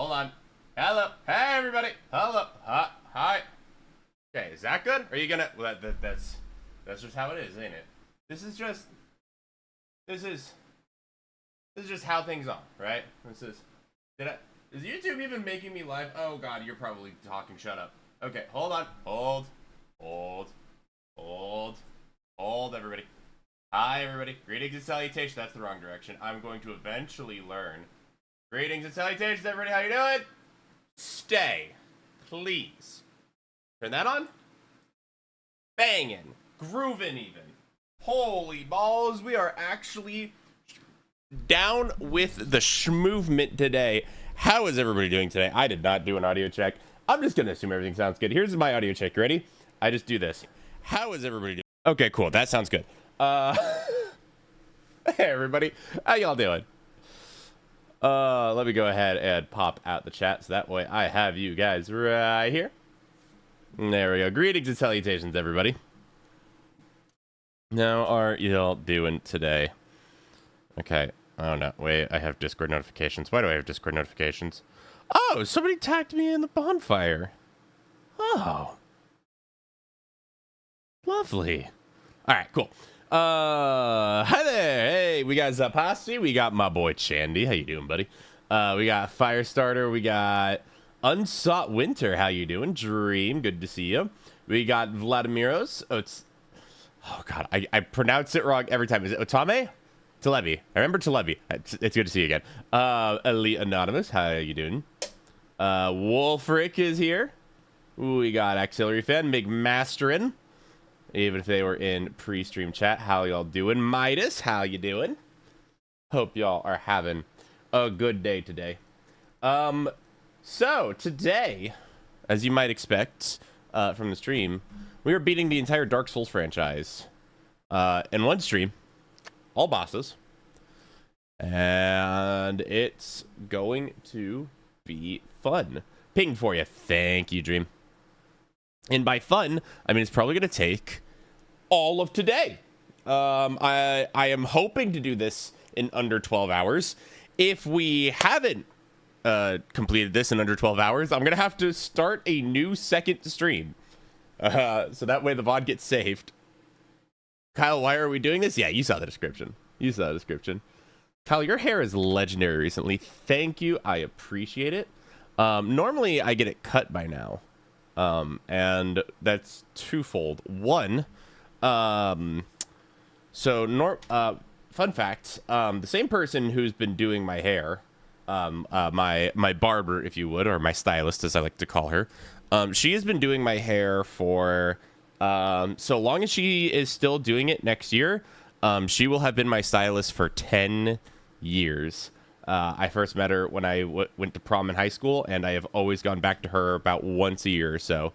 hold on. Hello. Hey, everybody. Hello. Hi. Okay, is that good? Are you gonna... Well, that's just how it is, ain't it? This is just how things are, right? Is YouTube even making me live? Oh, God, you're probably talking. Shut up. Okay, hold on. Hold, everybody. Hi, everybody. Greetings and salutations. That's the wrong direction. I'm going to eventually learn. Greetings and salutations, everybody. How you doing? Stay. Please. Turn that on. Banging. Grooving even. Holy balls. We are actually down with the schmovement today. How is everybody doing today? I did not do an audio check. I'm just going to assume everything sounds good. Here's my audio check. Ready? I just do this. How is everybody doing? Okay, cool. That sounds good. Hey, everybody. How y'all doing? Let me go ahead and pop out the chat so that way I have you guys right here. There we go. Greetings and salutations, everybody. How are y'all doing today? Okay. Oh, no. Wait, I have Discord notifications. Why do I have Discord notifications? Oh, somebody tagged me in the bonfire. Oh. Lovely. All right, cool. Hi there. Hey, we got Zapasti. We got my boy Chandy. How you doing, buddy? We got Firestarter. We got Unsought Winter. How you doing? Dream. Good to see you. We got Vladimiros. Oh, God. I pronounce it wrong every time. Is it Otame? Telebi. I remember Telebi. It's good to see you again. Elite Anonymous. How you doing? Wolfric is here. We got Auxiliary Fan. McMasterin. Even if they were in pre-stream chat. How y'all doing? Midas, how you doing? Hope y'all are having a good day today. So today, as you might expect from the stream, we are beating the entire Dark Souls franchise in one stream. All bosses. And it's going to be fun. Ping for you. Thank you, Dream. And by fun, I mean it's probably going to take all of today. I am hoping to do this in under 12 hours. If we haven't completed this in under 12 hours, I'm going to have to start a new second stream. So that way the VOD gets saved. Kyle, why are we doing this? Yeah, you saw the description. Kyle, your hair is legendary recently. Thank you. I appreciate it. Normally, I get it cut by now. And that's twofold. One, fun fact, the same person who's been doing my hair, my barber, if you would, or my stylist, as I like to call her, she has been doing my hair for, so long as she is still doing it next year, she will have been my stylist for 10 years. I first met her when I went to prom in high school, and I have always gone back to her about once a year or so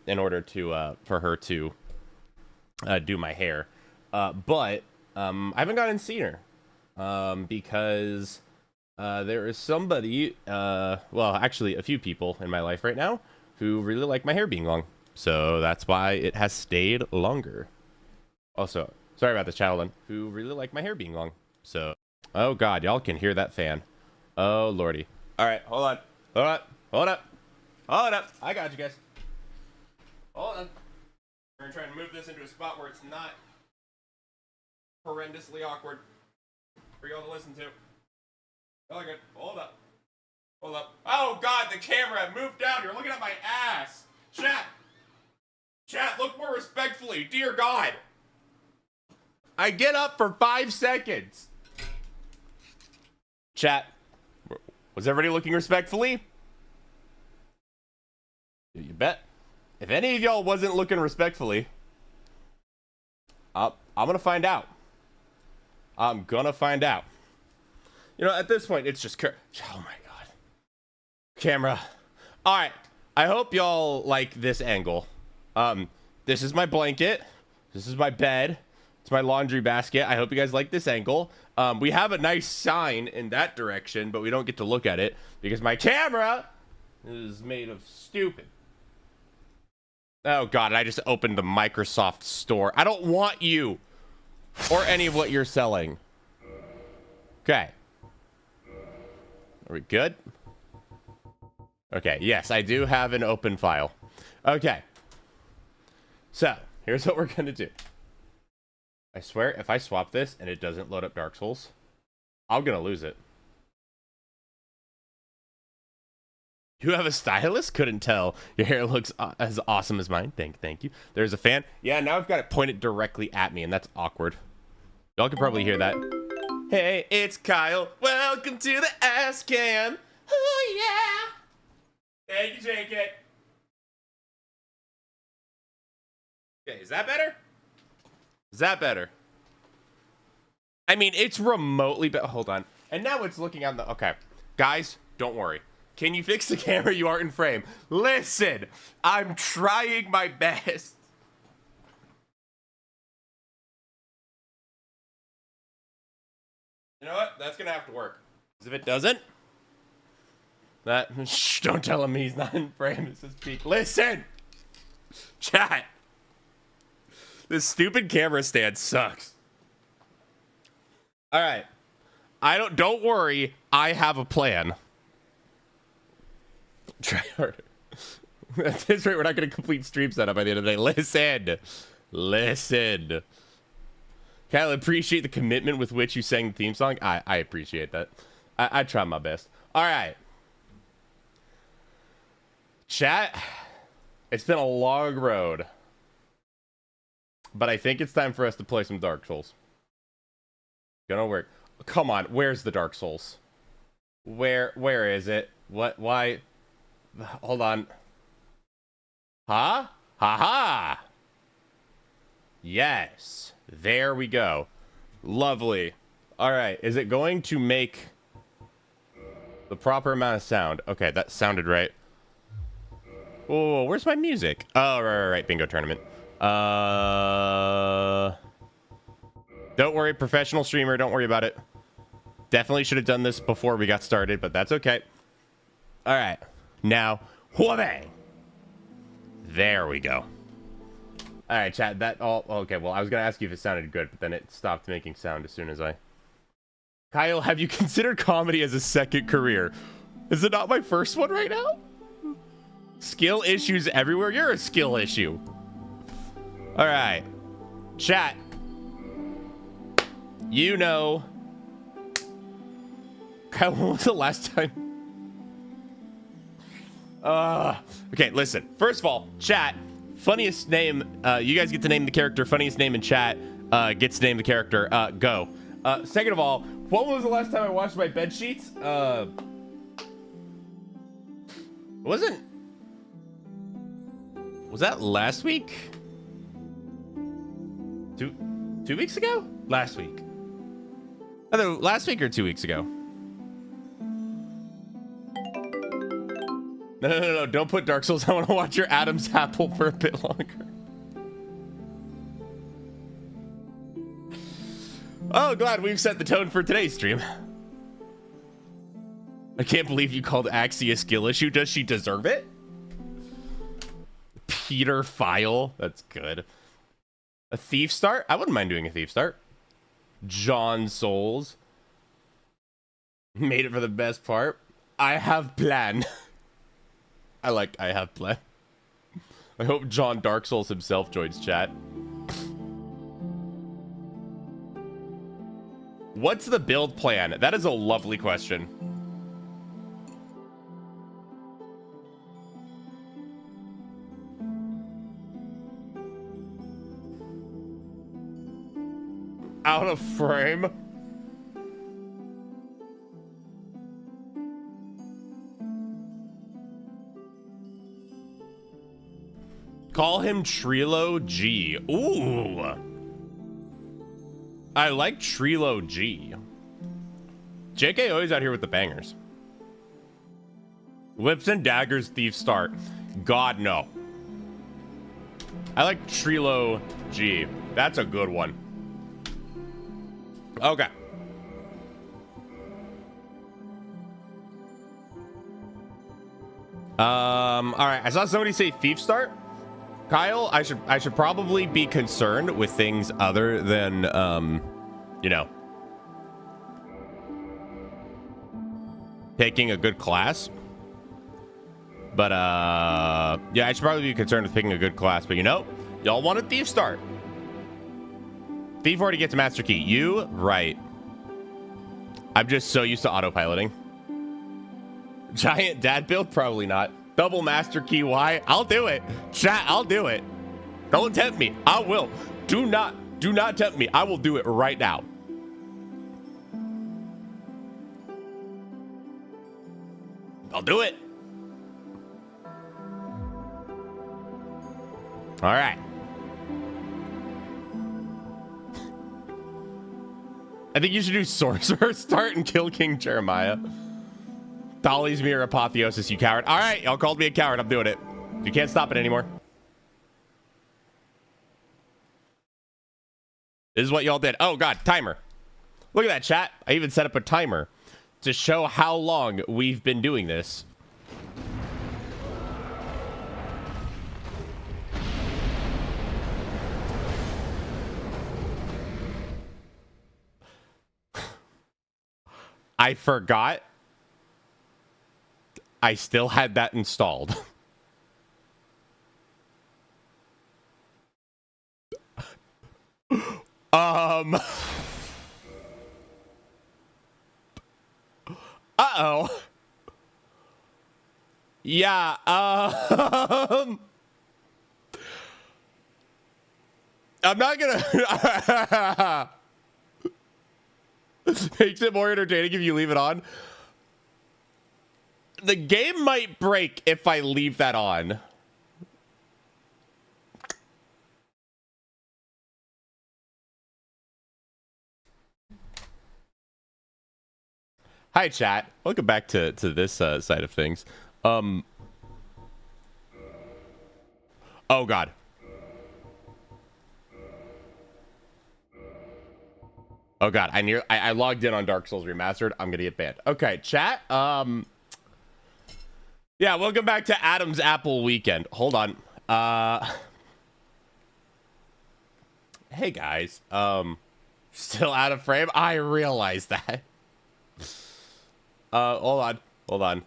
in order to for her to do my hair. But I haven't gone and seen her because there is somebody, well, actually a few people in my life right now who really like my hair being long. So that's why it has stayed longer. Also, sorry about the chat, who really like my hair being long. So... Oh, God, y'all can hear that fan. Oh, Lordy. All right, hold up. I got you guys. Hold on. We're going to try and move this into a spot where it's not horrendously awkward for y'all to listen to. Oh, good. Hold up. Oh, God, the camera moved down. You're looking at my ass. Chat, look more respectfully. Dear God. I get up for 5 seconds. Chat, was everybody looking respectfully? You bet. If any of y'all wasn't looking respectfully, I'm gonna find out. You know, at this point, it's just... Oh, my God. Camera. All right. I hope y'all like this angle. This is my blanket. This is my bed. It's my laundry basket. I hope you guys like this angle. We have a nice sign in that direction, but we don't get to look at it because my camera is made of stupid. Oh, God, I just opened the Microsoft store. I don't want you or any of what you're selling. Okay. Are we good? Okay, yes, I do have an open file. Okay. So, here's what we're gonna do. I swear, if I swap this and it doesn't load up Dark Souls, I'm gonna lose it. You have a stylist? Couldn't tell. Your hair looks as awesome as mine. Thank you. There's a fan. Yeah, now I've got it pointed directly at me, and that's awkward. Y'all can probably hear that. Hey, it's Kyle. Welcome to the Ass Cam. Oh, yeah. Thank you, JK. Okay, is that better? Is that better? I mean, it's remotely better. Hold on. And now it's looking on the... Okay. Guys, don't worry. Can you fix the camera? You aren't in frame. Listen, I'm trying my best. You know what? That's going to have to work. Because if it doesn't, shh, don't tell him he's not in frame. This is peak. Listen, chat. This stupid camera stand sucks. All right. Don't worry. I have a plan. Try harder. At this rate, we're not going to complete stream setup by the end of the day. Listen. Kyle, I appreciate the commitment with which you sang the theme song. I appreciate that. I try my best. All right. Chat, it's been a long road. But I think it's time for us to play some Dark Souls. Gonna work. Come on, where's the Dark Souls? Where is it? What? Why? Hold on. Huh? Ha-ha! Yes. There we go. Lovely. All right. Is it going to make the proper amount of sound? Okay, that sounded right. Oh, where's my music? Oh, right. Bingo tournament. Don't worry, professional streamer. Don't worry about it. Definitely should have done this before we got started, but that's okay. All right. Now, whoa-bang! There we go. All right, chat. Okay, well, I was going to ask you if it sounded good, but then it stopped making sound as soon as I... Kyle, have you considered comedy as a second career? Is it not my first one right now? Skill issues everywhere. You're a skill issue. All right. Chat. You know... Kyle, when was the last time... Okay, listen. First of all, chat, funniest name, you guys get to name the character. Funniest name in chat, gets to name the character. Go. Second of all, when was the last time I washed my bed sheets? Was that last week? Two weeks ago? Last week. Either last week or 2 weeks ago. No. Don't put Dark Souls. I want to watch your Adam's apple for a bit longer. Oh, glad we've set the tone for today's stream. I can't believe you called Axie a skill issue. Does she deserve it? Peter File. That's good. A thief start? I wouldn't mind doing a thief start. John Souls. Made it for the best part. I have plan. I have plan. I hope John Dark Souls himself joins chat. What's the build plan? That is a lovely question. Out of frame? Call him Trilo G. Ooh. I like Trilo G. JK always out here with the bangers. Whips and Daggers Thief Start. God, no. I like Trilo G. That's a good one. Okay. All right. I saw somebody say Thief Start. Kyle, I should probably be concerned with things other than, you know, taking a good class. But, yeah, I should probably be concerned with picking a good class. But, you know, y'all want a Thief start. Thief already gets Master Key. You? Right. I'm just so used to autopiloting. Giant dad build? Probably not. Double Master Key Y? I'll do it. Chat, I'll do it. Don't tempt me. I will. Do not tempt me. I will do it right now. I'll do it. All right. I think you should do Sorcerer start and kill King Jeremiah. Dolly's Mirror Apotheosis, you coward. All right, y'all called me a coward. I'm doing it. You can't stop it anymore. This is what y'all did. Oh, God, timer. Look at that, chat. I even set up a timer to show how long we've been doing this. I forgot I still had that installed. Uh-oh. Yeah, I'm not gonna... Makes it more entertaining if you leave it on. The game might break if I leave that on. Hi, chat. Welcome back to this side of things. Oh, God. Oh, God. I logged in on Dark Souls Remastered. I'm going to get banned. Okay, chat. Yeah, welcome back to Adam's Apple Weekend. Hold on. Hey, guys. Still out of frame? I realize that. Hold on.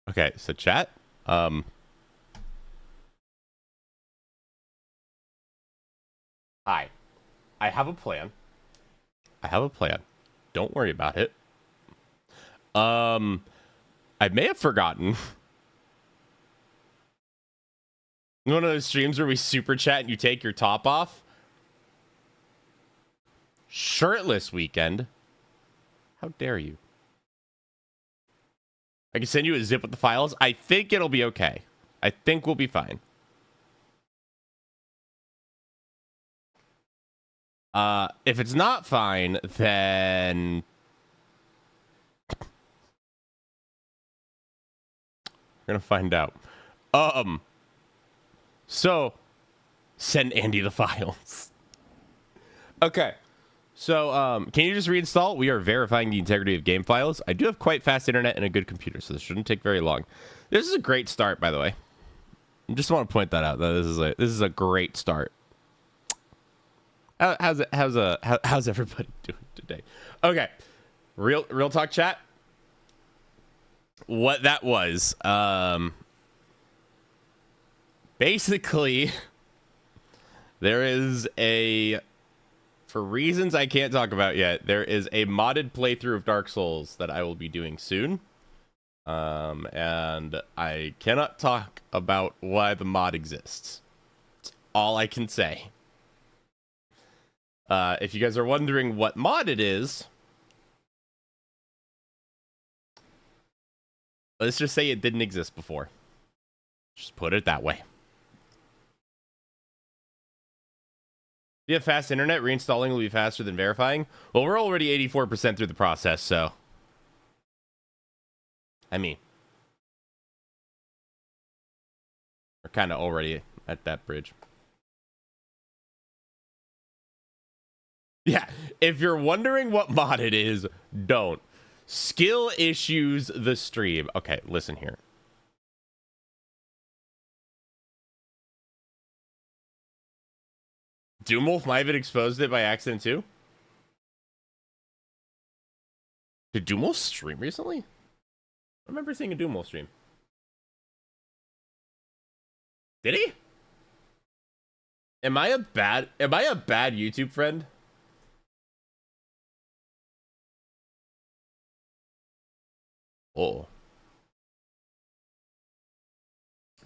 Okay, so chat. Hi. I have a plan. Don't worry about it. I may have forgotten. One of those streams where we super chat and you take your top off. Shirtless weekend. How dare you? I can send you a zip with the files. I think it'll be okay. I think we'll be fine. If it's not fine, then... We're gonna find out. So, send Andy the files. Okay. So, can you just reinstall? We are verifying the integrity of game files. I do have quite fast internet and a good computer, so this shouldn't take very long. This is a great start, by the way. I just want to point that out. That this is a great start. How's everybody doing today? Okay, real talk, chat. What that was, basically, there is a, for reasons I can't talk about yet, there is a modded playthrough of Dark Souls that I will be doing soon. And I cannot talk about why the mod exists. It's all I can say. If you guys are wondering what mod it is, let's just say it didn't exist before. Just put it that way. If you have fast internet, reinstalling will be faster than verifying. Well, we're already 84% through the process, so... I mean... we're kind of already at that bridge. Yeah, if you're wondering what mod it is, don't. Skill issues the stream. Okay, listen here. Doomwolf might have exposed it by accident too. Did Doomwolf stream recently? I remember seeing a Doomwolf stream. Did he? Am I a bad YouTube friend? Oh.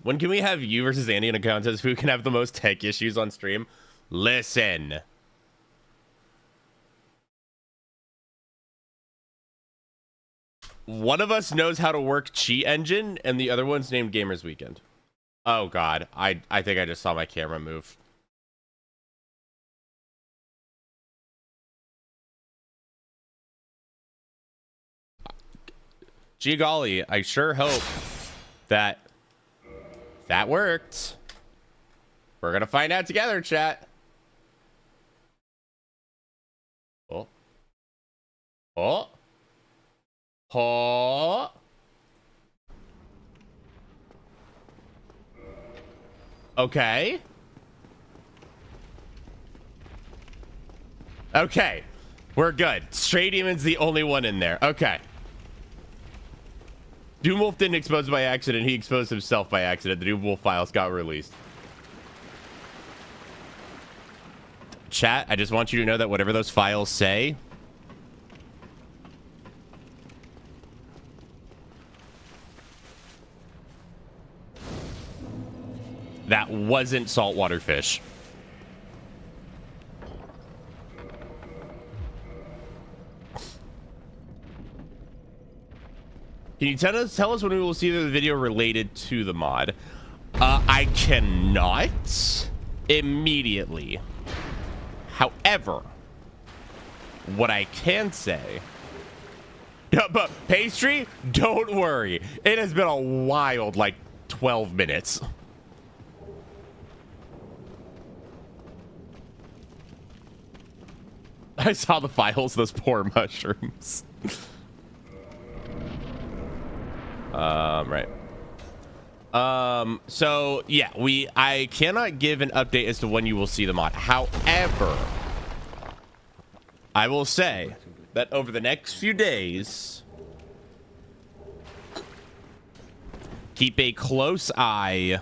When can we have you versus Andy in a contest? Who can have the most tech issues on stream? Listen. One of us knows how to work Cheat Engine, and the other one's named Gamersweekend. Oh, God. I think I just saw my camera move. Gee golly, I sure hope that worked. We're going to find out together, chat. Oh. Oh. Oh. Okay. Okay. We're good. Stray Demon's the only one in there. Okay. Doomwolf didn't expose by accident. He exposed himself by accident. The Doomwolf files got released. Chat, I just want you to know that whatever those files say, that wasn't saltwater fish. Can you tell us when we will see the video related to the mod? I cannot immediately. However, what I can say, but Pastry, don't worry. It has been a wild, like, 12 minutes. I saw the files, those poor mushrooms. Right. So yeah, I cannot give an update as to when you will see the mod. However, I will say that over the next few days, keep a close eye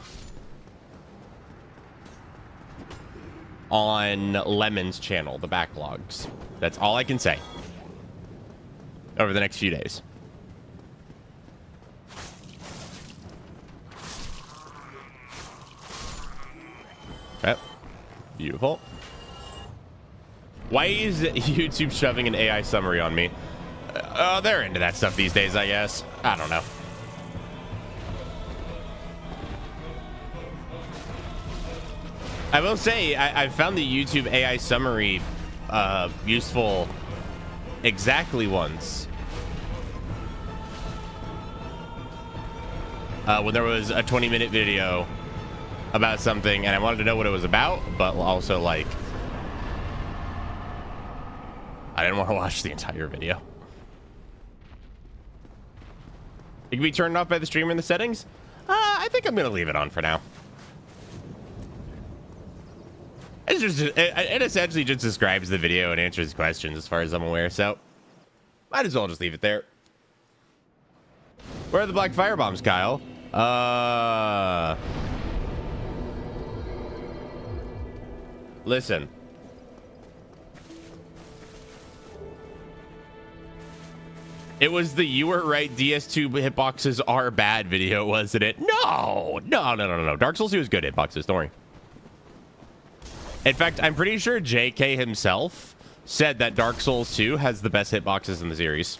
on Lemon's channel, the backlogs. That's all I can say over the next few days. Okay. Beautiful. Why is YouTube shoving an AI summary on me? They're into that stuff these days, I guess. I don't know. I will say, I found the YouTube AI summary useful exactly once. When there was a 20-minute video about something, and I wanted to know what it was about, but also, like, I didn't want to watch the entire video. It can be turned off by the streamer in the settings? I think I'm going to leave it on for now. It essentially just describes the video and answers questions as far as I'm aware, so might as well just leave it there. Where are the black firebombs, Kyle? Listen. It was the "you were right, DS2 hitboxes are bad" video, wasn't it? No. Dark Souls 2 is good hitboxes, don't worry. In fact, I'm pretty sure JK himself said that Dark Souls 2 has the best hitboxes in the series.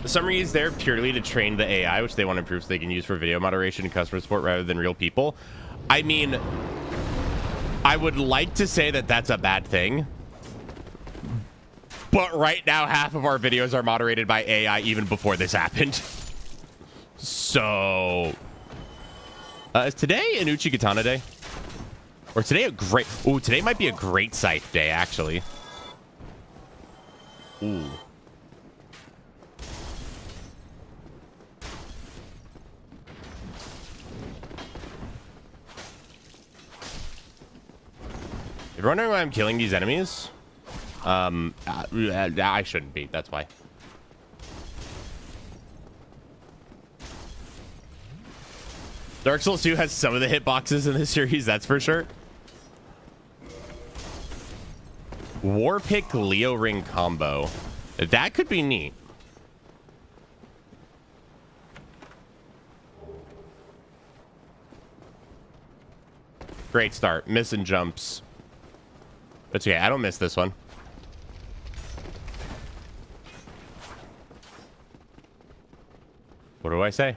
The summary is there purely to train the AI, which they want to improve so they can use for video moderation and customer support rather than real people. I mean, I would like to say that that's a bad thing. But right now, half of our videos are moderated by AI even before this happened. So, is today an Uchi Katana day? Or today a great... Ooh, today might be a great scythe day, actually. Ooh. You're wondering why I'm killing these enemies? I shouldn't be. That's why. Dark Souls 2 has some of the hitboxes in this series, that's for sure. Warpick Leo Ring combo. That could be neat. Great start. Missing jumps. That's okay. I don't miss this one. What do I say?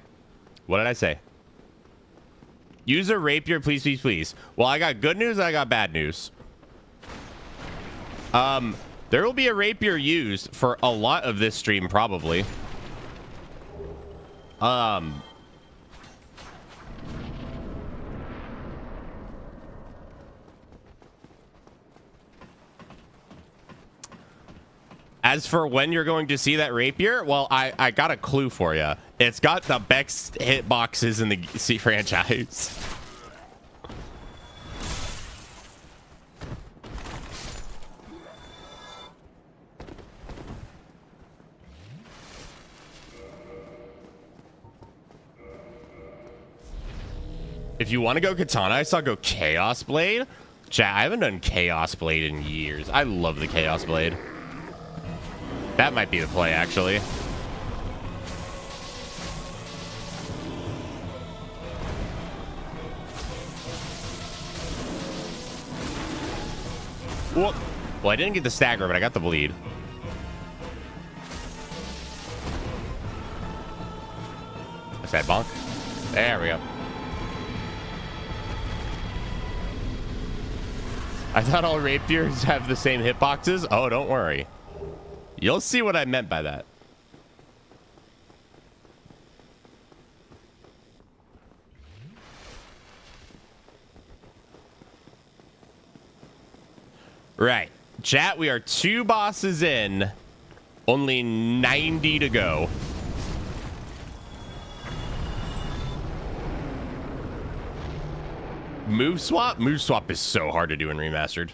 What did I say? Use a rapier, please, please, please. Well, I got good news and I got bad news. There will be a rapier used for a lot of this stream, probably. As for when you're going to see that rapier, well, I got a clue for you. It's got the best hitboxes in the C franchise. If you want to go Katana, I saw go Chaos Blade. Chat, I haven't done Chaos Blade in years. I love the Chaos Blade. That might be the play, actually. Whoop. Well, I didn't get the stagger, but I got the bleed. What's that, bonk? There we go. I thought all rapiers have the same hitboxes. Oh, don't worry. You'll see what I meant by that. Right. Chat, we are 2 bosses in. Only 90 to go. Move swap? Move swap is so hard to do in Remastered.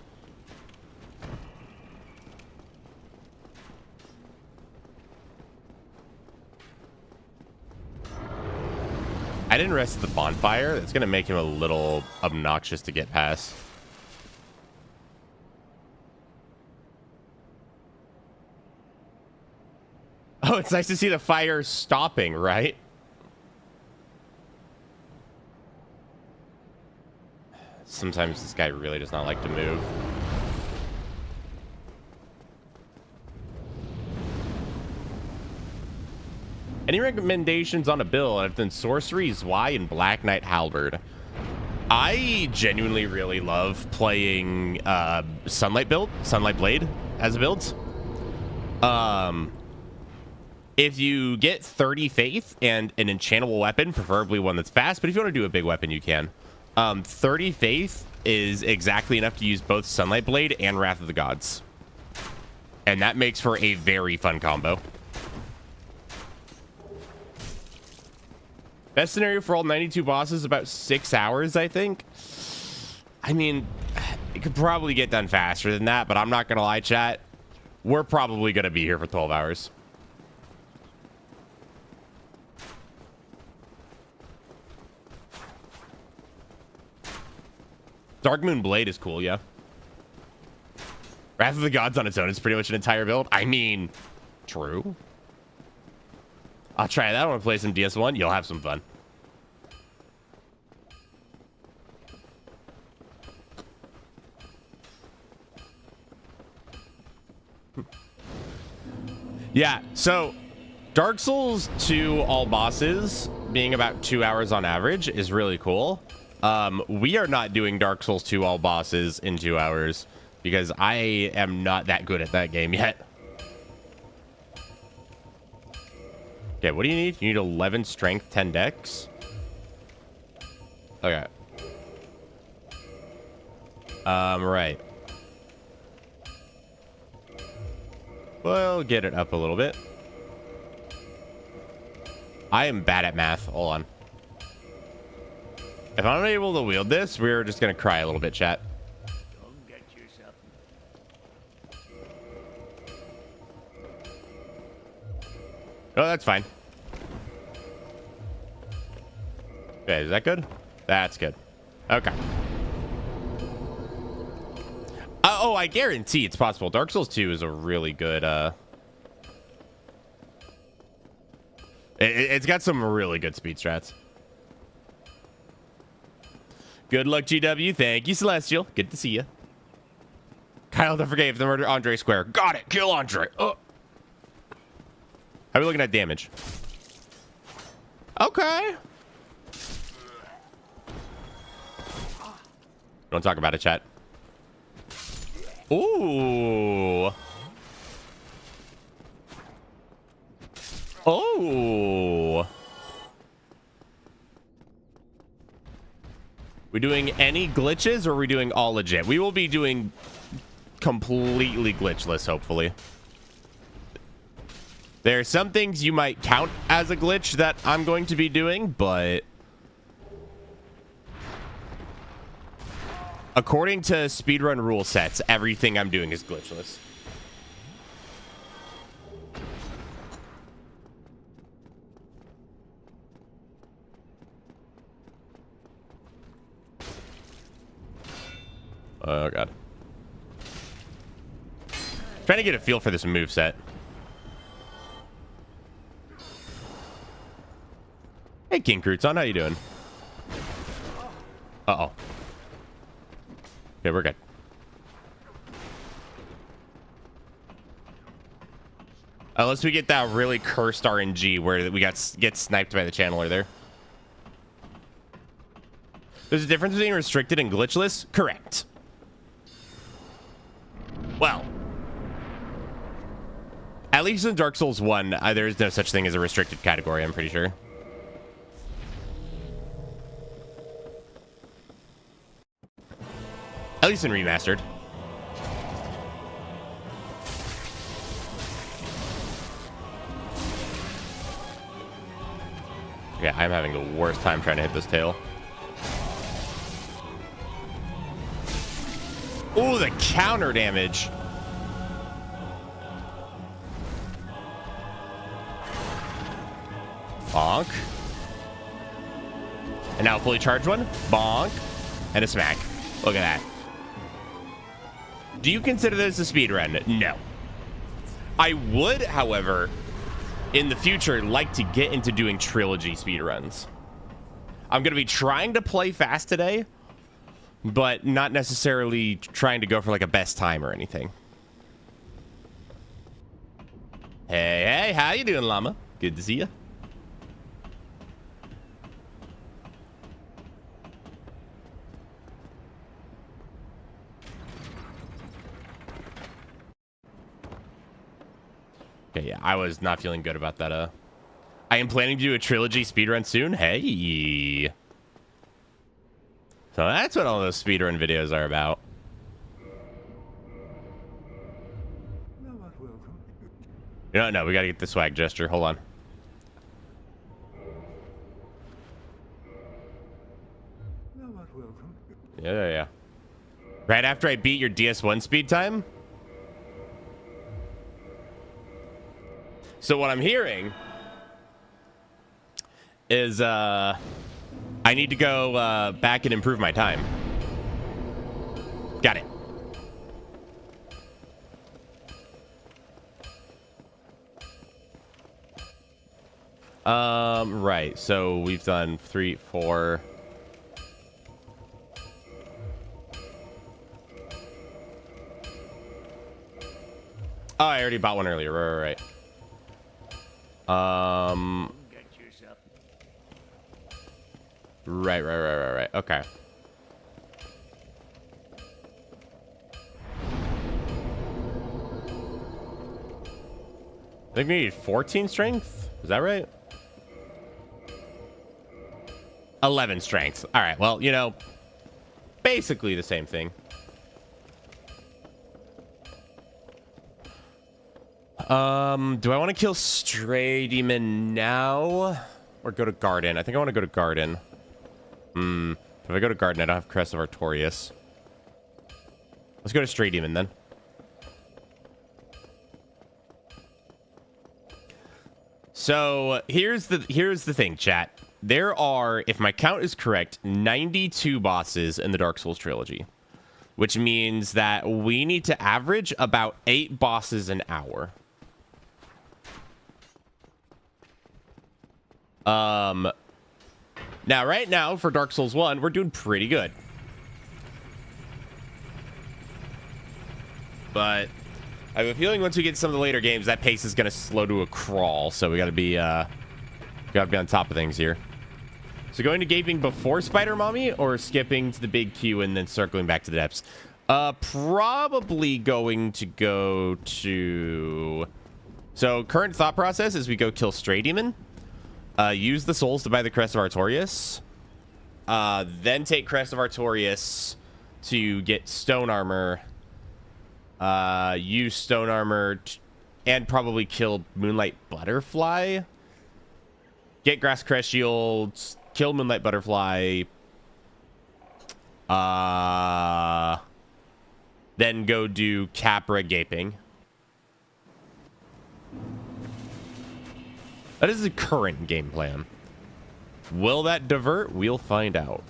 I didn't rest the bonfire. That's going to make him a little obnoxious to get past. Oh, it's nice to see the fire stopping, right? Sometimes this guy really does not like to move. Any recommendations on a build? I've done Sorcery, Zwei, and Black Knight Halberd. I genuinely really love playing Sunlight Blade as a build. If you get 30 faith and an enchantable weapon, preferably one that's fast, but if you want to do a big weapon, you can. 30 faith is exactly enough to use both Sunlight Blade and Wrath of the Gods. And that makes for a very fun combo. Best scenario for all 92 bosses, about 6 hours, I think. I mean, it could probably get done faster than that, but I'm not going to lie, chat. We're probably going to be here for 12 hours. Dark Moon Blade is cool, yeah. Wrath of the Gods on its own is pretty much an entire build. I mean, true. I'll try that. I want to play some DS1. You'll have some fun. Yeah, so Dark Souls 2 all bosses being about 2 hours on average is really cool. We are not doing Dark Souls 2 all bosses in 2 hours because I am not that good at that game yet. Okay, what do you need? You need 11 strength, 10 dex. Okay. Right. We'll get it up a little bit. I am bad at math. Hold on. If I'm not able to wield this, we're just going to cry a little bit, chat. Don't get Oh, that's fine. Okay, is that good? That's good. Okay. Oh, I guarantee it's possible. Dark Souls 2 is a really good, it's got some really good speed strats. Good luck, GW. Thank you, Celestial. Good to see you. Kyle, don't forget, if the murder Andre Square. Got it. Kill Andre. Oh. How are we looking at damage? Okay. Don't talk about it, chat. Ooh. Oh. We doing any glitches or are we doing all legit? We will be doing completely glitchless, hopefully. There are some things you might count as a glitch that I'm going to be doing, but according to speedrun rule sets, everything I'm doing is glitchless. Oh, God. Trying to get a feel for this move set. Hey, King Crouton, how you doing? Uh-oh. Okay, we're good. Unless we get that really cursed RNG where we get sniped by the channeler there. There's a difference between restricted and glitchless? Correct. Well, at least in Dark Souls 1, there is no such thing as a restricted category, I'm pretty sure. At least in Remastered. Yeah, I'm having the worst time trying to hit this tail. Ooh, the counter damage. Bonk. And now a fully charged one. Bonk. And a smack. Look at that. Do you consider this a speedrun? No. I would, however, in the future, like to get into doing trilogy speedruns. I'm going to be trying to play fast today, but not necessarily trying to go for like a best time or anything. Hey, how you doing, Llama? Good to see you. Okay, yeah, I was not feeling good about that. I am planning to do a trilogy speedrun soon. Hey. So that's what all those speedrun videos are about. No, we gotta get the swag gesture. Hold on. Yeah. Right after I beat your DS1 speed time? So what I'm hearing is I need to go back and improve my time. Got it. Right. So we've done 3, 4. Oh, I already bought one earlier. Right. Right. Okay. I think we need 14 strength. Is that right? 11 strength. All right. Well, you know, basically the same thing. Do I want to kill Stray Demon now or go to Garden? I think I want to go to Garden. If I go to Garden, I don't have Crest of Artorias. Let's go to Stray Demon then. So here's the thing, chat. There are, if my count is correct, 92 bosses in the Dark Souls trilogy, which means that we need to average about 8 bosses an hour. Now, right now, for Dark Souls 1, we're doing pretty good. But I have a feeling once we get some of the later games, that pace is going to slow to a crawl. So we got to be on top of things here. So going to gaping before Spider Mommy or skipping to the big queue and then circling back to the depths? Probably going to go to... So current thought process is we go kill Stray Demon. Use the souls to buy the Crest of Artorias. Then take Crest of Artorias to get stone armor. Use stone armor and probably kill Moonlight Butterfly. Get Grass Crest shields. Kill Moonlight Butterfly. Then go do Capra Gaping. That is the current game plan. Will that divert? We'll find out.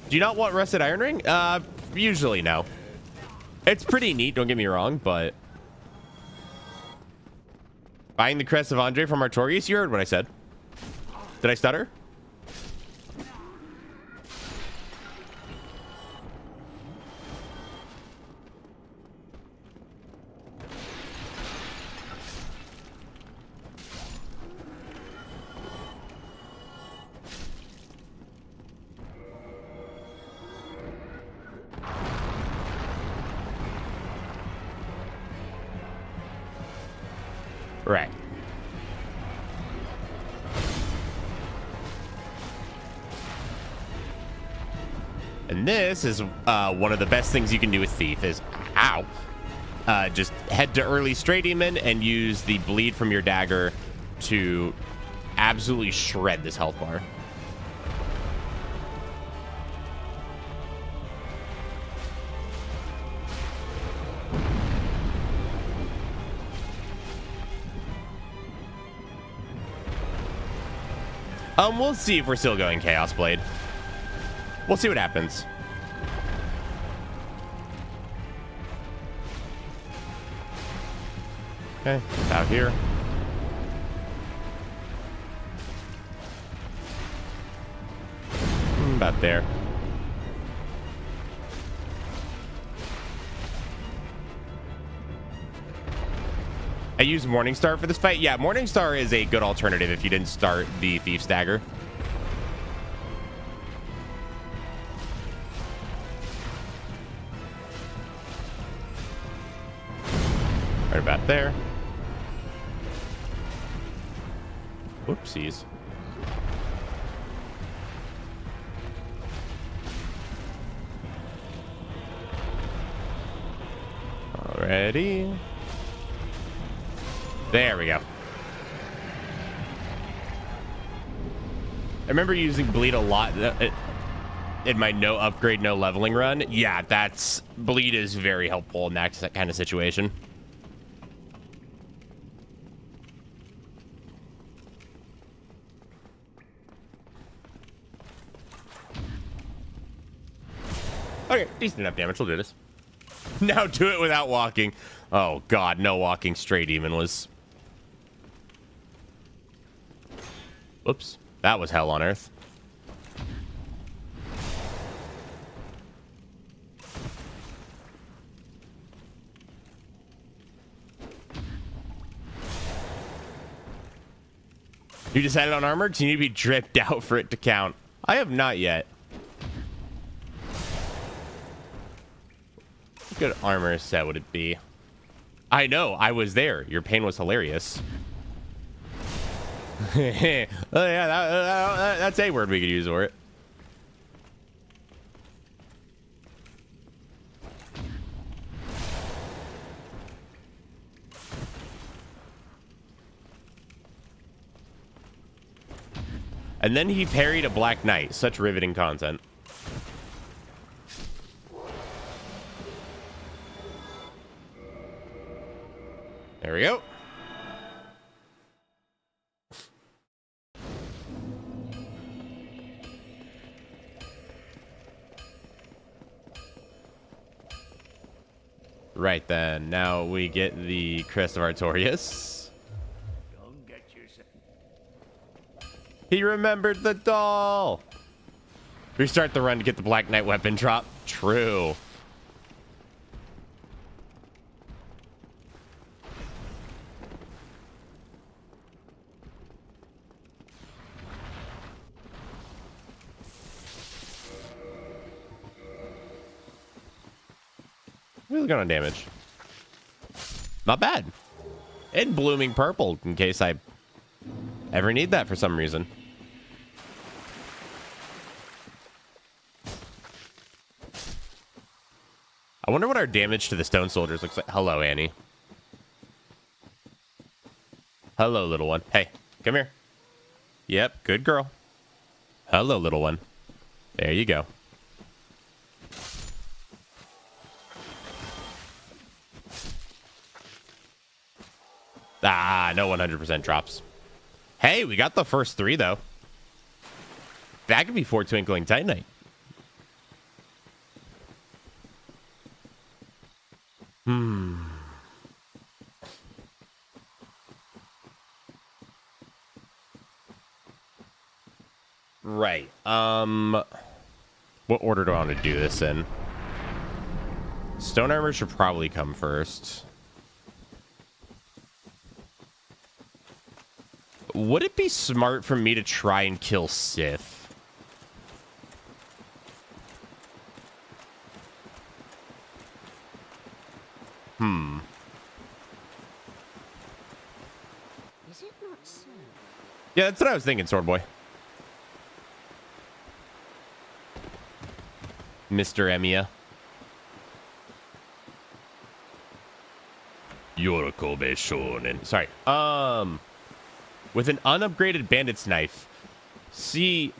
Do you not want Rusted Iron Ring? Usually no. It's pretty neat, don't get me wrong, but... Buying the Crest of Andre from Artorias? You heard what I said. Did I stutter? Right. And this is one of the best things you can do with Thief is, ow, just head to early Stray Demon and use the bleed from your dagger to absolutely shred this health bar. We'll see if we're still going Chaos Blade. We'll see what happens. Okay, out here. About there. I use Morningstar for this fight. Yeah, Morningstar is a good alternative if you didn't start the Thief's Dagger. Right about there. Whoopsies. Alrighty. There we go. I remember using Bleed a lot in my no upgrade, no leveling run. Yeah, that's... Bleed is very helpful in that kind of situation. Okay, decent enough damage. We'll do this. Now do it without walking. Oh, God, no walking Stray Demon was... Whoops. That was hell on earth. You decided on armor? Do you need to be dripped out for it to count? I have not yet. What good armor set would it be? I know, I was there. Your pain was hilarious. Oh, yeah, that's a word we could use for it. And then he parried a Black Knight. Such riveting content. There we go. Right then. Now we get the Crest of Artorias. Don't get yourself. He remembered the doll. Restart the run to get the Black Knight weapon drop. True. What's going on damage? Not bad. And blooming purple in case I ever need that for some reason. I wonder what our damage to the stone soldiers looks like. Hello, Annie. Hello, little one. Hey, come here. Yep, good girl. Hello, little one. There you go. Ah, no 100% drops. Hey, we got the first 3, though. That could be 4 Twinkling Titanite. Right. What order do I want to do this in? Stone armor should probably come first. Would it be smart for me to try and kill Sith? Is it not so? Yeah, that's what I was thinking, Sword Boy. Mr. Emiya. Yorikobe Shonen. Sorry. With an unupgraded bandit's knife. See,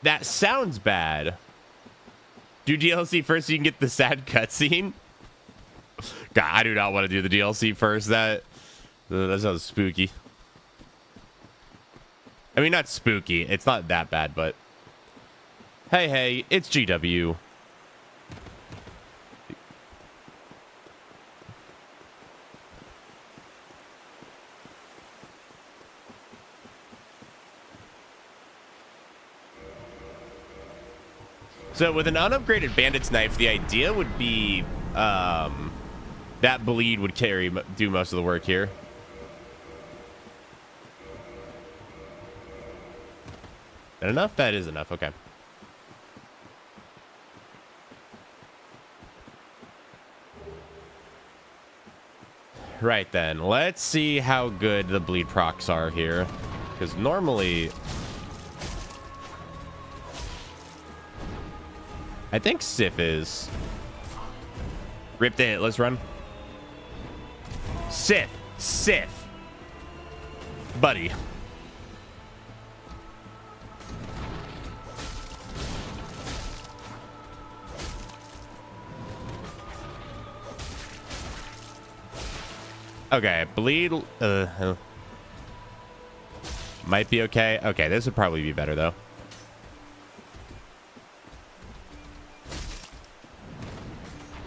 that sounds bad. Do DLC first so you can get the sad cutscene. God, I do not want to do the DLC first. That sounds spooky. I mean, not spooky. It's not that bad, but hey, it's GW. So with an unupgraded bandit's knife, the idea would be that bleed would do most of the work here. That enough? That is enough. Okay. Right then. Let's see how good the bleed procs are here. Because normally I think Sif is. Rip the hit. Let's run. Sif. Buddy. Okay, bleed. Might be okay. Okay, this would probably be better, though.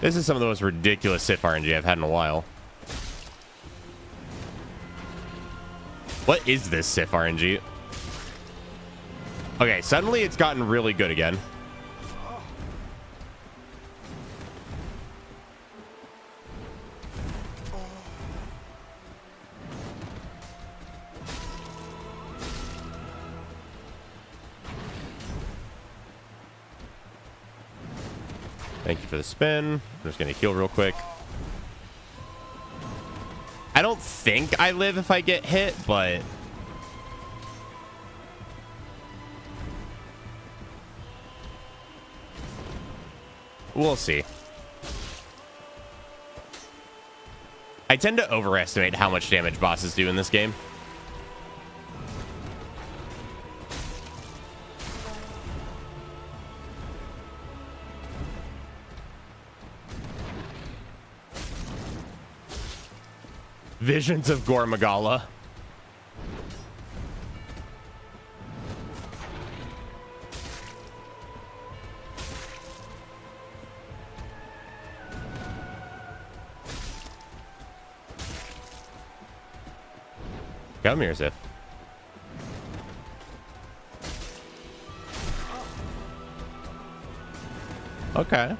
This is some of the most ridiculous Sif RNG I've had in a while. What is this Sif RNG? Okay, suddenly it's gotten really good again. Thank you for the spin. I'm just going to heal real quick. I don't think I live if I get hit, but we'll see. I tend to overestimate how much damage bosses do in this game. Visions of Gormagala. Come here, Sith. Okay.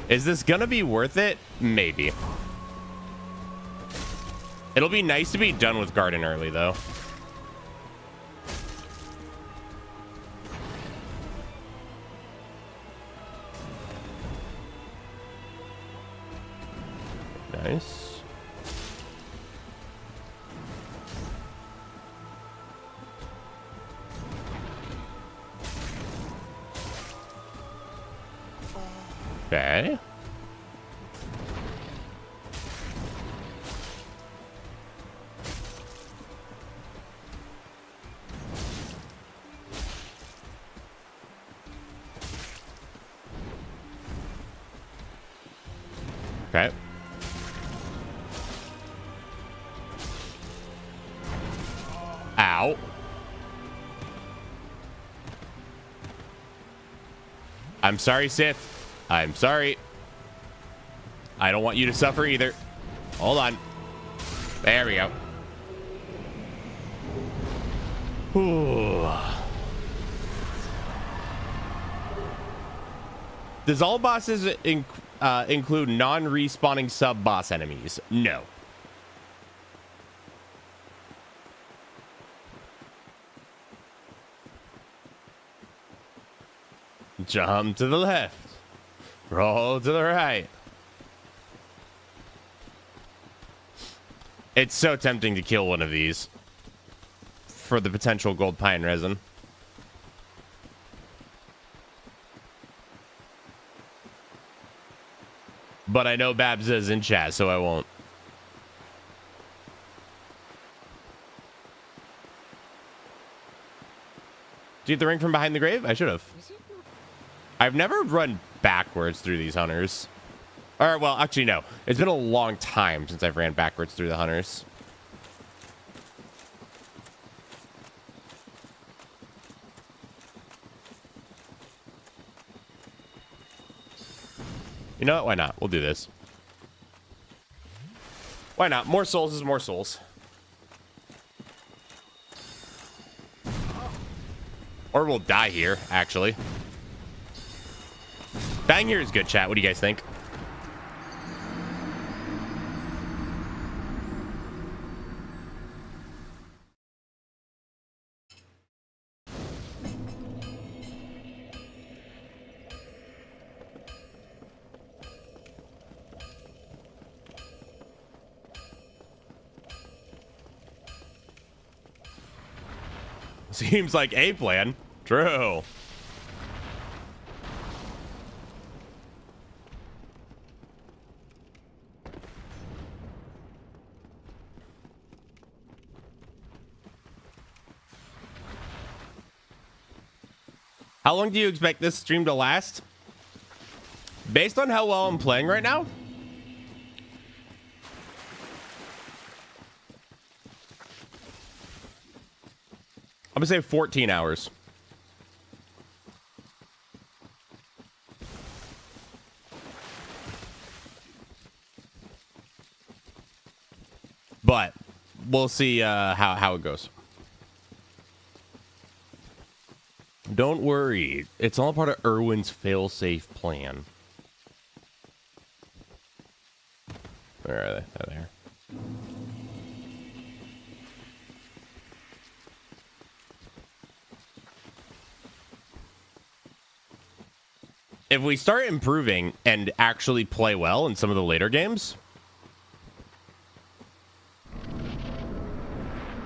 Is this gonna be worth it? Maybe. It'll be nice to be done with Garden early, though. Nice. Okay. Okay. Ow. I'm sorry, Sith. I'm sorry. I don't want you to suffer either. Hold on. There we go. Ooh. Does all bosses include non-respawning sub-boss enemies? No. Jump to the left. Roll to the right. It's so tempting to kill one of these for the potential gold pine resin. But I know Babs is in chat, so I won't. Did you get the ring from behind the grave? I should have. I've never run backwards through these hunters. Or, well, actually, no. It's been a long time since I've ran backwards through the hunters. You know what? Why not? We'll do this. Why not? More souls is more souls. Or we'll die here, actually. Dying here is good, chat. What do you guys think? Seems like a plan. True. How long do you expect this stream to last? Based on how well I'm playing right now, I'm gonna say 14 hours. But we'll see how it goes. Don't worry. It's all part of Erwin's fail-safe plan. Where are they? Oh, there. If we start improving and actually play well in some of the later games,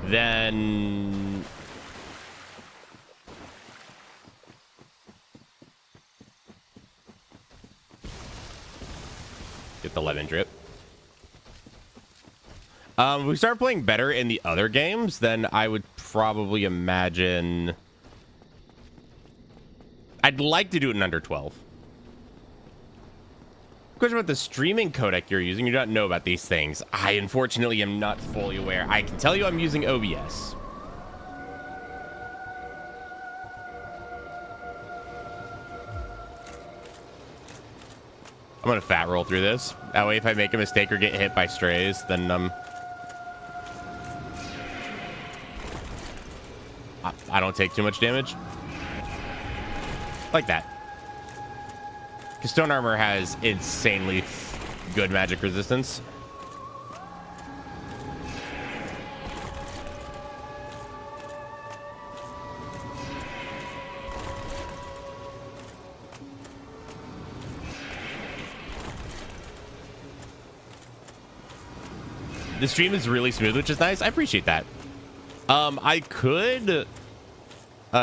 then get the lemon drip. If we start playing better in the other games, then I would probably imagine I'd like to do it in under 12. Question about the streaming codec you're using. You don't know about these things. I unfortunately am not fully aware. I can tell you I'm using OBS. I'm gonna fat roll through this. That way, if I make a mistake or get hit by strays, then I don't take too much damage. Like that. Because stone armor has insanely good magic resistance. The stream is really smooth, which is nice. I appreciate that. I could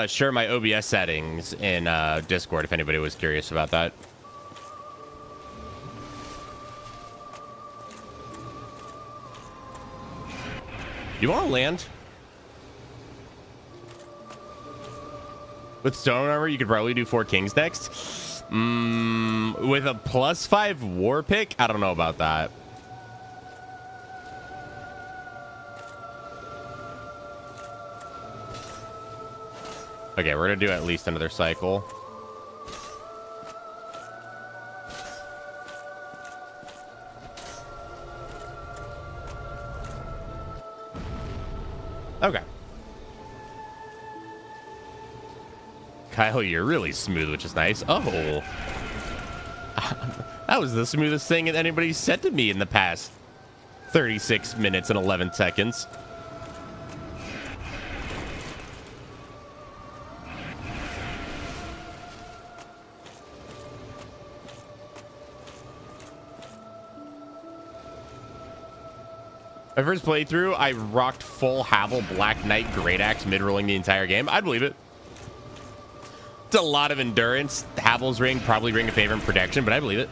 share my OBS settings in Discord if anybody was curious about that. You want to land? With stone armor, you could probably do 4 kings next. With a +5 war pick, I don't know about that. Okay, we're gonna do at least another cycle. Okay. Kyle, you're really smooth, which is nice. Oh. That was the smoothest thing that anybody said to me in the past 36 minutes and 11 seconds. My first playthrough, I rocked full Havel Black Knight Great Axe mid-rolling the entire game. I'd believe it. It's a lot of endurance. Havel's ring, probably ring of favor and protection, but I believe it.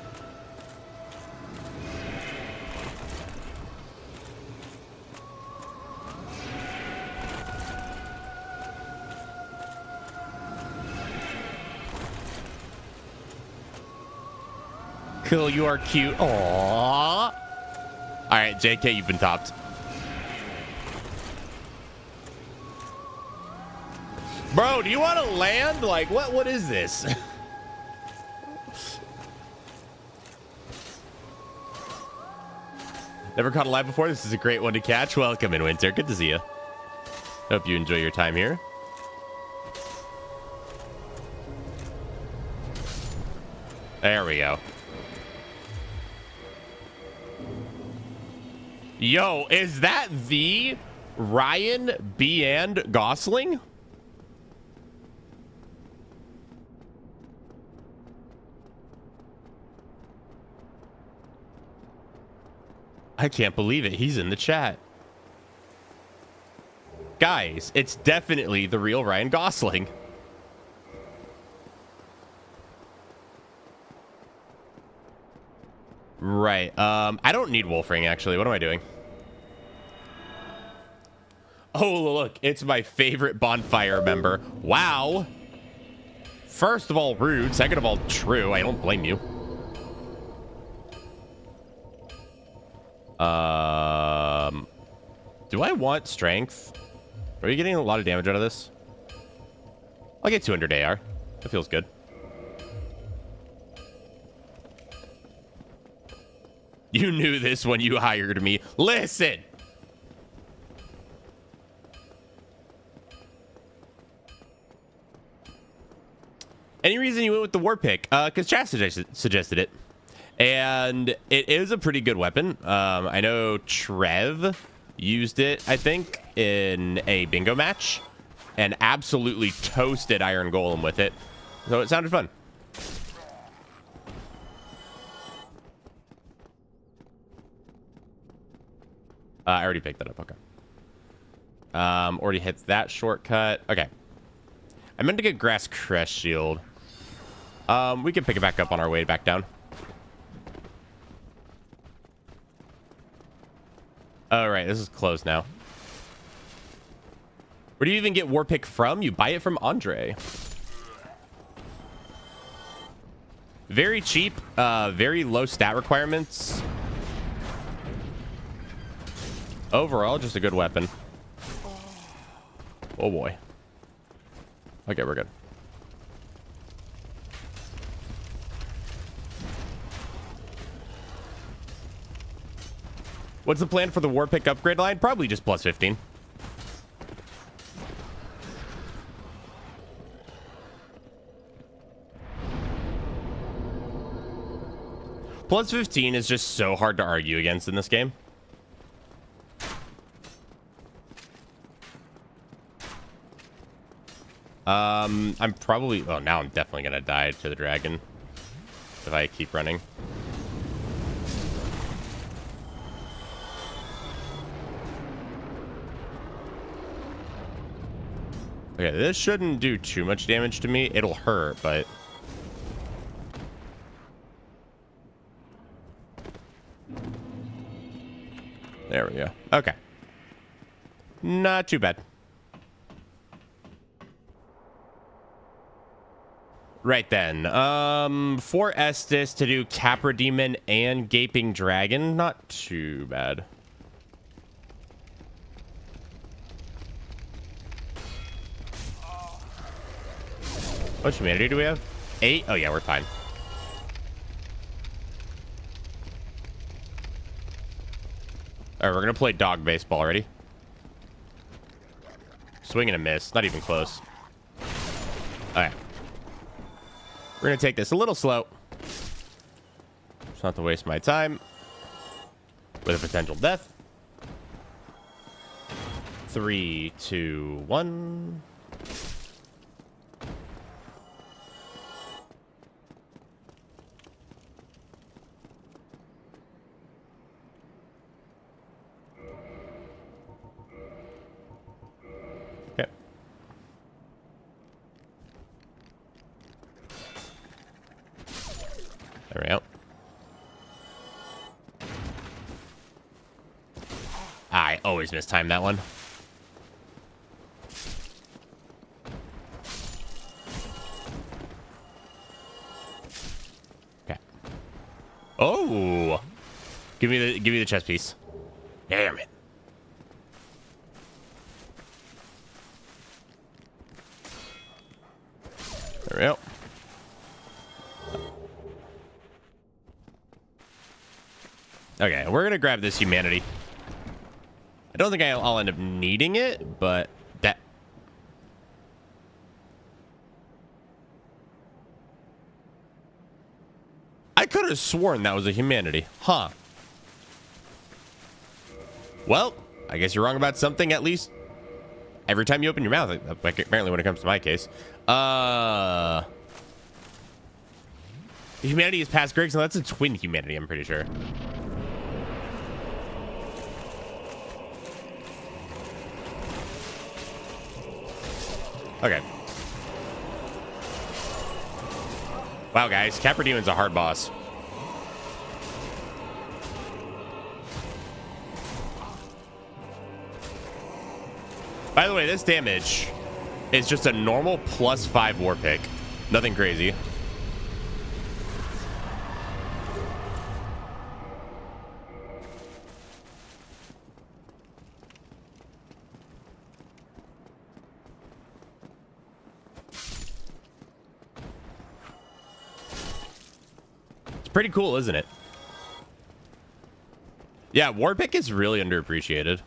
Cool, you are cute. Aww. All right, JK, you've been topped. Bro, do you want to land? Like, what is this? Never caught a live before. This is a great one to catch. Welcome in, Winter. Good to see you. Hope you enjoy your time here. There we go. Yo, is that the Ryan B. and Gosling? I can't believe it. He's in the chat. Guys, it's definitely the real Ryan Gosling. Right. I don't need wolf ring, actually. What am I doing? Oh, look. It's my favorite bonfire member. Wow. First of all, rude. Second of all, true. I don't blame you. Do I want strength? Are you getting a lot of damage out of this? I'll get 200 AR. That feels good. You knew this when you hired me. Listen. Any reason you went with the war pick? Because Chas suggested it. And it is a pretty good weapon. I know Trev used it, I think, in a bingo match. And absolutely toasted Iron Golem with it. So it sounded fun. I already picked that up. Okay. Already hit that shortcut. Okay. I meant to get Grass Crest Shield. We can pick it back up on our way back down. All right, this is closed now. Where do you even get Warpick from? You buy it from Andre. Very cheap, very low stat requirements. Overall, just a good weapon. Oh boy. Okay, we're good. What's the plan for the war pick upgrade line? Probably just plus 15. Plus 15 is just so hard to argue against in this game. I'm probably... Oh, now I'm definitely going to die to the dragon if I keep running. Okay, this shouldn't do too much damage to me. It'll hurt, but... There we go. Okay. Not too bad. Right then. For Estes to do Capra Demon and Gaping Dragon, not too bad. How much humanity do we have? 8? Oh yeah, we're fine. Alright, we're gonna play dog baseball already. Swing and a miss. Not even close. Alright. We're gonna take this a little slow. Just not to waste my time with a potential death. 3, 2, 1. Okay. There we go. I always mistime that one. Okay. Oh, give me the chess piece. Damn it. There we go. Okay, we're gonna grab this humanity. I don't think I'll end up needing it, but that... I could have sworn that was a humanity. Huh. Well, I guess you're wrong about something, at least every time you open your mouth, apparently when it comes to my case. The humanity is past Greg, so that's a twin humanity, I'm pretty sure. Okay. Wow, guys, Capra Demon's a hard boss. By the way, this damage is just a normal +5 war pick. Nothing crazy. Pretty cool, isn't it? Yeah, Warpick is really underappreciated.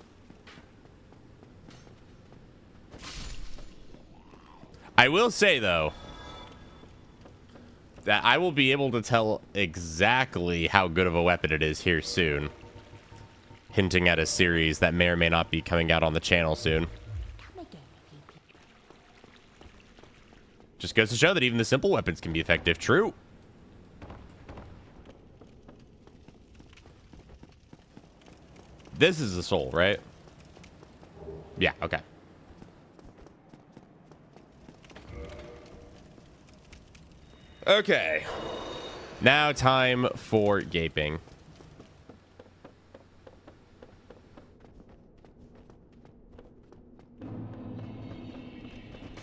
I will say, though, that I will be able to tell exactly how good of a weapon it is here soon. Hinting at a series that may or may not be coming out on the channel soon. Just goes to show that even the simple weapons can be effective. True. This is the soul, right? Yeah, okay. Okay. Now time for gaping.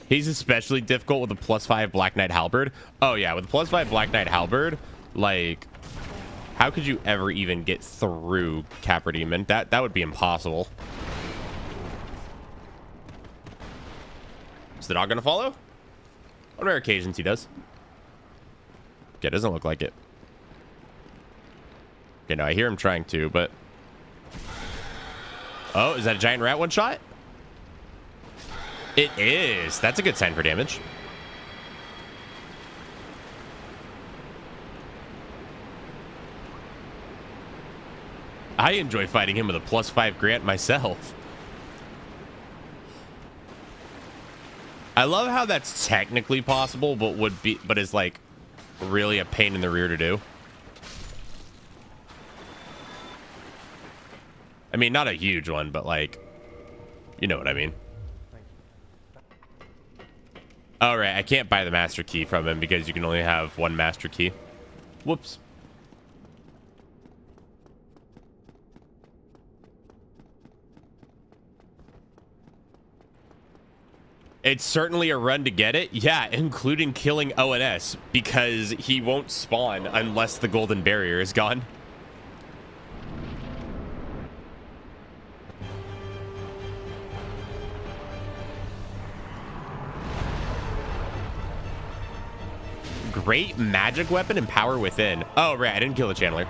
He's especially difficult with a +5 Black Knight Halberd. Oh yeah, with a +5 Black Knight Halberd, like... How could you ever even get through Capra Demon? That would be impossible. Is the dog gonna follow? On rare occasions he does. Okay, doesn't look like it. Okay, no, I hear him trying to, but... Oh, is that a giant rat one shot? It is. That's a good sign for damage. I enjoy fighting him with a +5 Grant myself. I love how that's technically possible, but is like really a pain in the rear to do. I mean, not a huge one, but like, you know what I mean. All right, I can't buy the master key from him because you can only have one master key. Whoops. It's certainly a run to get it. Yeah, including killing ONS because he won't spawn unless the golden barrier is gone. Great magic weapon and power within. Oh, right. I didn't kill the channeler.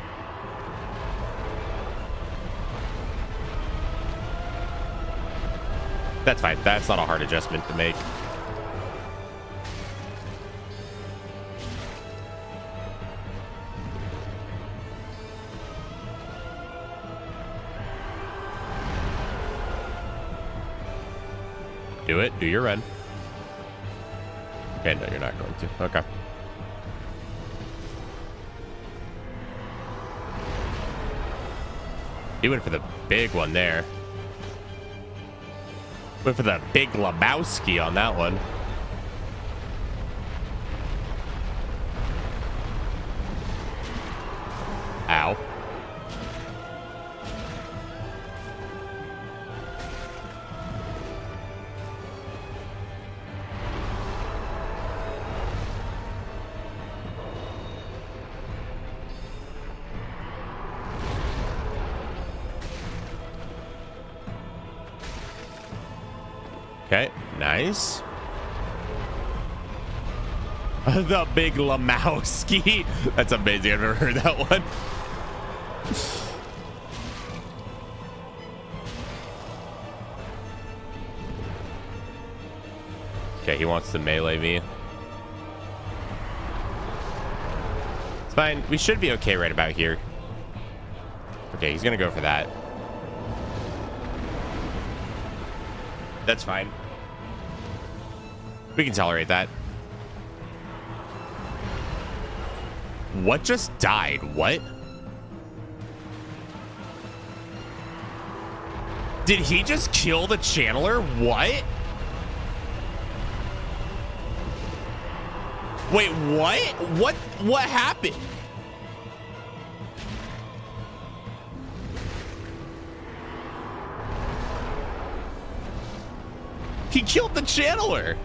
That's fine. That's not a hard adjustment to make. Do it. Do your run. Okay, no, you're not going to. Okay. He went for the big one there. Went for the big Lebowski on that one. Ow. Okay, nice. The big Lamowski. That's amazing. I've never heard that one. Okay, he wants to melee me. It's fine. We should be okay right about here. Okay, he's gonna go for that. That's fine. We can tolerate that. What just died? What? Did he just kill the channeler? What? Wait, what? What happened? He killed the channeler.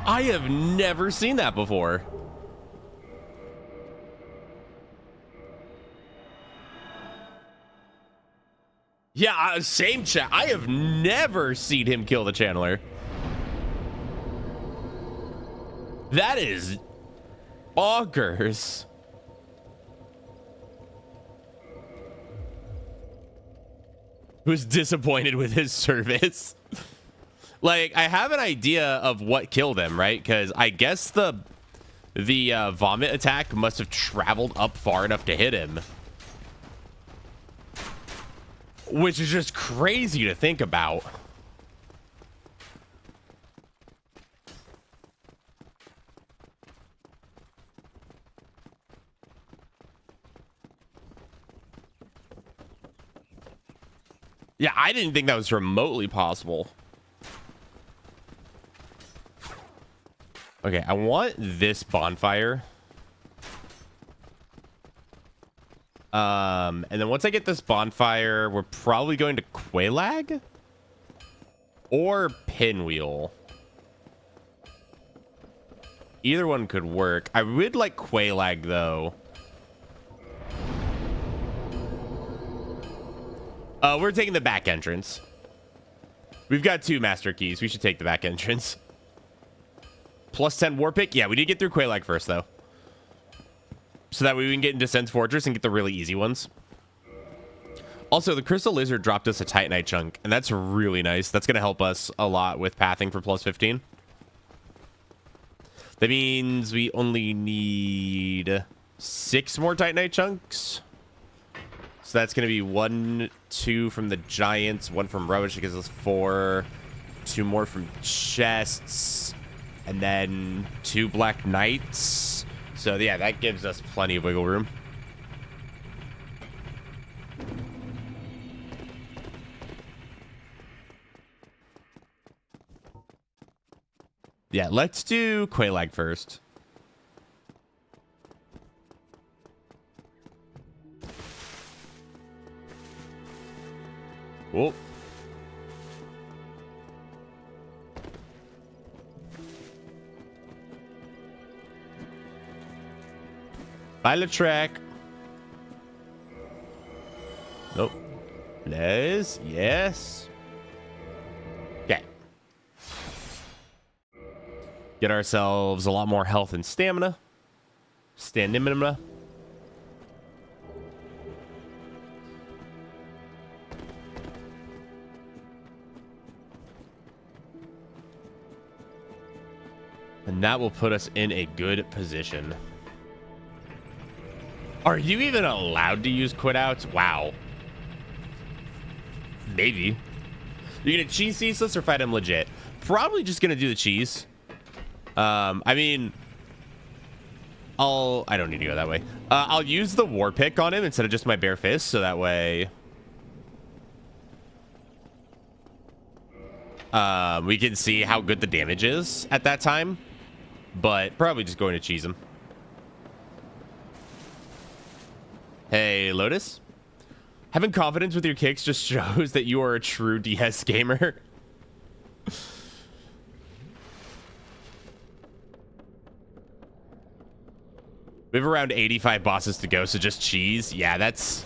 I have never seen that before. Yeah, same chat. I have never seen him kill the channeler. That is bonkers. Who's disappointed with his service? Like, I have an idea of what killed him, right? Because I guess the vomit attack must have traveled up far enough to hit him. Which is just crazy to think about. Yeah, I didn't think that was remotely possible. Okay, I want this bonfire. And then once I get this bonfire, we're probably going to Quelaag or Pinwheel. Either one could work. I would like Quelaag though. We're taking the back entrance. We've got 2 master keys. We should take the back entrance. Plus 10 war pick. Yeah, we need to get through Quelaag first, though. So that way we can get into Sense Fortress and get the really easy ones. Also, the Crystal Lizard dropped us a Titanite chunk, and that's really nice. That's going to help us a lot with pathing for plus 15. That means we only need 6 more Titanite chunks. So that's going to be 1, 2 from the Giants, 1 from Rubbish. That gives us 4. 2 more from Chests. And then 2 Black Knights. So, yeah, that gives us plenty of wiggle room. Yeah, let's do Quelaag first. Whoa. Pilot track. Nope. Blaze. Yes. Okay. Get ourselves a lot more health and stamina. Stamina. And that will put us in a good position. Are you even allowed to use quit outs? Wow. Maybe. You're gonna cheese ceaseless or fight him legit? Probably just gonna do the cheese. I mean, I don't need to go that way. I'll use the war pick on him instead of just my bare fist, so that way we can see how good the damage is at that time. But probably just going to cheese him. Hey, Lotus. Having confidence with your kicks just shows that you are a true DS gamer. We have around 85 bosses to go, so just cheese. Yeah, that's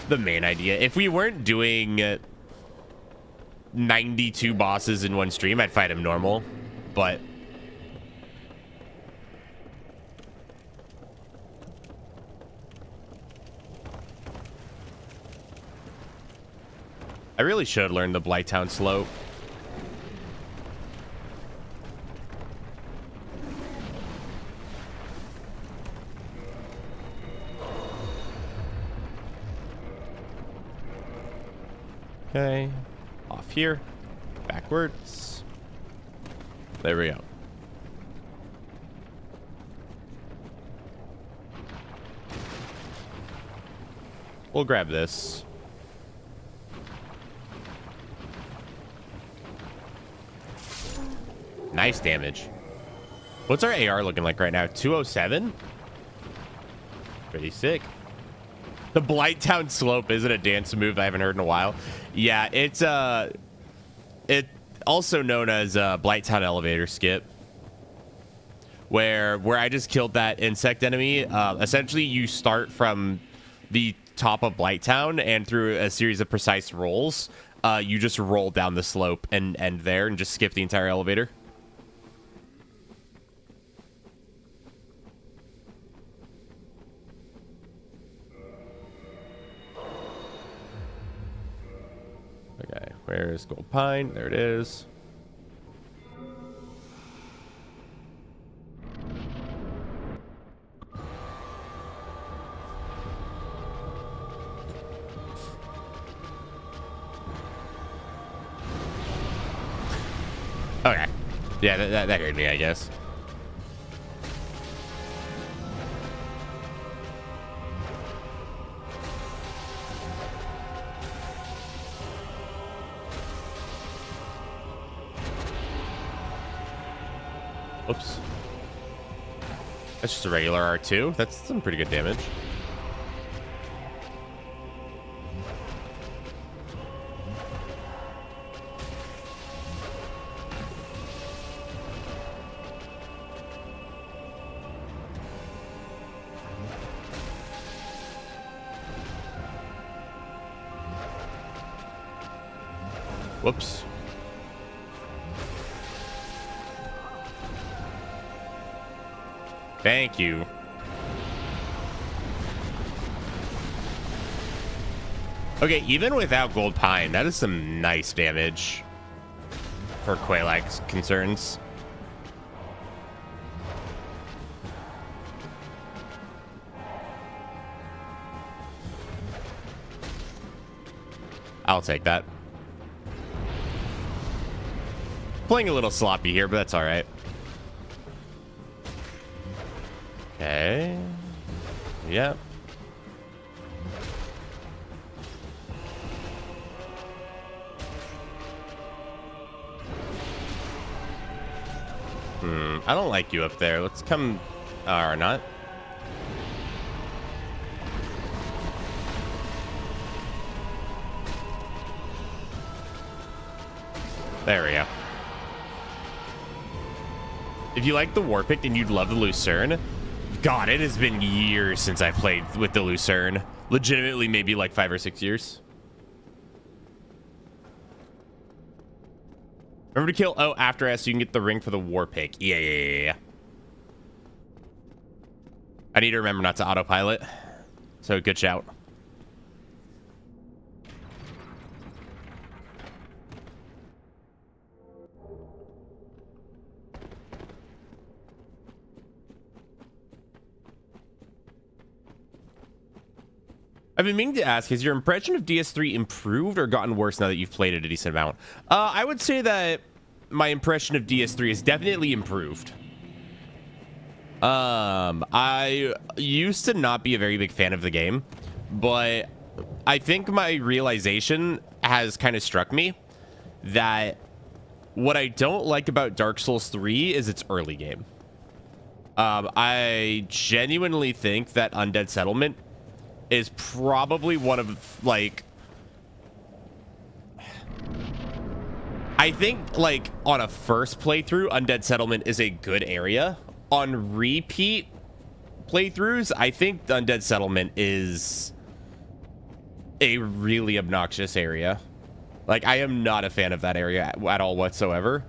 the main idea. If we weren't doing 92 bosses in one stream, I'd fight him normal. But I really should learn the Blighttown slope. Okay, off here, backwards. There we go. We'll grab this. Nice damage. What's our AR looking like right now? 207? Pretty sick. The Blighttown slope isn't a dance move I haven't heard in a while. Yeah, it's it also known as Blighttown elevator skip, where I just killed that insect enemy. Essentially, you start from the top of Blighttown, and through a series of precise rolls, you just roll down the slope and end there, and just skip the entire elevator. Okay, where's Gold Pine? There it is. Okay. Yeah, that hurt me, I guess. Oops. That's just a regular R2. That's some pretty good damage. Whoops. Thank you. Okay, even without Gold Pine, that is some nice damage for Quelaag's concerns. I'll take that. Playing a little sloppy here, but that's all right. Okay. Yep. I don't like you up there. Let's come... or not. There we go. If you like the Warpick and you'd love the Lucerne, God, it has been years since I played with the Lucerne. Legitimately, maybe like 5 or 6 years. Remember to kill O after S so you can get the ring for the Warpick. Yeah. I need to remember not to autopilot. So good shout. I've been meaning to ask, has your impression of DS3 improved or gotten worse now that you've played it a decent amount? I would say that my impression of DS3 is definitely improved. I used to not be a very big fan of the game, but I think my realization has kind of struck me that what I don't like about Dark Souls 3 is its early game. I genuinely think that Undead Settlement is probably one of, like... I think, like, on a first playthrough, Undead Settlement is a good area. On repeat playthroughs, I think Undead Settlement is a really obnoxious area. Like, I am not a fan of that area at all whatsoever.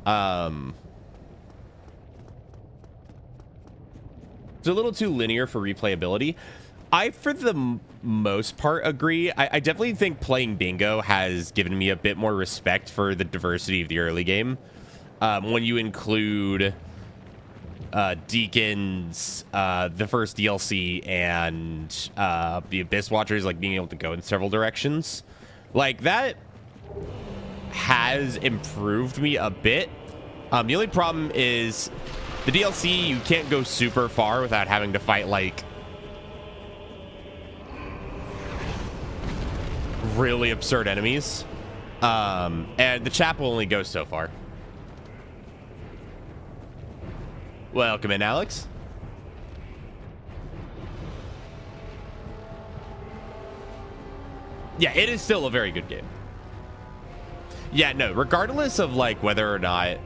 It's a little too linear for replayability. I, for the most part, agree. I definitely think playing Bingo has given me a bit more respect for the diversity of the early game. When you include Deacons, the first DLC, and the Abyss Watchers, like, being able to go in several directions. Like, that has improved me a bit. The only problem is the DLC, you can't go super far without having to fight, like, really absurd enemies, and the chapel only goes so far. Welcome in, Alex. Yeah, it is still a very good game. Yeah, no, regardless of, like, whether or not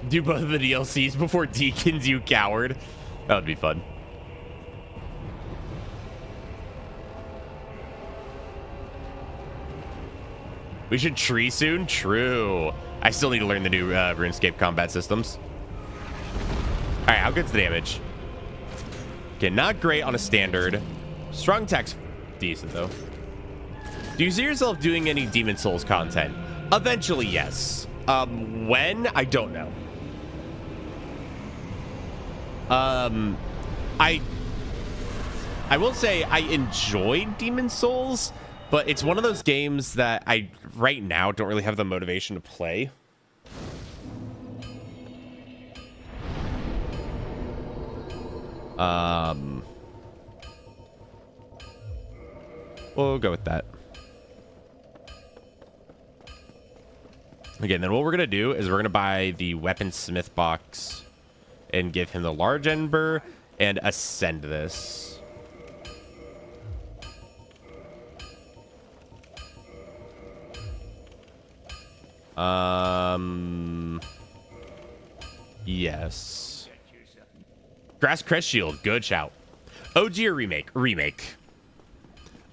do both of the DLCs before Deacons, you coward. That would be fun. We should tree soon? True. I still need to learn the new RuneScape combat systems. All right, how good's the damage? Okay, not great on a standard. Strong attack's decent, though. Do you see yourself doing any Demon Souls content? Eventually, yes. When? I don't know. I will say I enjoyed Demon Souls, but it's one of those games that I, right now, don't really have the motivation to play. We'll go with that. Again, then what we're going to do is we're going to buy the Weaponsmith box and give him the large ember and ascend this. Yes. Grass Crest Shield, good shout. OG or remake? Remake.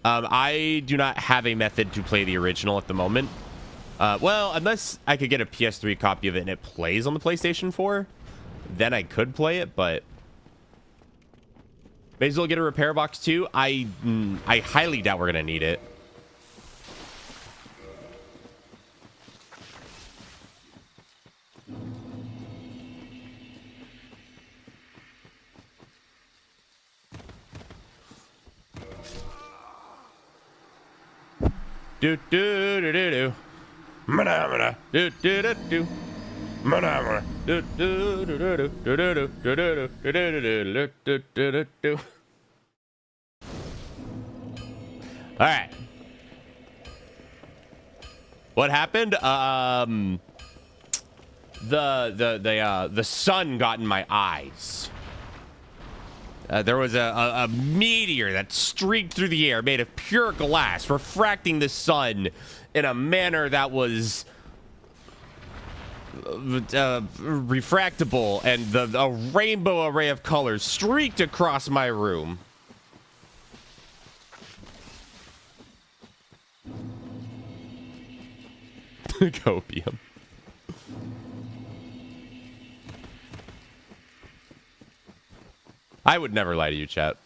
I do not have a method to play the original at the moment. Well, unless I could get a PS3 copy of it and it plays on the PlayStation 4, then I could play it, but may as well get a repair box too. I highly doubt we're gonna need it. Do do do do do. Mana mana do do do do. Mana mana do do do do do do do do do do do do. All right. What happened? The sun got in my eyes. There was a meteor that streaked through the air, made of pure glass, refracting the sun in a manner that was refractable, and a rainbow array of colors streaked across my room. Copium. I would never lie to you, chat.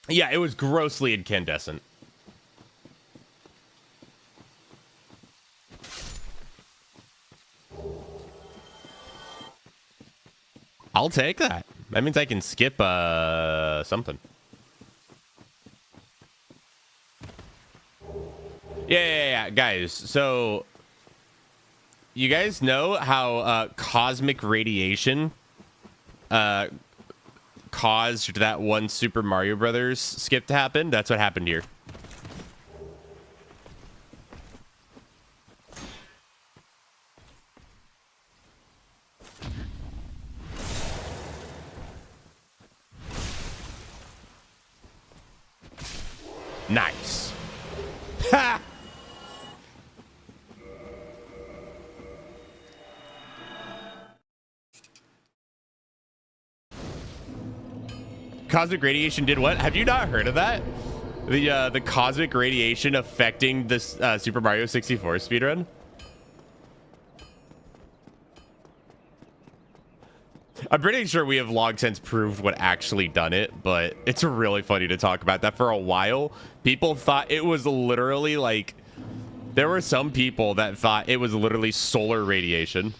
Yeah, it was grossly incandescent. I'll take that. That means I can skip something. Yeah, guys. So, you guys know how cosmic radiation caused that one Super Mario Brothers skip to happen? That's what happened here. Nice. Ha! Cosmic radiation did what? Have you not heard of that? The cosmic radiation affecting this Super Mario 64 speedrun? I'm pretty sure we have long since proved what actually done it, but it's really funny to talk about that. For a while, people thought it was literally like, there were some people that thought it was literally solar radiation.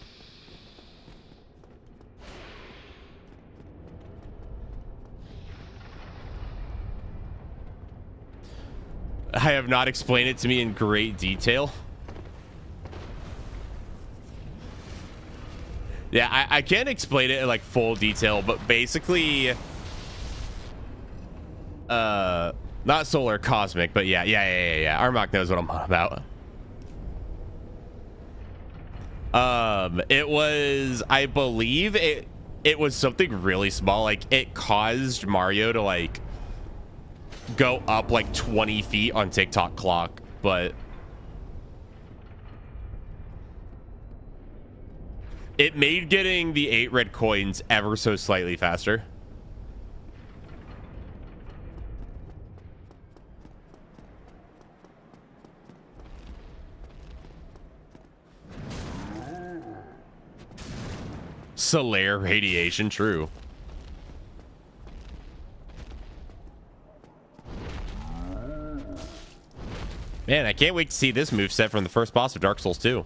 I have not explained it to me in great detail. Yeah, I can't explain it in like full detail, but basically, not solar, cosmic, but yeah. Armok knows what I'm on about. It was, I believe it was something really small. Like, it caused Mario to like go up like 20 feet on TikTok clock, but it made getting the 8 red coins ever so slightly faster. Solar radiation, true. Man, I can't wait to see this moveset from the first boss of Dark Souls 2.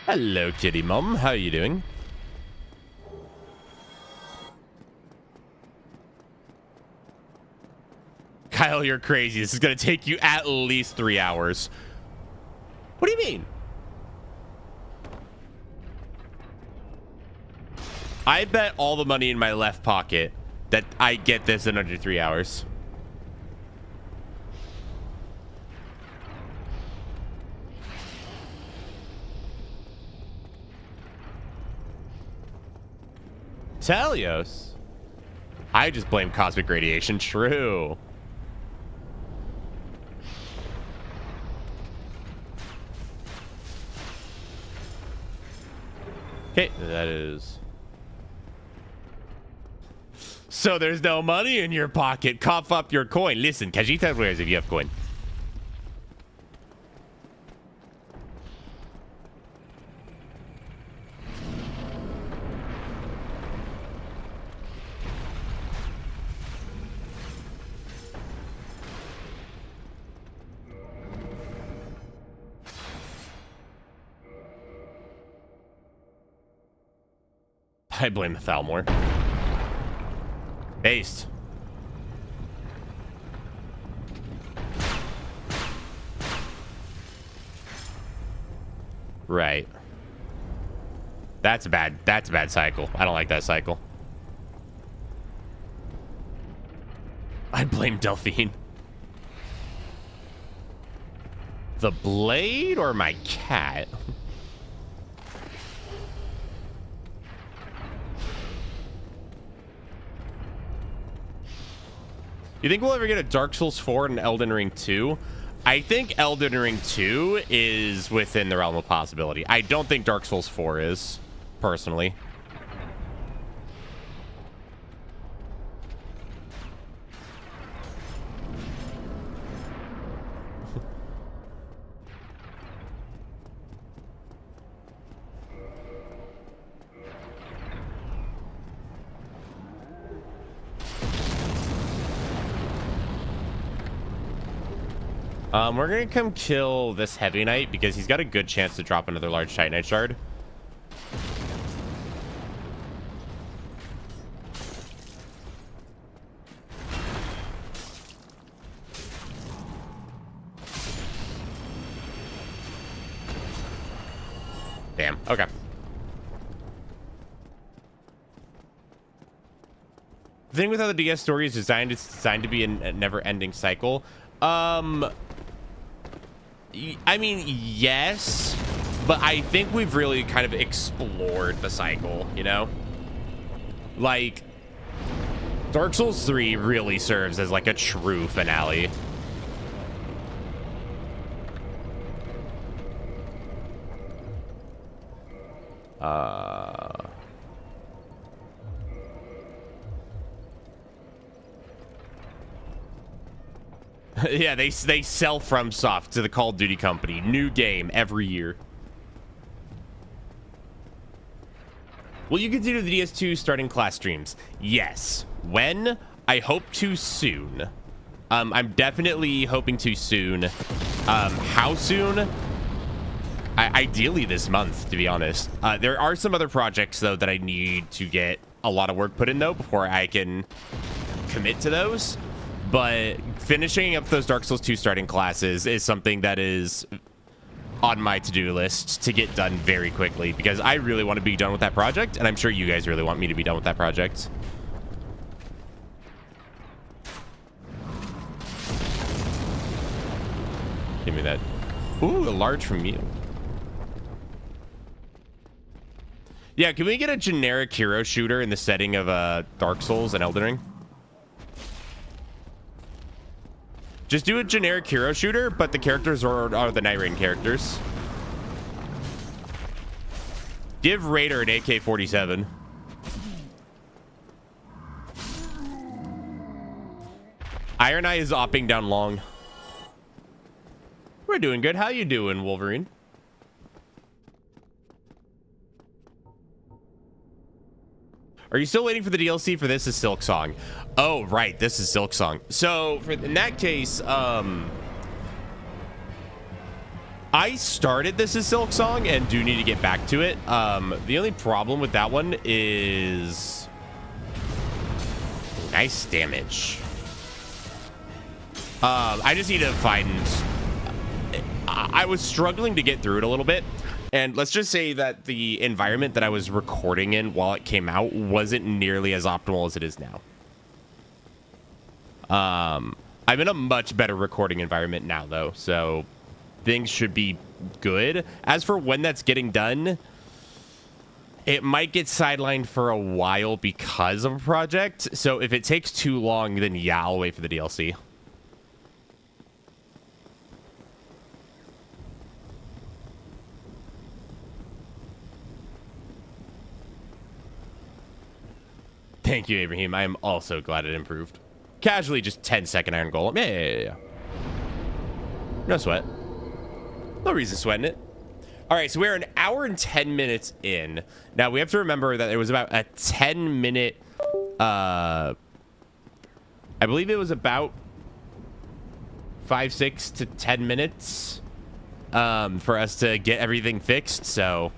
Hello, kitty mom. How are you doing? Kyle, you're crazy. This is going to take you at least 3 hours. What do you mean? I bet all the money in my left pocket that I get this in under 3 hours. Telios. I just blame cosmic radiation. True. Okay, that is. So there's no money in your pocket. Cough up your coin. Listen, Kajita wears if you have coin. I blame the Thalmor. Based. Right. That's a bad cycle. I don't like that cycle. I blame Delphine. The blade or my cat? You think we'll ever get a Dark Souls 4 and Elden Ring 2? I think Elden Ring 2 is within the realm of possibility. I don't think Dark Souls 4 is, personally. We're gonna come kill this Heavy Knight because he's got a good chance to drop another large Titanite shard. Damn. Okay. The thing with how the DS story is designed, it's designed to be a never-ending cycle. I mean, yes, but I think we've really kind of explored the cycle, you know? Like, Dark Souls 3 really serves as like a true finale. Yeah, they sell FromSoft to the Call of Duty company. New game every year. Will you continue the DS2 starting class streams? Yes. When? I hope to soon. I'm definitely hoping to soon. How soon? Ideally this month, to be honest. There are some other projects, though, that I need to get a lot of work put in, though, before I can commit to those. But finishing up those Dark Souls 2 starting classes is something that is on my to-do list to get done very quickly, because I really want to be done with that project, and I'm sure you guys really want me to be done with that project. Give me that. Ooh, a large from you. Yeah, can we get a generic hero shooter in the setting of Dark Souls and Elden Ring? Just do a generic hero shooter, but the characters are the Night Rain characters. Give Raider an AK-47. Iron Eye is opping down long. We're doing good. How you doing, Wolverine? Are you still waiting for the DLC for This Is Silk Song? Oh, right. This is Silk Song. So, in that case, I started This Is Silk Song and do need to get back to it. The only problem with that one is... Nice damage. I just need to find... I was struggling to get through it a little bit. And let's just say that the environment that I was recording in while it came out wasn't nearly as optimal as it is now. I'm in a much better recording environment now, though, so things should be good. As for when that's getting done, it might get sidelined for a while because of a project. So if it takes too long, then yeah, I'll wait for the DLC. Thank you, Ibrahim. I am also glad it improved. Casually, just 10-second iron golem. Yeah. No sweat. No reason sweating it. All right, so we're an hour and 10 minutes in. Now, we have to remember that it was about a 10-minute... I believe it was about 6 to 10 minutes for us to get everything fixed. So,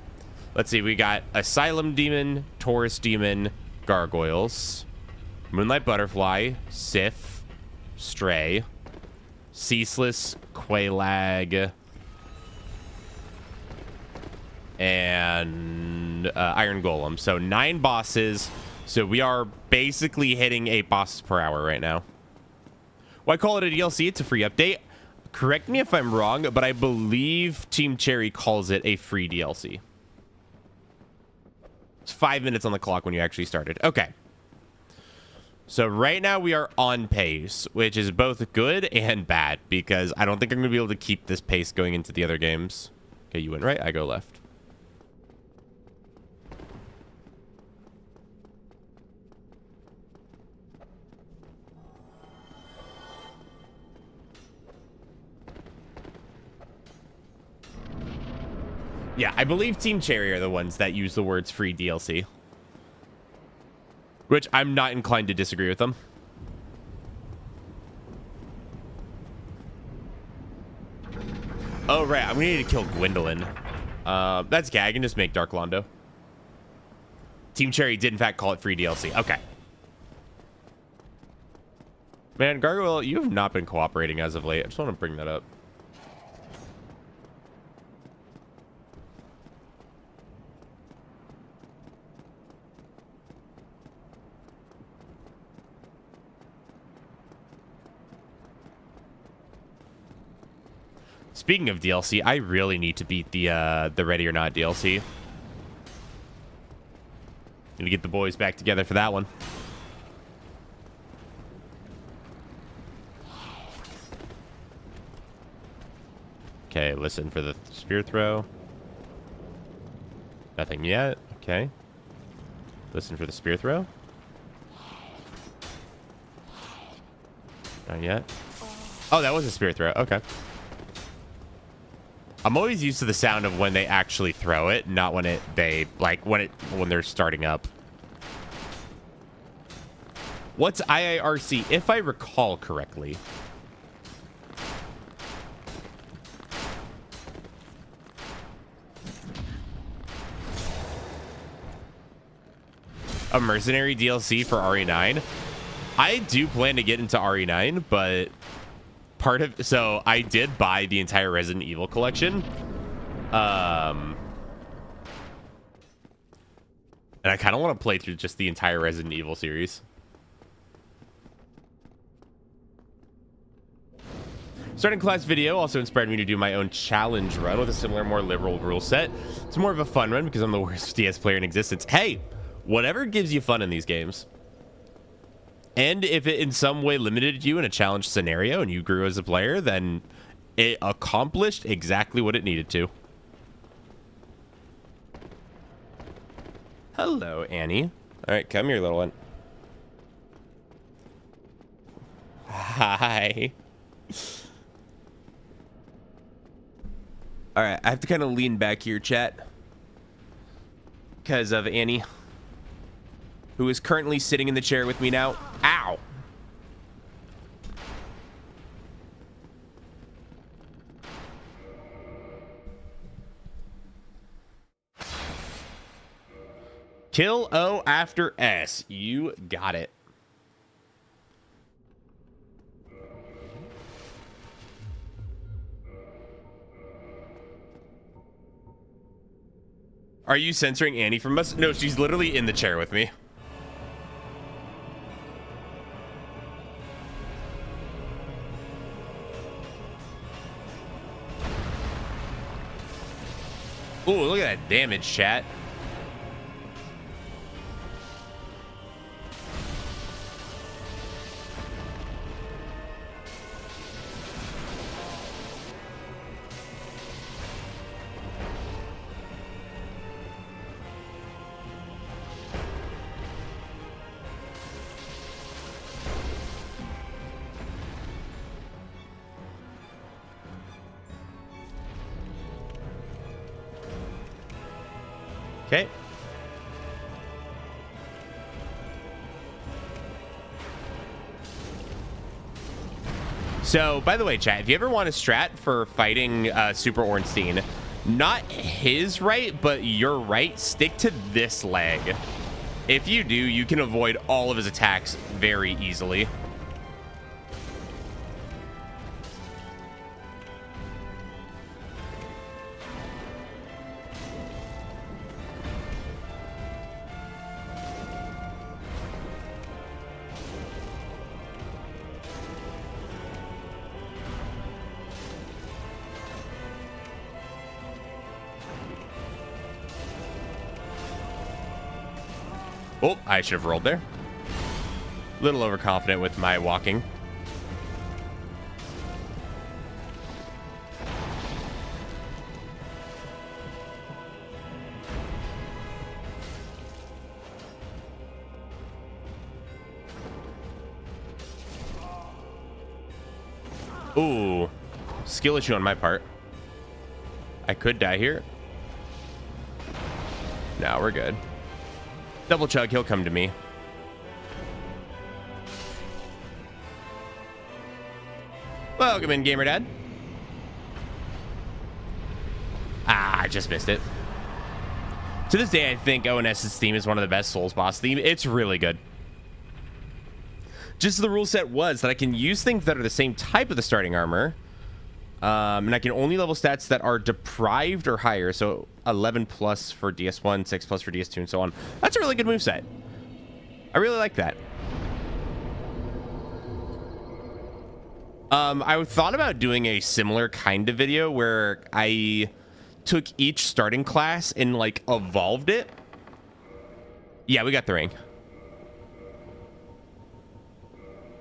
let's see. We got Asylum Demon, Taurus Demon, Gargoyles, Moonlight Butterfly, Sith, Stray, Ceaseless, Qualag, and Iron Golem. So 9 bosses. So we are basically hitting 8 bosses per hour right now. Why call it a DLC? It's a free update. Correct me if I'm wrong, but I believe Team Cherry calls it a free DLC. It's 5 minutes on the clock when you actually started. Okay. So right now we are on pace, which is both good and bad, because I don't think I'm going to be able to keep this pace going into the other games. Okay, you went right, I go left. Yeah, I believe Team Cherry are the ones that use the words free DLC. Which I'm not inclined to disagree with them. Oh, right. I'm going to need to kill Gwendolyn. That's okay. I can just make Dark Londo. Team Cherry did, in fact, call it free DLC. Okay. Man, Gargoyle, you have not been cooperating as of late. I just want to bring that up. Speaking of DLC, I really need to beat the Ready or Not DLC. Need to get the boys back together for that one. Okay, listen for the spear throw. Nothing yet. Okay. Listen for the spear throw. Not yet. Oh, that was a spear throw. Okay. I'm always used to the sound of when they actually throw it, not when when they're starting up. What's IIRC, if I recall correctly? A mercenary DLC for RE9? I do plan to get into RE9, but so I did buy the entire Resident Evil collection. And I kind of want to play through just the entire Resident Evil series. Starting class video also inspired me to do my own challenge run with a similar, more liberal rule set. It's more of a fun run because I'm the worst DS player in existence. Hey, whatever gives you fun in these games. And if it in some way limited you in a challenge scenario and you grew as a player, then it accomplished exactly what it needed to. Hello, Annie. All right, come here, little one. Hi. All right, I have to kind of lean back here, chat, because of Annie, who is currently sitting in the chair with me now. Ow. Kill O after S. You got it. Are you censoring Annie from us? No, she's literally in the chair with me. Ooh, look at that damage, chat. Okay. So, by the way, chat, if you ever want a strat for fighting Super Ornstein, not his right, but your right, stick to this leg. If you do, you can avoid all of his attacks very easily. Oh, I should have rolled there. A little overconfident with my walking. Ooh, skill issue on my part. I could die here. No, we're good. Double chug, he'll come to me. Welcome in, Gamer Dad. Ah, I just missed it. To this day, I think ONS's theme is one of the best Souls boss theme. It's really good. Just the rule set was that I can use things that are the same type of the starting armor. And I can only level stats that are deprived or higher. So 11 plus for DS1, 6 plus for DS2, and so on. That's a really good moveset. I really like that. I thought about doing a similar kind of video where I took each starting class and like evolved it. Yeah, we got the ring.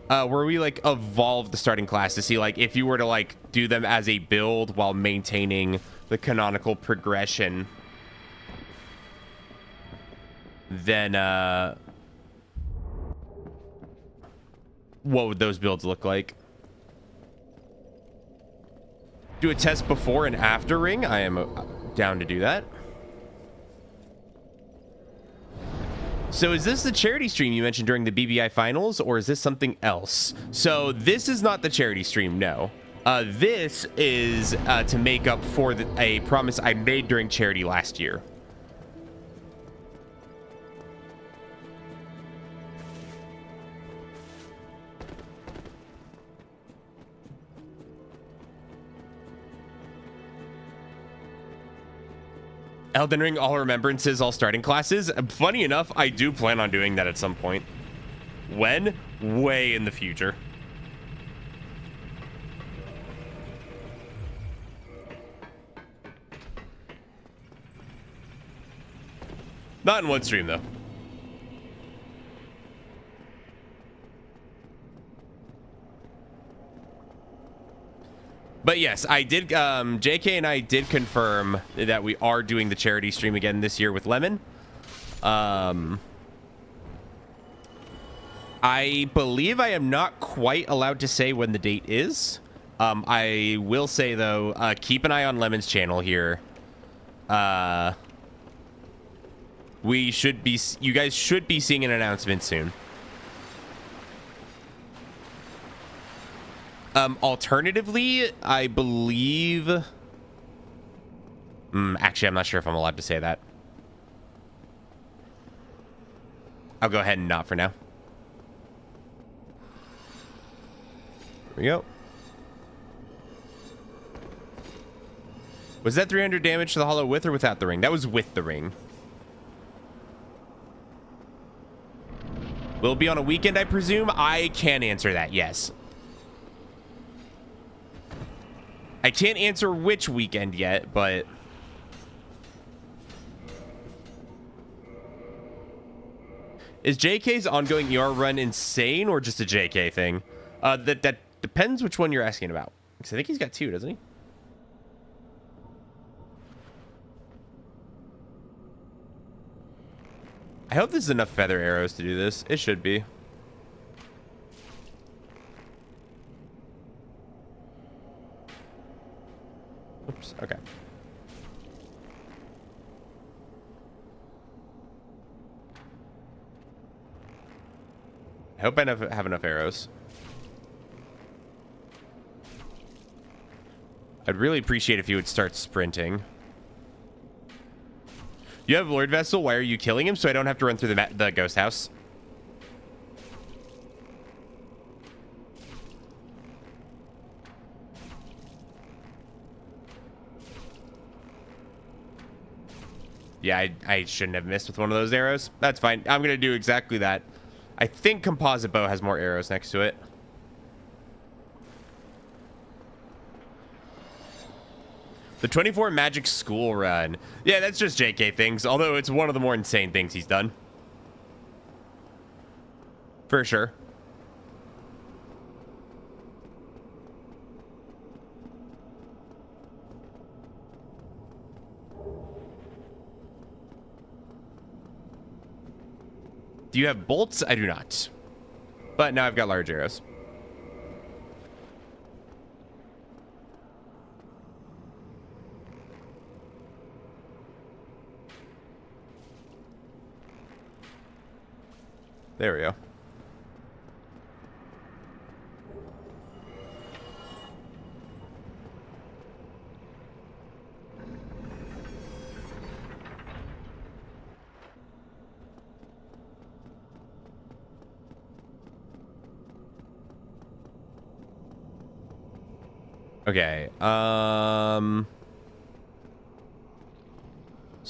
Where we like evolve the starting class to see like if you were to like do them as a build while maintaining the canonical progression, then what would those builds look like? Do a test before and after ring. I am down to do that. So is this the charity stream you mentioned during the BBI finals, or is this something else? So this is not the charity stream, no. This is to make up for a promise I made during charity last year. Elden Ring, all remembrances, all starting classes. Funny enough, I do plan on doing that at some point. When? Way in the future. Not in one stream, though. But yes, I did. JK and I did confirm that we are doing the charity stream again this year with Lemon. I believe I am not quite allowed to say when the date is. I will say though, keep an eye on Lemon's channel here. You guys should be seeing an announcement soon. Alternatively, I believe... actually, I'm not sure if I'm allowed to say that. I'll go ahead and not for now. Here we go. Was that 300 damage to the hollow with or without the ring? That was with the ring. Will it be on a weekend, I presume? I can answer that, yes. I can't answer which weekend yet, but... Is JK's ongoing ER run insane or just a JK thing? That depends which one you're asking about. Because I think he's got two, doesn't he? I hope this is enough feather arrows to do this. It should be. Oops, okay. I hope I have enough arrows. I'd really appreciate if you would start sprinting. You have Lord Vessel. Why are you killing him? So I don't have to run through the ghost house. Yeah, I shouldn't have missed with one of those arrows. That's fine. I'm going to do exactly that. I think Composite Bow has more arrows next to it. The 24 Magic School Run. Yeah, that's just JK things, although it's one of the more insane things he's done. For sure. Do you have bolts? I do not. But now I've got large arrows. There we go. Okay, so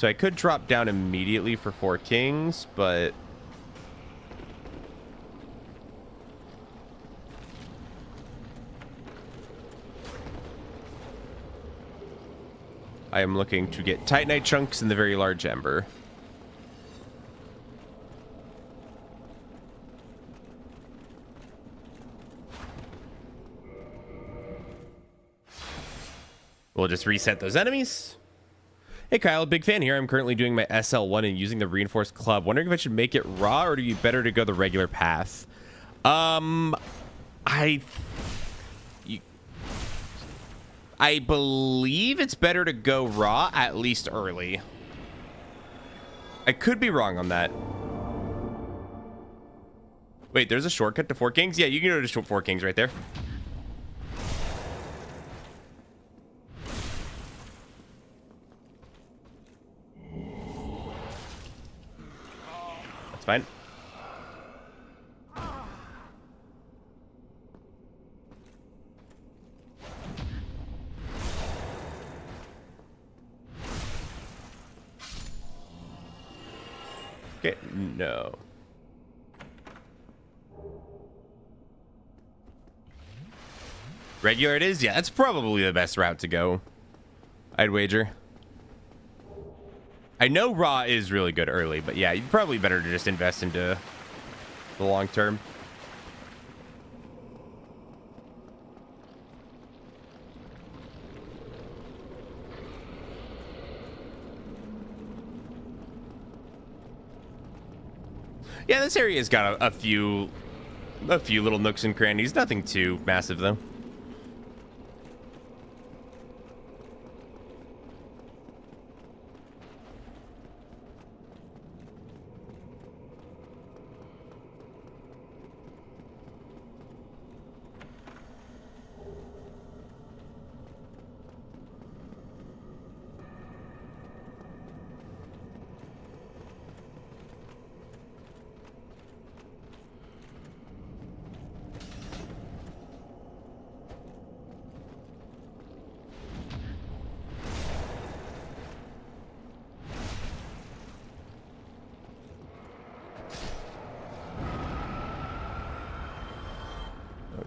I could drop down immediately for 4 kings, but I am looking to get Titanite chunks and the very large ember. We'll just reset those enemies. Hey Kyle, big fan here. I'm currently doing my SL1 and using the reinforced club. Wondering if I should make it raw or do you better to go the regular path? I believe it's better to go raw, at least early. I could be wrong on that. Wait, there's a shortcut to 4 kings? Yeah, you can go to 4 kings right there. That's fine. Okay, no. Regular it is? Yeah, that's probably the best route to go, I'd wager. I know raw is really good early, but yeah, you'd probably better to just invest into the long term. Yeah, this area's got a few little nooks and crannies. Nothing too massive, though.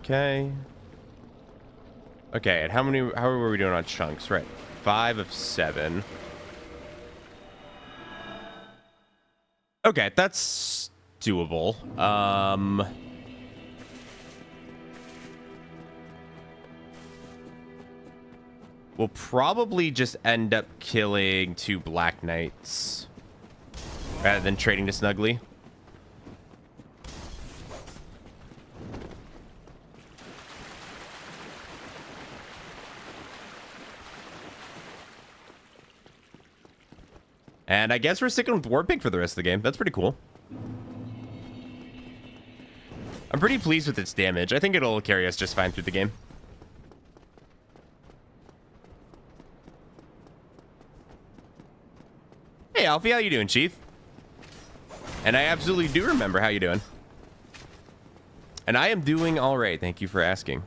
Okay. Okay, and how were we doing on chunks? Right. 5 of 7. Okay, that's doable. We'll probably just end up killing 2 Black Knights rather than trading to Snuggly. And I guess we're sticking with Warpig for the rest of the game. That's pretty cool. I'm pretty pleased with its damage. I think it'll carry us just fine through the game. Hey, Alfie, how you doing, Chief? And I absolutely do remember how you doing. And I am doing all right. Thank you for asking.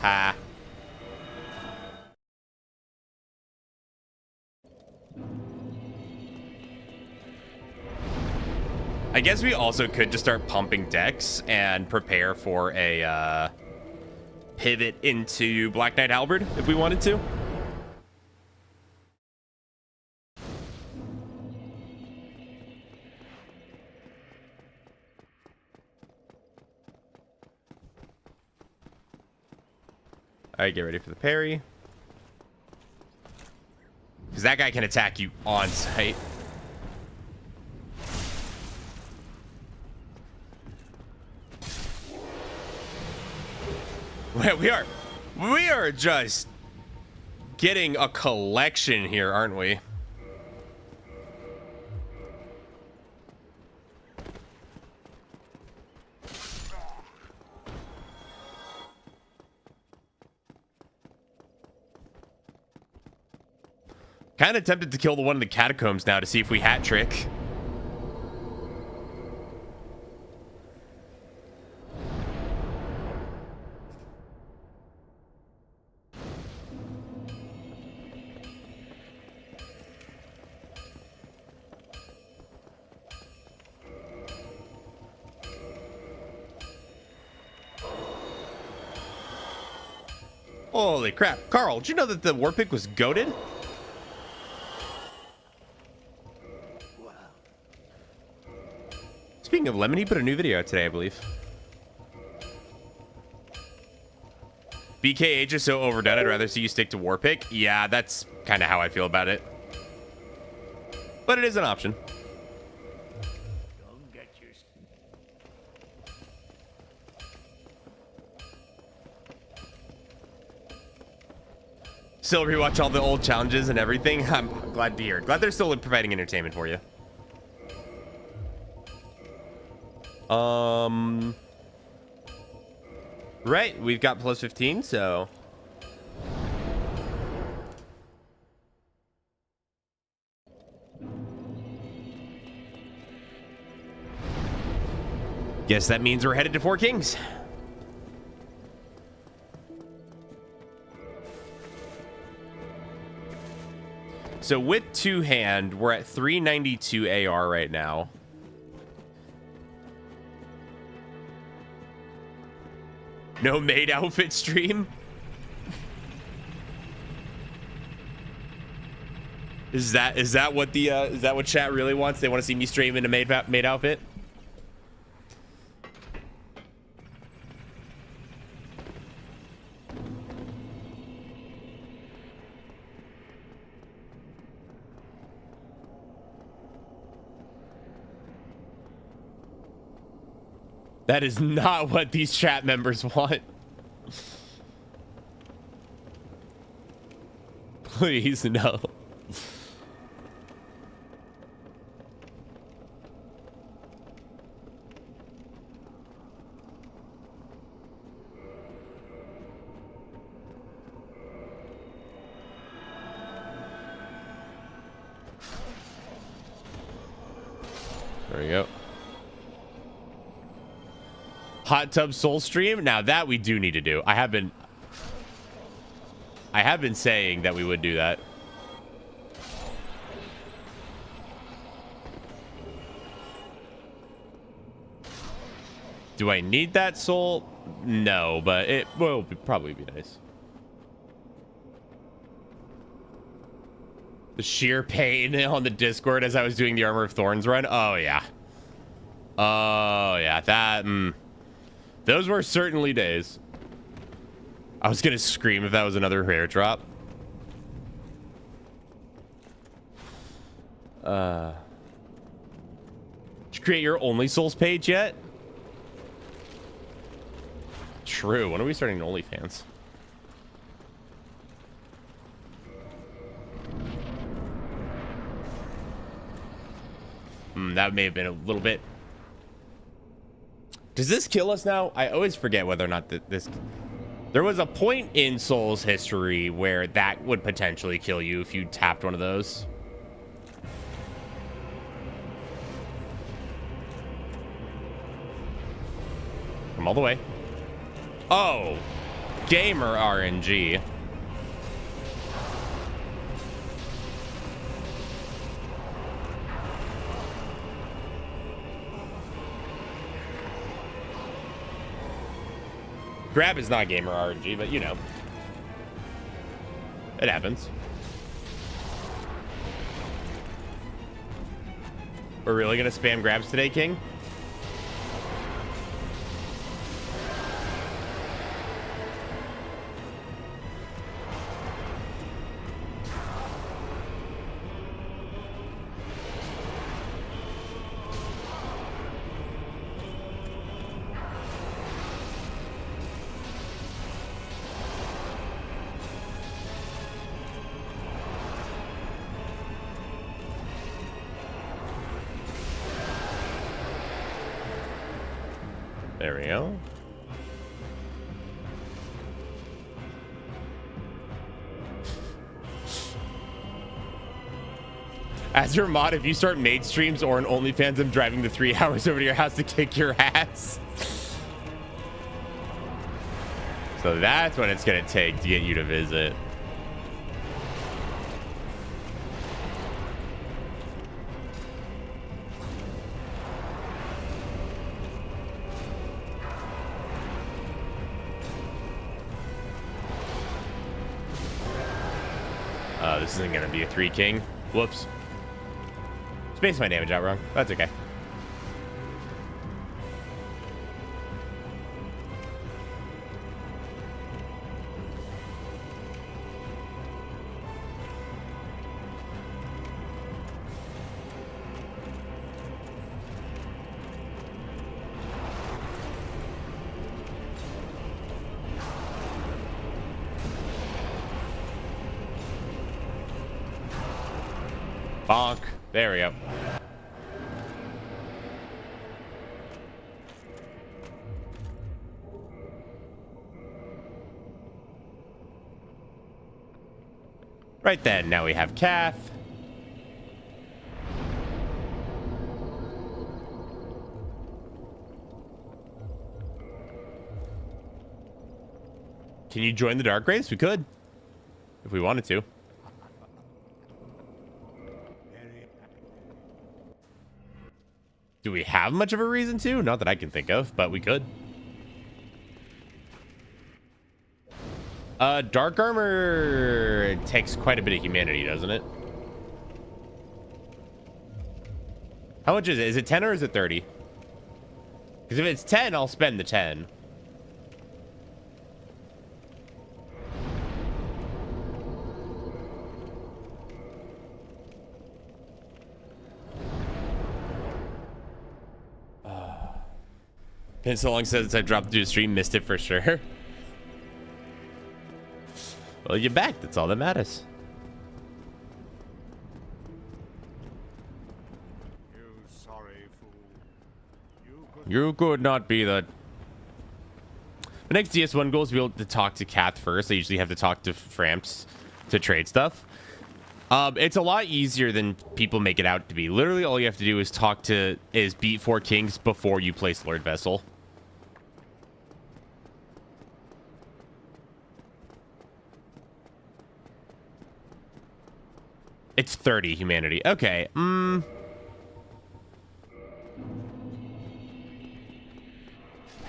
Ha. I guess we also could just start pumping decks and prepare for a pivot into Black Knight Halberd if we wanted to. All right, get ready for the parry. Because that guy can attack you on sight. We are just getting a collection here, aren't we? Kind of tempted to kill the one in the catacombs now to see if we hat trick. Holy crap. Carl, did you know that the war pick was goated? Wow. Speaking of Lemon, he put a new video out today, I believe. BKH is so overdone, I'd rather see you stick to war pick. Yeah, that's kind of how I feel about it. But it is an option. Don't get your... Still rewatch all the old challenges and everything. I'm glad to hear. Glad they're still providing entertainment for you. Right, we've got plus 15, so... Guess that means we're headed to Four Kings. So with two hand, we're at 392 AR right now. No maid outfit stream? Is that what the is that what chat really wants? They want to see me stream in a maid outfit? That is not what these chat members want. Please, no. There we go. Hot tub soul stream. Now that we do need to do. I have been saying that we would do that. Do I need that soul? No, but it will probably be nice. The sheer pain on the Discord as I was doing the Armor of Thorns run. Oh yeah. Oh yeah. That. Those were certainly days. I was gonna scream if that was another rare drop. Did you create your only souls page yet? True. When are we starting OnlyFans? That may have been a little bit. Does this kill us now? I always forget whether or not this. There was a point in Souls history where that would potentially kill you if you tapped one of those. Come all the way. Oh, gamer RNG. Grab is not gamer RNG, but you know. It happens. We're really gonna spam grabs today, King? There we go. As your mod, if you start maid streams or an OnlyFans, I'm driving the 3 hours over to your house to kick your ass. So that's what it's gonna take to get you to visit. This isn't gonna be a 3 king. Whoops. Spaced my damage out wrong. That's okay. Bonk. There we go. Right then, now we have Kath. Can you join the Dark Race? We could. If we wanted to. Do we have much of a reason to? Not that I can think of, but we could. Dark armor takes quite a bit of humanity, doesn't it? How much is it? Is it 10 or is it 30? Because if it's 10, I'll spend the 10. Been so long since I dropped through the stream, missed it for sure. Well, you're back. That's all that matters. You sorry fool. You could not be the... The next DS1 goal is to be able to talk to Kath first. I usually have to talk to Framps to trade stuff. It's a lot easier than people make it out to be. Literally, all you have to do is beat 4 kings before you place Lord Vessel. It's 30 humanity. Okay. We're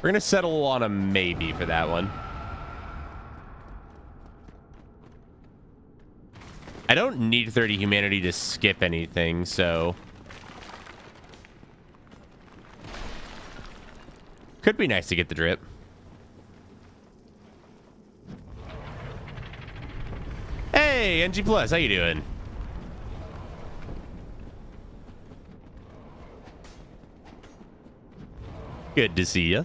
gonna settle on a maybe for that one. I don't need 30 humanity to skip anything, so... Could be nice to get the drip. Hey, NG Plus, how you doing? Good to see you.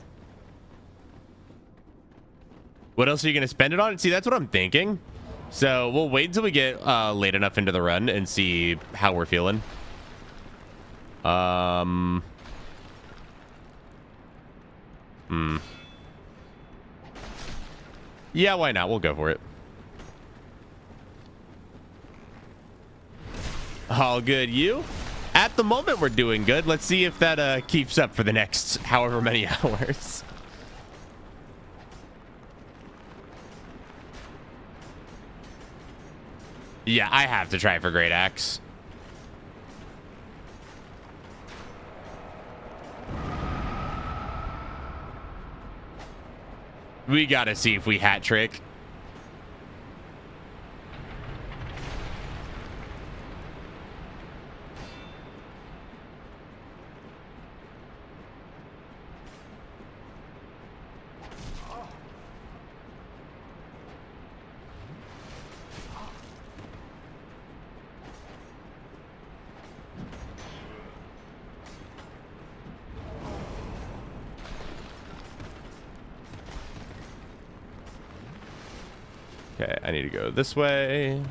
What else are you going to spend it on? See, that's what I'm thinking. So we'll wait until we get late enough into the run and see how we're feeling. Yeah, why not? We'll go for it. All good, you? At the moment, we're doing good. Let's see if that keeps up for the next however many hours. Yeah, I have to try for Great Axe. We gotta see if we hat trick. Okay, I need to go this way.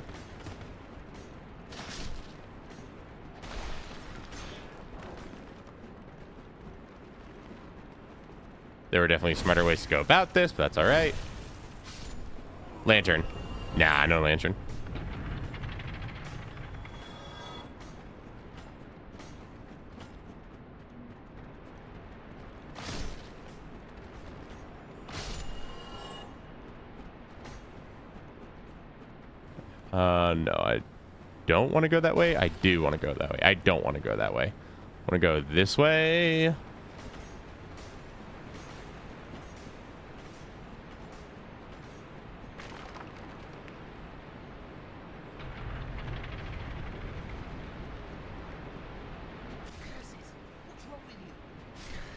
There were definitely smarter ways to go about this, but that's all right. Lantern. Nah, no lantern. No, I don't want to go that way. I do want to go that way. I don't want to go that way. I want to go this way.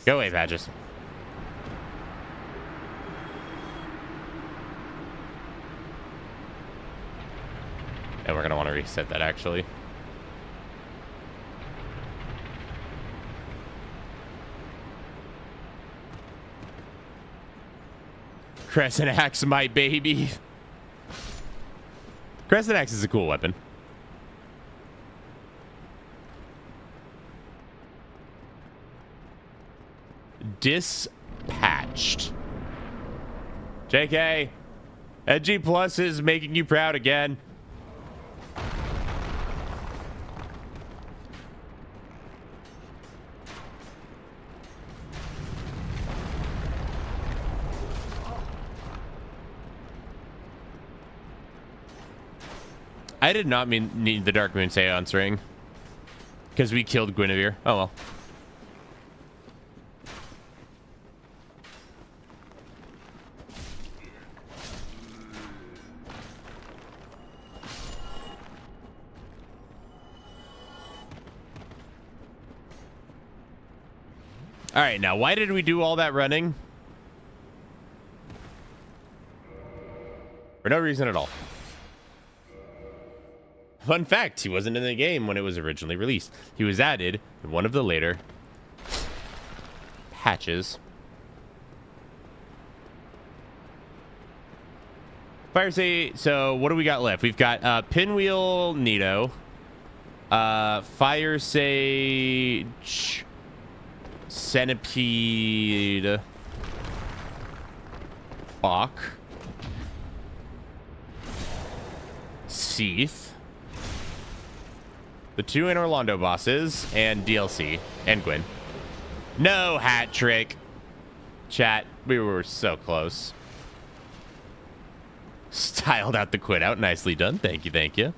Go away, Badges. And we're going to want to reset that, actually. Crescent Axe, my baby. Crescent Axe is a cool weapon. Dispatched. JK, NG Plus is making you proud again. I did not need the Dark Moon Seance ring because we killed Guinevere. Oh well. All right, now why did we do all that running? For no reason at all. Fun fact, he wasn't in the game when it was originally released. He was added in one of the later patches. Fire Sage, so what do we got left? We've got Pinwheel Nito, Fire Sage, Centipede, Bach, Seath, the 2 in Orlando bosses, and DLC, and Gwyn. No hat trick. Chat, we were so close. Styled out the quit out. Nicely done. Thank you, thank you.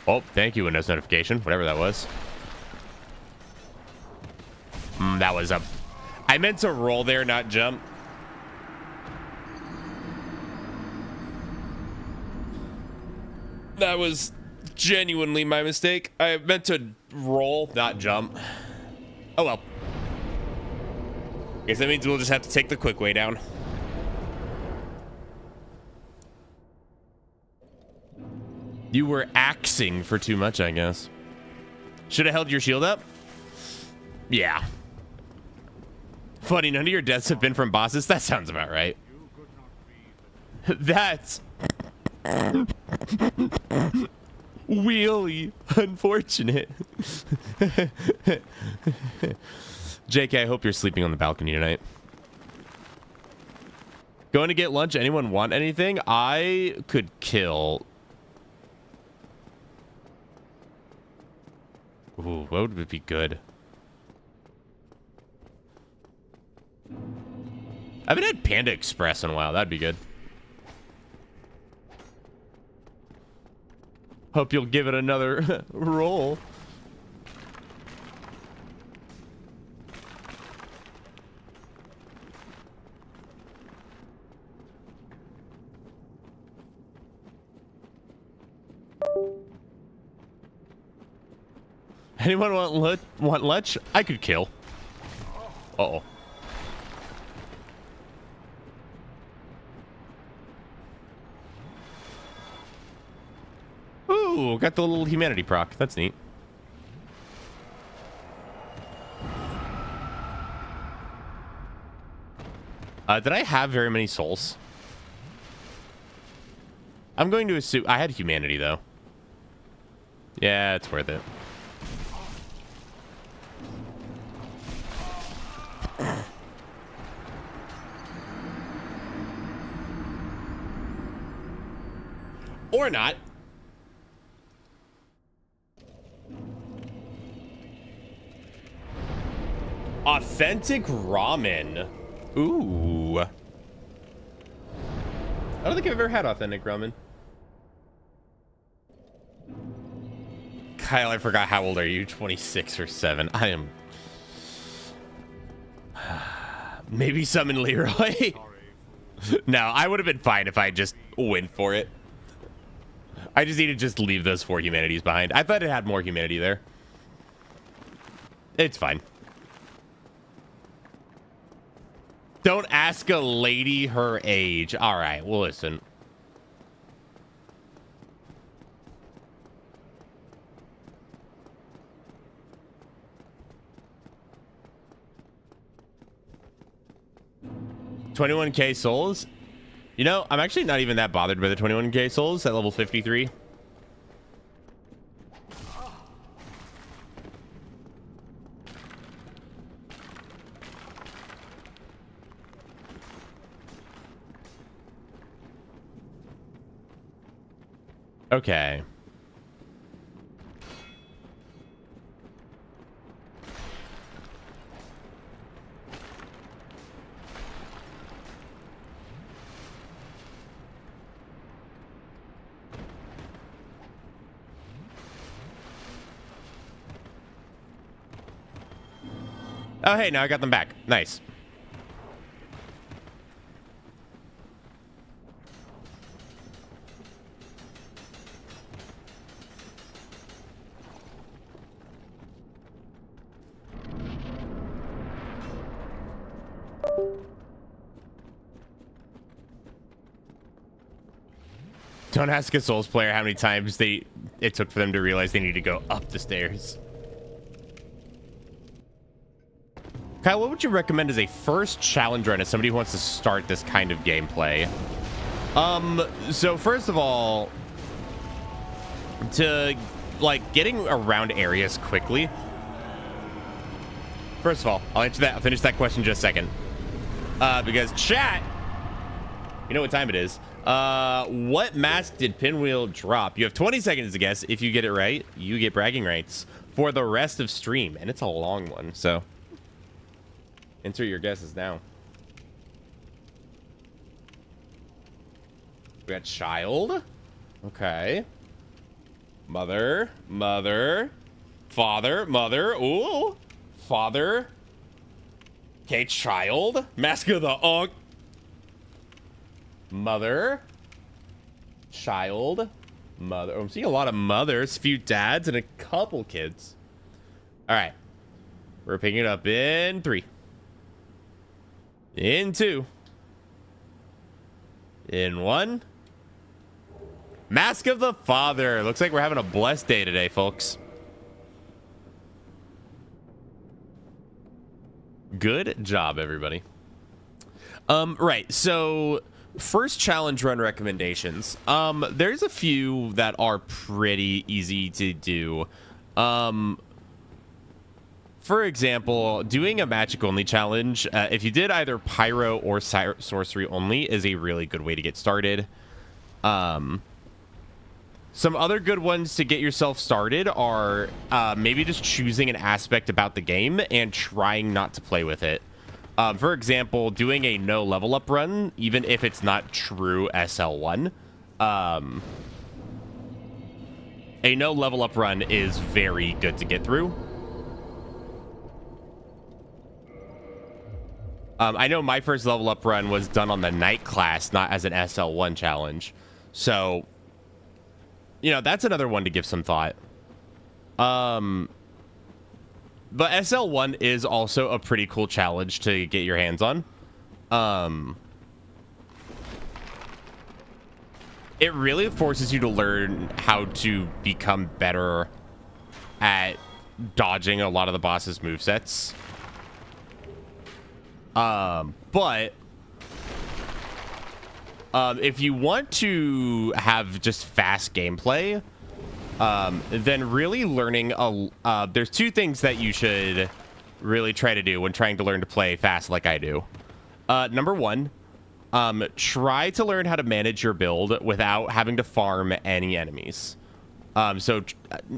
Oh, thank you, Windows notification. Whatever that was. That was a... I meant to roll there, not jump. That was genuinely my mistake. I meant to roll, not jump. Oh well. Guess that means we'll just have to take the quick way down. You were axing for too much, I guess. Should have held your shield up. Yeah. Funny, none of your deaths have been from bosses? That sounds about right. You could not be the That's really unfortunate. JK, I hope you're sleeping on the balcony tonight. Going to get lunch? Anyone want anything? I could kill. Ooh, what would be good? I haven't had Panda Express in a while. That'd be good. Hope you'll give it another roll. Anyone want lunch? I could kill. Uh-oh. Ooh, got the little humanity proc. That's neat. Did I have very many souls? I'm going to assume I had humanity though. Yeah, it's worth it. Or not. Authentic ramen. Ooh. I don't think I've ever had authentic ramen. Kyle, I forgot how old are you? 26 or 7. I am. Maybe summon Leroy. No, I would have been fine if I just went for it. I just need to just leave those 4 humanities behind. I thought it had more humanity there. It's fine. Don't ask a lady her age. All right, well, listen. $21K souls? You know, I'm actually not even that bothered by the 21K souls at level 53. Okay. Oh, hey, now I got them back. Nice. Don't ask a Souls player how many times it took for them to realize they need to go up the stairs. Kyle, what would you recommend as a first challenge run as somebody who wants to start this kind of gameplay? So first of all, to like getting around areas quickly. First of all, I'll answer that. I'll finish that question in just a second. Because chat, you know what time it is. What mask did Pinwheel drop? You have 20 seconds to guess. If you get it right, you get bragging rights for the rest of stream, and it's a long one, so enter your guesses now. We got child. Okay. Mother. Father. Ooh. Father. Okay, child. Mask of the Unk. Mother. Child. Mother. I'm seeing a lot of mothers, few dads, and a couple kids. All right. We're picking it up in 3. In 2. In 1. Mask of the Father. Looks like we're having a blessed day today, folks. Good job, everybody. Right, so first challenge run recommendations. There's a few that are pretty easy to do. For example, doing a magic only challenge, if you did either pyro or sorcery only, is a really good way to get started. Some other good ones to get yourself started are maybe just choosing an aspect about the game and trying not to play with it. For example, doing a no level up run, even if it's not true SL1. A no level up run is very good to get through. I know my first level up run was done on the night class, not as an SL1 challenge. So, you know, that's another one to give some thought. But SL1 is also a pretty cool challenge to get your hands on. It really forces you to learn how to become better at dodging a lot of the boss's movesets. But if you want to have just fast gameplay, then really learning there's two things that you should really try to do when trying to learn to play fast like I do. Number one, try to learn how to manage your build without having to farm any enemies. So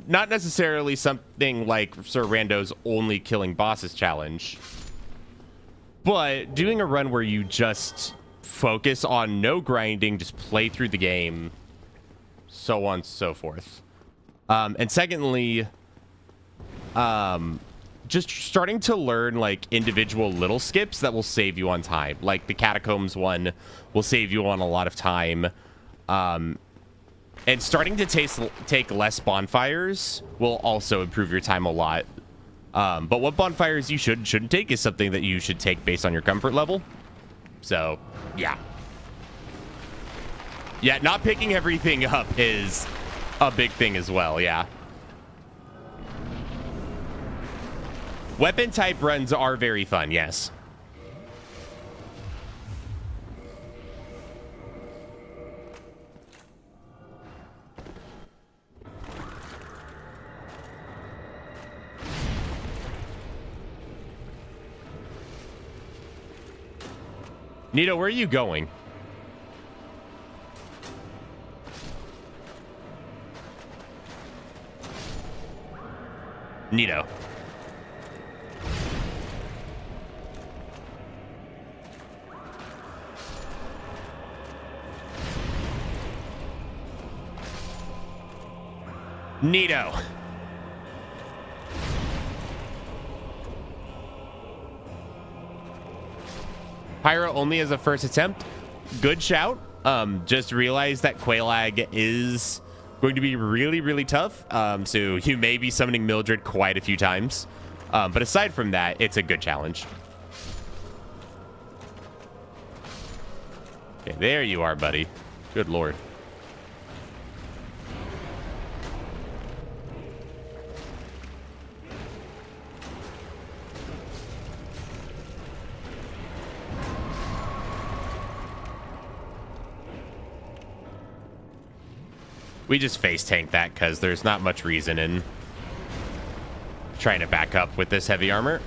not necessarily something like Sir Rando's only killing bosses challenge, but doing a run where you just focus on no grinding, just play through the game, so on and so forth. And secondly, just starting to learn like individual little skips that will save you on time. Like the catacombs one will save you on a lot of time. And starting to take less bonfires will also improve your time a lot. But what bonfires you shouldn't take is something that you should take based on your comfort level. So, yeah. Yeah, not picking everything up is a big thing as well, yeah. Weapon type runs are very fun, yes. Nito, where are you going? Nito. Nito. Pyro only as a first attempt. Good shout. Just realize that Quailag is going to be really, really tough. So you may be summoning Mildred quite a few times. But aside from that, it's a good challenge. Okay, there you are, buddy. Good lord. We just face tank that because there's not much reason in trying to back up with this heavy armor.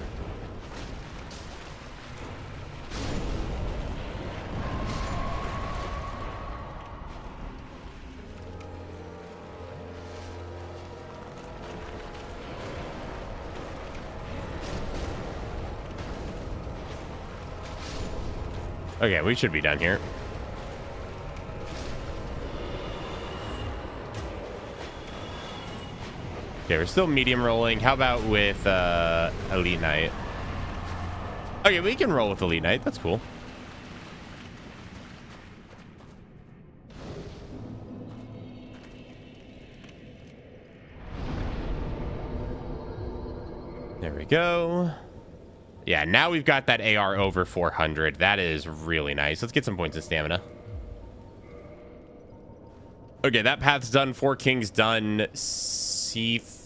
Okay, we should be done here. Okay, we're still medium rolling. How about with Elite Knight? Okay, we can roll with Elite Knight. That's cool. There we go. Yeah, now we've got that AR over 400. That is really nice. Let's get some points of stamina. Okay, that path's done. Four Kings done. Seath.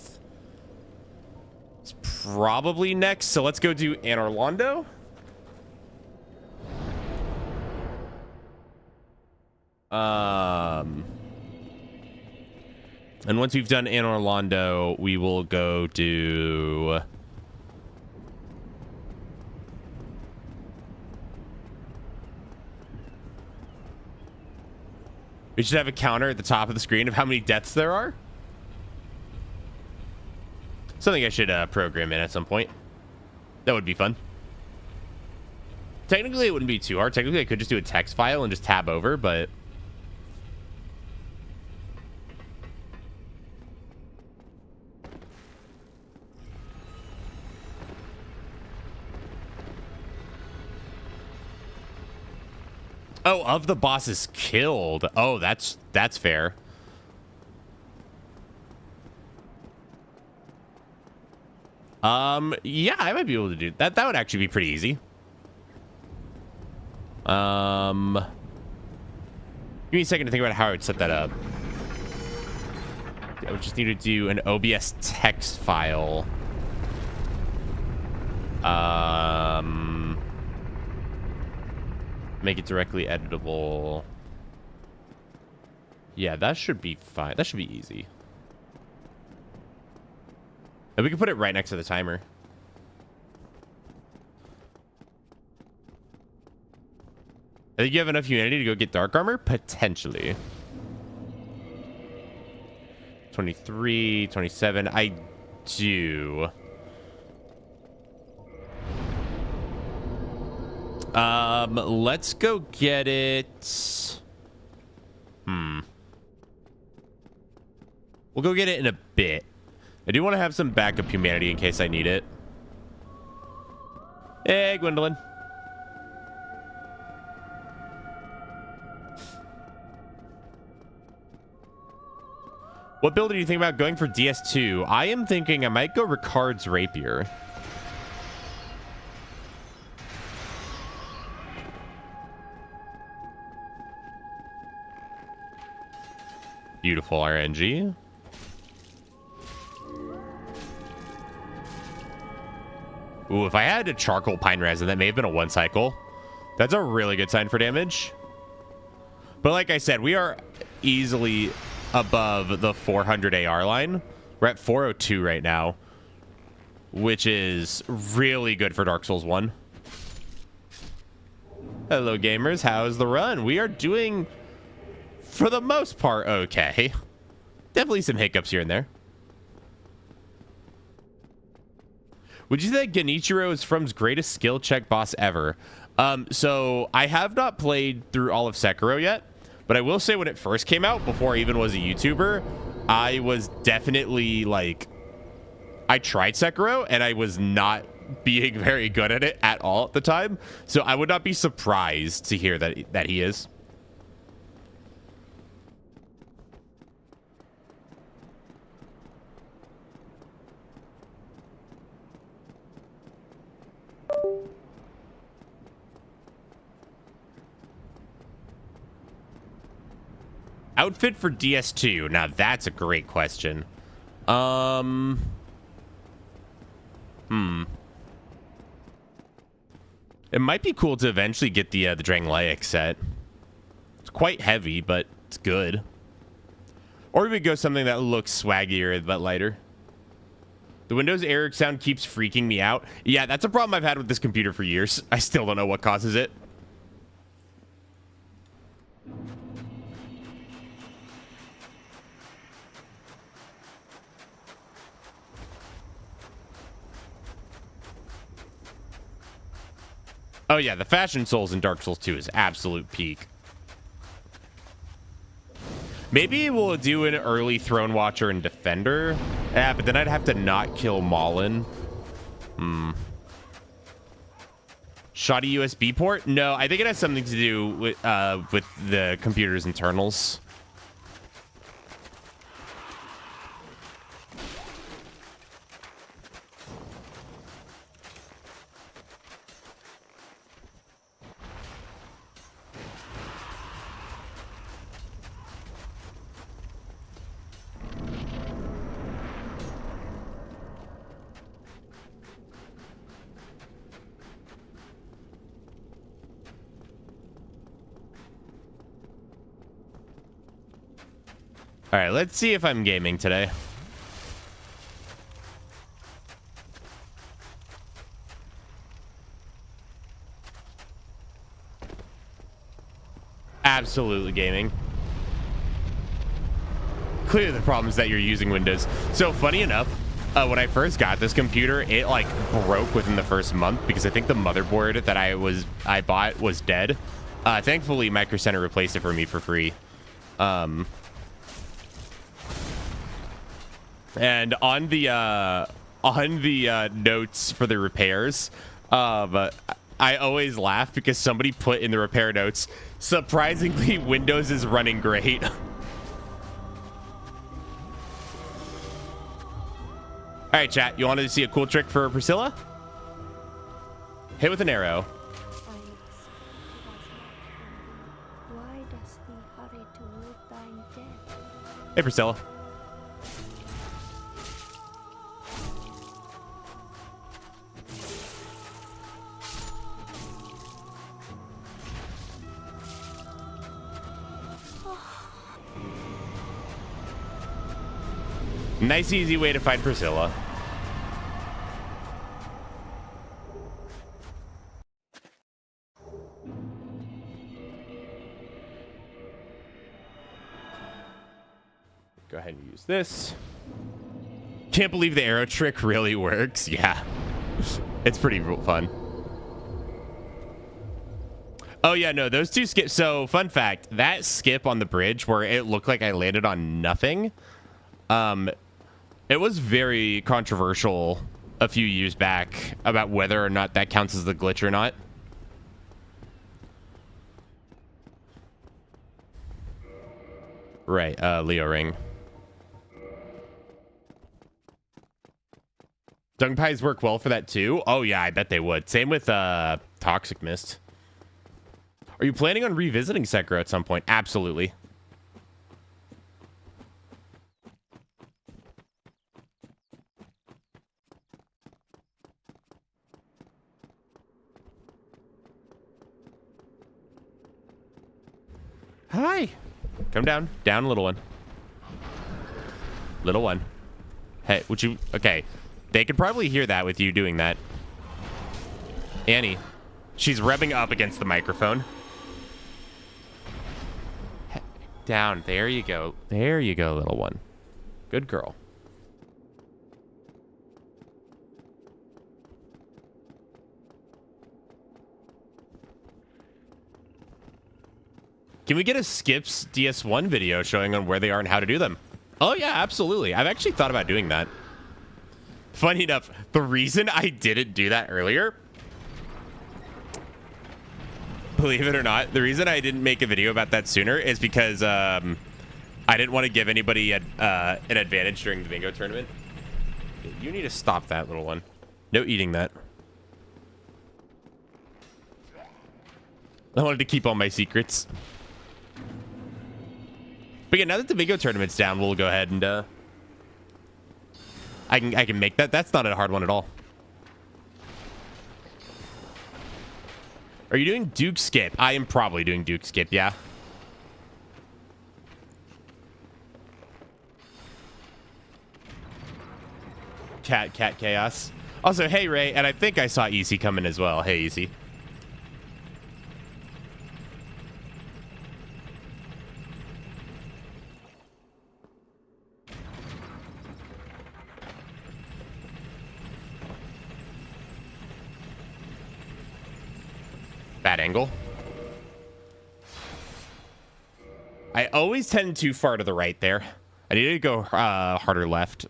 It's probably next. So let's go do Anne Orlando. And once we've done Anne Orlando, we will go do... We should have a counter at the top of the screen of how many deaths there are. Something I should program in at some point. That would be fun. Technically, it wouldn't be too hard. Technically, I could just do a text file and just tab over, but... Oh, of the bosses killed. Oh, that's fair. Yeah, I might be able to do that. That would actually be pretty easy. Give me a second to think about how I would set that up. I would just need to do an OBS text file. Make it directly editable. Yeah, that should be fine. That should be easy. And we can put it right next to the timer. I think you have enough humanity to go get dark armor? Potentially. 23, 27. I do. Let's go get it. We'll go get it in a bit. I do want to have some backup humanity in case I need it. Hey, Gwendolyn. What build do you think about going for DS2? I am thinking I might go Ricard's Rapier. Beautiful RNG. Ooh, if I had a charcoal pine resin, that may have been a one cycle. That's a really good sign for damage. But like I said, we are easily above the 400 AR line. We're at 402 right now, which is really good for Dark Souls 1. Hello, gamers. How's the run? We are doing, for the most part, okay. Definitely some hiccups here and there. Would you say that Genichiro is From's greatest skill check boss ever? So I have not played through all of Sekiro yet, but I will say when it first came out, before I even was a YouTuber, I was definitely like, I tried Sekiro and I was not being very good at it at all at the time. So I would not be surprised to hear that he is. Outfit for DS2. Now that's a great question. It might be cool to eventually get the Drangleic set. It's quite heavy, but it's good. Or we go something that looks swaggier but lighter. The Windows error sound keeps freaking me out. Yeah, that's a problem I've had with this computer for years. I still don't know what causes it. Oh yeah, the Fashion Souls in Dark Souls 2 is absolute peak. Maybe we'll do an early Throne Watcher and Defender. Yeah, but then I'd have to not kill Maulin. Shoddy USB port? No, I think it has something to do with the computer's internals. All right, let's see if I'm gaming today. Absolutely gaming. Clearly the problem is that you're using Windows. So funny enough, when I first got this computer, it like broke within the first month because I think the motherboard that I bought was dead. Thankfully, Micro Center replaced it for me for free. And on the notes for the repairs, I always laugh because somebody put in the repair notes, surprisingly, Windows is running great. All right, chat. You wanted to see a cool trick for Priscilla? Hit with an arrow. Why does thee hurry toward thine death? Hey, Priscilla. Nice, easy way to find Priscilla. Go ahead and use this. Can't believe the arrow trick really works. Yeah, it's pretty fun. Oh yeah, no, those two skips. So fun fact, that skip on the bridge where it looked like I landed on nothing, it was very controversial a few years back about whether or not that counts as the glitch or not. Right, Leo ring. Dung pies work well for that too. Oh yeah, I bet they would. Same with Toxic Mist. Are you planning on revisiting Sekiro at some point? Absolutely. Hi. Come down. Down, little one. Little one. Hey, would you... Okay. They could probably hear that with you doing that. Annie. She's revving up against the microphone. Down. There you go. There you go, little one. Good girl. Can we get a Skips DS1 video showing on where they are and how to do them? Oh, yeah, absolutely. I've actually thought about doing that. Funny enough, the reason I didn't do that earlier, believe it or not, the reason I didn't make a video about that sooner is because I didn't want to give anybody an advantage during the bingo tournament. You need to stop that, little one. No eating that. I wanted to keep all my secrets. But yeah, now that the bingo tournament's down, we'll go ahead and I can make that. That's not a hard one at all. Are you doing Duke Skip? I am probably doing Duke Skip, yeah. Cat Chaos. Also, hey, Ray, and I think I saw Easy coming as well. Hey, Easy. Bad angle. I always tend too far to the right there. I need to go harder left.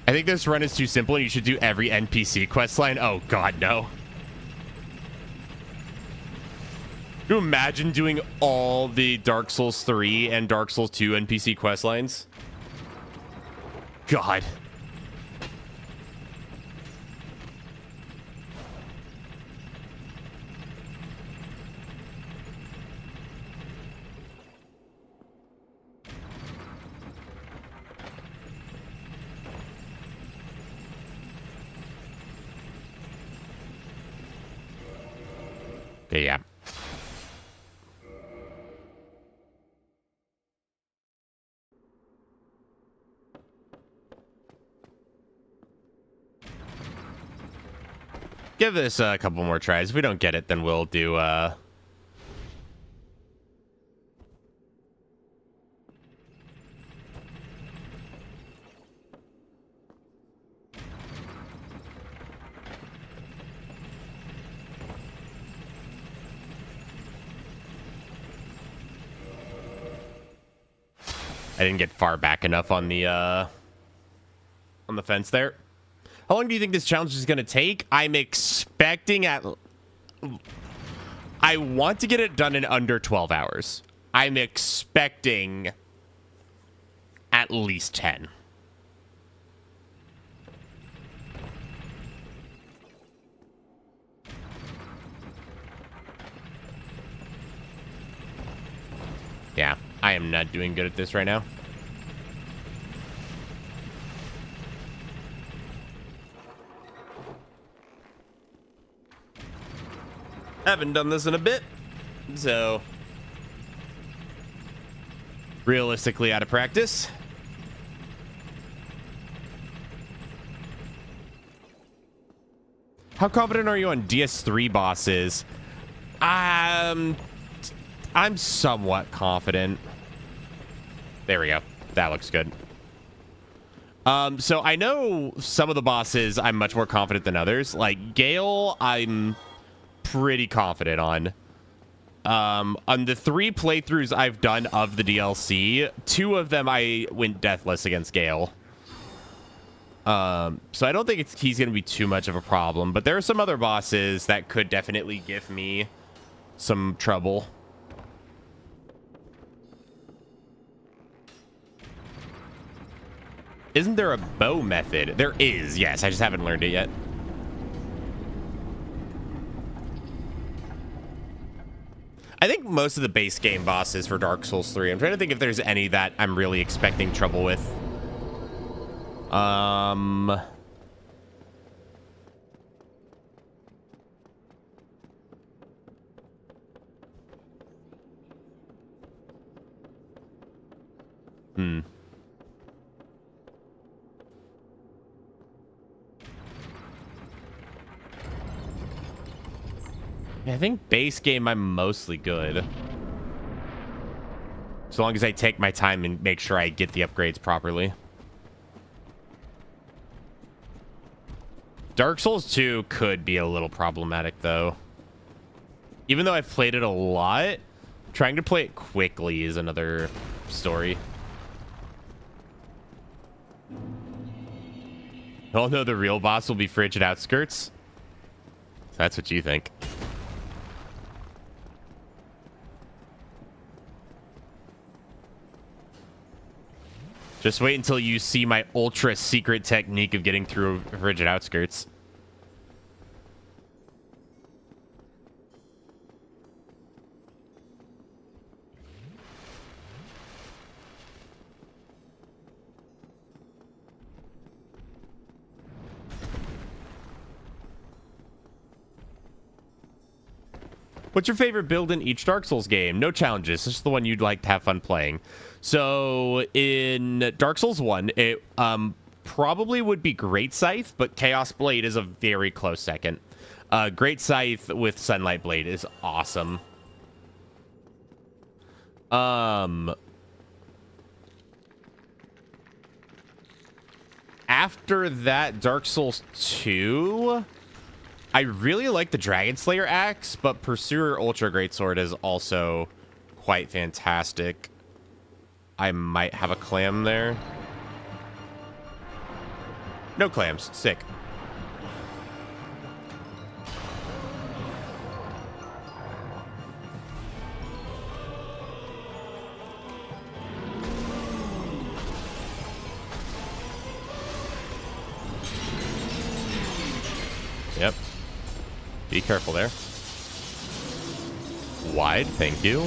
I think this run is too simple and you should do every NPC quest line. Oh god, no. Can you imagine doing all the Dark Souls 3 and Dark Souls 2 NPC quest lines? God. Yeah. Give this a couple more tries. If we don't get it, then we'll do I didn't get far back enough on the fence there. How long do you think this challenge is going to take? I'm expecting I want to get it done in under 12 hours. I'm expecting at least 10. Yeah, I am not doing good at this right now. Haven't done this in a bit, so realistically out of practice. How confident are you on DS3 bosses? I'm somewhat confident. There we go. That looks good. So I know some of the bosses I'm much more confident than others. Like Gale, I'm pretty confident on. On the 3 playthroughs I've done of the DLC, 2 of them I went deathless against Gale. So I don't think he's going to be too much of a problem, but there are some other bosses that could definitely give me some trouble. Isn't there a bow method? There is, yes. I just haven't learned it yet. I think most of the base game bosses for Dark Souls 3. I'm trying to think if there's any that I'm really expecting trouble with. I think base game I'm mostly good. So long as I take my time and make sure I get the upgrades properly. Dark Souls 2 could be a little problematic though. Even though I've played it a lot, trying to play it quickly is another story. Oh no, the real boss will be Frigid Outskirts. That's what you think. Just wait until you see my ultra secret technique of getting through Frigid Outskirts. What's your favorite build in each Dark Souls game? No challenges, just the one you'd like to have fun playing. So in Dark Souls 1, it probably would be Great Scythe, but Chaos Blade is a very close second. Great Scythe with Sunlight Blade is awesome. After that, Dark Souls 2... I really like the Dragon Slayer axe, but Pursuer Ultra Greatsword is also quite fantastic. I might have a clam there. No clams. Sick. Yep. Be careful there. Wide, thank you.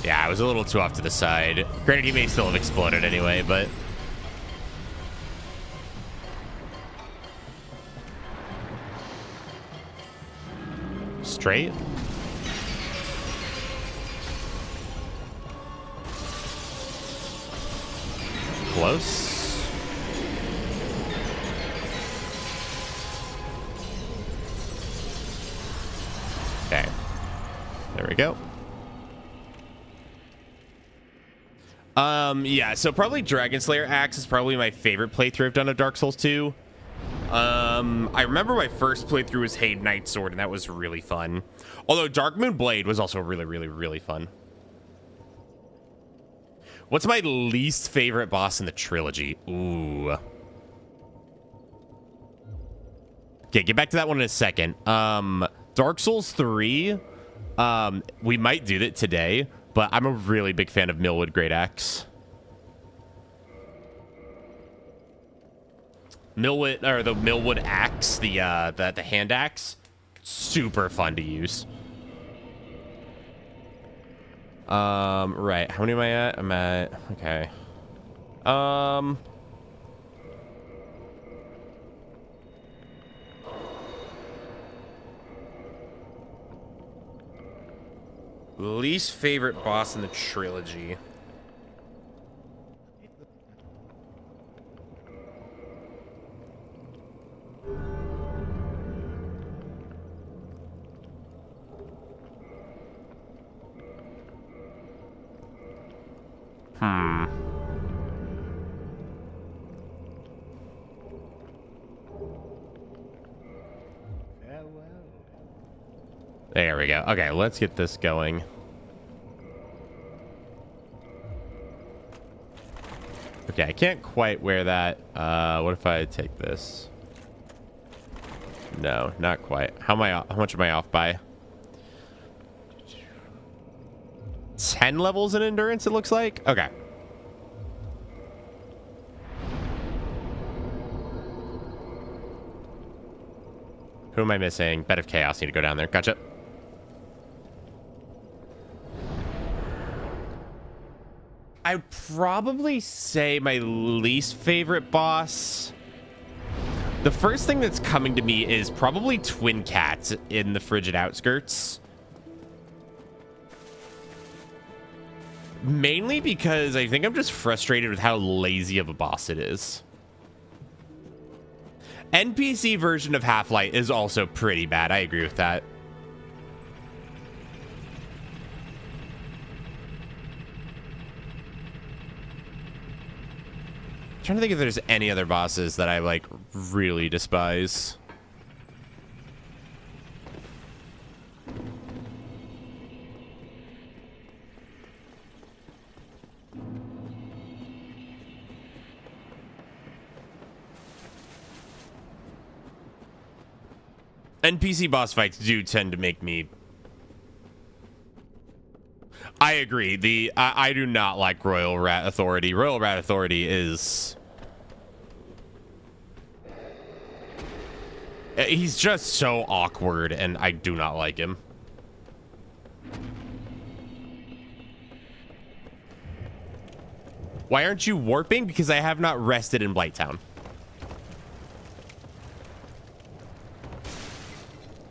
Yeah, I was a little too off to the side. Granted, he may still have exploded anyway, but... Straight. Close. Okay. There we go. Yeah, so probably Dragon Slayer Axe is probably my favorite playthrough I've done of Dark Souls 2. I remember my first playthrough was Hayden Knight Sword, and that was really fun. Although Dark Moon Blade was also really, really, really fun. What's my least favorite boss in the trilogy? Ooh. Okay, get back to that one in a second. Dark Souls 3, we might do that today, but I'm a really big fan of Millwood Great Axe. The Millwood Axe, the hand axe, super fun to use. Right, how many am I at? I'm at, okay. Least favorite boss in the trilogy. There we go. Okay, let's get this going. Okay, I can't quite wear that. What if I take this? No, not quite. How much am I off by? 10 levels in endurance, it looks like. Okay. Who am I missing? Bed of Chaos. Need to go down there. Gotcha. I'd probably say my least favorite boss. The first thing that's coming to me is probably Twin Cats in the Frigid Outskirts. Mainly because I think I'm just frustrated with how lazy of a boss it is. NPC version of Half-Light is also pretty bad. I agree with that. I'm trying to think if there's any other bosses that I like really despise. NPC boss fights do tend to make me... I agree. I do not like Royal Rat Authority. Royal Rat Authority is... He's just so awkward, and I do not like him. Why aren't you warping? Because I have not rested in Blighttown.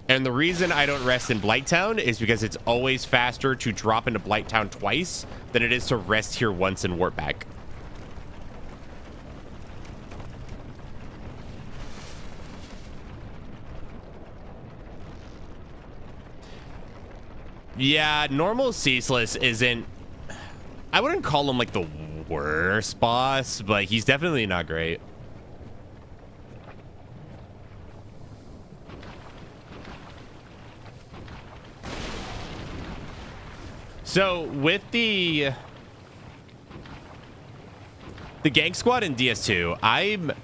And the reason I don't rest in Blighttown is because it's always faster to drop into Blighttown twice than it is to rest here once and warp back. Yeah, normal Ceaseless isn't... I wouldn't call him like the worst boss, but he's definitely not great. So with the Gang Squad in DS2,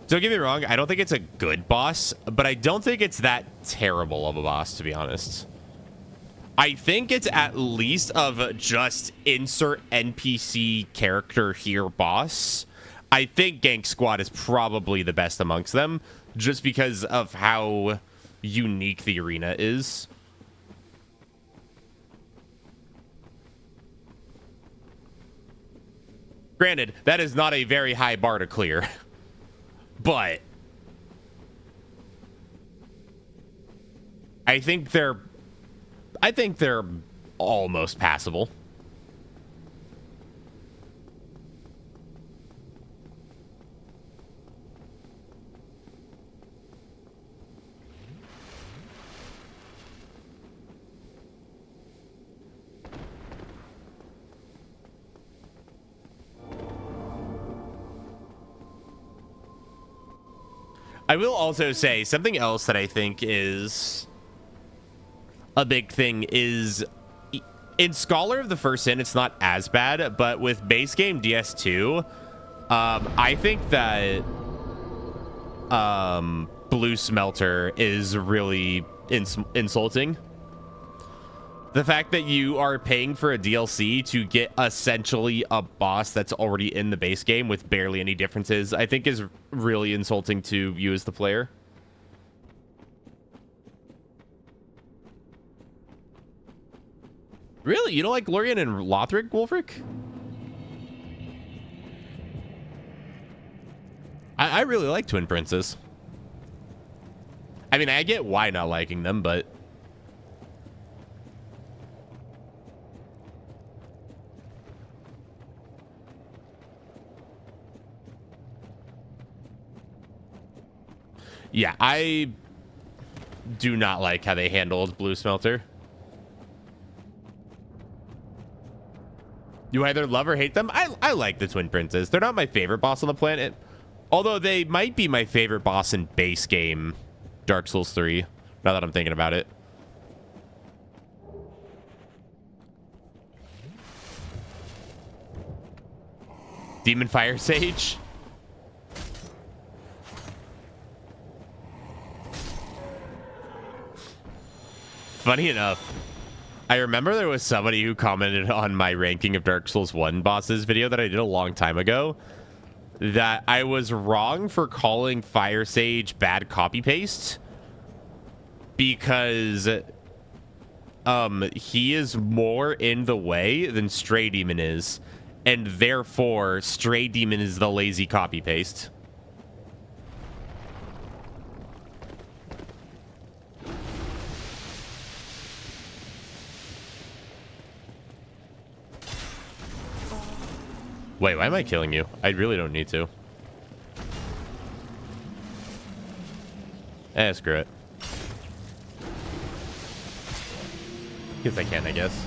don't get me wrong, I don't think it's a good boss, but I don't think it's that terrible of a boss, to be honest. I think it's at least of just insert NPC character here boss. I think Gang Squad is probably the best amongst them, just because of how unique the arena is. Granted, that is not a very high bar to clear, but I think they're I think they're almost passable. I will also say something else that I think is a big thing is in Scholar of the First Sin, it's not as bad, but with base game DS2, I think that Blue Smelter is really insulting. The fact that you are paying for a DLC to get essentially a boss that's already in the base game with barely any differences, I think is really insulting to you as the player. Really? You don't like Lorien and Lothric, Wolfric? I really like Twin Princes. I mean, I get why not liking them, but... yeah, I do not like how they handled Blue Smelter. You either love or hate them. I like the Twin Princes. They're not my favorite boss on the planet, although they might be my favorite boss in base game Dark Souls 3, now that I'm thinking about it. Demon Fire Sage. Funny enough, I remember there was somebody who commented on my ranking of Dark Souls 1 bosses video that I did a long time ago that I was wrong for calling Fire Sage bad copy paste because he is more in the way than Stray Demon is, and therefore Stray Demon is the lazy copy paste. Wait, why am I killing you? I really don't need to. Screw it. Guess I can, I guess.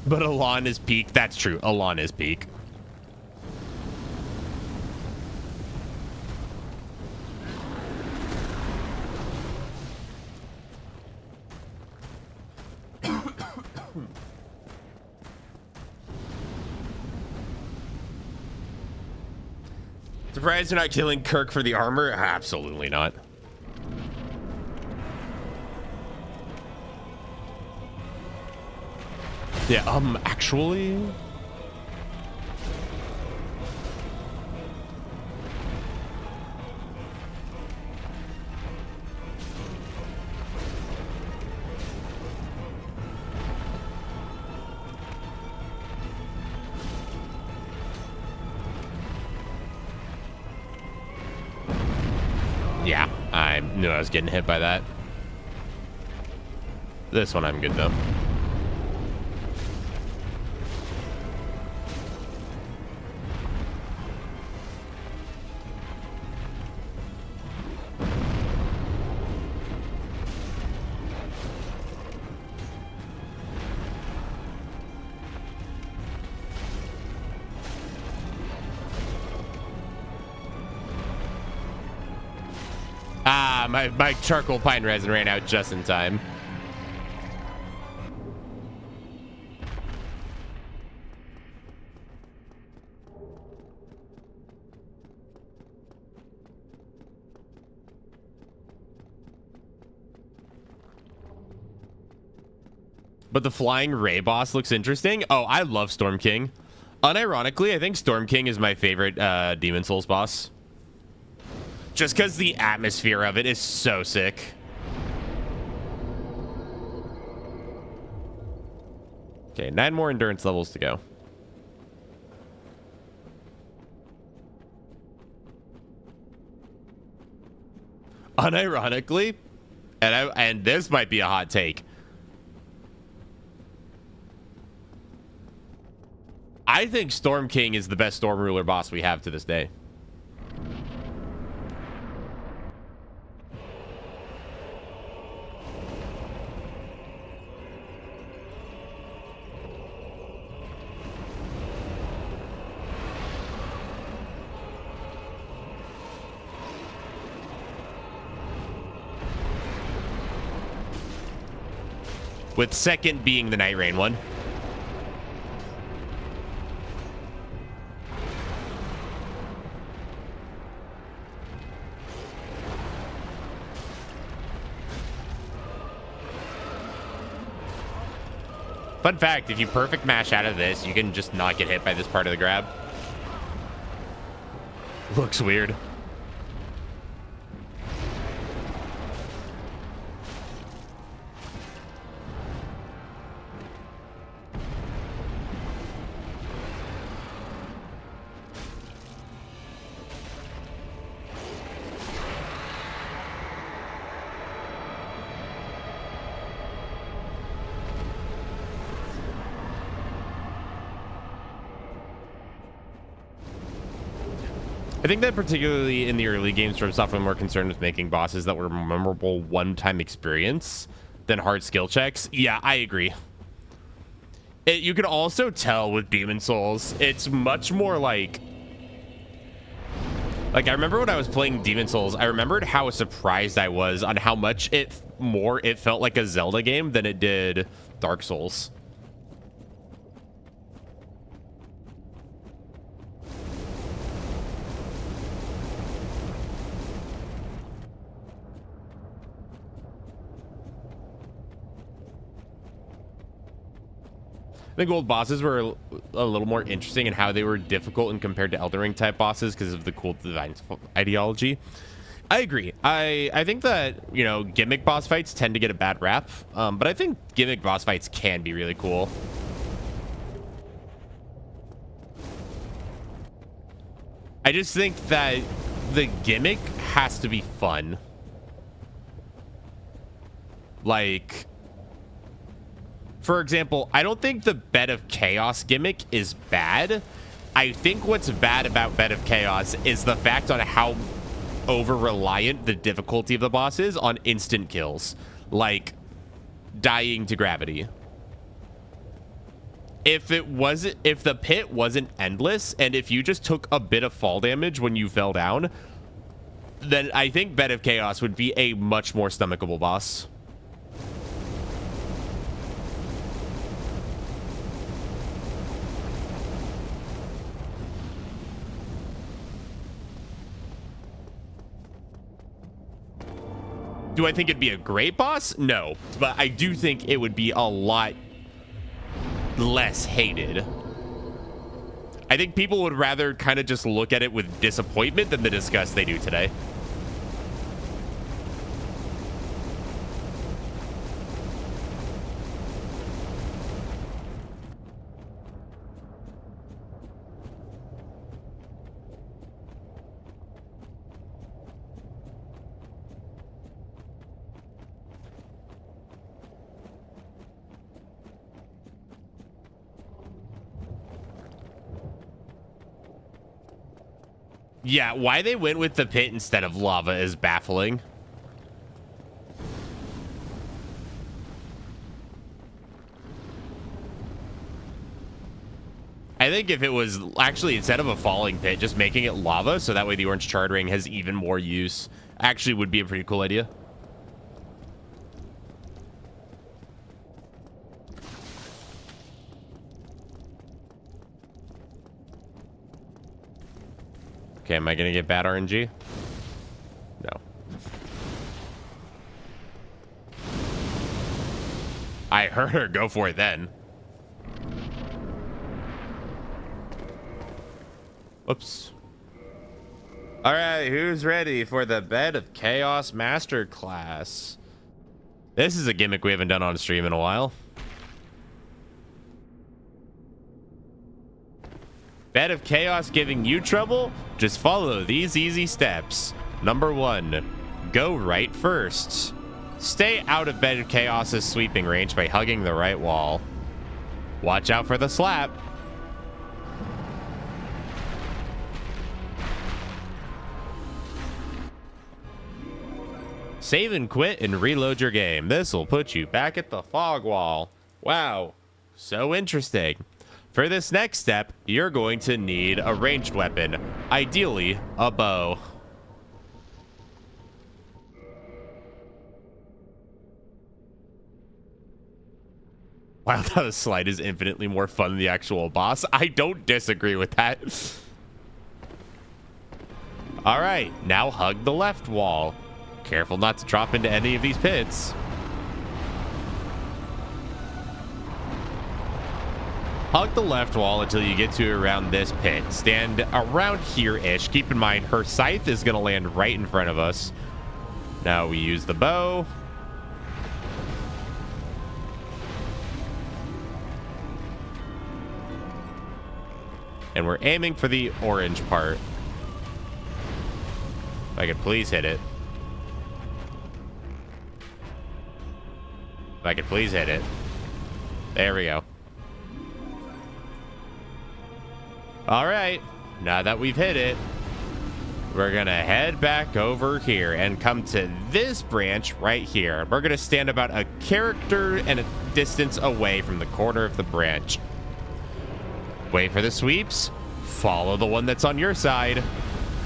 But Alon is peak. That's true. Alon is peak. Surprised you're not killing Kirk for the armor? Absolutely not. Yeah, actually... yeah, I knew I was getting hit by that. This one I'm good though. My charcoal pine resin ran out just in time. But the flying Ray boss looks interesting. Oh, I love Storm King. Unironically, I think Storm King is my favorite Demon Souls boss. Just because the atmosphere of it is so sick. Okay, 9 more endurance levels to go. Unironically, and this might be a hot take, I think Storm King is the best Storm Ruler boss we have to this day. With second being the Night Rain one. Fun fact, if you perfect mash out of this, you can just not get hit by this part of the grab. Looks weird. I think that particularly in the early games, From Software were more concerned with making bosses that were memorable one-time experience than hard skill checks. Yeah, I agree. You can also tell with Demon Souls, it's much more like I remember when I was playing Demon Souls, I remembered how surprised I was on how much it felt like a Zelda game than it did Dark Souls. I think old bosses were a little more interesting in how they were difficult and compared to Elden Ring type bosses because of the cool divine ideology. I agree. I think that, you know, gimmick boss fights tend to get a bad rap, but I think gimmick boss fights can be really cool. I just think that the gimmick has to be fun. Like, for example, I don't think the Bed of Chaos gimmick is bad. I think what's bad about Bed of Chaos is the fact on how over-reliant the difficulty of the boss is on instant kills, like dying to gravity. If the pit wasn't endless, and if you just took a bit of fall damage when you fell down, then I think Bed of Chaos would be a much more stomachable boss. Do I think it'd be a great boss? No, but I do think it would be a lot less hated. I think people would rather kind of just look at it with disappointment than the disgust they do today. Yeah, why they went with the pit instead of lava is baffling. I think if it was actually, instead of a falling pit, just making it lava, so that way the orange charred ring has even more use, actually would be a pretty cool idea. Okay, am I gonna get bad RNG? No. I heard her. Go for it then. Whoops. All right, who's ready for the Bed of Chaos Masterclass? This is a gimmick we haven't done on stream in a while. Bed of Chaos giving you trouble? Just follow these easy steps. Number 1, go right first. Stay out of Bed of Chaos's sweeping range by hugging the right wall. Watch out for the slap. Save and quit and reload your game. This will put you back at the fog wall. Wow, so interesting. For this next step, you're going to need a ranged weapon, ideally a bow. Wow, the slide is infinitely more fun than the actual boss. I don't disagree with that. All right, now hug the left wall. Careful not to drop into any of these pits. Hug the left wall until you get to around this pit. Stand around here-ish. Keep in mind, her scythe is going to land right in front of us. Now we use the bow. And we're aiming for the orange part. If I could please hit it. If I could please hit it. There we go. All right. Now that we've hit it, we're going to head back over here and come to this branch right here. We're going to stand about a character and a distance away from the corner of the branch. Wait for the sweeps. Follow the one that's on your side.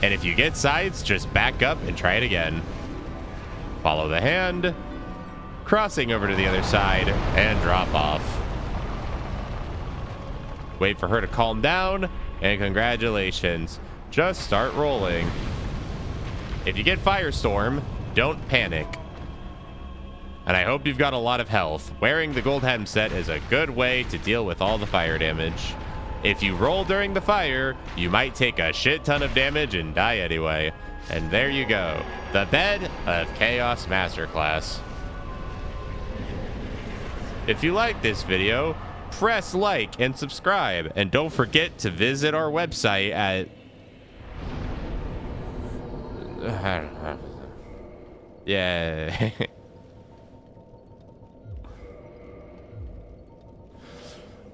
And if you get sides, just back up and try it again. Follow the hand. Crossing over to the other side and drop off. Wait for her to calm down, and congratulations. Just start rolling. If you get Firestorm, don't panic. And I hope you've got a lot of health. Wearing the gold hem set is a good way to deal with all the fire damage. If you roll during the fire, you might take a shit ton of damage and die anyway. And there you go. The Bed of Chaos Masterclass. If you like this video, press like and subscribe. And don't forget to visit our website at... Yeah.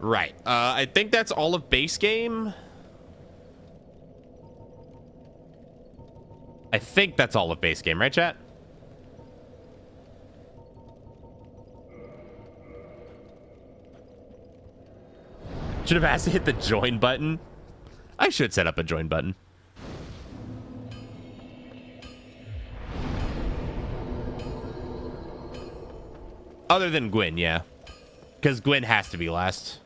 Right. I think that's all of base game. I think that's all of base game, right, chat? Should have asked to hit the join button. I should set up a join button. Other than Gwyn, yeah. Because Gwyn has to be last.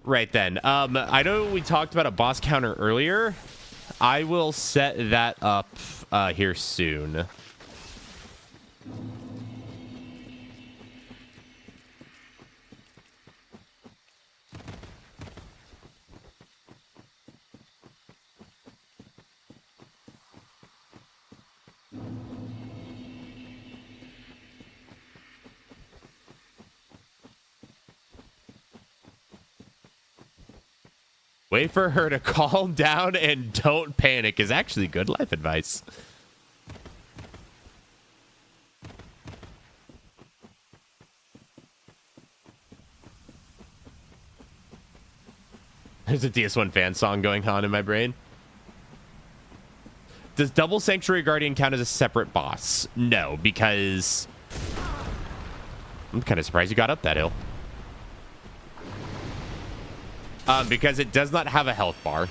Right then. I know we talked about a boss counter earlier. I will set that up here soon. Wait for her to calm down and don't panic is actually good life advice. There's a DS1 fan song going on in my brain. Does Double Sanctuary Guardian count as a separate boss? No, because... I'm kind of surprised you got up that hill. Because it does not have a health bar.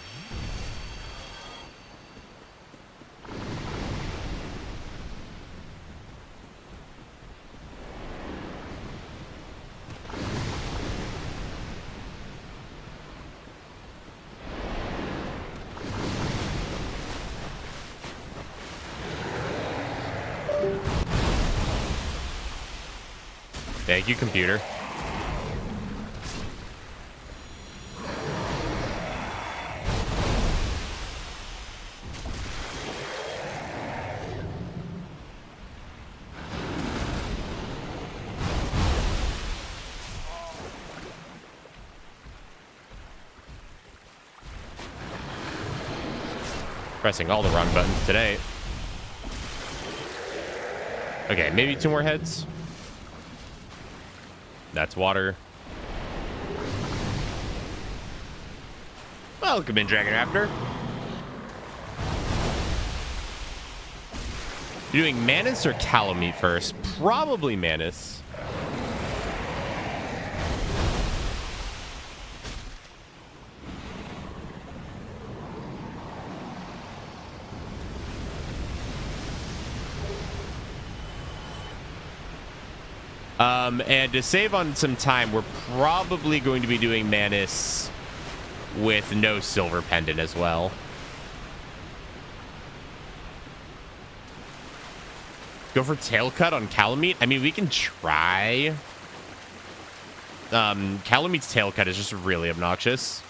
Thank you, computer. Pressing all the wrong buttons today. Okay, maybe 2 more heads. That's water. Welcome in, Dragon Raptor. You're doing Manus or Calamite first? Probably Manus. And to save on some time, we're probably going to be doing Manus with no silver pendant as well. Go for tail cut on Calamite? I mean, we can try. Calamite's tail cut is just really obnoxious.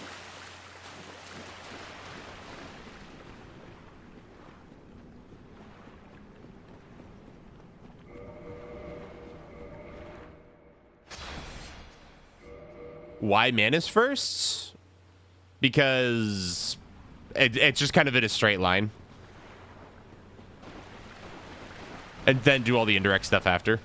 Why Manus first? Because it's just kind of in a straight line. And then do all the indirect stuff after.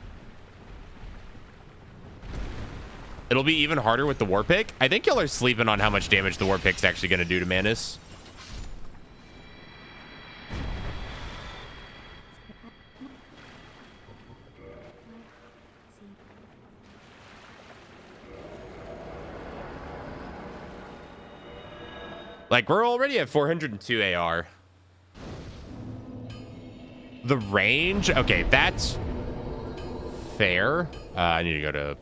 It'll be even harder with the war pick. I think y'all are sleeping on how much damage the war pick's actually going to do to Manus. Like, we're already at 402 AR. The range? Okay, that's fair. I need to go to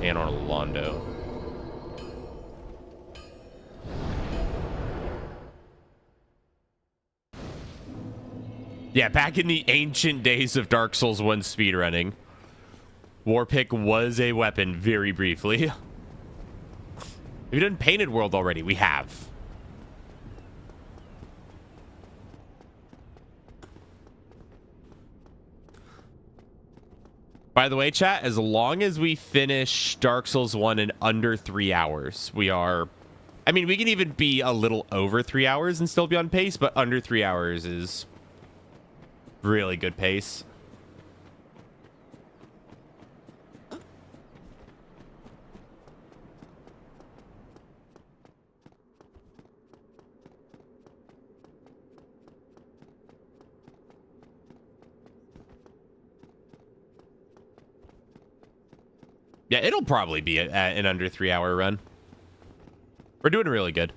Anne Orlando. Yeah, back in the ancient days of Dark Souls 1 speedrunning, Warpick was a weapon very briefly. We've done Painted World already. We have. By the way, chat, as long as we finish Dark Souls 1 in under 3 hours, we are... I mean, we can even be a little over 3 hours and still be on pace, but under 3 hours is really good pace. Yeah, it'll probably be an under 3 hour run. We're doing really good.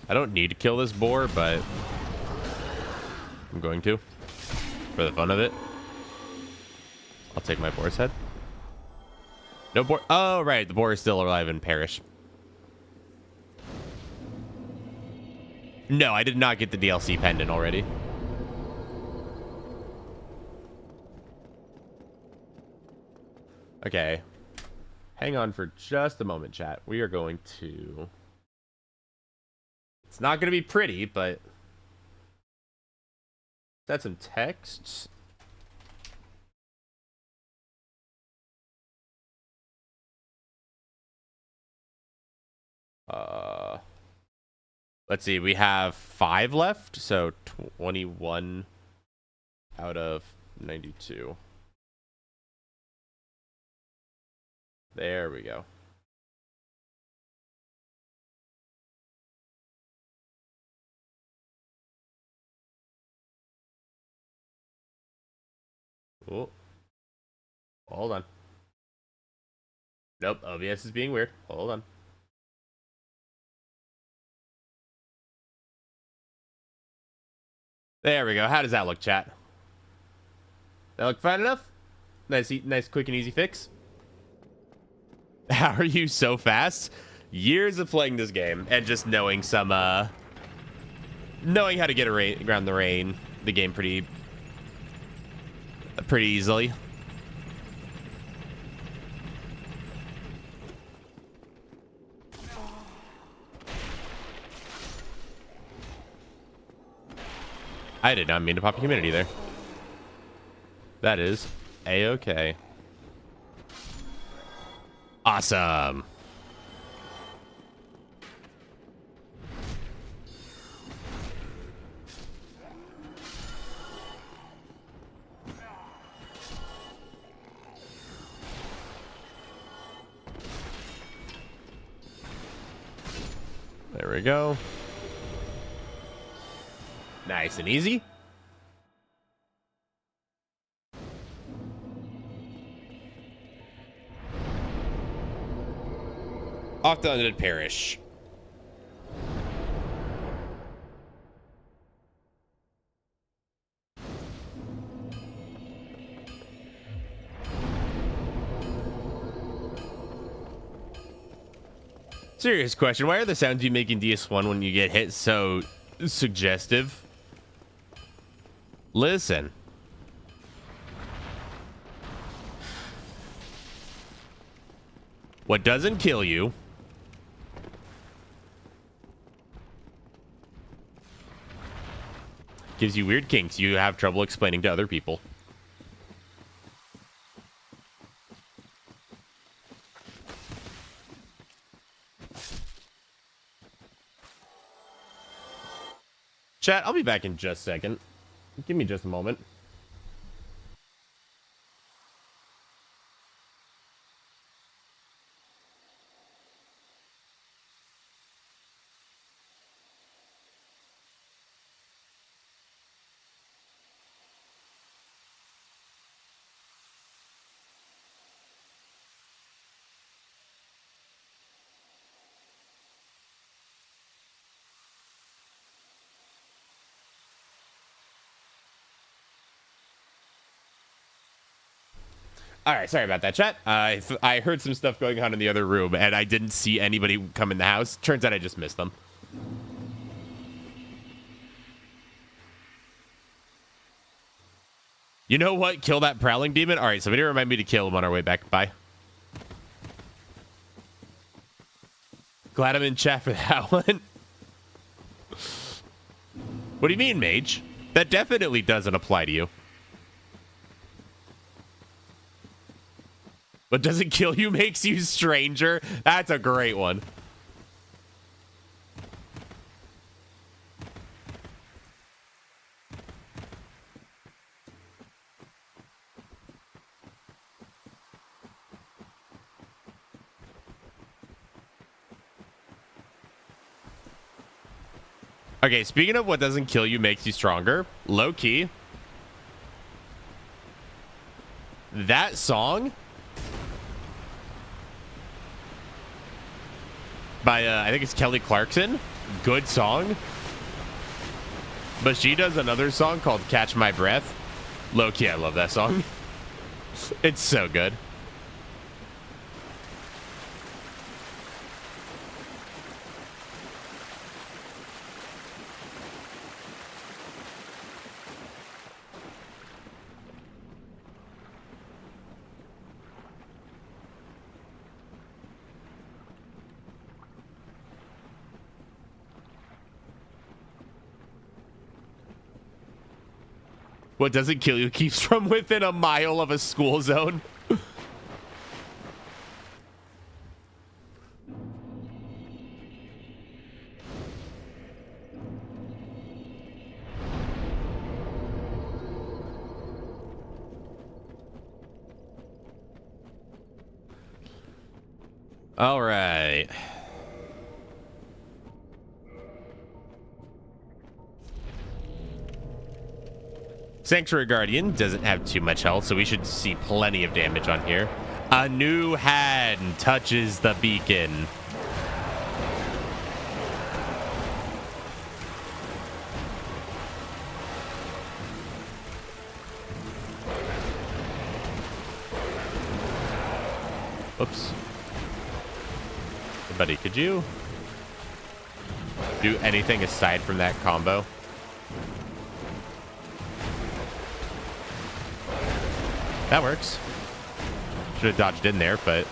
I don't need to kill this boar, but I'm going to. For the fun of it. I'll take my boar's head. No boar. Oh, right. The boar is still alive and perish. No, I did not get the DLC pendant already. Okay. Hang on for just a moment, chat. We are going to... It's not going to be pretty, but... That's some text. Let's see. We have 5 left, so 21 out of 92. There we go. Oh. Hold on. Nope, OBS is being weird. Hold on. There we go. How does that look, chat? That look fine enough? Nice, quick and easy fix. How are you so fast? Years of playing this game and just knowing some knowing how to get around the game pretty easily. I did not mean to pop a humidity there. That is A-okay. Awesome. There we go. Nice and easy. Off the undead perish. Serious question. Why are the sounds you make in DS1 when you get hit so suggestive? Listen. What doesn't kill you gives you weird kinks you have trouble explaining to other people. Chat, I'll be back in just a second. Give me just a moment. All right, sorry about that, chat. I heard some stuff going on in the other room, and I didn't see anybody come in the house. Turns out I just missed them. You know what? Kill that prowling demon? All right, somebody remind me to kill him on our way back. Bye. Glad I'm in chat for that one. What do you mean, mage? That definitely doesn't apply to you. What doesn't kill you makes you stranger. That's a great one. Okay, speaking of what doesn't kill you makes you stronger, low key. That song by I think it's Kelly Clarkson. Good song. But she does another song called Catch My Breath. Low key, I love that song. It's so good. What doesn't kill you keeps from within a mile of a school zone. All right. Sanctuary Guardian doesn't have too much health, so we should see plenty of damage on here. A new hand touches the beacon. Oops. Hey, buddy, could you? do anything aside from that combo. That works. Should have dodged in there, but...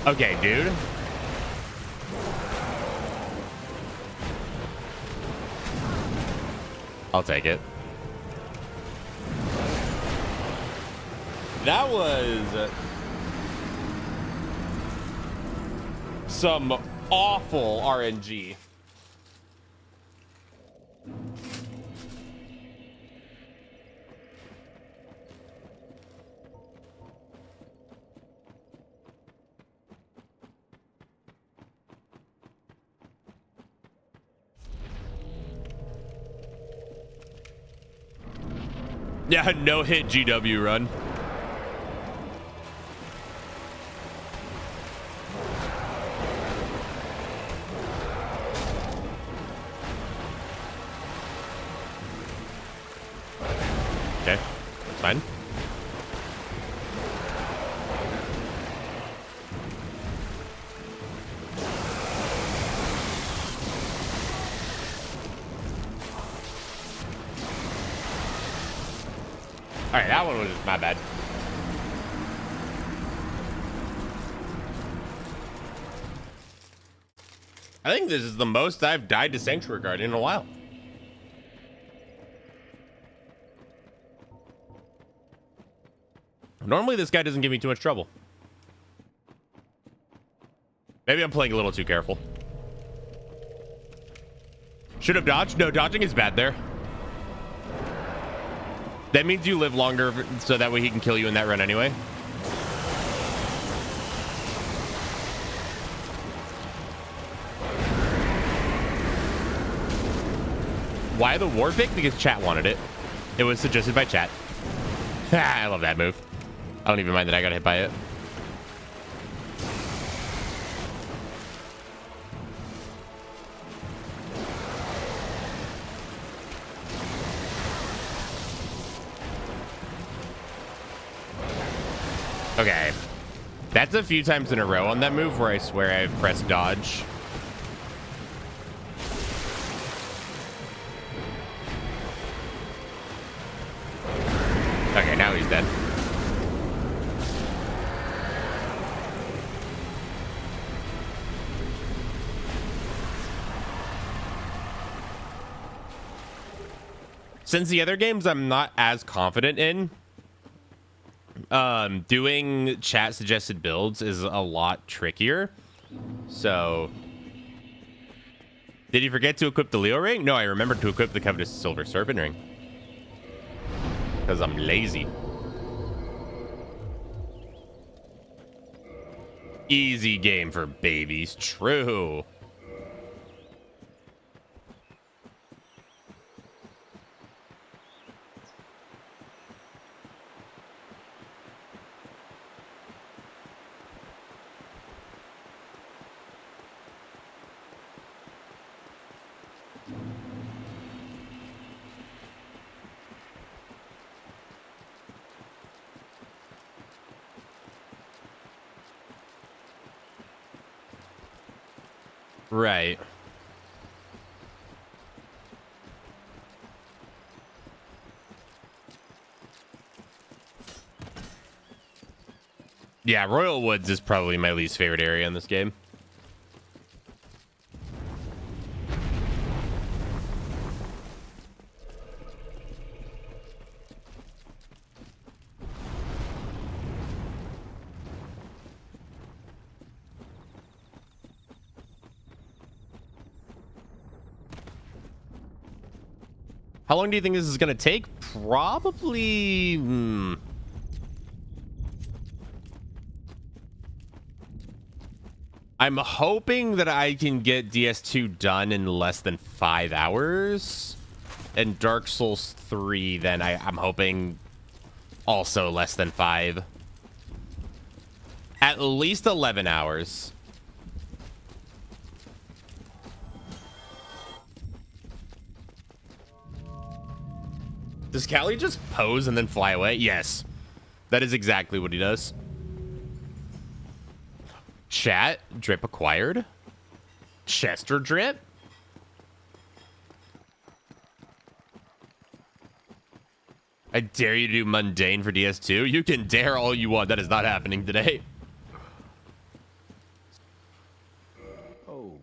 Okay, dude. I'll take it. That was some awful RNG. Yeah, no hit GW run. Okay, that's fine. All right, that one was my bad. I think this is the most I've died to Sanctuary Guard in a while. Normally, this guy doesn't give me too much trouble. Maybe I'm playing a little too careful. Should have dodged. No, dodging is bad there. That means you live longer, so that way he can kill you in that run anyway. Why the war pick? Because chat wanted it. It was suggested by chat. I love that move. I don't even mind that I got hit by it. Okay. That's a few times in a row on that move where I swear I've pressed dodge. Okay, now he's dead. Since the other games I'm not as confident in, doing chat suggested builds is a lot trickier. So, did you forget to equip the Leo ring? No, I remembered to equip the Covetous Silver Serpent ring. Because I'm lazy. Easy game for babies. True. Right. Yeah, Royal Woods is probably my least favorite area in this game. How long do you think this is going to take? Probably... I'm hoping that I can get DS2 done in less than 5 hours. And Dark Souls 3, then I'm hoping also less than 5. At least 11 hours. Does Callie just pose and then fly away? Yes. That is exactly what he does. Chat, drip acquired. Chester drip. I dare you to do mundane for DS2. You can dare all you want. That is not happening today. Oh.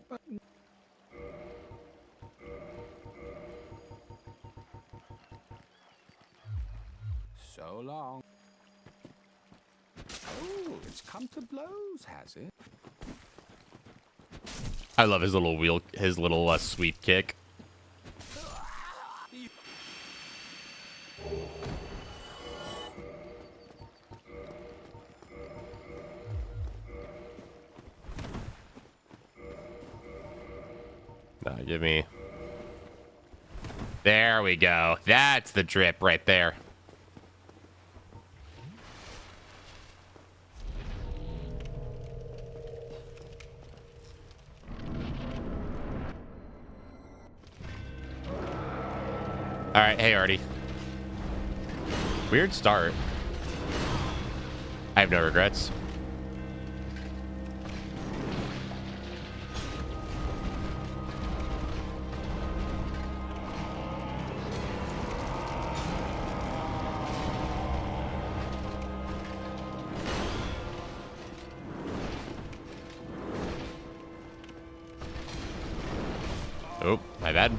So long. Oh, it's come to blows, has it? I love his little wheel, his little sweep kick. No, give me. There we go. That's the drip right there. All right, hey Artie. Weird start. I have no regrets. Oh, my bad.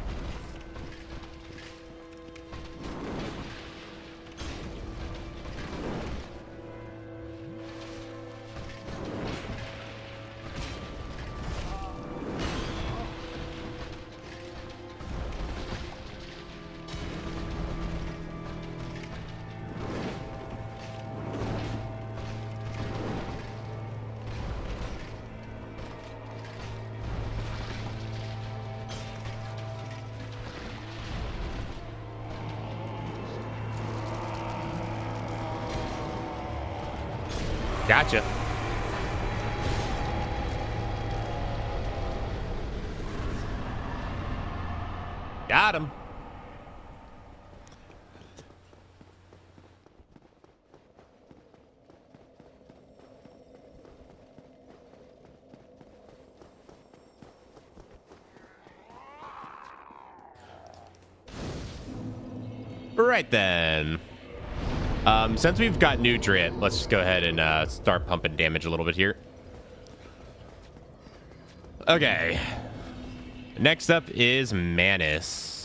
Gotcha. Got him. Right then. Since we've got new drip, let's just go ahead and start pumping damage a little bit here. Okay. Next up is Manus.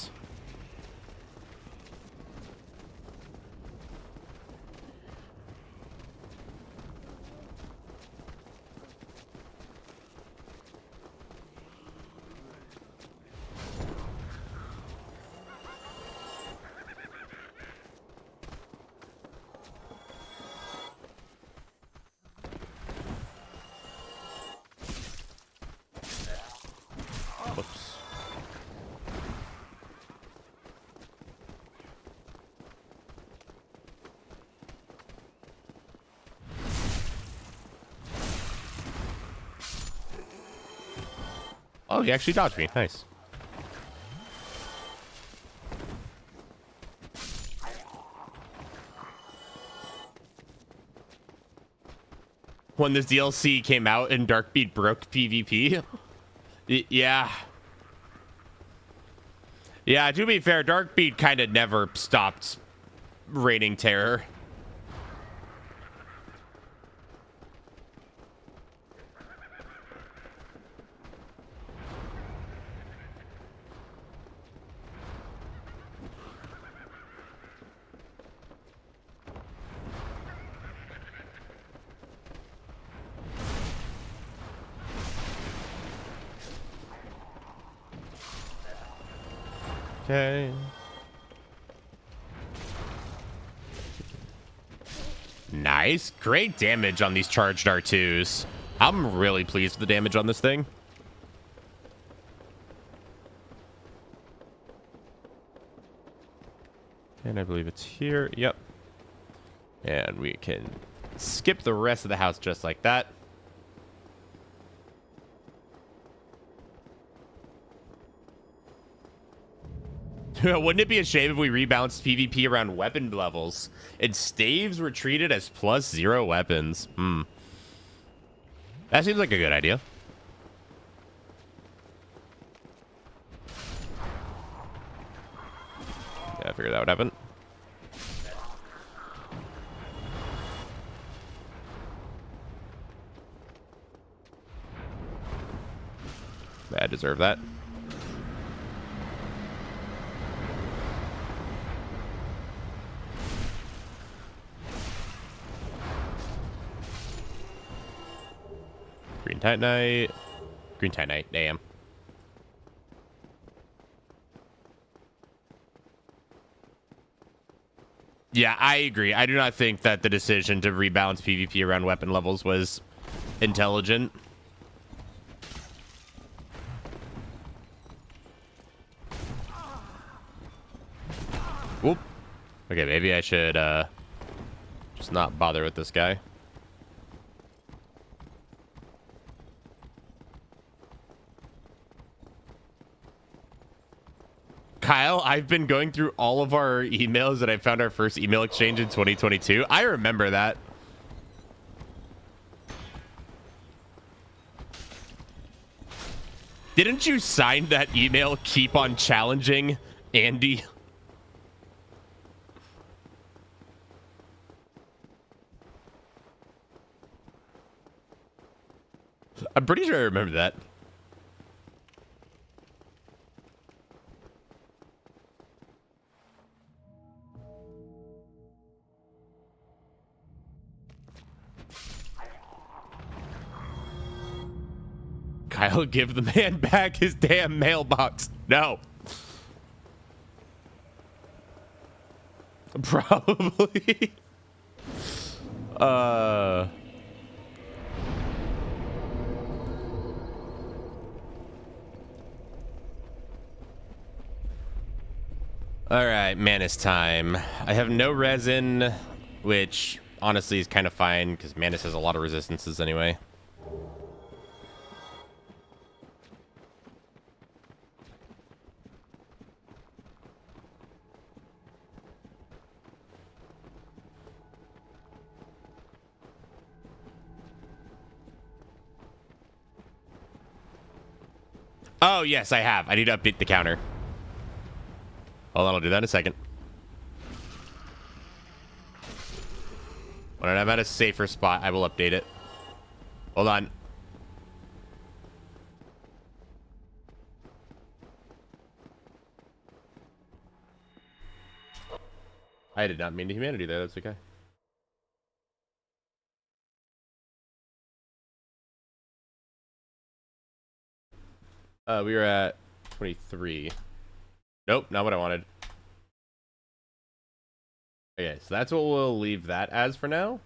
Whoops. Oh, he actually dodged me. Nice. When this DLC came out and Darkbeat broke PvP. Yeah. Yeah, to be fair, Darkbeat kind of never stopped raining terror. Okay. Nice. Great damage on these charged R2s. I'm really pleased with the damage on this thing. And I believe it's here. Yep. And we can skip the rest of the house just like that. Wouldn't it be a shame if we rebalanced PvP around weapon levels and staves were treated as +0 weapons? That seems like a good idea. Yeah, I figured that would happen. I deserve that. Green Titanite. Green Titanite, damn. Yeah, I agree. I do not think that the decision to rebalance PvP around weapon levels was intelligent. Whoop. Okay, maybe I should just not bother with this guy. Kyle, I've been going through all of our emails that I found our first email exchange in 2022. I remember that. Didn't you sign that email, keep on challenging Andy? I'm pretty sure I remember that. Kyle, give the man back his damn mailbox. No. Probably. All right, Manus time. I have no resin, which honestly is kind of fine because Manus has a lot of resistances anyway. Oh, yes, I have. I need to update the counter. Hold on, I'll do that in a second. When I'm at a safer spot, I will update it. Hold on. I did not mean to humanity there. That's okay. We were at 23. Nope, not what I wanted. Okay, so that's what we'll leave that as for now.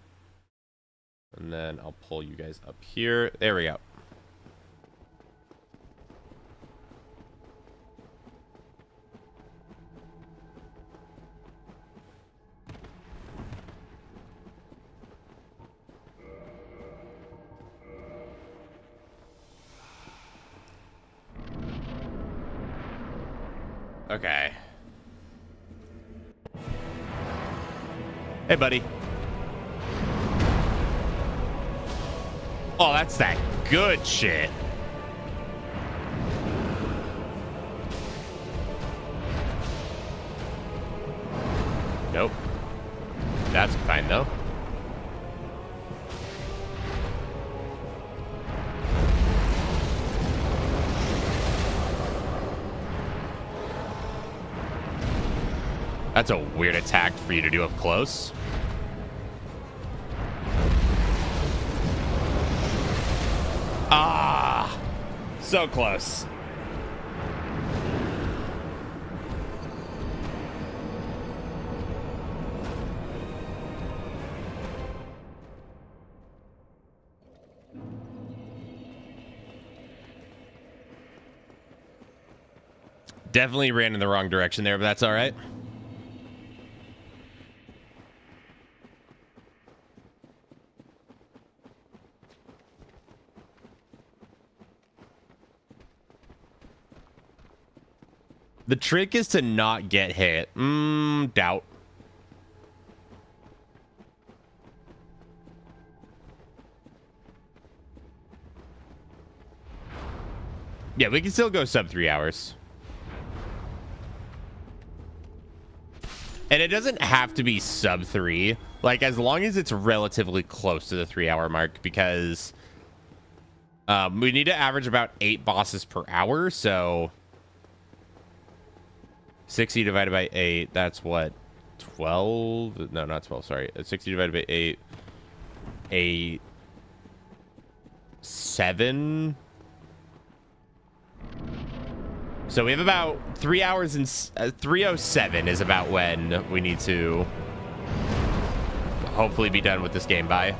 And then I'll pull you guys up here. There we go. Okay. Hey, buddy. Oh, that's that good shit. Nope. That's fine, though. That's a weird attack for you to do up close. Ah, so close. Definitely ran in the wrong direction there, but that's all right. The trick is to not get hit. Doubt. Yeah, we can still go sub 3 hours. And it doesn't have to be sub 3. Like, as long as it's relatively close to the 3-hour mark, because we need to average about 8 bosses per hour. So 60 divided by 8, that's what? 12? No, not 12, sorry. 60 divided by 8. 8. 7. So we have about 3 hours and 3:07 is about when we need to hopefully be done with this game by.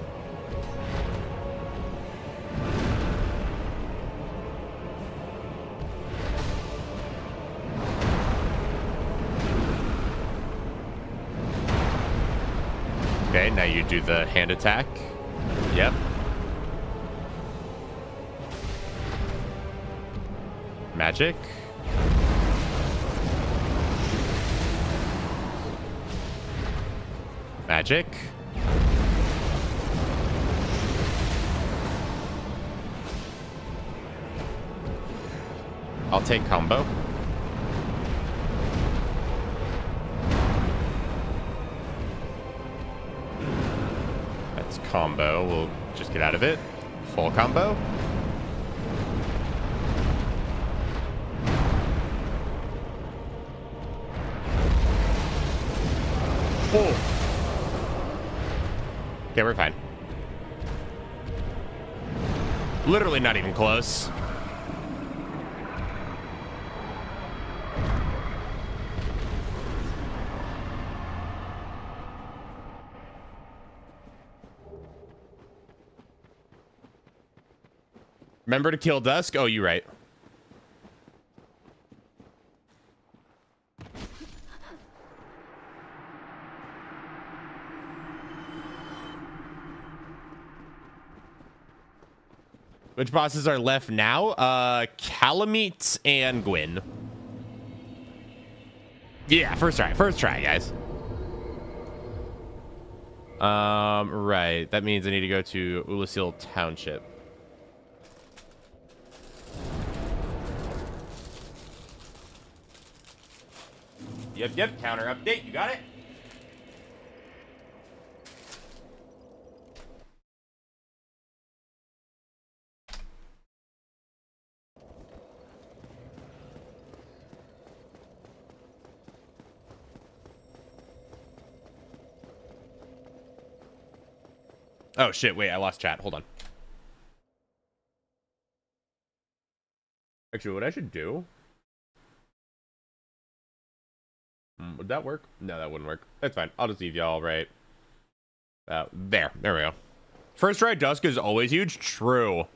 Okay, now you do the hand attack. Yep. Magic. Magic. I'll take combo. That's combo. We'll just get out of it. Full combo. Oh. Okay, we're fine. Literally not even close. Remember to kill Dusk? Oh, you're right. Which bosses are left now? Calamite and Gwyn. Yeah, first try, guys. Right. That means I need to go to Ulasil Township. Yep, counter update. You got it? Oh, shit. Wait, I lost chat. Hold on. Actually, what I should do... would that work? No, that wouldn't work. That's fine. I'll just leave y'all right... there we go. First try Dusk is always huge? True.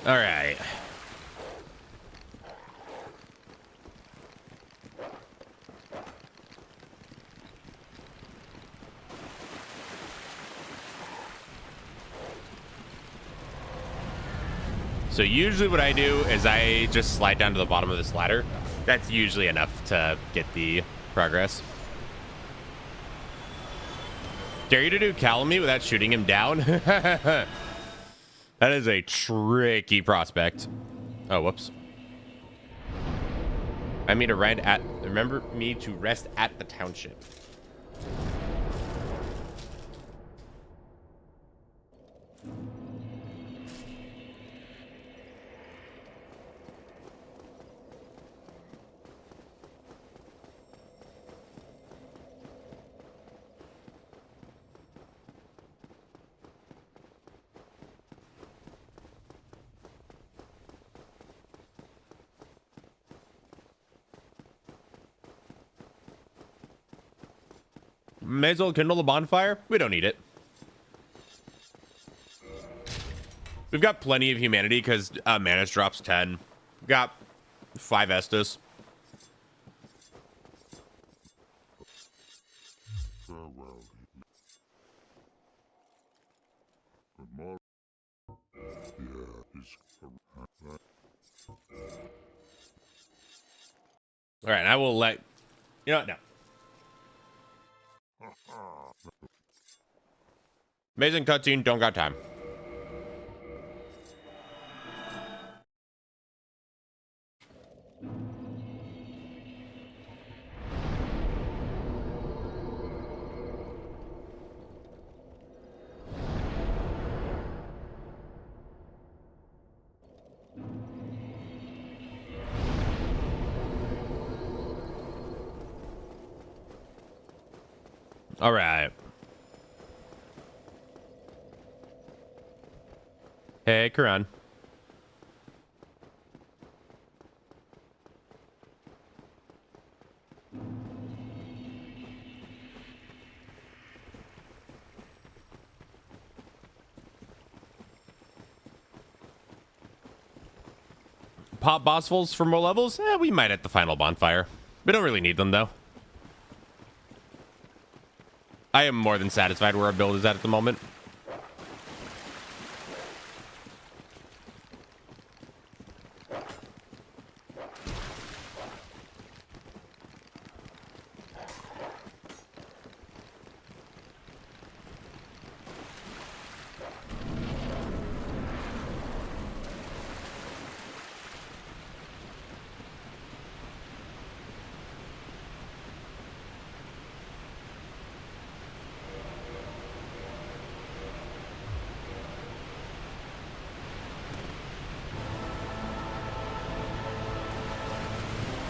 All right. So usually what I do is I just slide down to the bottom of this ladder. That's usually enough to get the progress. Dare you to do Calamite without shooting him down? That is a tricky prospect. Oh, whoops. Remember me to rest at the township. May as well kindle the bonfire. We don't need it. We've got plenty of humanity because Manus drops 10. Got 5 Estus. All right, I will let you know what, no. Amazing cutscene, don't got time. All right. Hey, Karan. Pop bossfuls for more levels? We might at the final bonfire. We don't really need them, though. I am more than satisfied where our build is at the moment.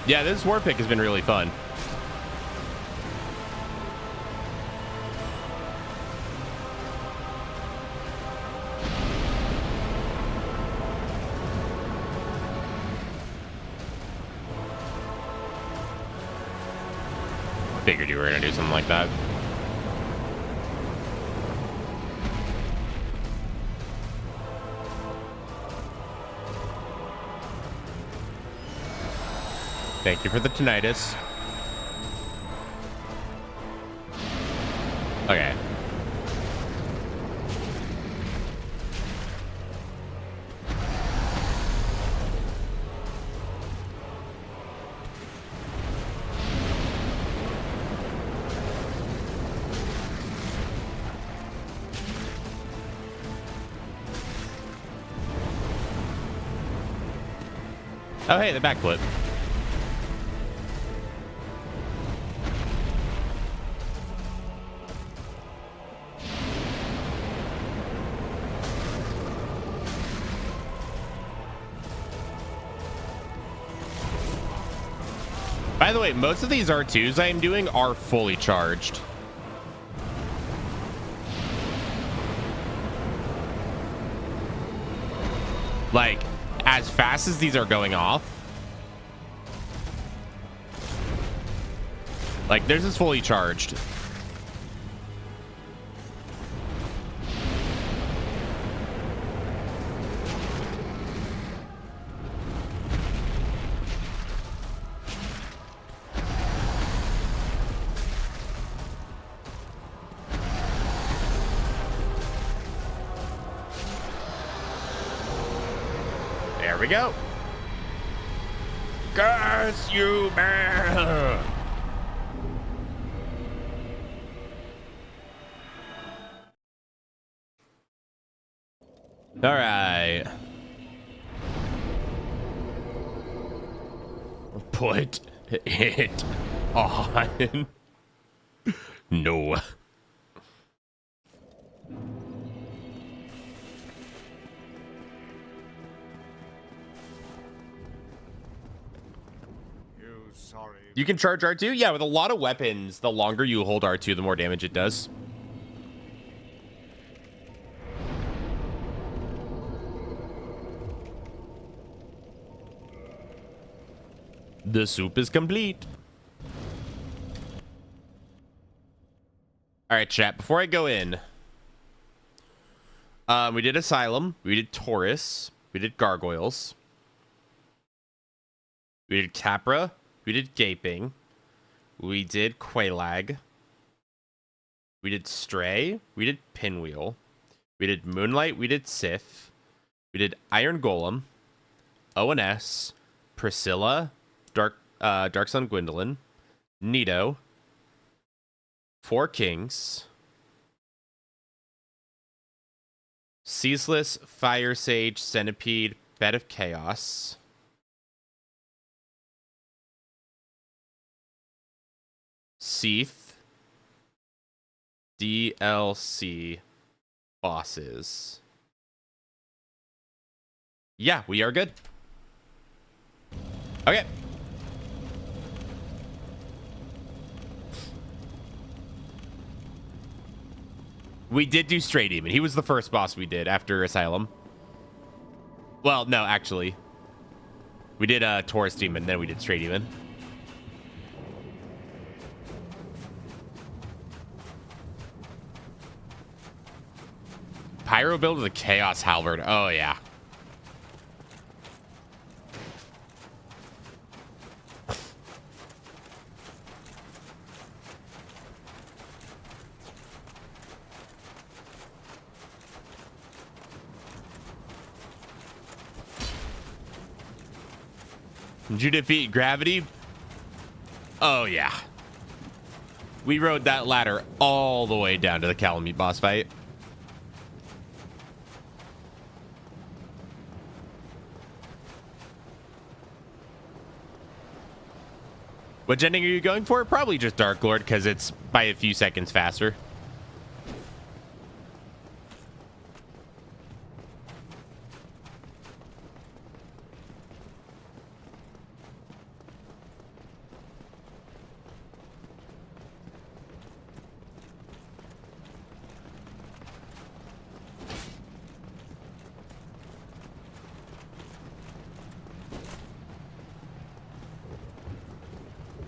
Yeah, this war pick has been really fun. Figured you were gonna do something like that. Thank you for the tinnitus. Okay. Oh, hey, the backflip. By the way, most of these R2s I am doing are fully charged. Like, as fast as these are going off. Like, theirs is fully charged. There we go. Curse you, man. All right. Put it on. No. You can charge R2? Yeah, with a lot of weapons, the longer you hold R2, the more damage it does. The soup is complete. All right, chat, before I go in, we did Asylum, we did Taurus, we did Gargoyles. We did Capra. We did Gaping. We did Quelaag. We did Stray. We did Pinwheel. We did Moonlight. We did Sif. We did Iron Golem. ONS. Priscilla. Dark Sun Gwendolyn. Nito. Four Kings. Ceaseless, Fire Sage, Centipede, Bed of Chaos. Seath. DLC bosses. Yeah, we are good. Okay. We did do Stray Demon. He was the first boss we did after Asylum. Well, no, actually. We did Taurus Demon, then we did Stray Demon. Pyro build with a Chaos Halberd. Oh, yeah. Did you defeat Gravity? Oh, yeah. We rode that ladder all the way down to the Calamite boss fight. Which ending are you going for? Probably just Dark Lord, because it's by a few seconds faster.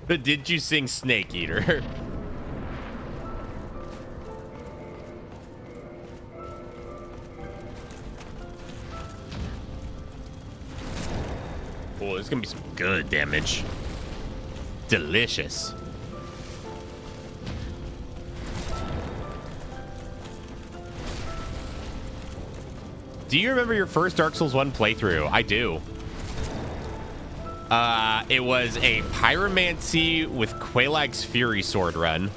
But did you sing Snake Eater? Oh, there's gonna be some good damage. Delicious. Do you remember your first Dark Souls 1 playthrough? I do. It was a Pyromancy with Quelaag's Fury Sword run.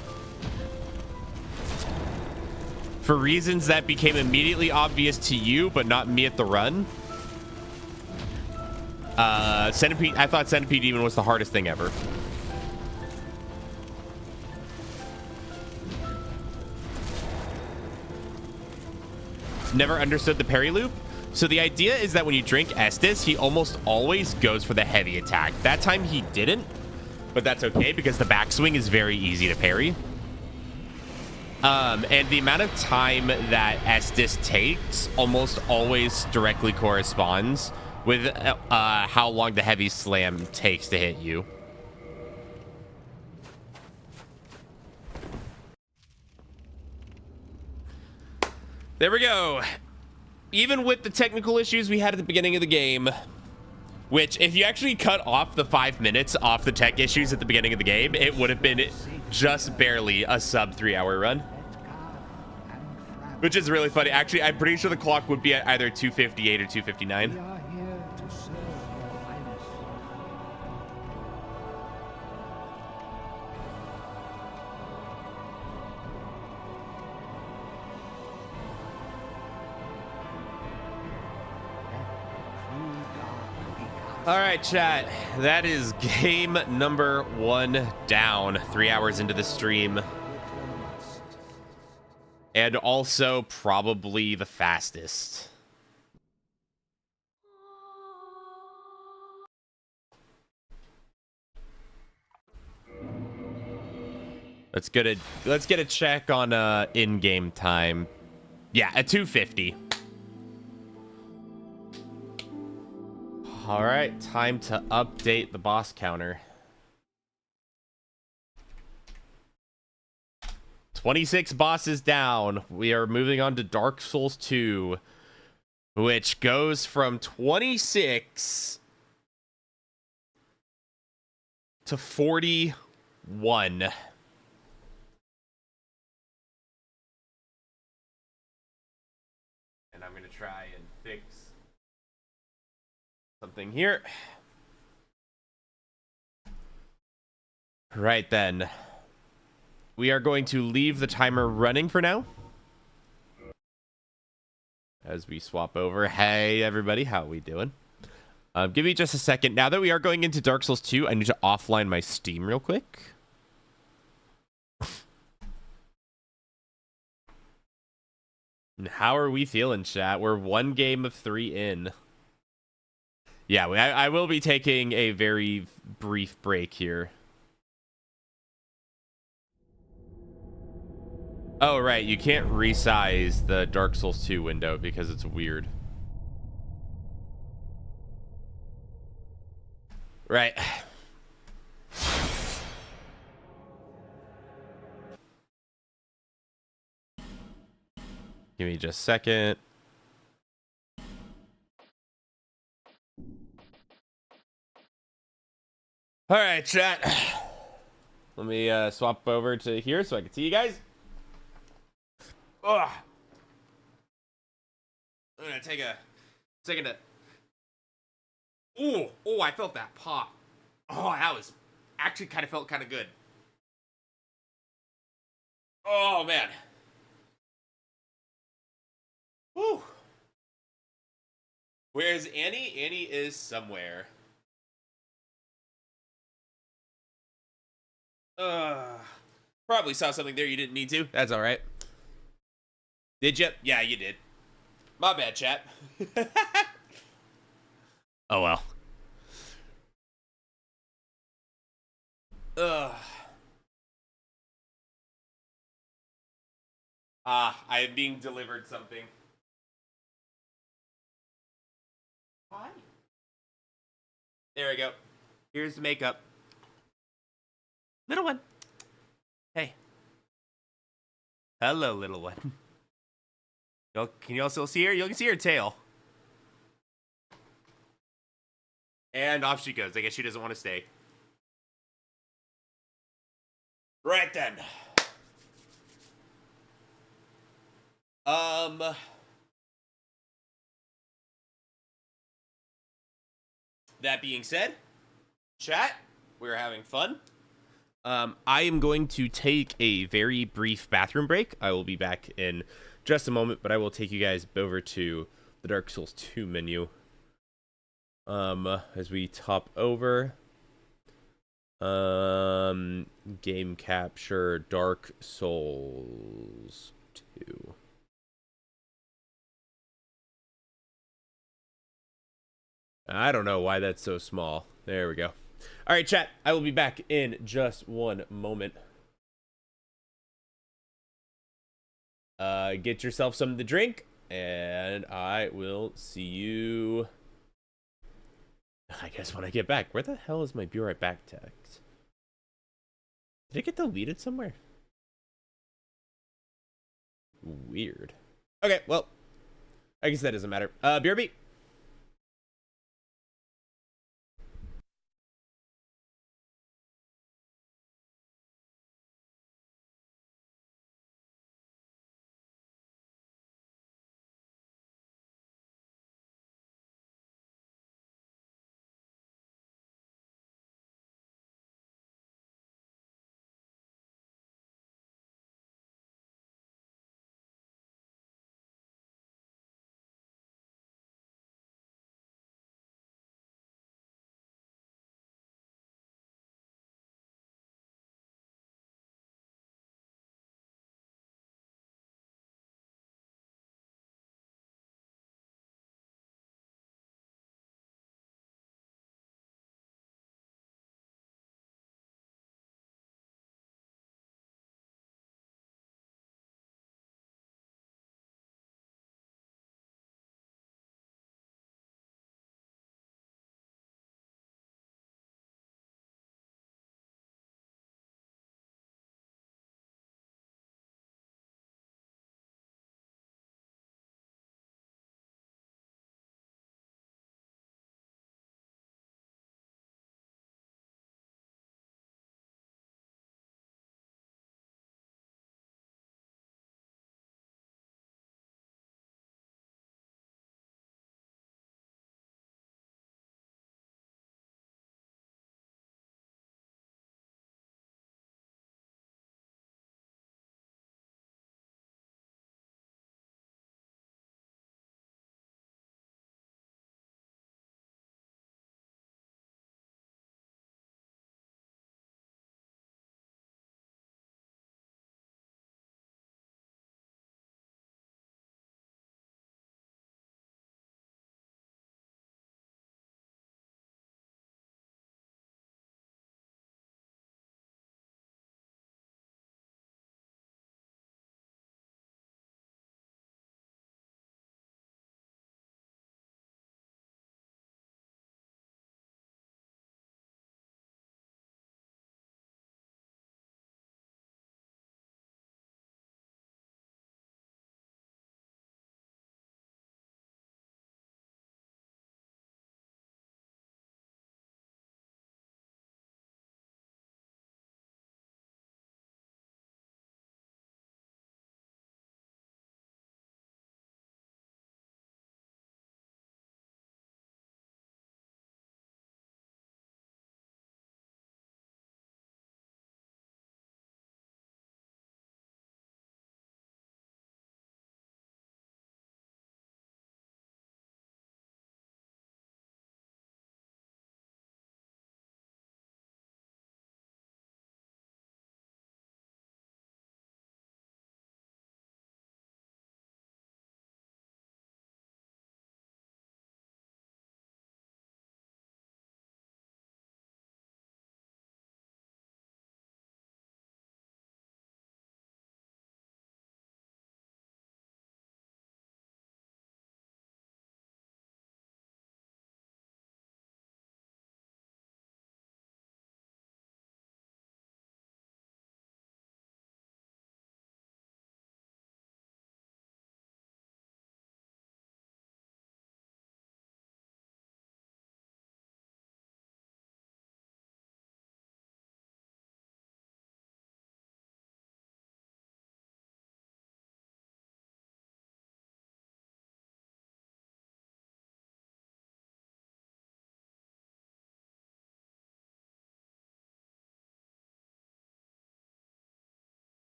For reasons that became immediately obvious to you, but not me at the run. Centipede. I thought Centipede Demon was the hardest thing ever. Never understood the parry loop. So the idea is that when you drink Estus, he almost always goes for the heavy attack. That time he didn't, but that's okay because the backswing is very easy to parry. And the amount of time that Estus takes almost always directly corresponds with how long the heavy slam takes to hit you. There we go. Even with the technical issues we had at the beginning of the game, which if you actually cut off the 5 minutes off the tech issues at the beginning of the game, it would have been just barely a sub 3-hour run. Which is really funny. Actually, I'm pretty sure the clock would be at either 2:58 or 2:59. All right, chat. That is game number 1 down. 3 hours into the stream. And also probably the fastest. Let's get a check on in-game time. Yeah, at 2:50. All right, time to update the boss counter. 26 bosses down. We are moving on to Dark Souls 2, which goes from 26 to 41. And I'm going to try and fix something here. Right then. We are going to leave the timer running for now. As we swap over. Hey, everybody. How are we doing? Give me just a second. Now that we are going into Dark Souls 2, I need to offline my Steam real quick. And how are we feeling, chat? We're 1 game of 3 in. Yeah, I will be taking a very brief break here. Oh, right. You can't resize the Dark Souls 2 window because it's weird. Right. Give me just a second. All right, chat. Let me swap over to here so I can see you guys. Ugh. I'm gonna take a second to. Oh, I felt that pop. Oh, that was actually kind of felt kind of good. Oh man. Whew. Where's Annie? Annie is somewhere. Probably saw something there you didn't need to. That's all right. Did you? Yeah, you did. My bad, chat. Oh well. Ugh. I am being delivered something. Hi. There we go. Here's the makeup. Little one. Hey. Hello, little one. Can you also see her? You can see her tail. And off she goes. I guess she doesn't want to stay. Right then. That being said, chat, we're having fun. I am going to take a very brief bathroom break. I will be back in just a moment, but I will take you guys over to the Dark Souls 2 menu. As we top over. Game capture Dark Souls 2. I don't know why that's so small. There we go. All right, chat. I will be back in just one moment. Get yourself something to drink, and I will see you, I guess, when I get back. Where the hell is my be right back text? Did it get deleted somewhere? Weird. Okay, well, I guess that doesn't matter. BRB.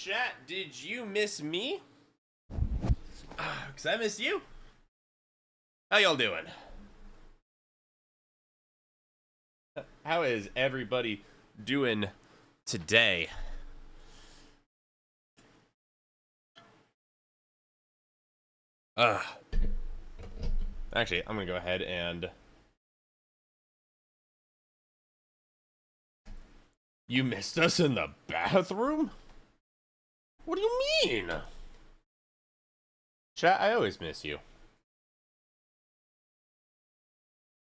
Chat, did you miss me? Because I missed you. How y'all doing? How is everybody doing today? Actually, I'm going to go ahead and... You missed us in the bathroom? What do you mean? Chat, I always miss you.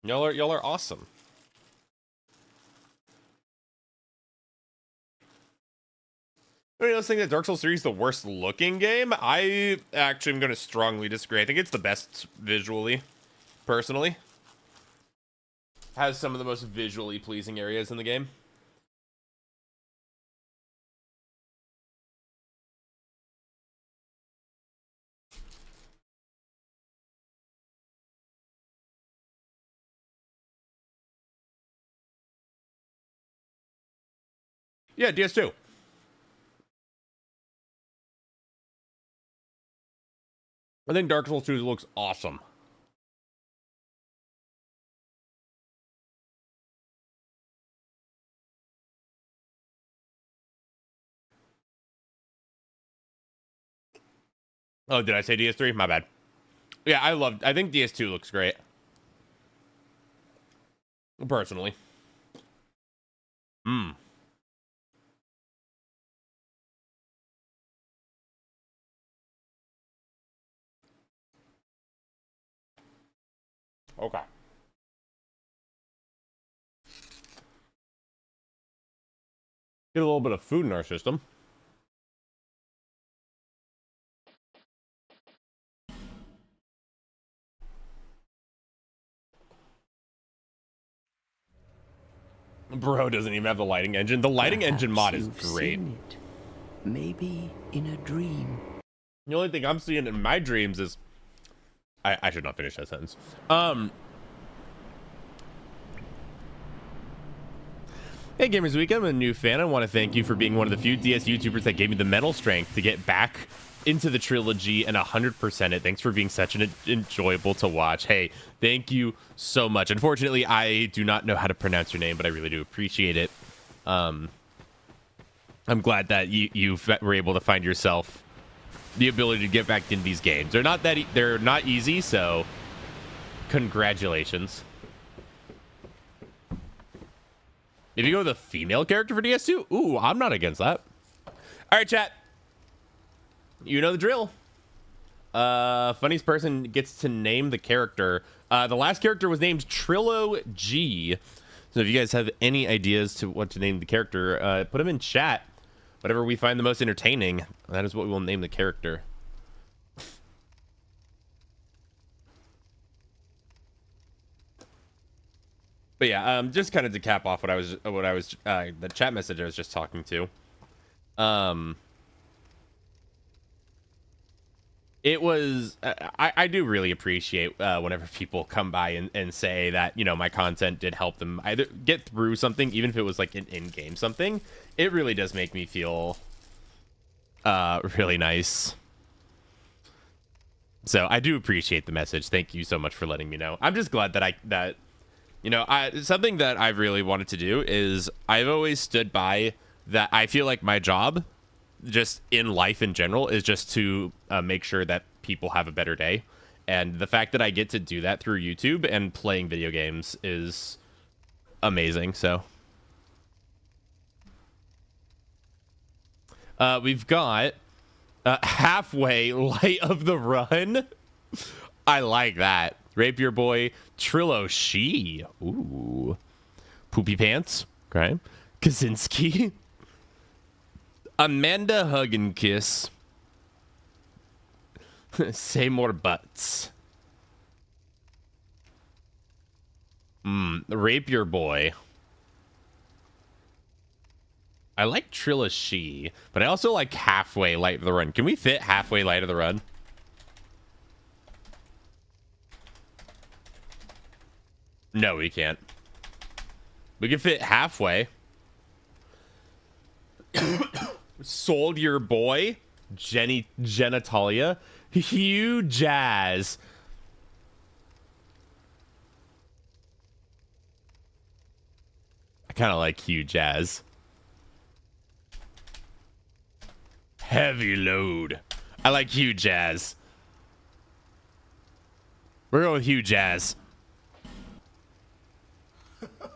Y'all are awesome. Anybody else think that Dark Souls 3 is the worst looking game? I actually am going to strongly disagree. I think it's the best visually, personally. Has some of the most visually pleasing areas in the game. Yeah, DS2. I think Dark Souls 2 looks awesome. Oh, did I say DS3? My bad. Yeah, I think DS2 looks great. Personally. Okay. Get a little bit of food in our system. Bro doesn't even have the lighting engine. The lighting engine mod is great. Maybe in a dream. The only thing I'm seeing in my dreams is... I should not finish that sentence. Hey Gamers Weekend, I'm a new fan. I want to thank you for being one of the few DS YouTubers that gave me the mental strength to get back into the trilogy and 100% it. Thanks for being such an enjoyable to watch. Hey, thank you so much. Unfortunately, I do not know how to pronounce your name, but I really do appreciate it. I'm glad that you were able to find yourself the ability to get back into these games. They're not easy, so congratulations. If you go with a female character for DS2, ooh, I'm not against that. All right, chat. You know the drill. Funniest person gets to name the character. The last character was named Trilogy. So if you guys have any ideas to what to name the character, put them in chat. Whatever we find the most entertaining, that is what we will name the character. But yeah, just kind of to cap off what I was the chat message I was just talking to. It was I do really appreciate whenever people come by and say that, you know, my content did help them either get through something, even if it was like an in-game something. It really does make me feel really nice. So I do appreciate the message. Thank you so much for letting me know. I'm just glad that you know, something that I've really wanted to do is I've always stood by that. I feel like my job just in life in general is just to make sure that people have a better day. And the fact that I get to do that through YouTube and playing video games is amazing. So we've got halfway light of the run. I like that. Rapier Boy, Trilogy. Ooh. Poopy Pants. Okay. Kaczynski. Amanda Hug and Kiss. Say more butts. Rapier Boy. I like Trilogy, but I also like halfway light of the run. Can we fit halfway light of the run? No, we can't. We can fit halfway. Sold your boy, genitalia. Huge jazz. I kind of like huge jazz. Heavy load. I like huge jazz. We're going with huge jazz.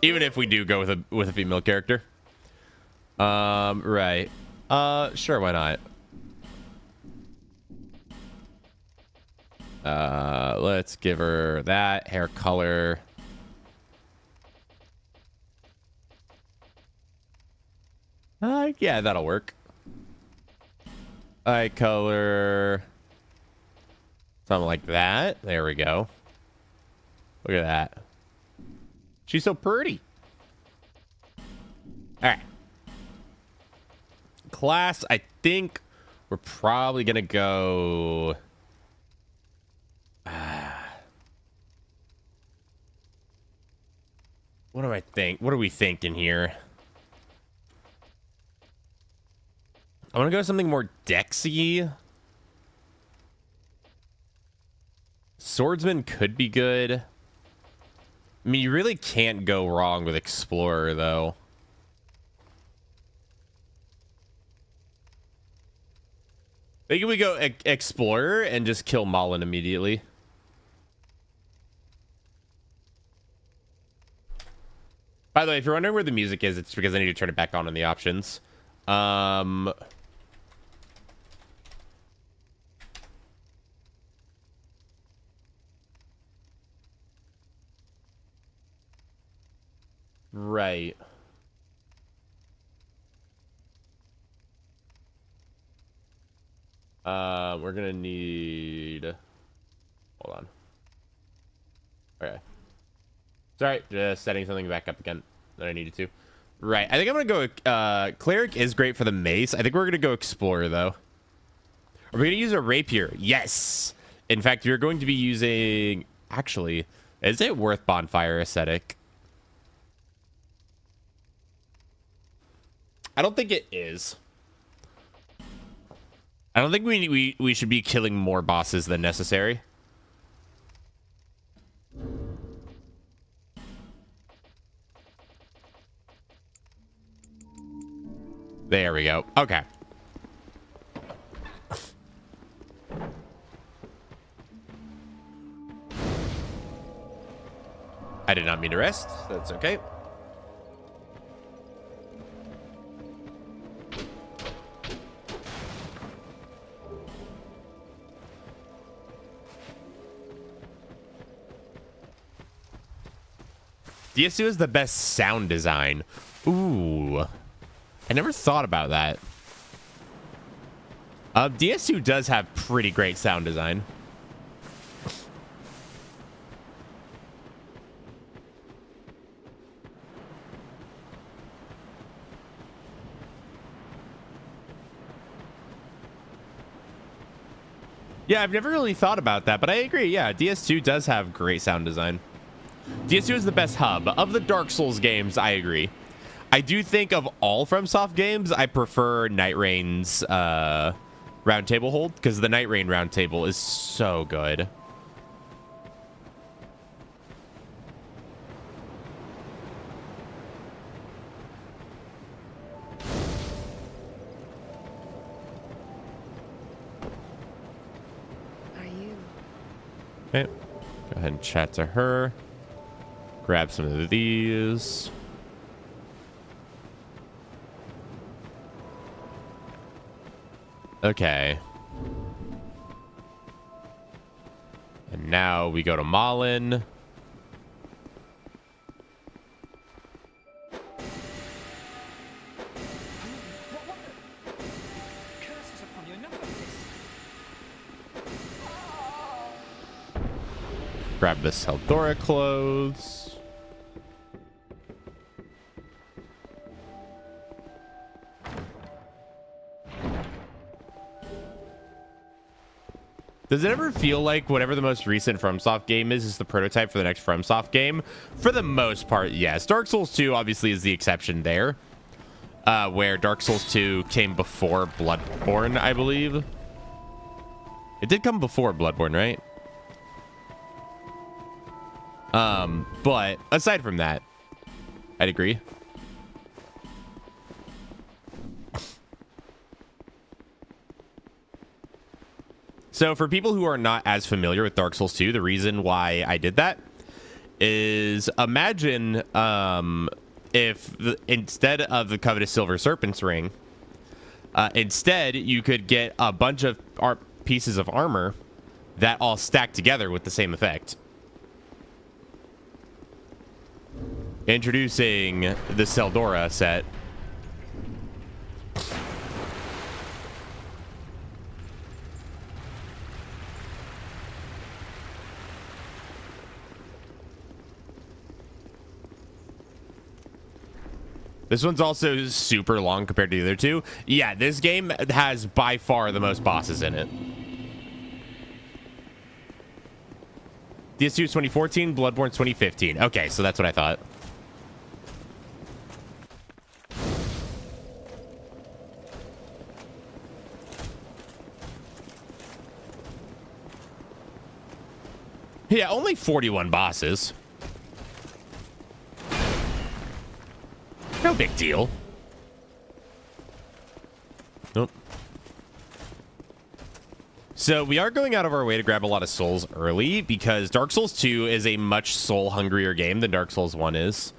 Even if we do go with a female character. Right. Sure, why not? Let's give her that hair color. Yeah, that'll work. Eye color. Something like that. There we go. Look at that. She's so pretty. All right. Class, I think we're probably gonna go. What do I think? What are we thinking here? I want to go something more dexy. Swordsman could be good. I mean, you really can't go wrong with Explorer, though. Maybe we go Explorer and just kill Malin immediately. By the way, if you're wondering where the music is, it's because I need to turn it back on in the options. Right. We're gonna need. Hold on. Okay. Sorry, just setting something back up again that I needed to. Right. I think I'm gonna go. Cleric is great for the mace. I think we're gonna go Explorer though. Are we gonna use a rapier? Yes. In fact, we're going to be using. Actually, is it worth bonfire aesthetic? I don't think it is. I don't think we should be killing more bosses than necessary. There we go. Okay. I did not mean to rest. That's okay. DS2 is the best sound design. Ooh. I never thought about that. DS2 does have pretty great sound design. Yeah, I've never really thought about that, but I agree. Yeah, DS2 does have great sound design. DS2 is the best hub. Of the Dark Souls games, I agree. I do think of all FromSoft games, I prefer Night Rain's Round Table Hold, because the Night Rain Round Table is so good. Are you? Okay, go ahead and chat to her. Grab some of these. Okay. And now we go to Malin. Grab the Seldora clothes. Does it ever feel like whatever the most recent FromSoft game is the prototype for the next FromSoft game? For the most part, yes. Dark Souls 2 obviously is the exception there. where Dark Souls 2 came before Bloodborne, I believe. It did come before Bloodborne, right? But aside from that, I'd agree. So for people who are not as familiar with Dark Souls 2, the reason why I did that is imagine if instead of the covetous Silver Serpent's Ring, instead you could get a bunch of pieces of armor that all stack together with the same effect. Introducing the Seldora set. This one's also super long compared to the other two. Yeah, this game has by far the most bosses in it. DS2 is 2014, Bloodborne 2015. Okay, so that's what I thought. Yeah, only 41 bosses. No big deal. Nope. So we are going out of our way to grab a lot of souls early because Dark Souls 2 is a much soul hungrier game than Dark Souls 1 is.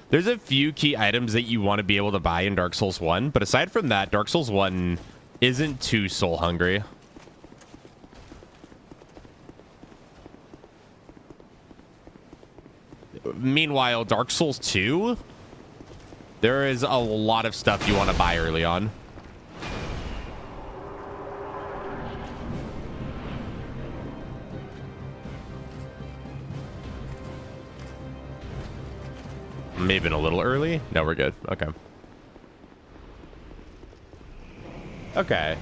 There's a few key items that you want to be able to buy in Dark Souls 1, but aside from that, Dark Souls 1 isn't too soul hungry. Meanwhile, Dark Souls 2, there is a lot of stuff you want to buy early on. May have been a little early. No, we're good. Okay. Okay.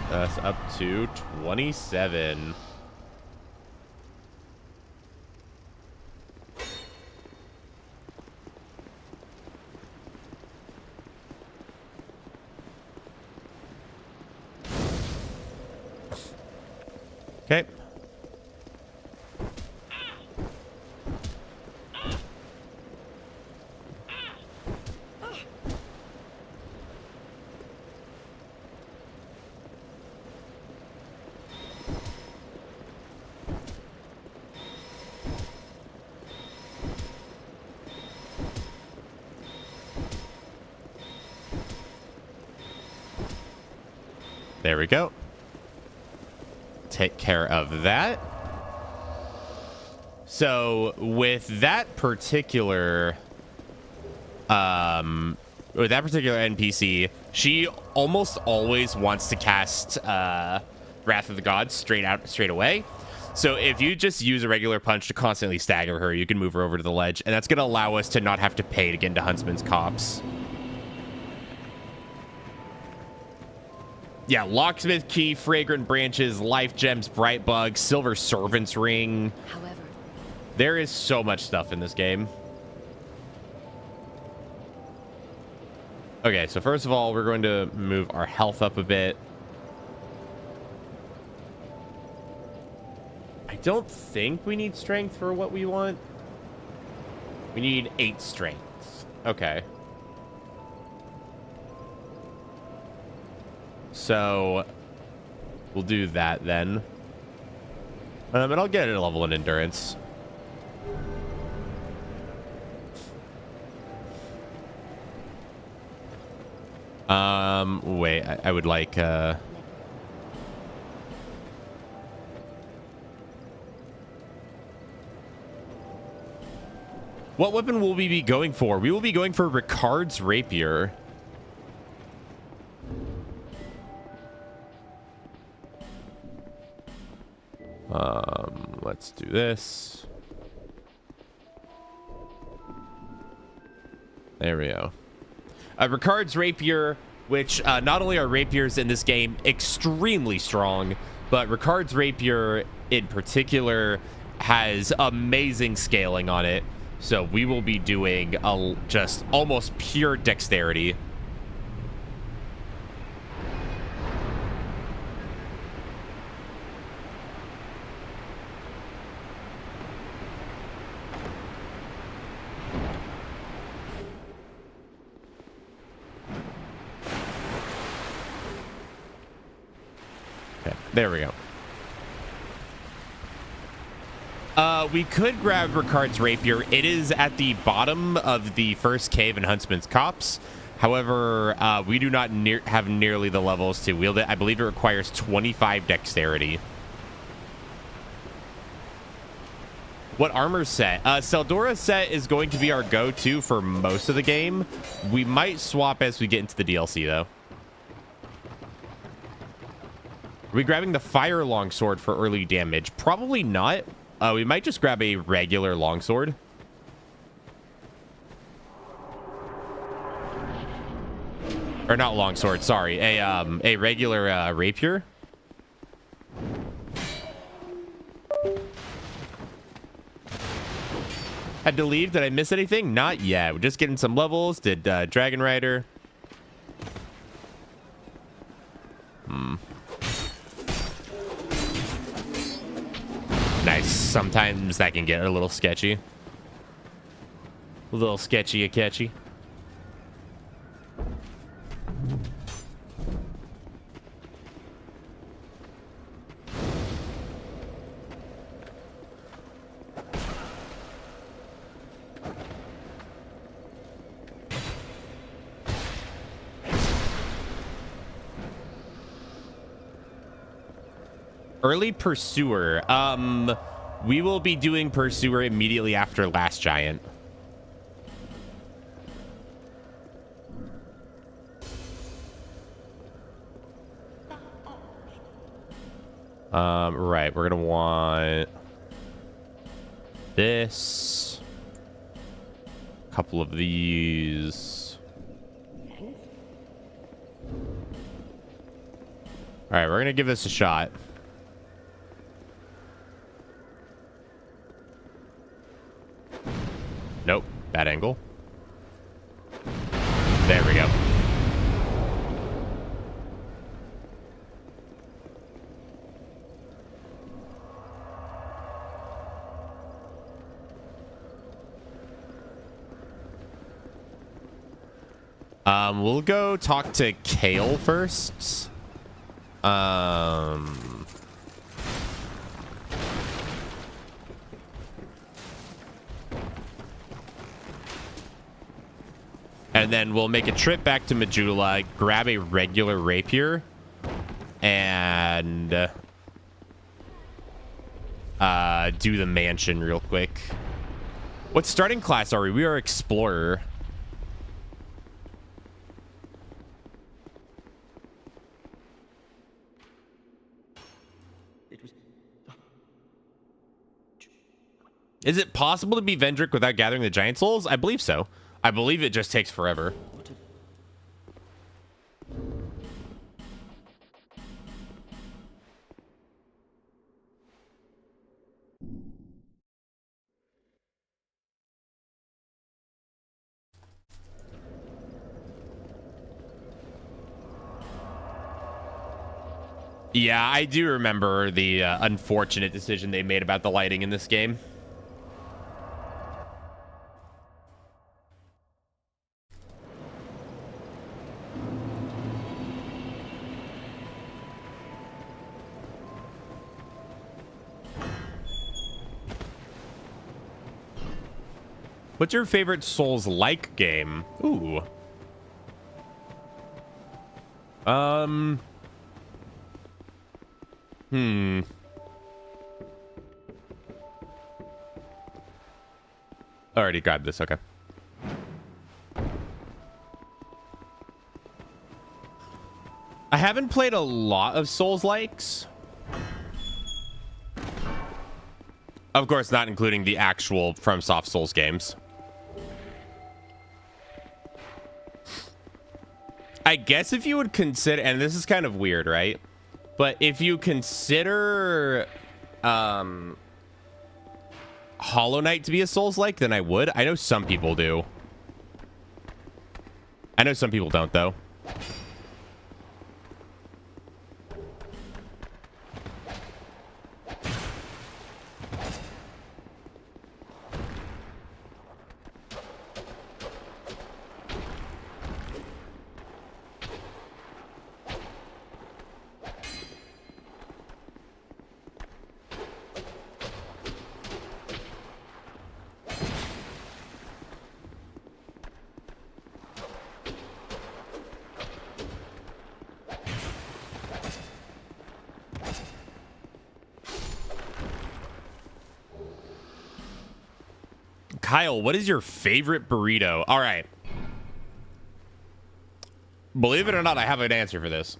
That's up to 27. Okay. There we go. Take care of that. So with that particular NPC, she almost always wants to cast Wrath of the Gods straight away. So if you just use a regular punch to constantly stagger her, you can move her over to the ledge, and that's going to allow us to not have to pay to get into Huntsman's Copse. Yeah, Locksmith Key, Fragrant Branches, Life Gems, Bright Bug, Silver Servant's Ring. However, there is so much stuff in this game. Okay, so first of all, we're going to move our health up a bit. I don't think we need strength for what we want. We need 8 strength. Okay. So we'll do that then. And I'll get a level in endurance. Wait, I would like what weapon will we be going for? We will be going for Ricard's Rapier. Let's do this. There we go. Ricard's Rapier, which not only are rapiers in this game extremely strong, but Ricard's Rapier in particular has amazing scaling on it. So we will be doing just almost pure dexterity. Okay, there we go. We could grab Ricard's rapier. It is at the bottom of the first cave in Huntsman's Copse. However, we do not have nearly the levels to wield it. I believe it requires 25 dexterity. What armor set? Seldora's set is going to be our go-to for most of the game. We might swap as we get into the DLC, though. Are we grabbing the fire longsword for early damage? Probably not. We might just grab a regular longsword. Or not longsword, sorry. A regular rapier. Had to leave. Did I miss anything? Not yet. We're just getting some levels. Did Dragon Rider. Nice. Sometimes that can get a little sketchy. A little sketchy-a-catchy. Early Pursuer. We will be doing Pursuer immediately after Last Giant. Right. We're gonna want this. A couple of these. All right, we're gonna give this a shot. Nope, bad angle. There we go. We'll go talk to Kale first. And then we'll make a trip back to Majula, grab a regular rapier, and do the mansion real quick. What starting class are we? We are Explorer. Is it possible to be Vendrick without gathering the giant souls? I believe so. I believe it just takes forever. Yeah, I do remember the unfortunate decision they made about the lighting in this game. What's your favorite Souls-like game? Ooh. Already grabbed this, okay. I haven't played a lot of Souls-likes. Of course, not including the actual FromSoft Souls games. I guess if you would consider, and this is kind of weird, right? But if you consider Hollow Knight to be a Souls-like than I would. I know some people do. I know some people don't, though. Kyle, what is your favorite burrito? All right. Believe it or not, I have an answer for this.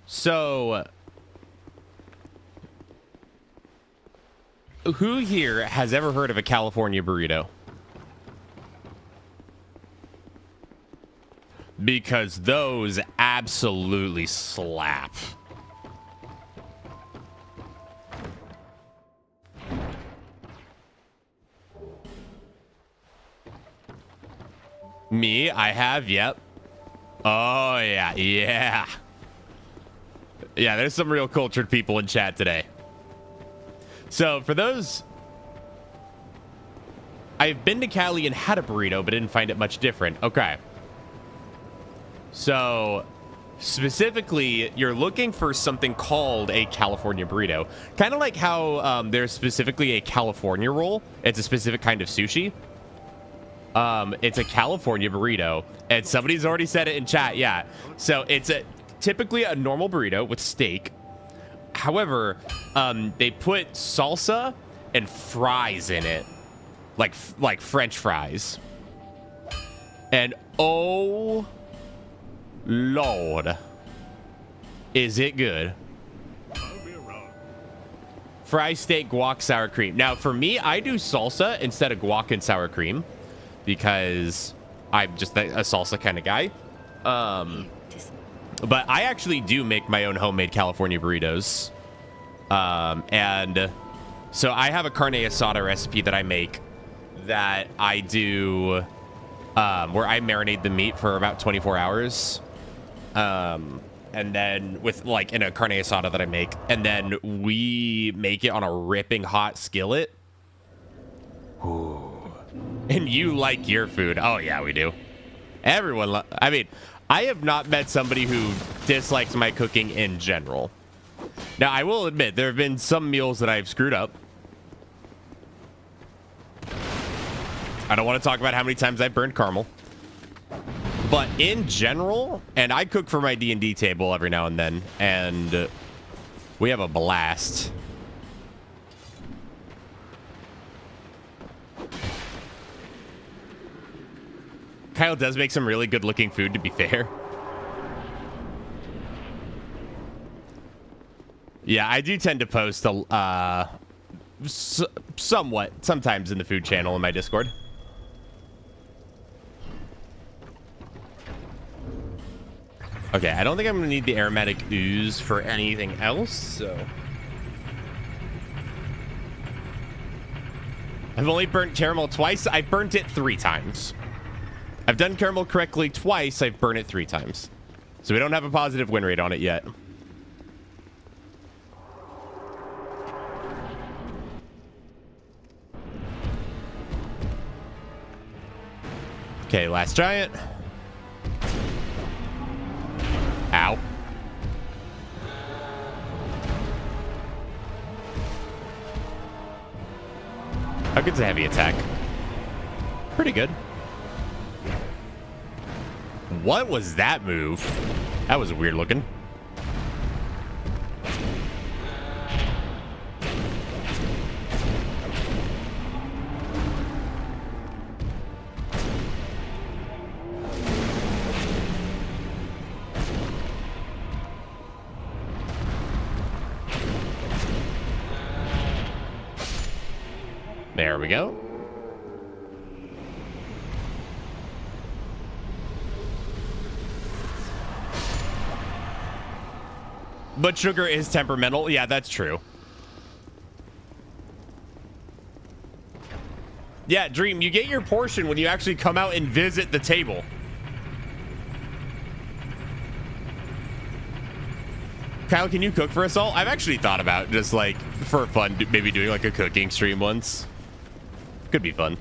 So, who here has ever heard of a California burrito? Because those absolutely slap. Me, I have, yep. Oh, yeah, yeah. Yeah, there's some real cultured people in chat today. So, for those... I've been to Cali and had a burrito, but didn't find it much different. Okay. So, specifically, you're looking for something called a California burrito. Kind of like how there's specifically a California roll. It's a specific kind of sushi. It's a California burrito, and somebody's already said it in chat. Yeah, so it's typically a normal burrito with steak. However, they put salsa and fries in it, like French fries. And oh Lord, is it good? Fry, steak, guac, sour cream. Now, for me, I do salsa instead of guac and sour cream, because I'm just a salsa kind of guy. But I actually do make my own homemade California burritos. And so I have a carne asada recipe that I make that I do where I marinate the meat for about 24 hours. And then with like in a carne asada that I make, and then we make it on a ripping hot skillet. Ooh. And you like your food. Oh, yeah, we do. Everyone, I mean, I have not met somebody who dislikes my cooking in general. Now, I will admit, there have been some meals that I've screwed up. I don't want to talk about how many times I burned caramel. But in general, and I cook for my D&D table every now and then, and we have a blast. Kyle does make some really good looking food, to be fair. Yeah, I do tend to post somewhat, sometimes in the food channel in my Discord. Okay, I don't think I'm going to need the aromatic ooze for anything else, so... I've only burnt caramel twice. I've burnt it 3 times. I've done caramel correctly twice. I've burned it 3 times. So we don't have a positive win rate on it yet. Okay, last giant. Ow. How good's a heavy attack? Pretty good. What was that move? That was weird looking. There we go. But sugar is temperamental. Yeah, that's true. Yeah, Dream, you get your portion when you actually come out and visit the table. Kyle, can you cook for us all? I've actually thought about just like for fun, maybe doing like a cooking stream once. Could be fun.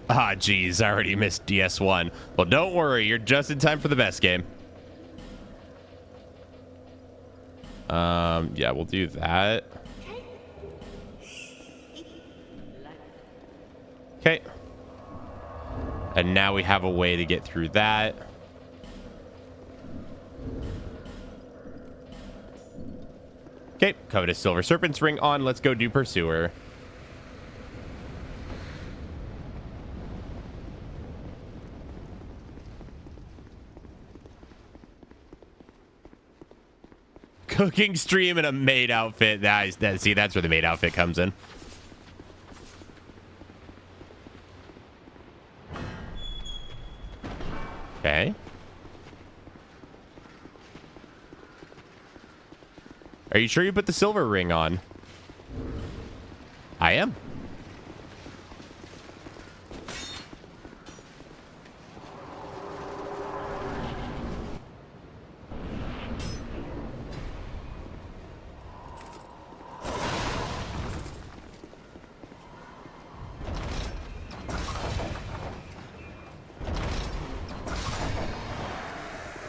Ah, geez, I already missed DS1. Well, don't worry, you're just in time for the best game. Yeah, we'll do that. Okay. And now we have a way to get through that. Okay, covetous silver serpent's ring on. Let's go do pursuer. Cooking stream in a maid outfit. See, that's where the maid outfit comes in. Okay. Are you sure you put the silver ring on? I am.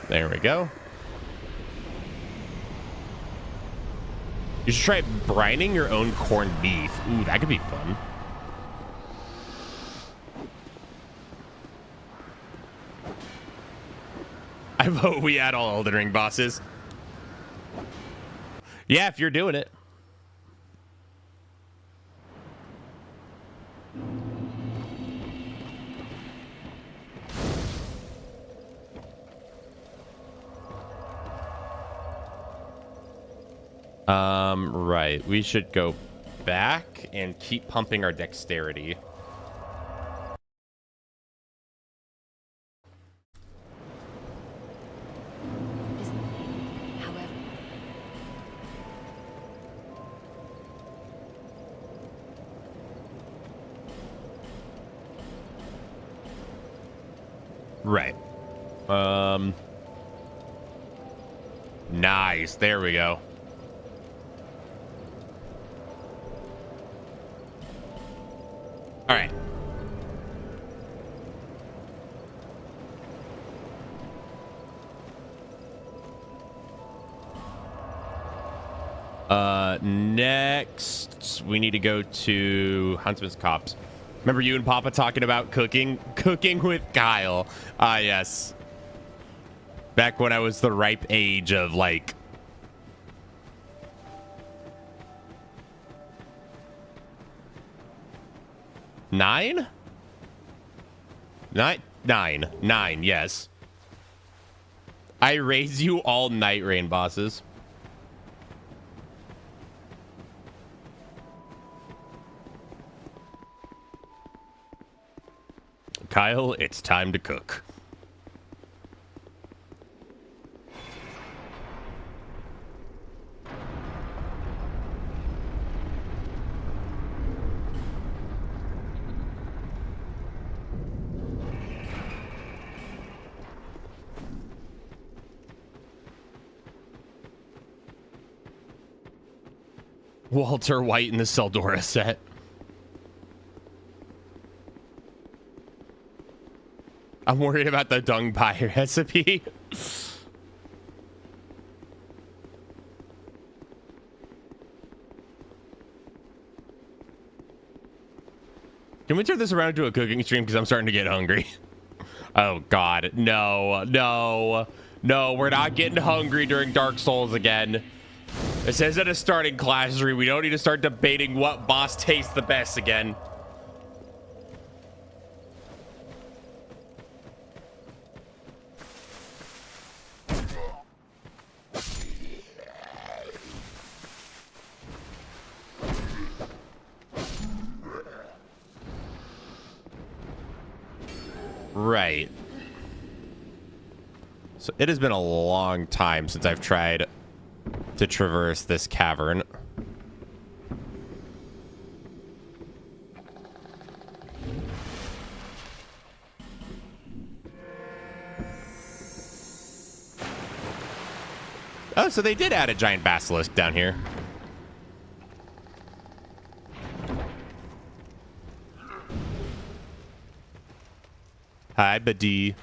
There we go. You should try brining your own corned beef. Ooh, that could be fun. I vote we add all Elden Ring bosses. Yeah, if you're doing it. Right. We should go back and keep pumping our dexterity. Right. Nice. There we go. All right. Next we need to go to Huntsman's Copse. Remember you and Papa talking about cooking with Kyle? Ah, yes. Back when I was the ripe age of like nine, yes. I raise you all night rain bosses. Kyle, it's time to cook. Walter White in the Seldora set. I'm worried about the dung pie recipe. Can we turn this around to a cooking stream? Because I'm starting to get hungry. Oh, God. No, we're not getting hungry during Dark Souls again. This isn't a starting class stream. We don't need to start debating what boss tastes the best again. Right. So it has been a long time since I've tried to traverse this cavern. Oh, so they did add a giant basilisk down here. Hi, buddy.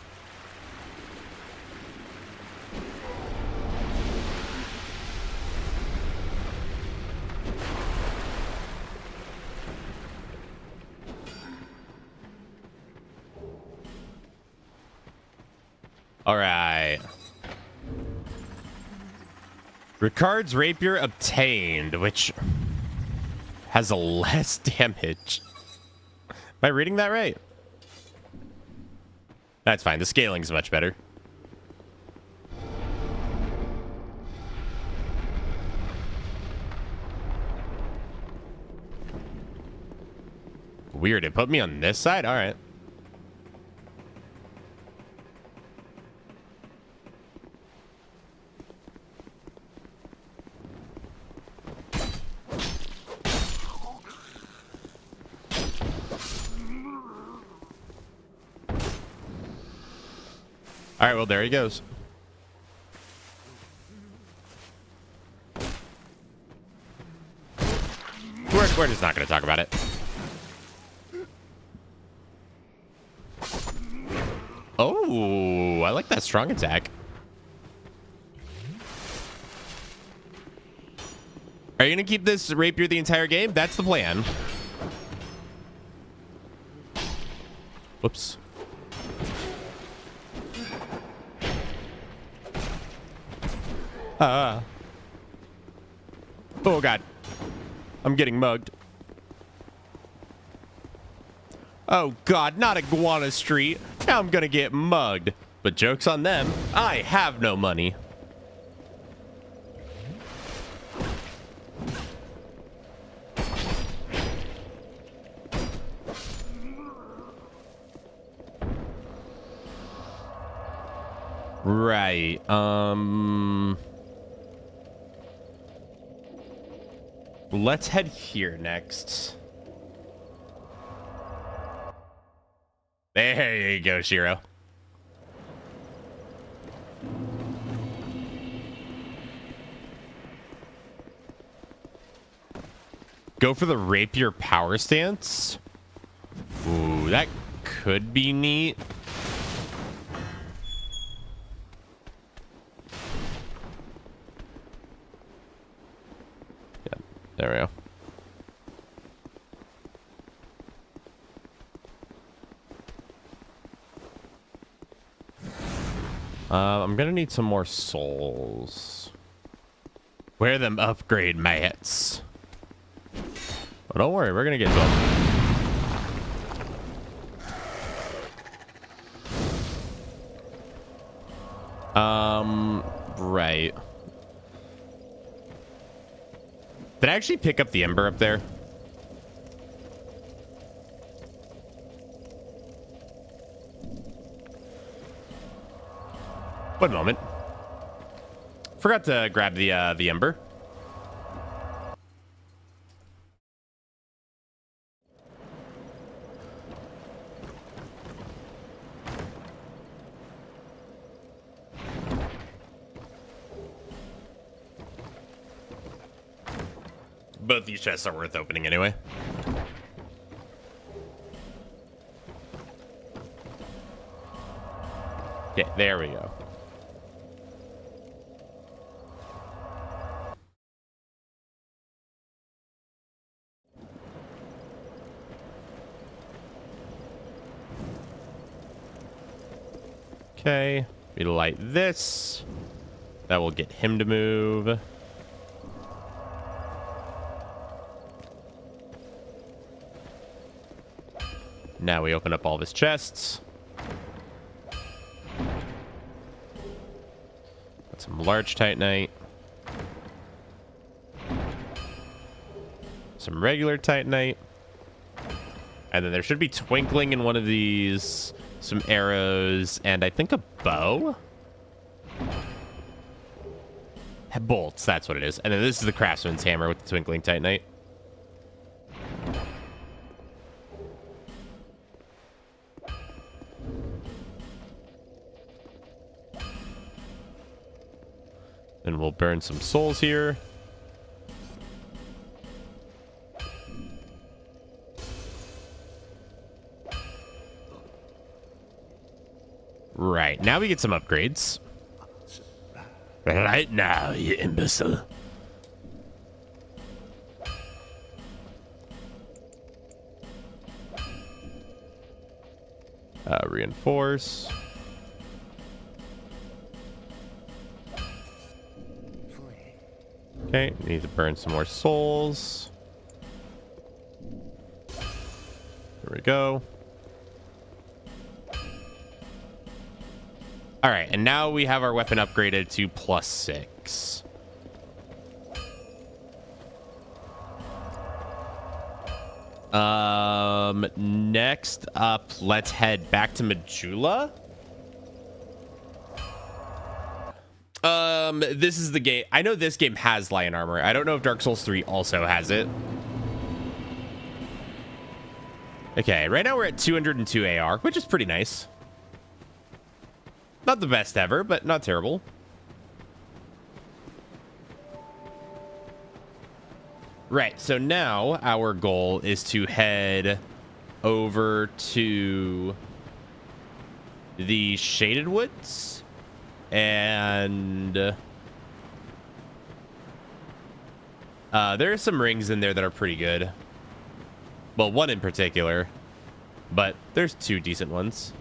All right. Ricard's rapier obtained, which has a less damage. Am I reading that right? That's fine. The scaling's much better. Weird. It put me on this side? All right. All right, well, there he goes. We're just not going to talk about it. Oh, I like that strong attack. Are you going to keep this rapier the entire game? That's the plan. Whoops. Oh, God. I'm getting mugged. Oh, God, not Iguana Street. Now I'm gonna get mugged. But joke's on them. I have no money. Right. Let's head here next. There you go, Shiro. Go for the rapier power stance. Ooh, that could be neat. Yeah, there we go. I'm gonna need some more souls. Wear them upgrade mats. But don't worry, we're gonna get to them. Right. Did I actually pick up the ember up there? One moment. Forgot to grab the ember. Both these chests are worth opening anyway. Yeah, there we go. Okay, we light this. That will get him to move. Now we open up all of his chests. Got some large titanite. Some regular titanite. And then there should be twinkling in one of these. Some arrows, and I think a bow? bolts, that's what it is. And then this is the craftsman's hammer with the twinkling titanite. And we'll burn some souls here. Right, now we get some upgrades. Right now, you imbecile. Reinforce. Okay, need to burn some more souls. There we go. All right, and now we have our weapon upgraded to +6. Next up, let's head back to Majula. This is the game. I know this game has lion armor. I don't know if Dark Souls 3 also has it. Okay, right now we're at 202 AR, which is pretty nice. Not the best ever, but not terrible. Right, so now our goal is to head over to the Shaded Woods. And there are some rings in there that are pretty good. Well, one in particular, but there's two decent ones.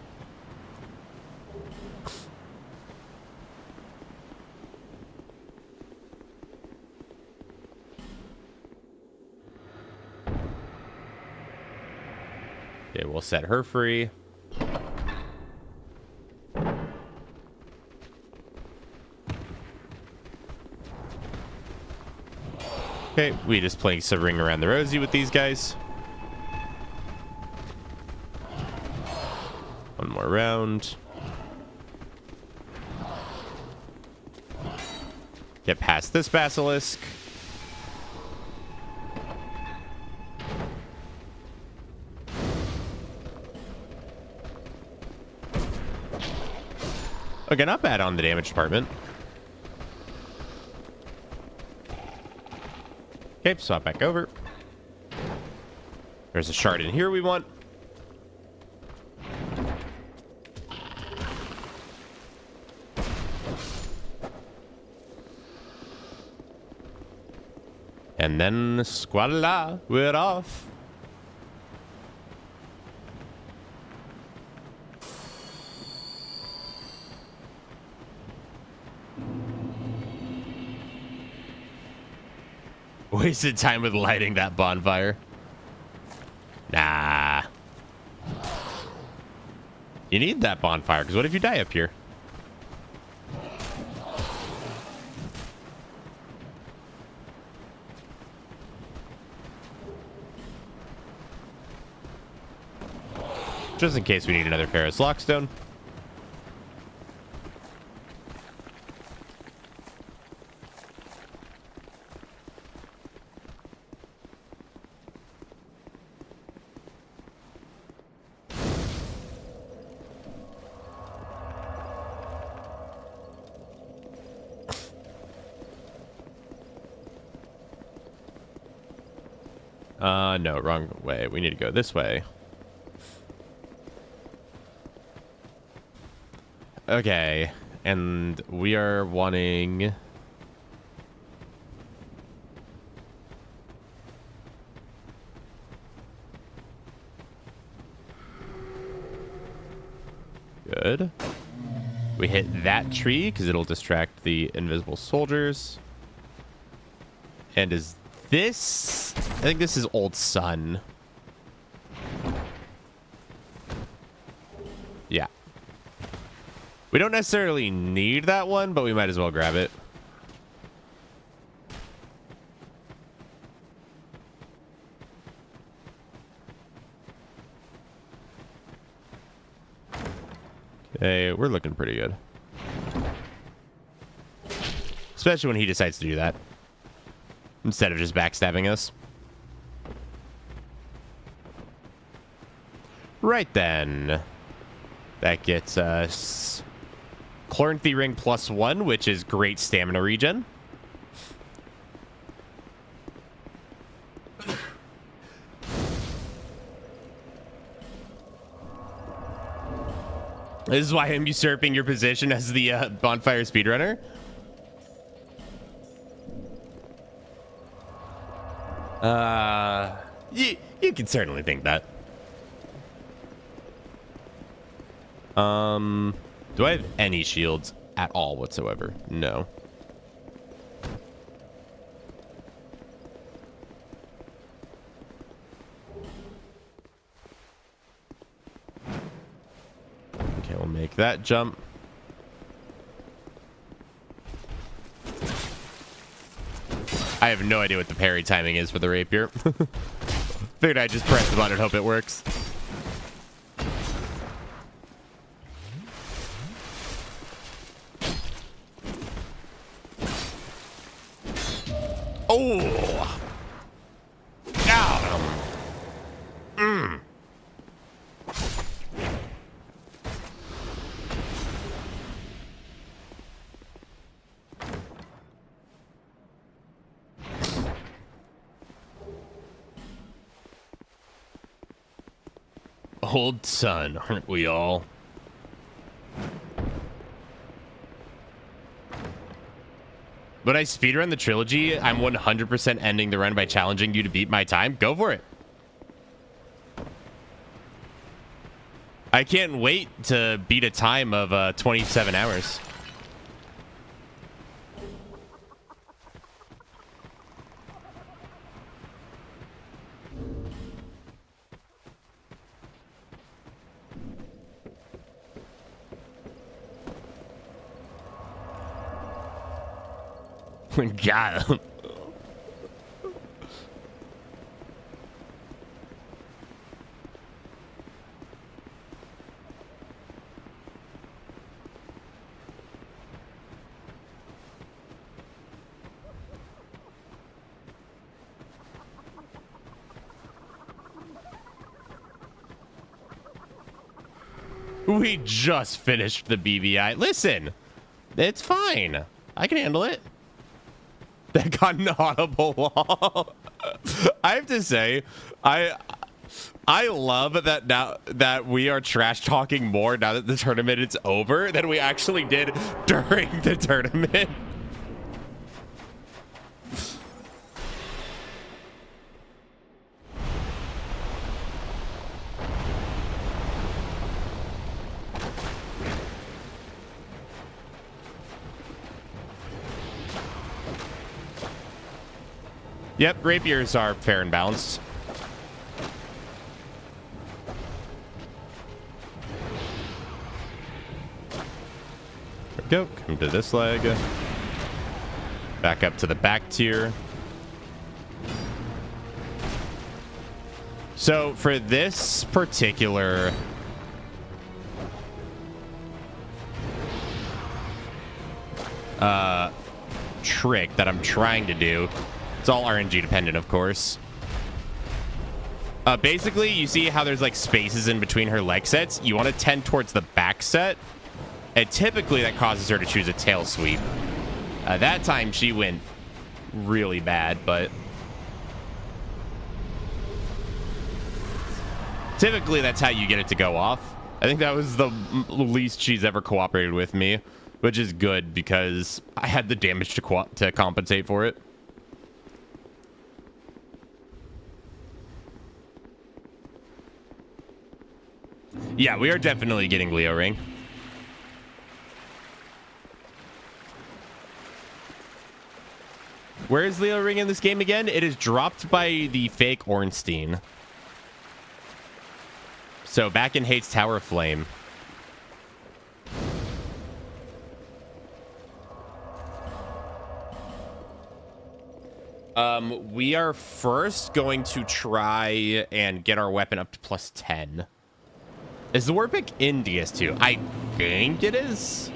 Okay, we'll set her free. Okay, we just playing some ring around the rosy with these guys. One more round. Get past this basilisk. Okay, not bad on the damage department. Okay, swap back over. There's a shard in here we want. And then, squalla, we're off. Wasted time with lighting that bonfire. Nah. You need that bonfire, because what if you die up here? Just in case we need another Ferris Lockstone. No, wrong way. We need to go this way. Okay, and we are wanting... Good. We hit that tree because it'll distract the invisible soldiers. And is this... I think this is Old Sun. Yeah. We don't necessarily need that one, but we might as well grab it. Okay, we're looking pretty good. Especially when he decides to do that. Instead of just backstabbing us. Right then. That gets us Chloranthy Ring +1, which is great stamina regen. This is why I'm usurping your position as the bonfire speedrunner. You can certainly think that. Do I have any shields at all whatsoever? No. Okay, we'll make that jump. I have no idea what the parry timing is for the rapier. Figured I'd just press the button and hope it works. Oh! Got him! Old son, aren't we all? When I speedrun the trilogy, I'm 100% ending the run by challenging you to beat my time. Go for it. I can't wait to beat a time of 27 hours. Got him. We just finished the BBI. Listen, it's fine. I can handle it. That got an audible wall. I have to say, I love that now that we are trash talking more now that the tournament is over than we actually did during the tournament. Yep, rapiers are fair and balanced. There we go. Come to this leg. Back up to the back tier. So for this particular trick that I'm trying to do, it's all RNG dependent, of course. Basically, you see how there's like spaces in between her leg sets? You want to tend towards the back set. And typically that causes her to choose a tail sweep. That time she went really bad, but typically that's how you get it to go off. I think that was the least she's ever cooperated with me, which is good because I had the damage to compensate for it. Yeah, we are definitely getting Leo Ring. Where is Leo Ring in this game again? It is dropped by the fake Ornstein. So back in Hate's Tower of Flame. We are first going to try and get our weapon up to +10. Is the war pick in DS2? I think it is.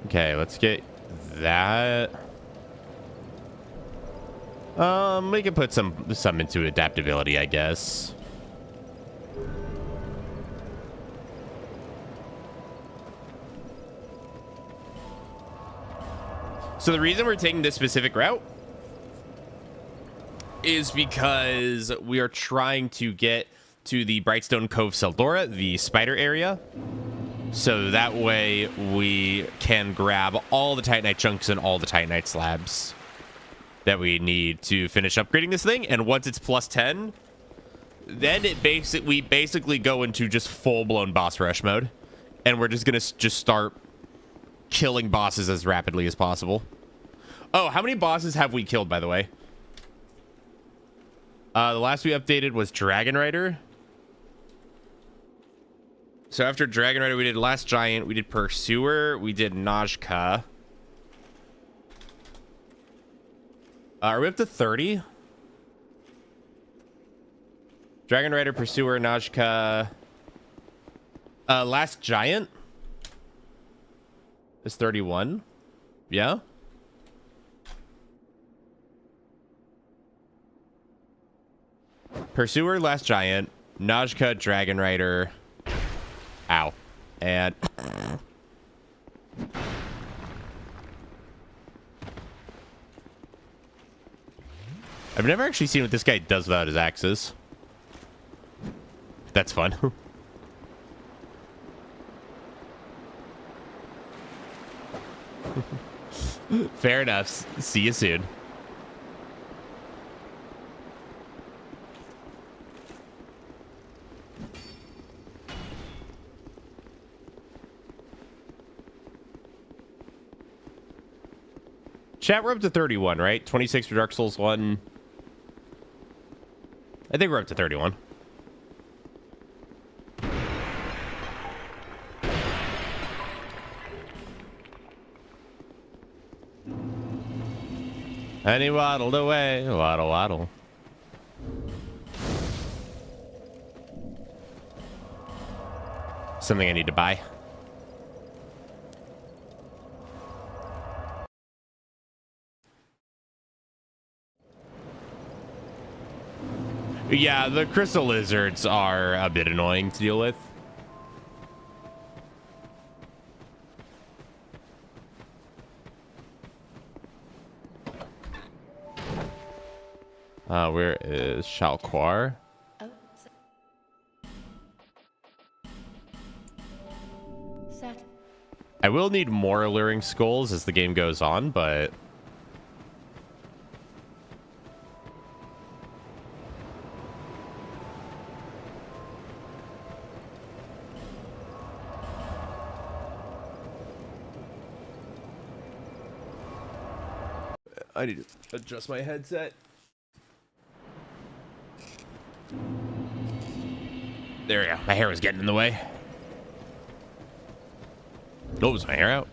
Okay, let's get that. We can put some into adaptability, I guess. So the reason we're taking this specific route is because we are trying to get to the Brightstone Cove Seldora, the spider area. So that way we can grab all the Titanite chunks and all the Titanite slabs that we need to finish upgrading this thing. And once it's plus 10, then we basically go into just full-blown boss rush mode. And we're just going to start killing bosses as rapidly as possible. Oh, how many bosses have we killed, by the way? The last we updated was Dragon Rider. So after Dragon Rider, we did Last Giant, we did Pursuer, we did Najka. Are we up to 30? Dragon Rider, Pursuer, Najka. Last Giant is 31. Yeah. Pursuer, Last Giant, Najka, Dragon Rider. Ow. And I've never actually seen what this guy does without his axes. That's fun. Fair enough. See you soon. Chat, we're up to 31, right? 26 for Dark Souls 1. I think we're up to 31. And he waddled away. Waddle, waddle. Something I need to buy. Yeah, the crystal lizards are a bit annoying to deal with. Where is Shalquar? Oh, set. I will need more alluring skulls as the game goes on, but I need to adjust my headset. There we go. My hair was getting in the way. Oh, was my hair out?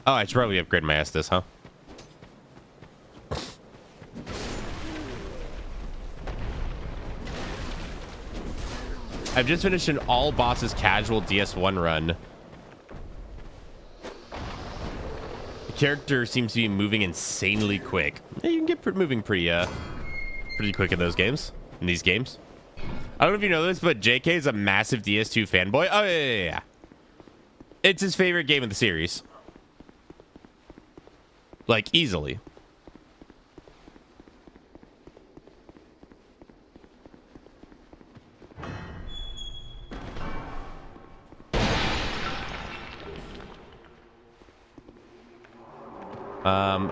Oh, I should probably upgrade my Estus, huh? I've just finished an all bosses casual DS1 run. The character seems to be moving insanely quick. Yeah, you can get moving pretty quick in these games. I don't know if you know this, but JK is a massive DS2 fanboy. Oh yeah. It's his favorite game of the series. Like easily.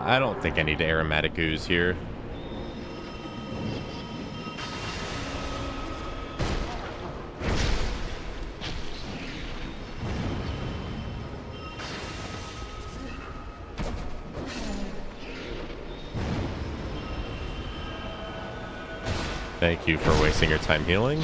I don't think I need aromatic ooze here. Thank you for wasting your time healing.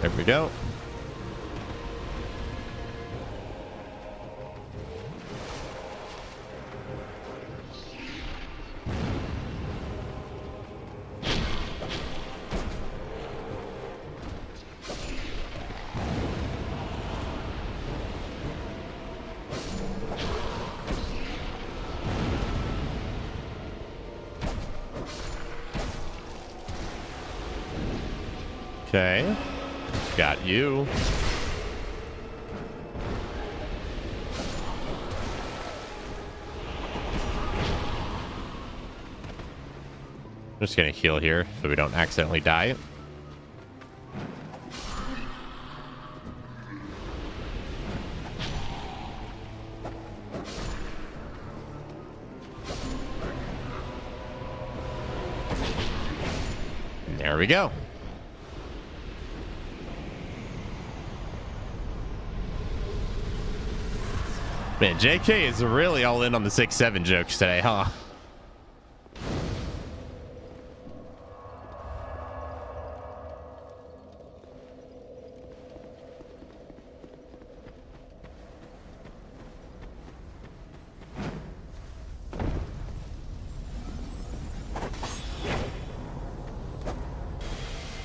There we go. Okay. Got you. I'm just gonna heal here so we don't accidentally die. There we go. Man, JK is really all in on the 6-7 jokes today, huh?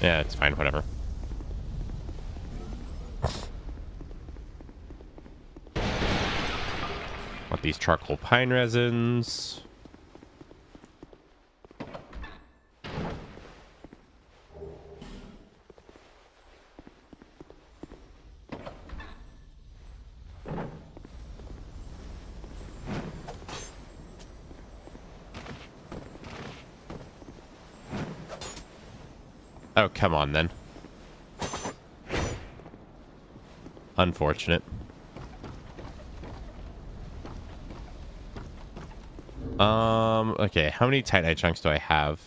Yeah, it's fine, whatever. Want these charcoal pine resins. Oh, come on then. Unfortunate. Okay, how many titanite chunks do I have?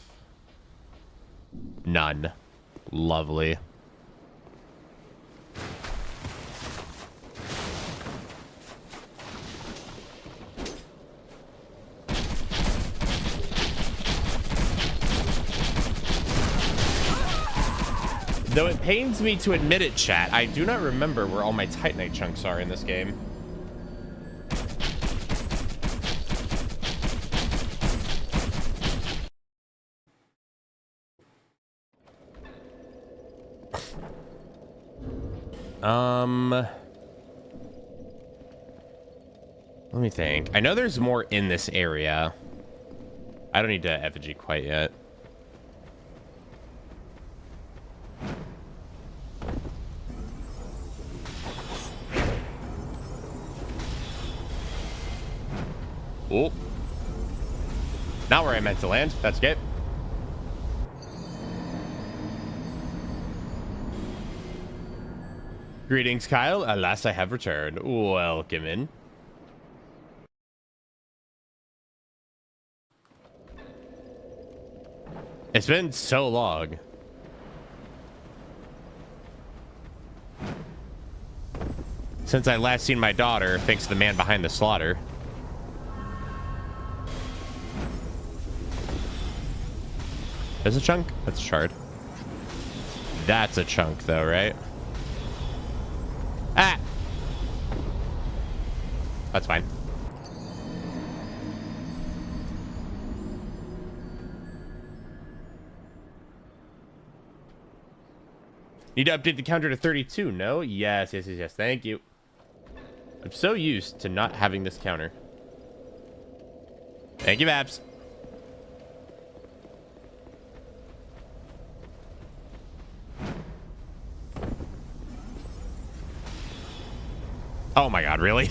None. Lovely. Though it pains me to admit it, chat, I do not remember where all my titanite chunks are in this game. Let me think. I know there's more in this area. I don't need to effigy quite yet. Oh. Not where I meant to land. That's good. Greetings, Kyle. Alas, I have returned. Welcome in. It's been so long. Since I last seen my daughter, thanks to the man behind the slaughter. There's a chunk? That's a shard. That's a chunk, though, right? Ah! That's fine. Need to update the counter to 32. No? Yes, yes, yes, yes. Thank you. I'm so used to not having this counter. Thank you, Babs. Oh my god, really?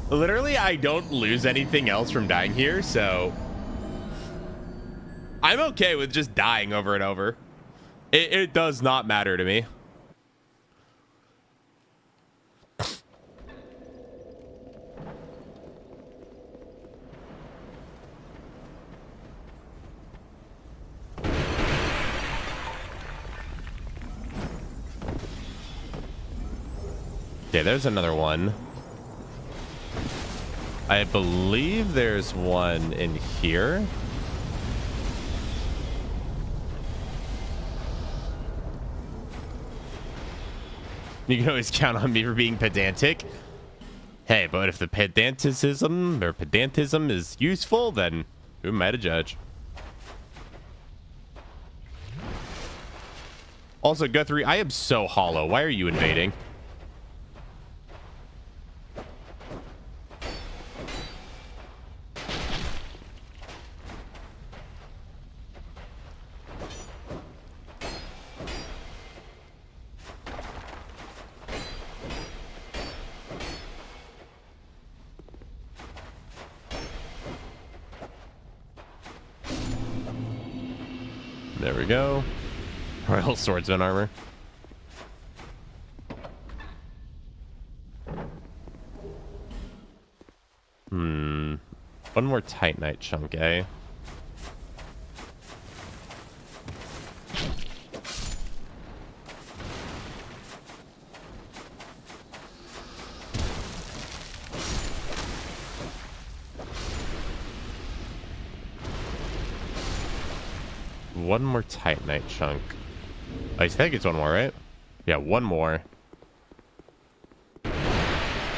Literally, I don't lose anything else from dying here, so I'm okay with just dying over and over. It does not matter to me. Okay, there's another one. I believe there's one in here. You can always count on me for being pedantic. Hey, but if the pedantism is useful, then who am I to judge? Also, Guthrie, I am so hollow. Why are you invading? There we go. Royal Swordsman armor. One more Titanite chunk, eh? One more Titanite chunk. I think it's one more, right? Yeah, one more.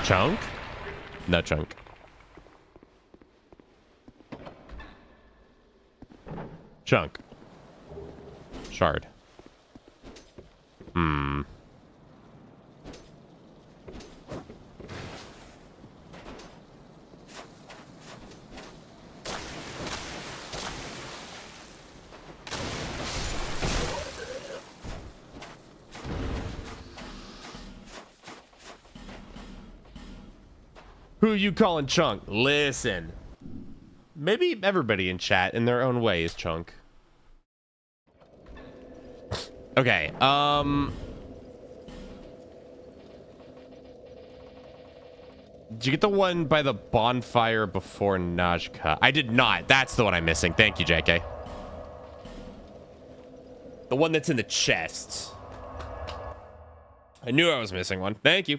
Chunk? No chunk. Chunk. Shard. Who you calling Chunk? Listen. Maybe everybody in chat in their own way is Chunk. Okay, did you get the one by the bonfire before Najka? I did not. That's the one I'm missing. Thank you, JK. The one that's in the chest. I knew I was missing one. Thank you.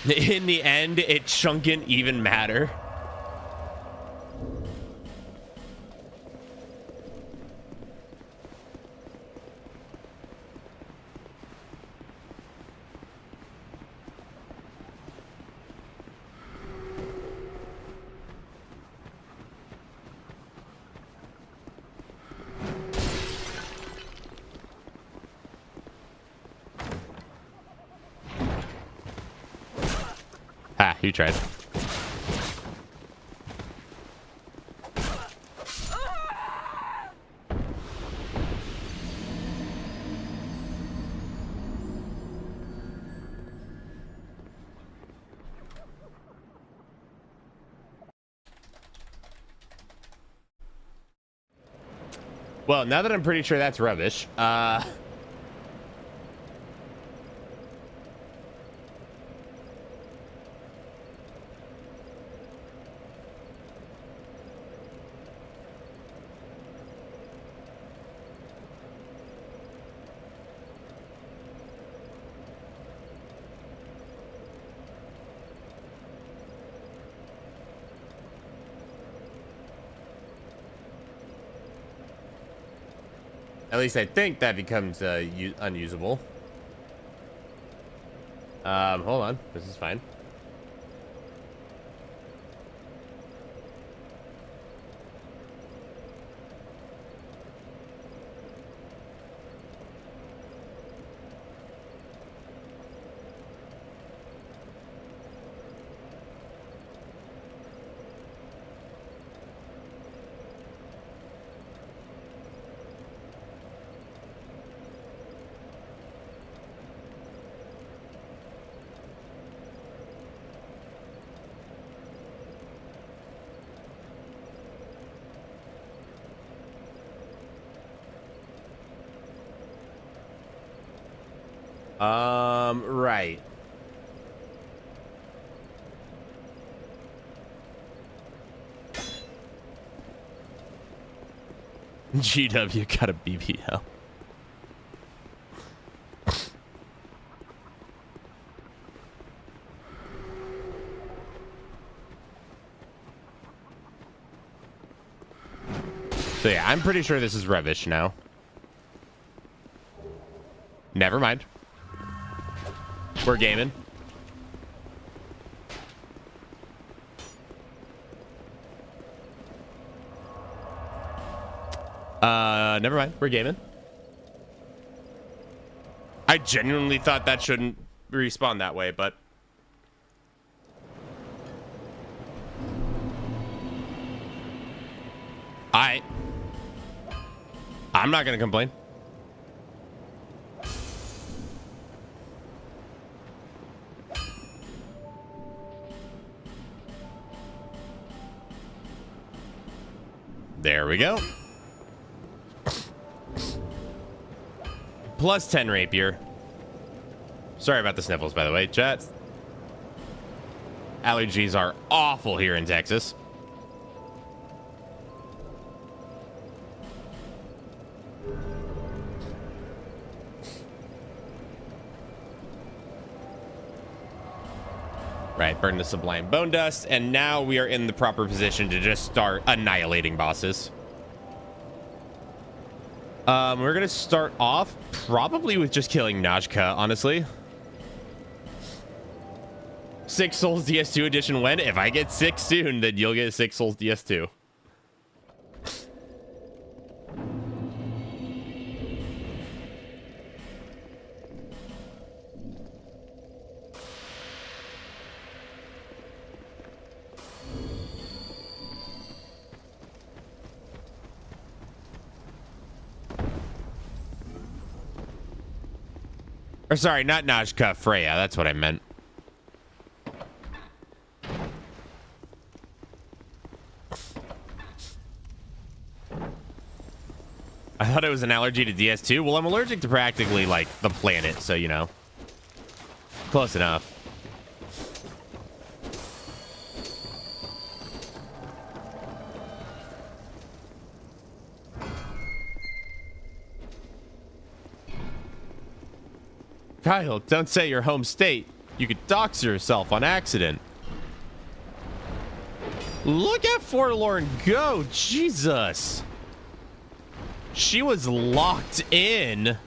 In the end, it chunkn't even matter. Ah, you tried. Well, now that I'm pretty sure that's rubbish, at least I think that becomes unusable. Hold on. This is fine. Right. GW got a BBL. So yeah, I'm pretty sure this is rubbish now. Never mind. We're gaming. Never mind. We're gaming. I genuinely thought that shouldn't respawn that way, but I'm not gonna complain. There we go. Plus 10 rapier. Sorry about the sniffles, by the way, chat. Allergies are awful here in Texas. Right, burn the sublime bone dust, and now we are in the proper position to just start annihilating bosses. We're gonna start off probably with just killing Najka, honestly. 6 Souls DS2 edition when? If I get 6 soon, then you'll get 6 Souls DS2. Or sorry, not Najka, Freya. That's what I meant. I thought it was an allergy to DS2. Well, I'm allergic to practically, like, the planet, so, you know. Close enough. Kyle, don't say your home state. You could dox yourself on accident. Look at Forlorn go. Jesus. She was locked in. All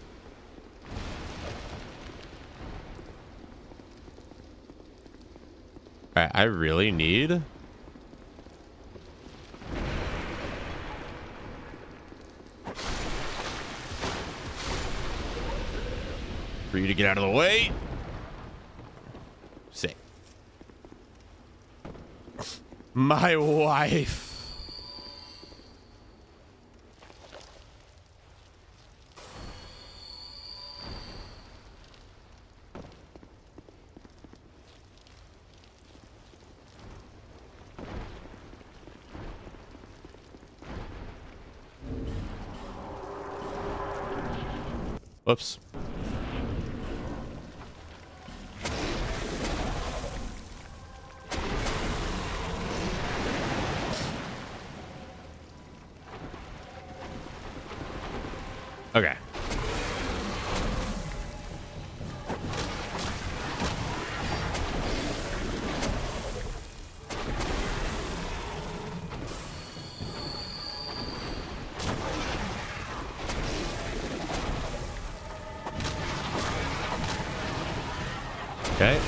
right, I really need... for you to get out of the way. Sick. My wife. Whoops. Okay. Okay.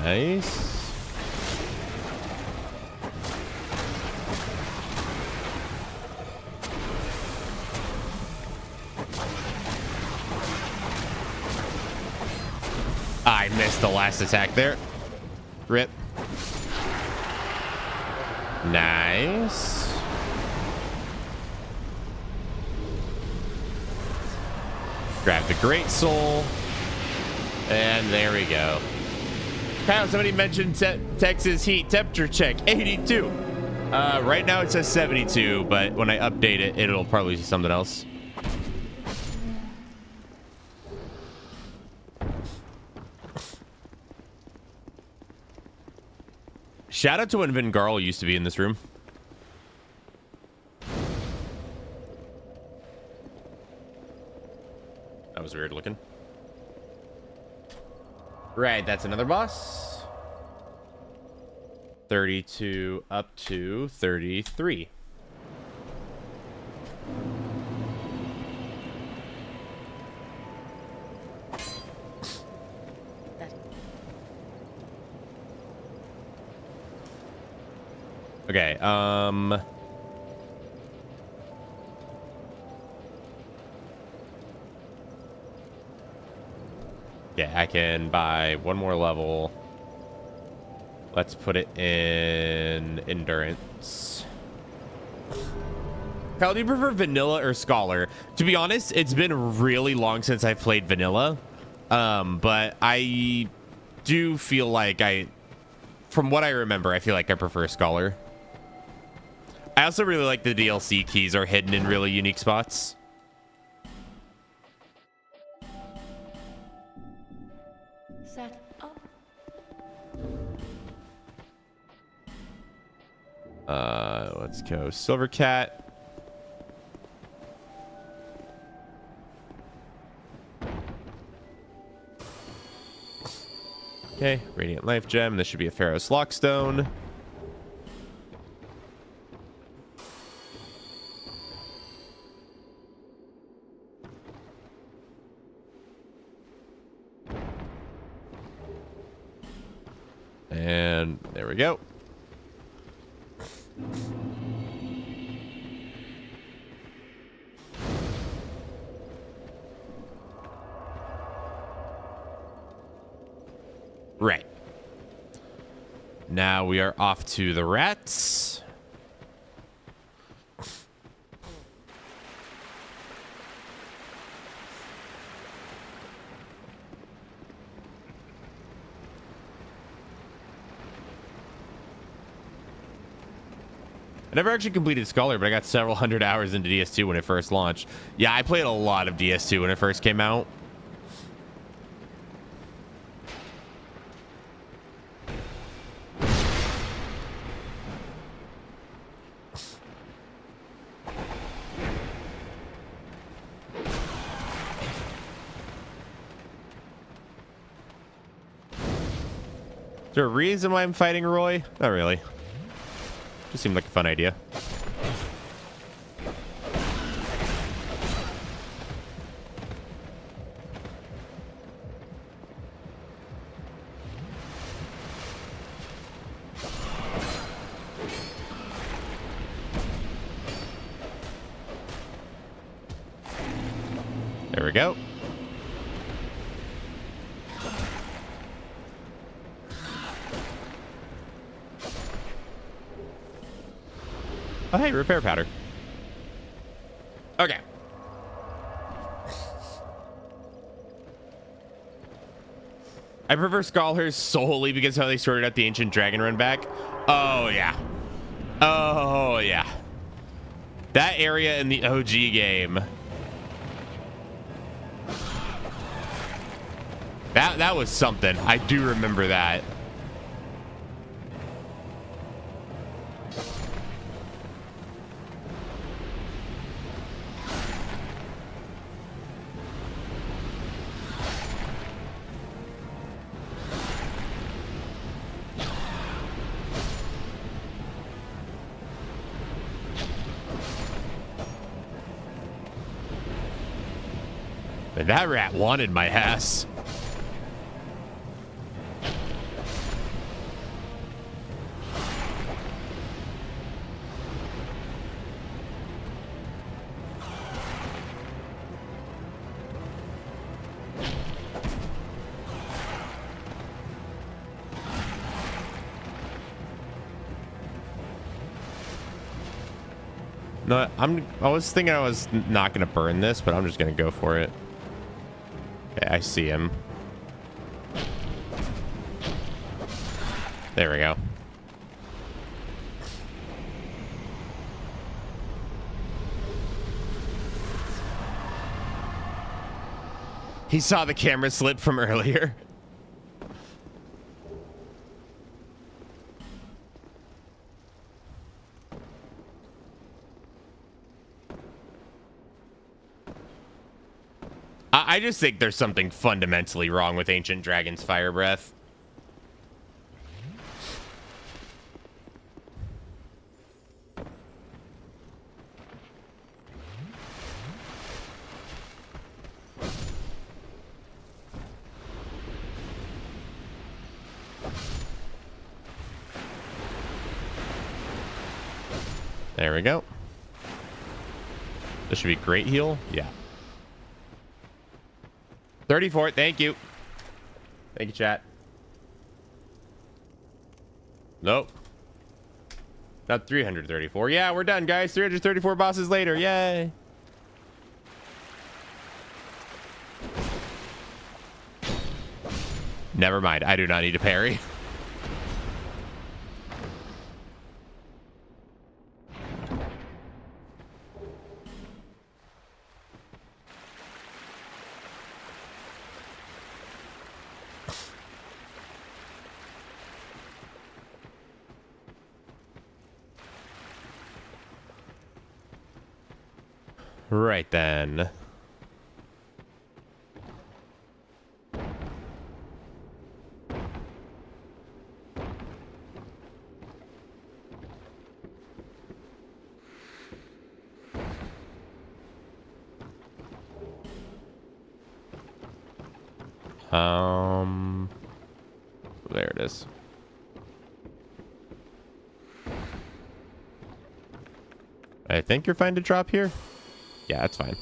Nice. I missed the last attack there. Rip. Nice. Grab the Great Soul. And there we go. Kyle, somebody mentioned Texas heat temperature check, 82. Right now it says 72, but when I update it, it'll probably see something else. Shout out to when Vingarl used to be in this room. That was weird looking. Right, that's another boss. 32 up to 33. Okay, yeah, I can buy one more level. Let's put it in endurance. Kyle, do you prefer vanilla or scholar? To be honest, it's been really long since I've played vanilla. But I do feel like I from what I remember, I feel like I prefer Scholar. I also really like the DLC keys are hidden in really unique spots. Set up. Let's go Silver Cat. Okay, Radiant Life Gem. This should be a Pharaoh's Lockstone. And there we go. Right. Now we are off to the rats. I never actually completed Scholar, but I got several hundred hours into DS2 when it first launched. Yeah, I played a lot of DS2 when it first came out. Is there a reason why I'm fighting Roy? Not really. Just seemed like a fun idea. There we go. Oh, hey, repair powder. Okay. I prefer Scholars solely because of how they sorted out the Ancient Dragon run back. Oh, yeah. Oh, yeah. That area in the OG game. That was something. I do remember that. And that rat wanted my ass. No, I was thinking I was not going to burn this, but I'm just going to go for it. Okay, I see him. There we go. He saw the camera slip from earlier. I just think there's something fundamentally wrong with Ancient Dragon's Fire Breath. There we go. This should be great heal. Yeah. 34. Thank you. Thank you, chat. Nope. Not 334. Yeah, we're done, guys. 334 bosses later. Yay. Never mind. I do not need to parry. Right then. There it is. I think you're fine to drop here. Yeah, that's fine.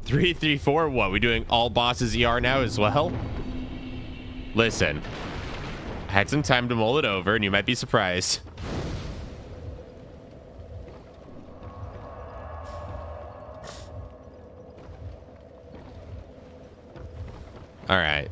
Three, 4. What? We doing all bosses ER now as well? Listen, I had some time to mull it over, and you might be surprised. All right.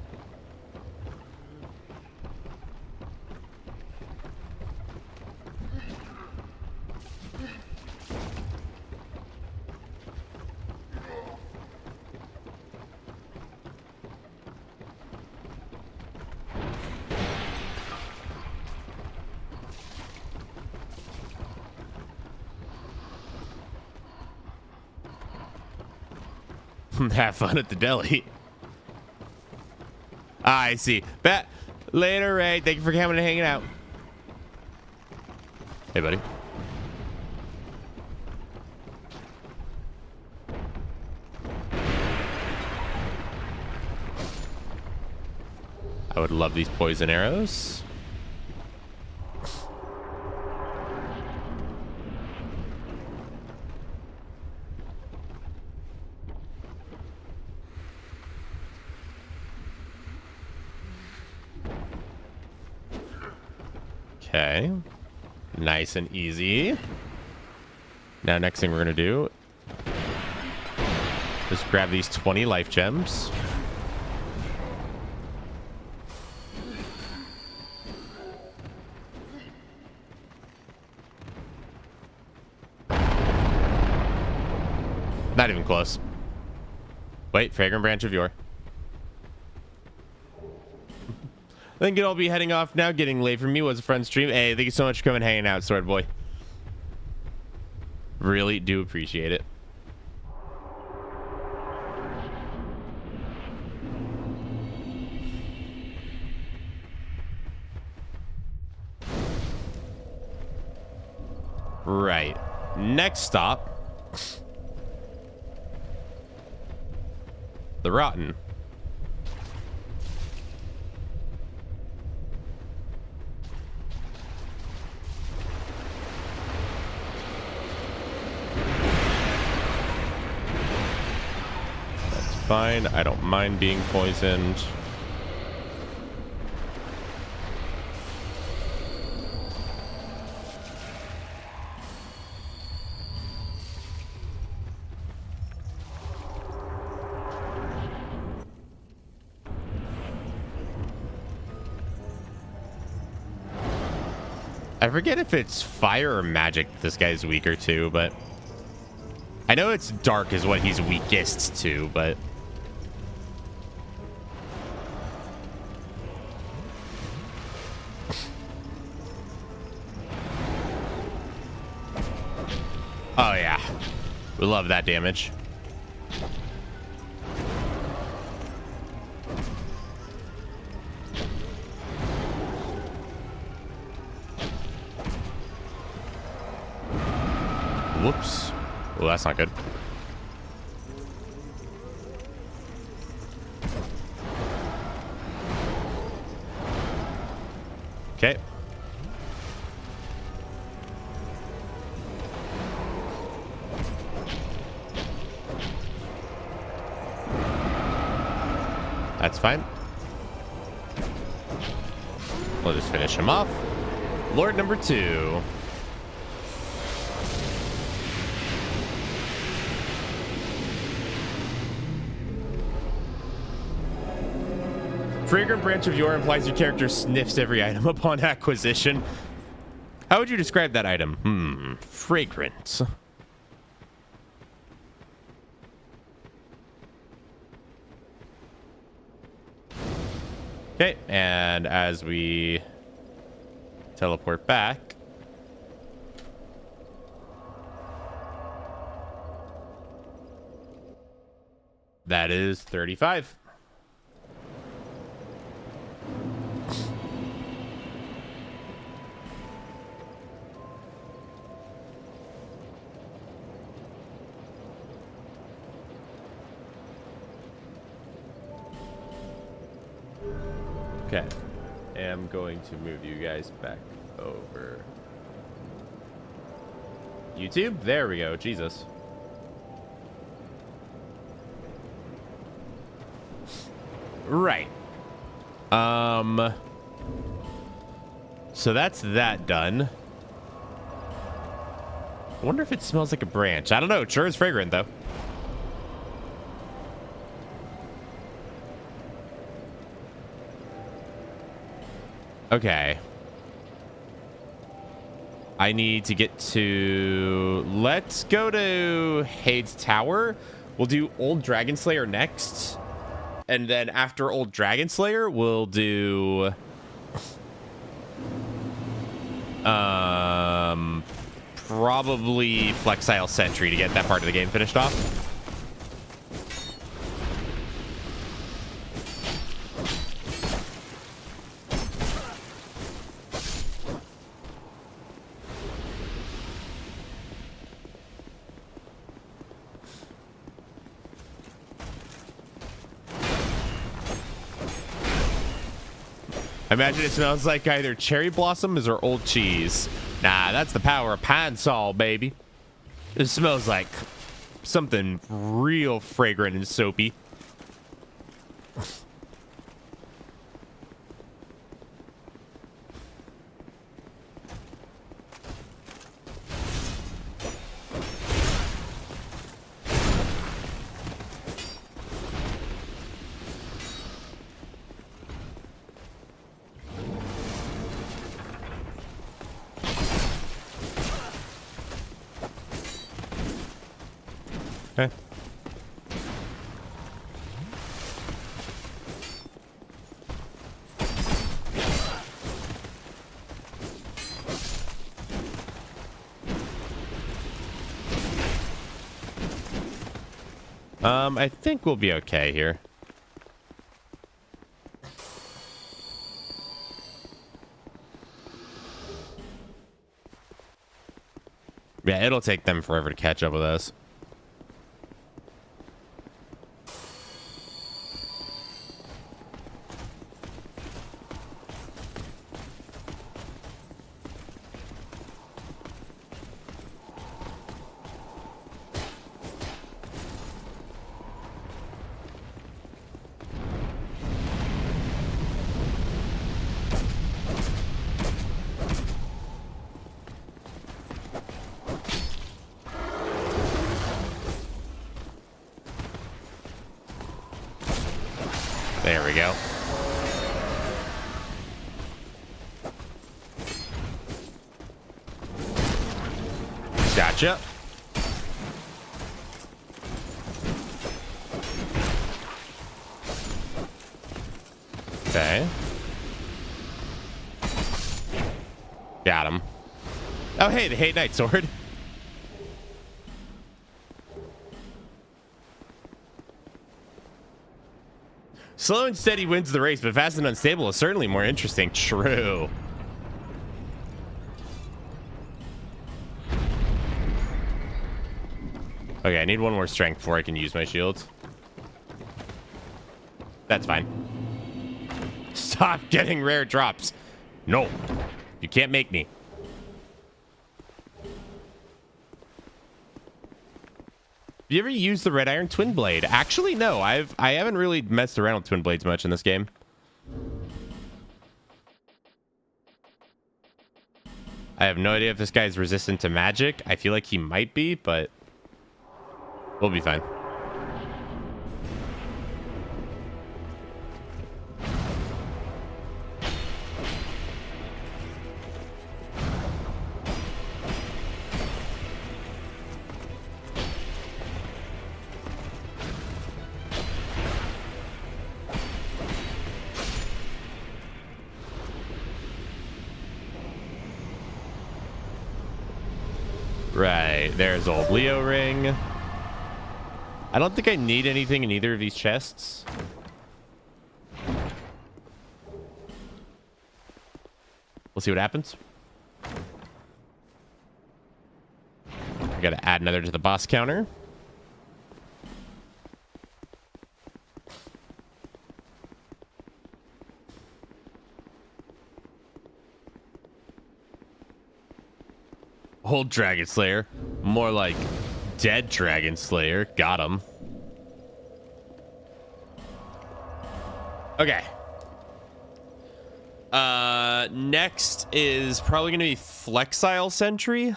Have fun at the deli. I see. Bet later, Ray. Thank you for coming and hanging out. Hey, buddy. I would love these poison arrows. Okay. Nice and easy. Now, next thing we're going to do is grab these 20 life gems. Not even close. Wait, Fragrant Branch of Yore. I think I'll be heading off now. Getting late for me. Was a fun stream. Hey, thank you so much for coming and hanging out, Sword Boy. Really do appreciate it. Right. Next stop. The Rotten. Fine, I don't mind being poisoned. I forget if it's fire or magic this guy's weaker to, but I know it's dark is what he's weakest to, but oh yeah, we love that damage. Whoops. Well, that's not good. Okay. That's fine. We'll just finish him off. Lord number 2. Fragrant Branch of Yore implies your character sniffs every item upon acquisition. How would you describe that item? Fragrant. Okay, and as we Teleport back. That is 35. Okay. I'm going to move you guys back over. YouTube? There we go. Jesus. Right. So that's that done. I wonder if it smells like a branch. I don't know. It sure is fragrant, though. Okay. I need to get to... Let's go to Hade's Tower. We'll do Old Dragon Slayer next. And then after Old Dragon Slayer, we'll do... probably Flexile Sentry to get that part of the game finished off. I imagine it smells like either cherry blossoms or old cheese. Nah, that's the power of pine sol, baby. It smells like something real fragrant and soapy. Okay. I think we'll be okay here. Yeah, it'll take them forever to catch up with us. There we go. Gotcha. Okay. Got him. Oh, hey, the Hate Knight sword. Slow and steady wins the race, but fast and unstable is certainly more interesting. True. Okay, I need one more strength before I can use my shields. That's fine. Stop getting rare drops. No, you can't make me. Have you ever used the Red Iron Twin Blade? Actually, no. I haven't really messed around with Twin Blades much in this game. I have no idea if this guy's resistant to magic. I feel like he might be, but we'll be fine. Right, there's old Leo ring. I don't think I need anything in either of these chests. We'll see what happens. I gotta add another to the boss counter. Old Dragon Slayer. More like dead Dragon Slayer. Got him. Okay. Next is probably going to be Flexile Sentry.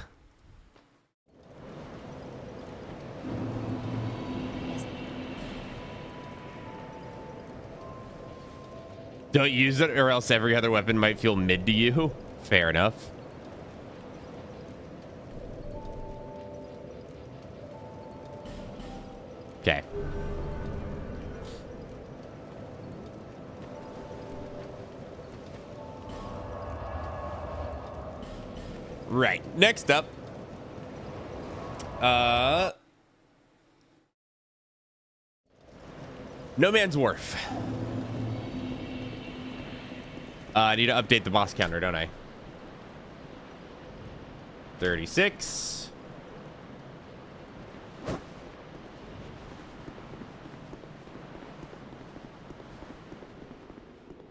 Don't use it or else every other weapon might feel mid to you. Fair enough. Okay. Right. Next up. No Man's Wharf. I need to update the boss counter, don't I? 36.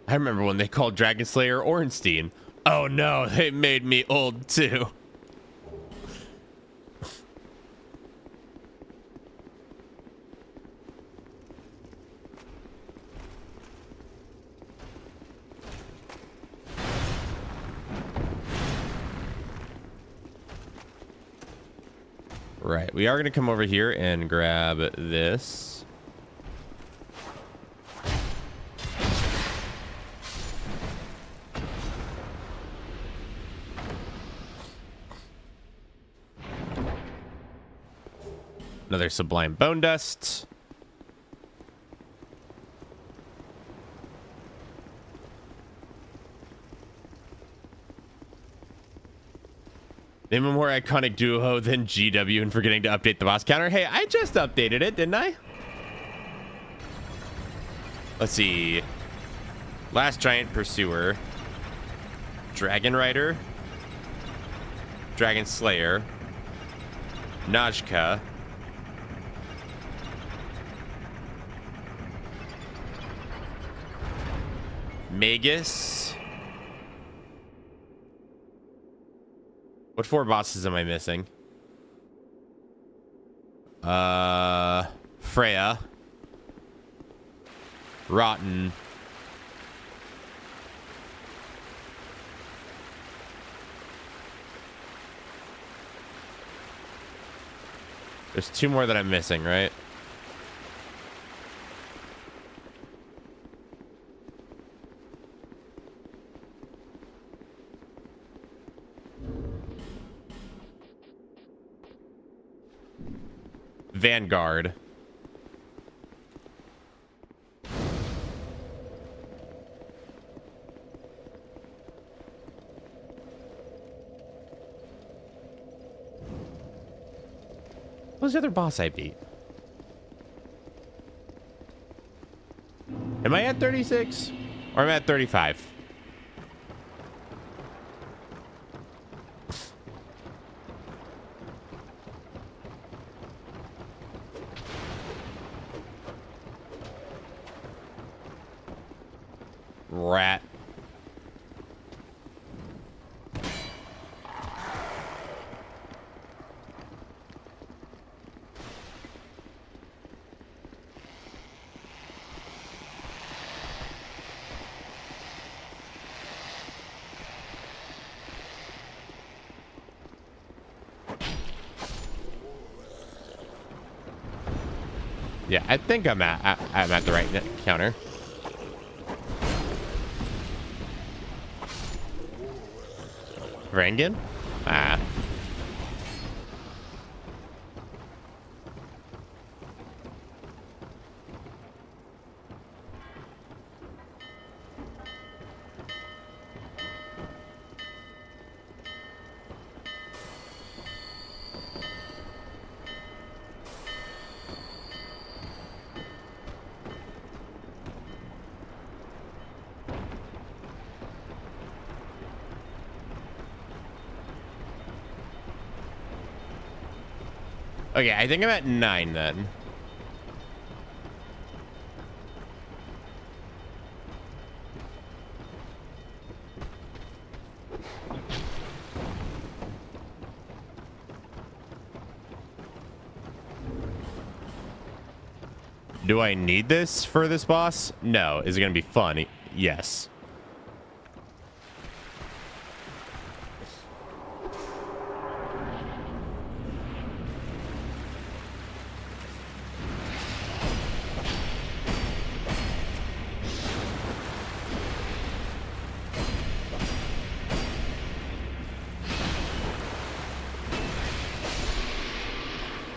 I remember when they called Dragon Slayer Ornstein. Oh no, they made me old too. Right, we are going to come over here and grab this. Another Sublime Bone Dust. Name a more iconic duo than GW and forgetting to update the boss counter. Hey, I just updated it, didn't I? Let's see. Last Giant Pursuer. Dragon Rider. Dragon Slayer. Najka. Magus. What 4 bosses am I missing? Freya. Rotten. There's 2 more that I'm missing, right? Vanguard. What was the other boss I beat? Am I at 36? Or am I at 35? Rat. Yeah, I think I'm at the right counter. Rangan? Ah. Okay, I think I'm at 9 then. Do I need this for this boss? No. Is it going to be fun? Yes.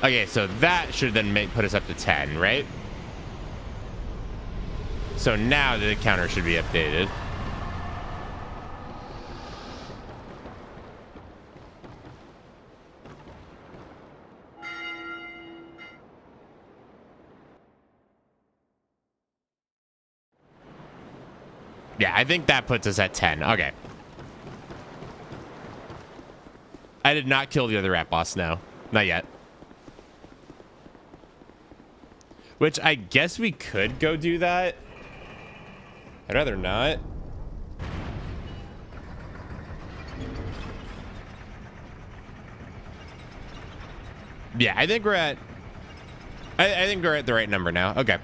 Okay, so that should then put us up to 10, right? So now the counter should be updated. Yeah, I think that puts us at 10. Okay. I did not kill the other rat boss, no. Not yet. Which I guess we could go do that. I'd rather not. Yeah, I think we're at... I think we're at the right number now. Okay.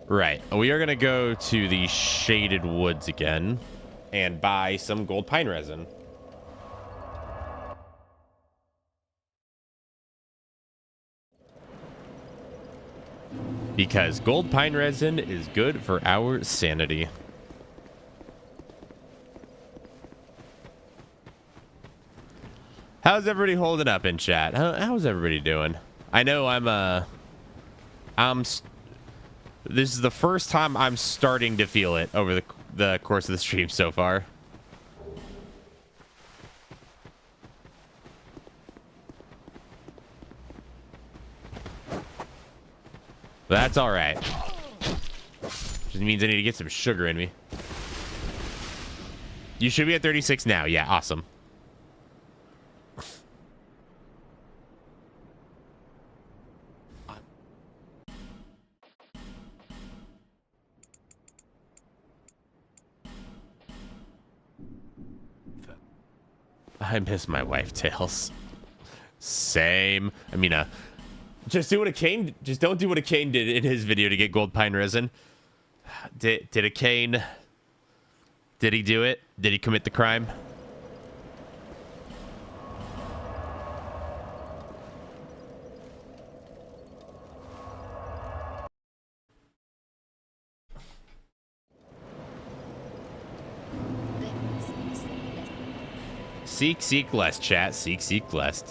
Right. We are going to go to the Shaded Woods again and buy some gold pine resin. Because gold pine resin is good for our sanity. How's everybody holding up in chat? How's everybody doing? I know this is the first time I'm starting to feel it over the course of the stream so far. But that's all right. Just means I need to get some sugar in me. You should be at 36 now. Yeah, awesome. I miss my wife, Tails. Same. I mean, just do what a Kane. Just don't do what a Kane did in his video to get gold pine resin. Did a Kane? Did he do it? Did he commit the crime? Seek less, chat. Seek less.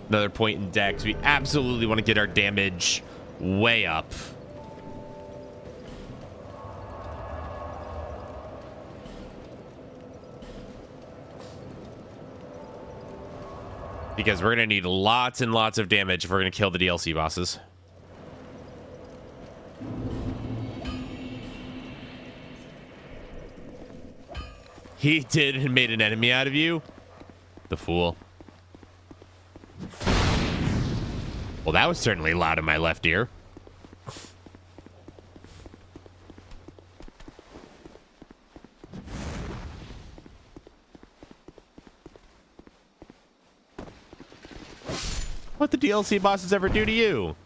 Another point in dex. We absolutely want to get our damage way up. Because we're going to need lots and lots of damage if we're going to kill the DLC bosses. He did and made an enemy out of you? The fool. Well, that was certainly loud in my left ear. What the DLC bosses ever do to you?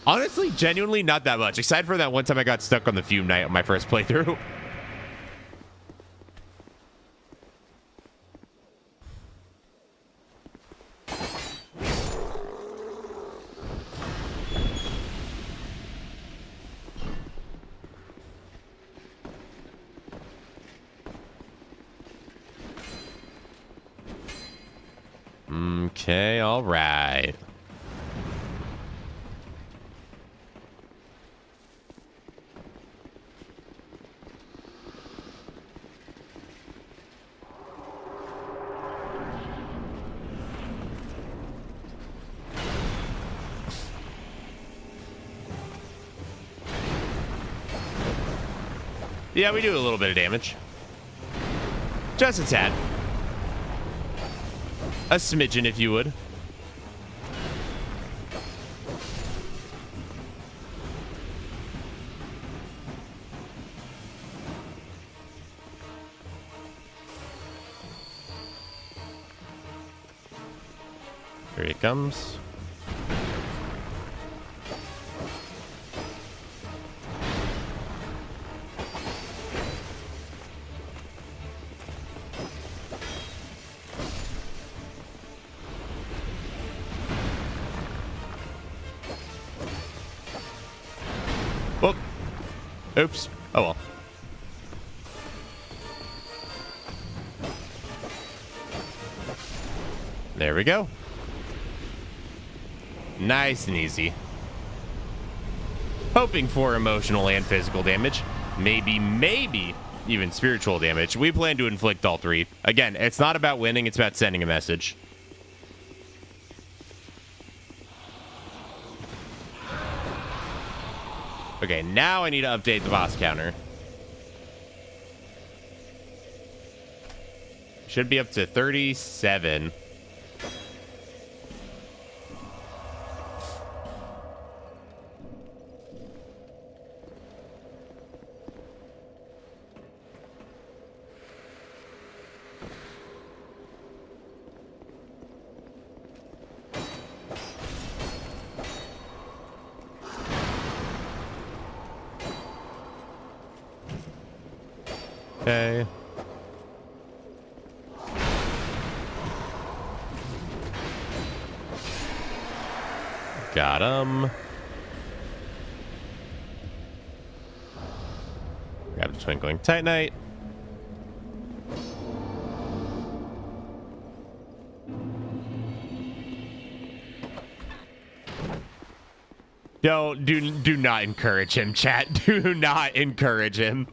Honestly, genuinely not that much. Aside from that one time I got stuck on the fume night on my first playthrough. Okay, all right. Yeah, we do a little bit of damage. Just a tad. A smidgen, if you would. Here it comes. Whoop. Oops. Oh well. There we go. Nice and easy. Hoping for emotional and physical damage. Maybe even spiritual damage. We plan to inflict all three. Again, it's not about winning, it's about sending a message. Okay, now I need to update the boss counter. Should be up to 37. Okay. Got him. Grab the Twinkling Titanite. Do not encourage him, chat. Do not encourage him.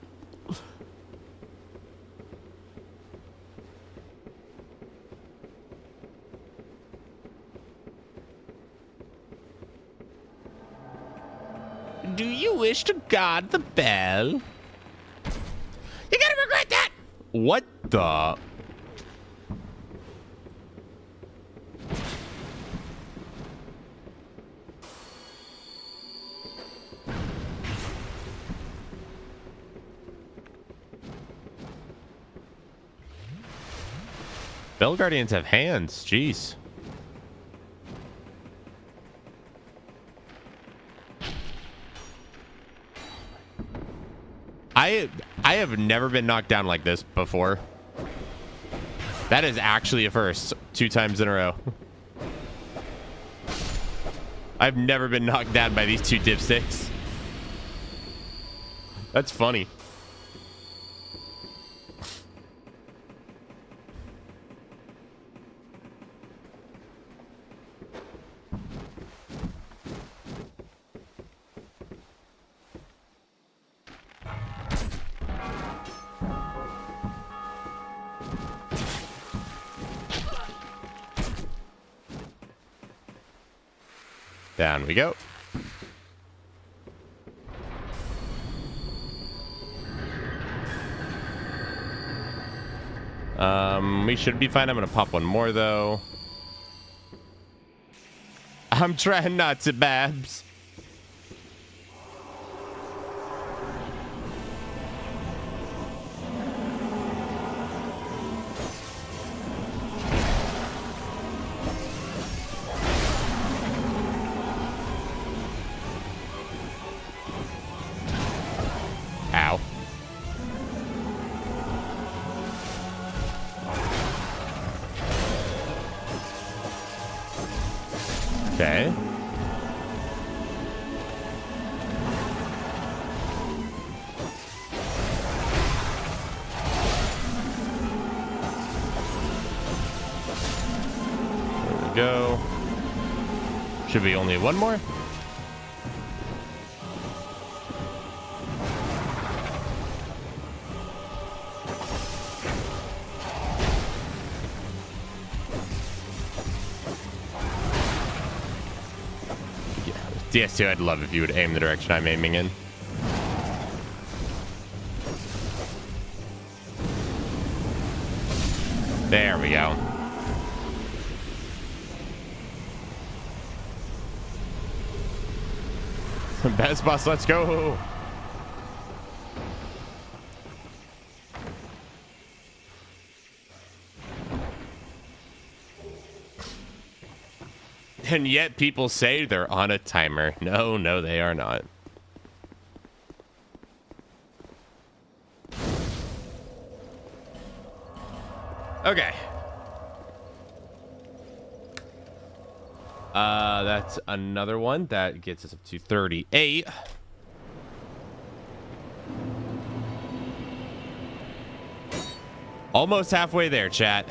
Do you wish to guard the bell? You're gonna regret that! What the? Bell Guardians have hands, jeez. I have never been knocked down like this before. That is actually a first, 2 times in a row. I've never been knocked down by these 2 dipsticks. That's funny. Down we go. We should be fine. I'm gonna pop one more though. I'm trying not to, Babs. Ow. Okay. There we go. Should be only one more. DS2, I'd love if you would aim the direction I'm aiming in. There we go. Best boss, let's go. And yet people say they're on a timer. No, no, they are not. Okay. That's another one. That gets us up to 38. Almost halfway there, chat.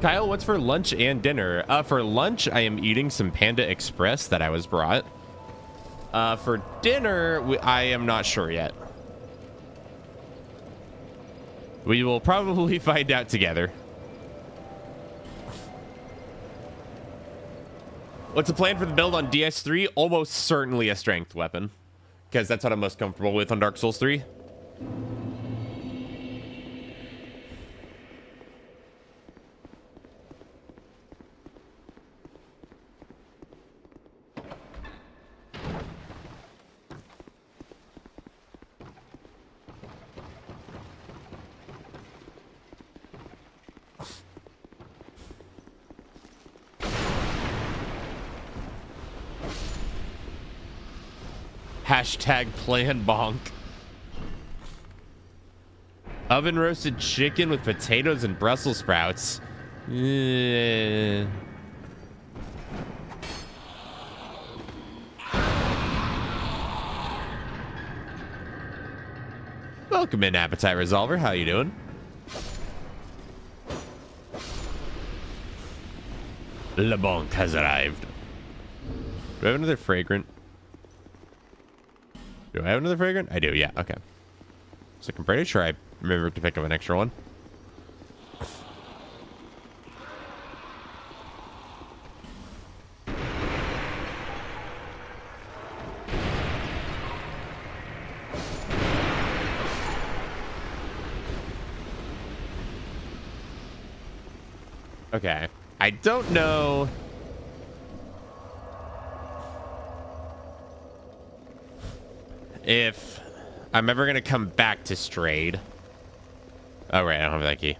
Kyle, what's for lunch and dinner? For lunch, I am eating some Panda Express that I was brought. For dinner, I am not sure yet. We will probably find out together. What's the plan for the build on DS3? Almost certainly a strength weapon, because that's what I'm most comfortable with on Dark Souls 3. Hashtag plan bonk. Oven roasted chicken with potatoes and Brussels sprouts. Welcome in, Appetite Resolver. How you doing? Le Bonk has arrived. Do I have another fragrant? Do I have another fragrant? I do, yeah, okay. So I'm pretty sure I remember to pick up an extra one. Okay. I don't know. If I'm ever going to come back to Strayed. Oh, right. I don't have that key.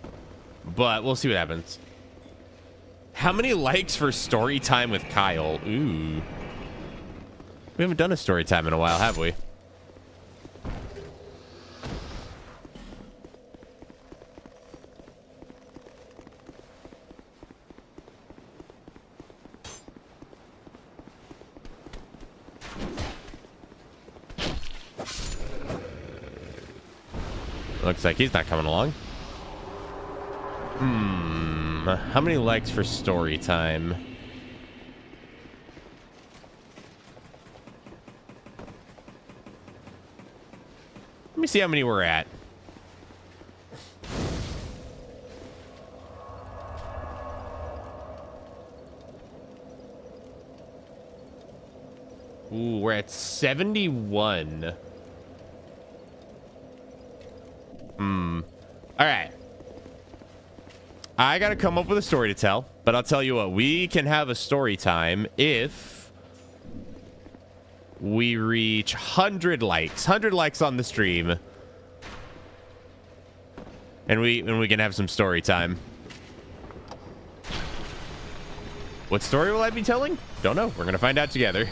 But we'll see what happens. How many likes for story time with Kyle? Ooh. We haven't done a story time in a while, have we? Looks like he's not coming along. How many likes for story time? Let me see how many we're at. Ooh, we're at 71. All right. I got to come up with a story to tell, but I'll tell you what, we can have a story time if we reach 100 likes. 100 likes on the stream. And we can have some story time. What story will I be telling? Don't know. We're going to find out together.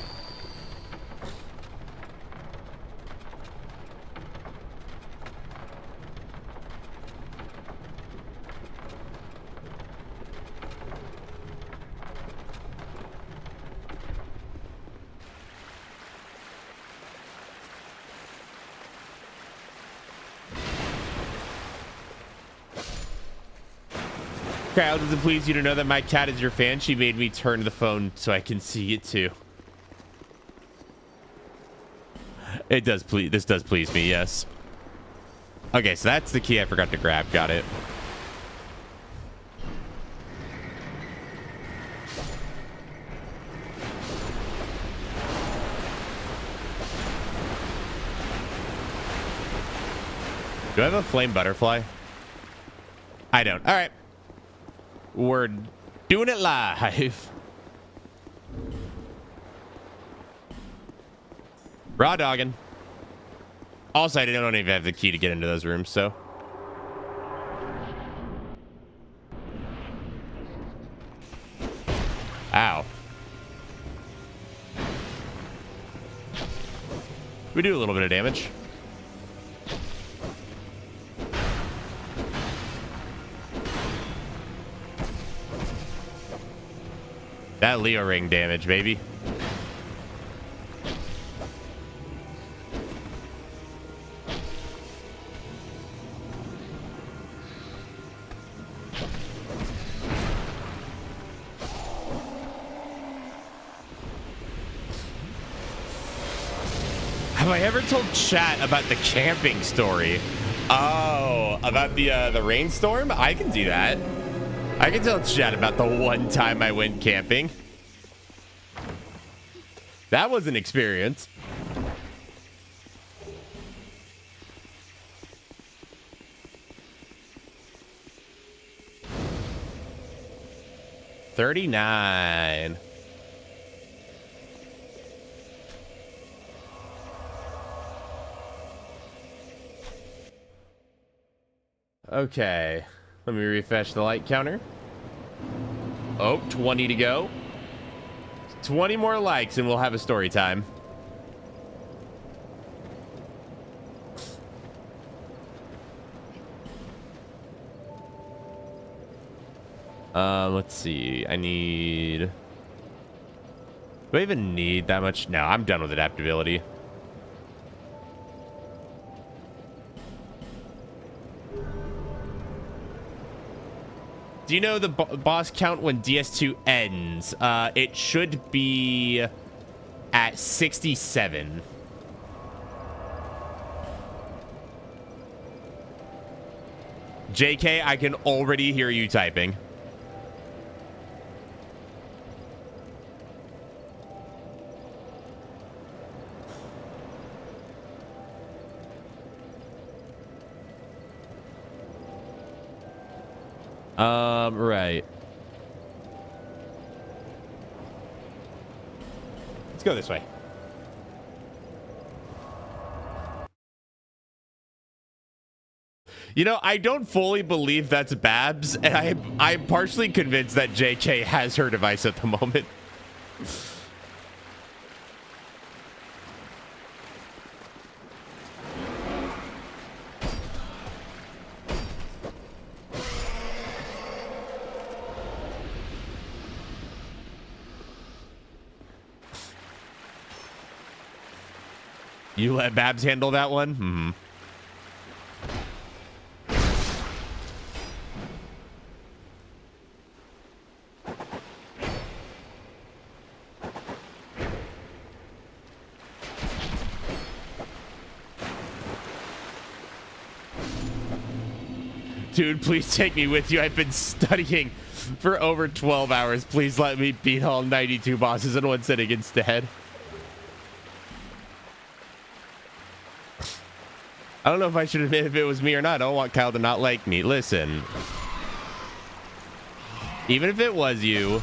Kyle, does it please you to know that my cat is your fan? She made me turn the phone so I can see it too. It does please. This does please me. Yes. Okay, so that's the key I forgot to grab. Got it. Do I have a flame butterfly? I don't. All right. We're doing it live. Raw dogging. Also, I don't even have the key to get into those rooms, so. Ow. We do a little bit of damage. That Leo ring damage, baby. Have I ever told chat about the camping story? Oh, about the rainstorm? I can do that. I can tell chat about the one time I went camping. That was an experience. $39. Okay. Let me refresh the light counter. Oh, 20 to go. 20 more likes and we'll have a story time. Let's see. I need... Do I even need that much? No, I'm done with adaptability. Do you know the boss count when DS2 ends? It should be at 67. JK, I can already hear you typing. Right. Let's go this way. You know, I don't fully believe that's Babs, and I'm partially convinced that JK has her device at the moment. You let Babs handle that one? Mm-hmm. Dude, please take me with you. I've been studying for over 12 hours. Please let me beat all 92 bosses in one sitting instead. I don't know if I should admit if it was me or not. I don't want Kyle to not like me. Listen. Even if it was you,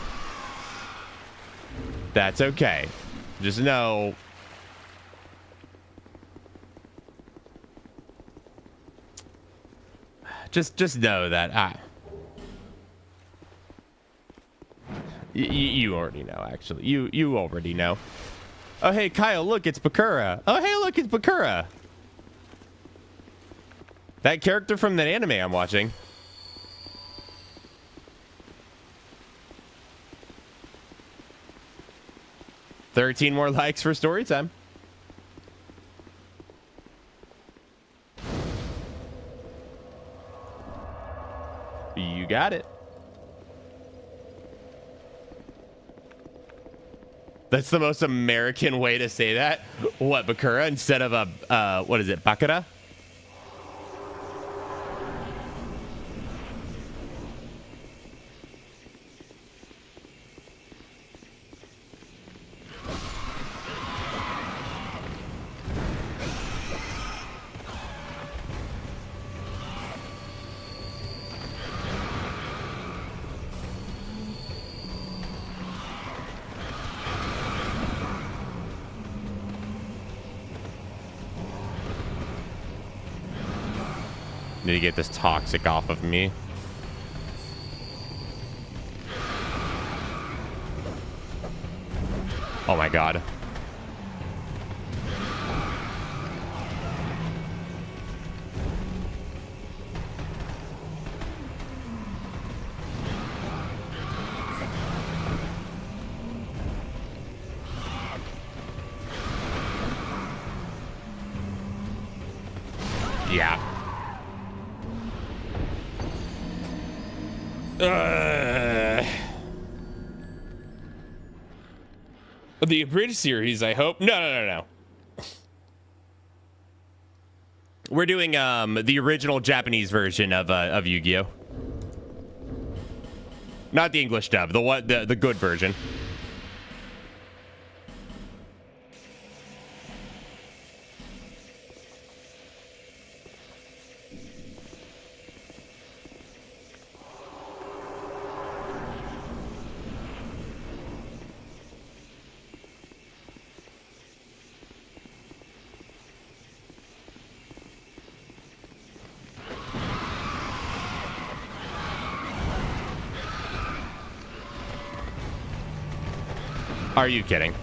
that's okay. Just know. Just know that you already know, actually. You already know. Oh, hey, Kyle, look, it's Bakura. Oh, hey, look, it's Bakura. That character from that anime I'm watching. $13 more likes for story time. You got it. That's the most American way to say that. What, Bakura instead of a, what is it, Bakura? Need to get this toxic off of me. Oh my god. Yeah. The abridged series, I hope. No. We're doing the original Japanese version of Yu-Gi-Oh. Not the English dub, the good version. Are you kidding?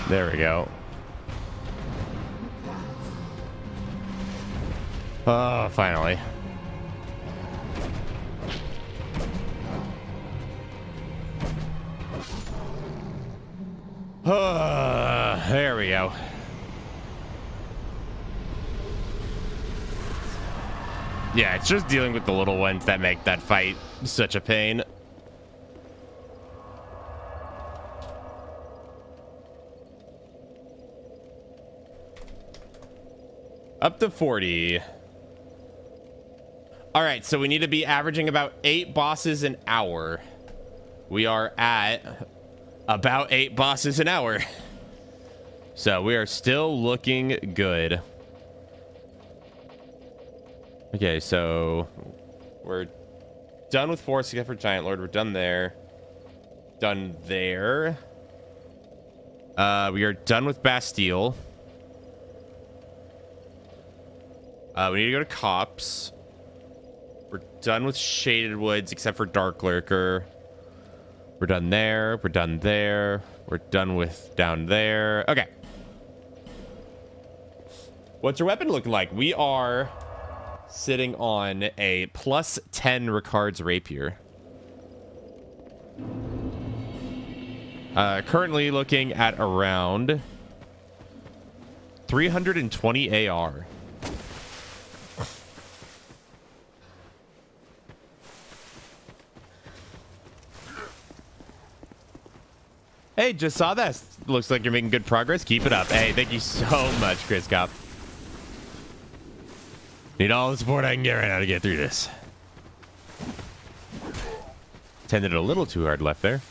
There we go. Oh, finally. There we go. Yeah, it's just dealing with the little ones that make that fight such a pain. Up to 40. All right, so we need to be averaging about 8 bosses an hour. We are at about 8 bosses an hour. So we are still looking good. Okay, so we're done with Force except for Giant Lord. We're done there. Done there. We are done with Bastille. We need to go to Cops. We're done with Shaded Woods except for Dark Lurker. We're done there. We're done there. We're done with down there. Okay. What's your weapon looking like? We are sitting on a plus 10 Ricard's Rapier. Currently looking at around 320 AR. Hey, just saw this. Looks like you're making good progress. Keep it up. Hey, thank you so much, Chris Cop. Need all the support I can get right now to get through this. Tended a little too hard left there.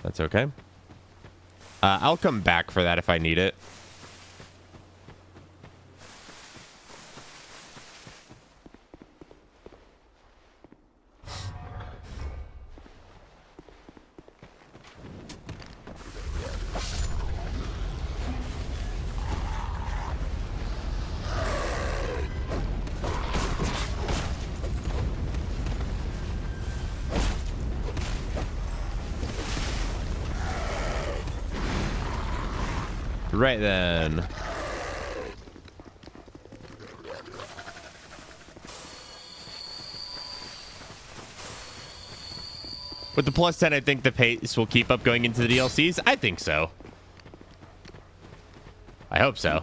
That's okay. I'll come back for that if I need it. Right then. With the plus 10, I think the pace will keep up going into the DLCs. I think so. I hope so.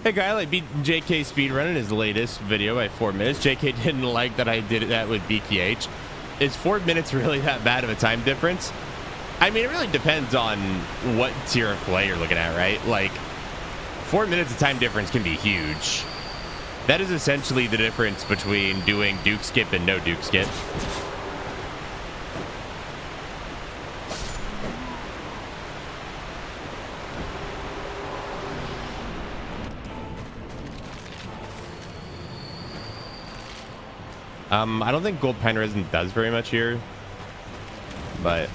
Hey guy, I like beat JK speedrunning his latest video by 4 minutes. JK didn't like that I did that with BKH. Is 4 minutes really that bad of a time difference? I mean, it really depends on what tier of play you're looking at, right? Like, 4 minutes of time difference can be huge. That is essentially the difference between doing Duke Skip and no Duke Skip. I don't think Gold Pine Resin does very much here, but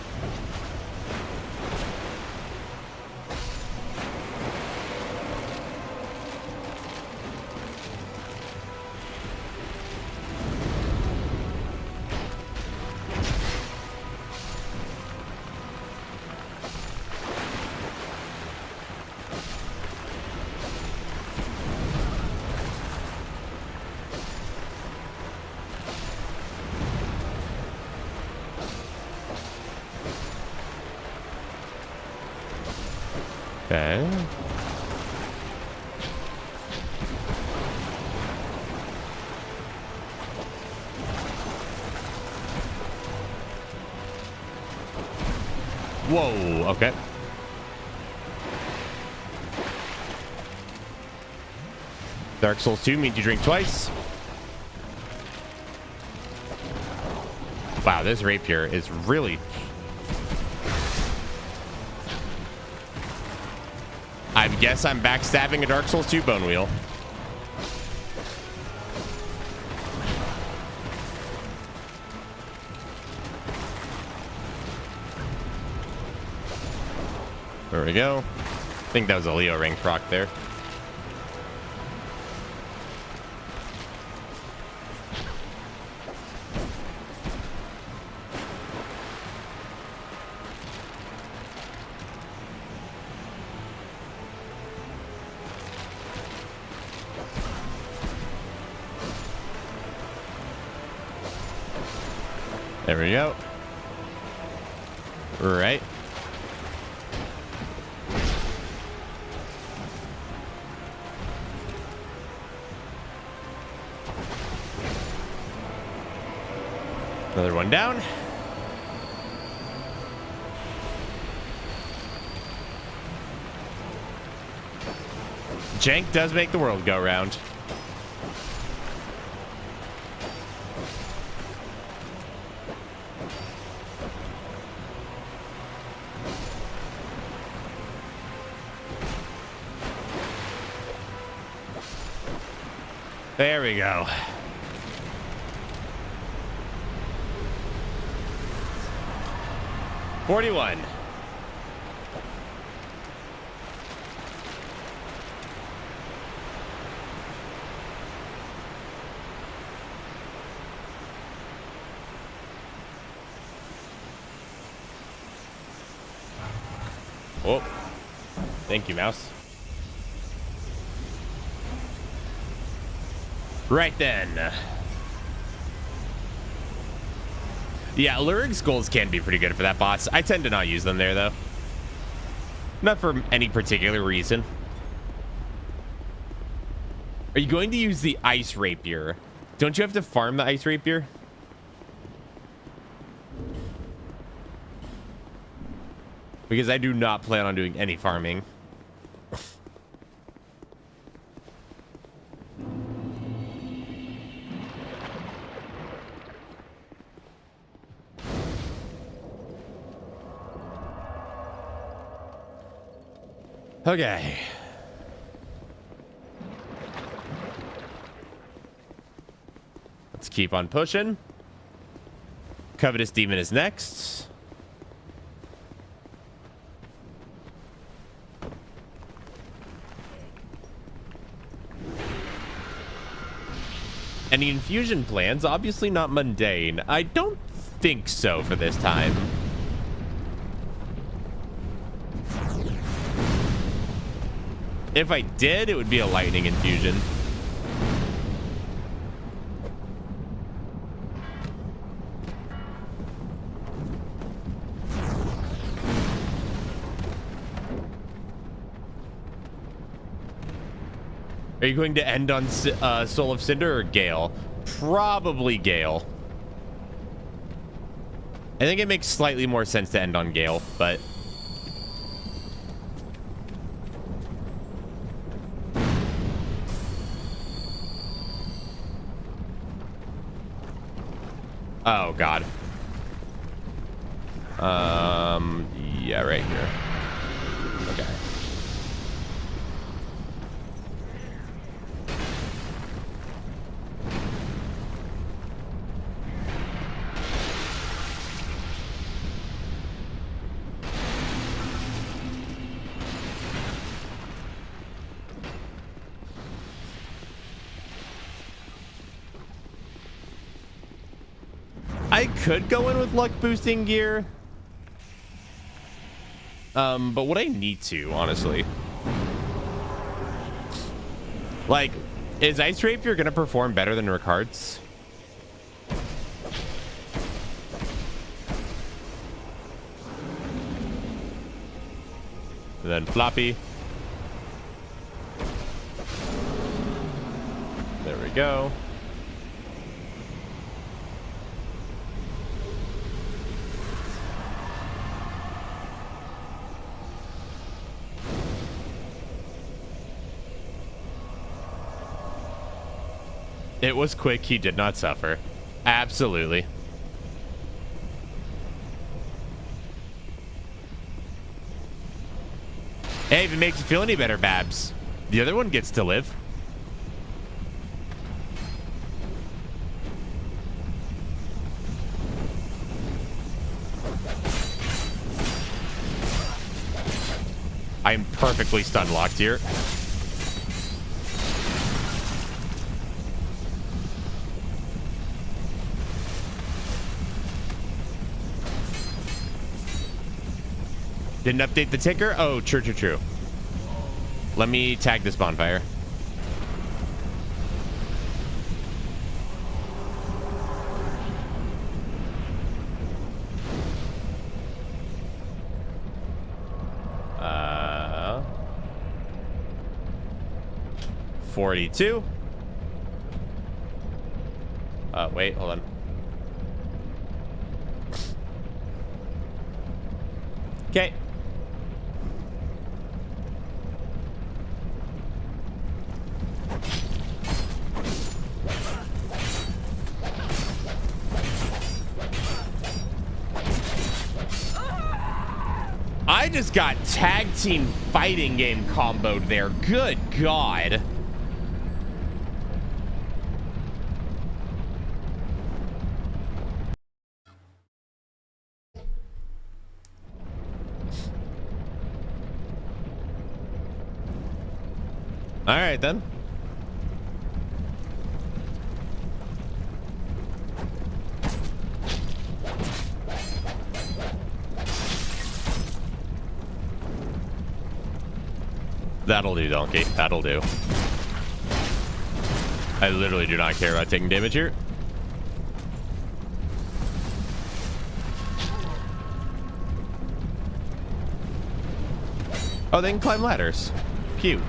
okay. Whoa, okay. Dark Souls 2 means you drink twice. Wow, this rapier is really... I guess I'm backstabbing a Dark Souls 2 bone wheel. There we go. I think that was a Leo ring proc there. There we go. Right. Another one down. Jank does make the world go round. There we go. $41. Oh, thank you, mouse. Right then. Yeah, luring skulls can be pretty good for that boss. I tend to not use them there, though. Not for any particular reason. Are you going to use the ice rapier? Don't you have to farm the ice rapier? Because I do not plan on doing any farming. Okay. Let's keep on pushing. Covetous Demon is next. Any infusion plans? Obviously not mundane. I don't think so for this time. If I did, it would be a lightning infusion. Are you going to end on Soul of Cinder or Gale? Probably Gale. I think it makes slightly more sense to end on Gale, but... Oh, God. Yeah, right here. Okay. I could go in with luck boosting gear. But would I need to, honestly? Like, is Ice Rapier gonna perform better than Ricard's? And then Floppy. There we go. It was quick. He did not suffer. Absolutely. Hey, if it makes you feel any better, Babs, the other one gets to live. I'm perfectly stun locked here. Didn't update the ticker? Oh, true. Let me tag this bonfire. Uh, 42. Wait, hold on. Okay. I just got tag team fighting game comboed there. Good God. All right, then. That'll do, Donkey. That'll do. I literally do not care about taking damage here. Oh, they can climb ladders. Cute.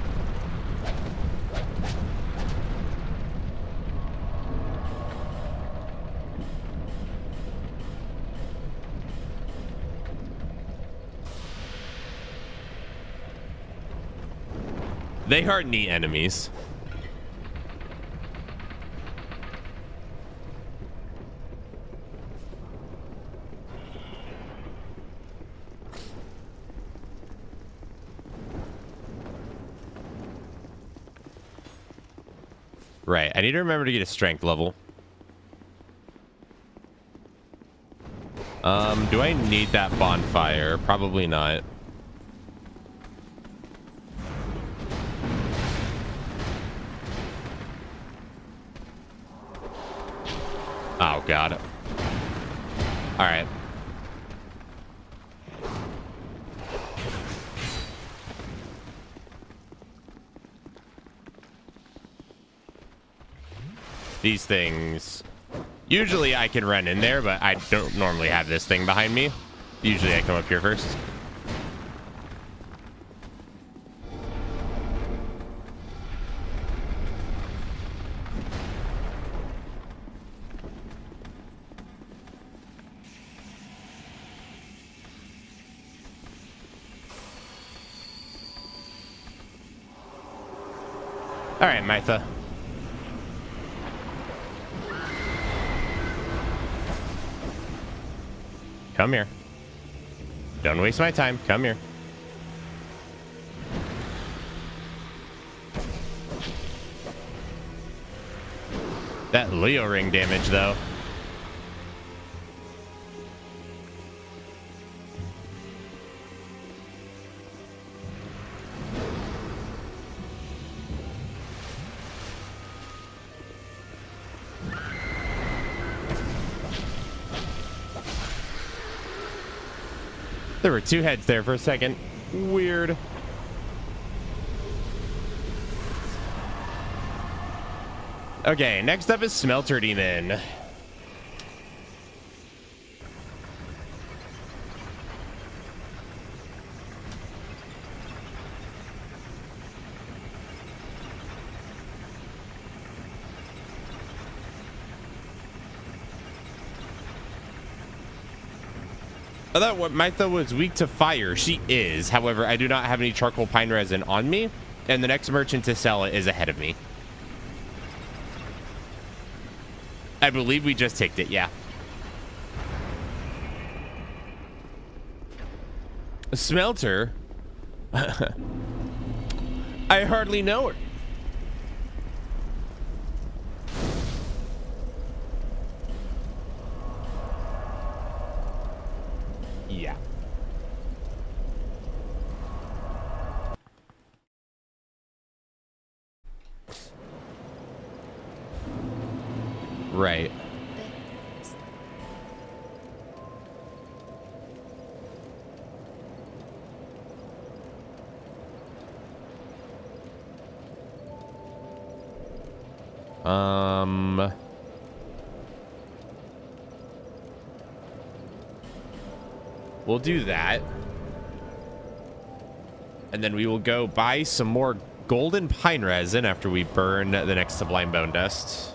They are neat enemies. Right, I need to remember to get a strength level. Do I need that bonfire? Probably not. Oh, God. All right. These things... Usually I can run in there, but I don't normally have this thing behind me. Usually I come up here first. All right, Mytha. Come here. Don't waste my time. Come here. That Leo ring damage, though. There were two heads there for a second. Weird. Okay, next up is Smelter Demon. I thought what Mytha was weak to fire. She is. However, I do not have any charcoal pine resin on me, and the next merchant to sell it is ahead of me. I believe we just ticked it, yeah. Smelter? I hardly know her. Yeah. Right. We'll do that. And then we will go buy some more golden pine resin after we burn the next sublime bone dust.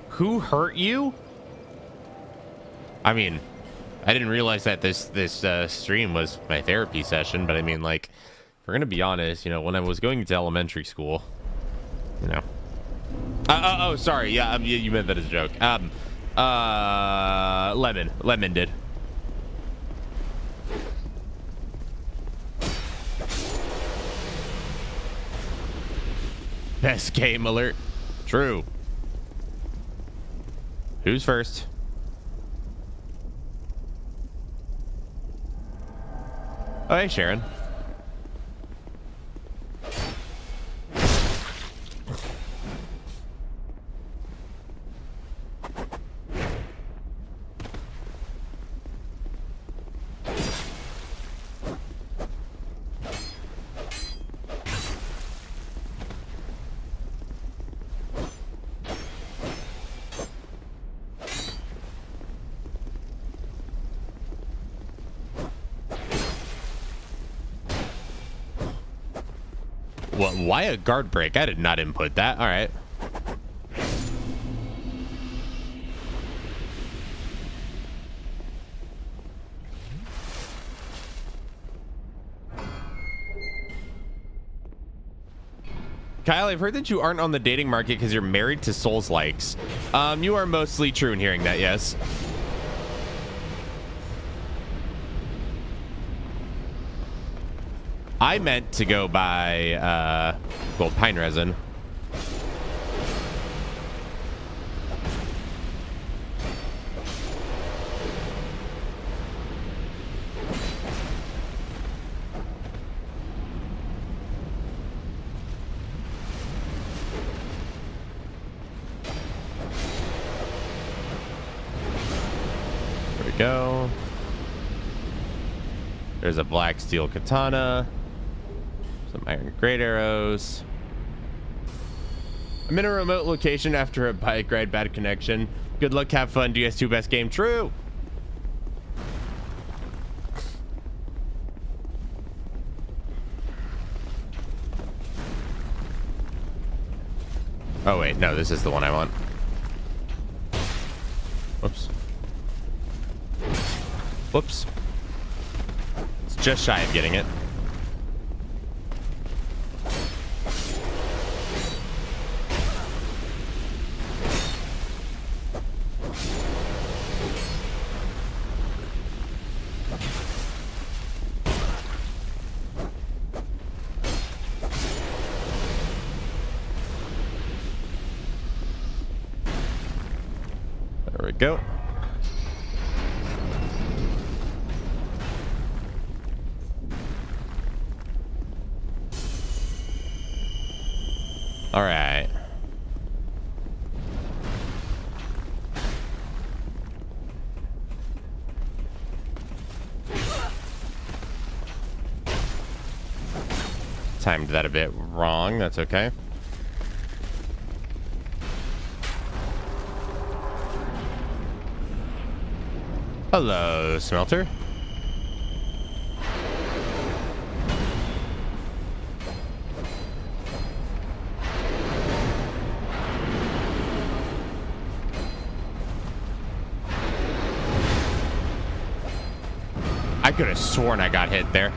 Who hurt you? I mean, I didn't realize that this stream was my therapy session, but I mean, like, if we're gonna be honest, you know, when I was going to elementary school, you know. Oh, sorry. Yeah, you meant that as a joke. Lemon did. Best game alert. True. Who's first? Oh, hey, Sharon. What? Why a guard break? I did not input that. All right. Kyle, I've heard that you aren't on the dating market because you're married to Souls likes. You are mostly true in hearing that, yes. I meant to go buy, well, pine resin. There we go. There's a black steel katana. Some iron great arrows. I'm in a remote location after a bike ride, bad connection. Good luck, have fun. DS2 best game. True. Oh wait, no, this is the one I want. Whoops. Whoops. It's just shy of getting it. There we go. All right. Timed that a bit wrong. That's okay. Hello, Smelter. I could have sworn I got hit there.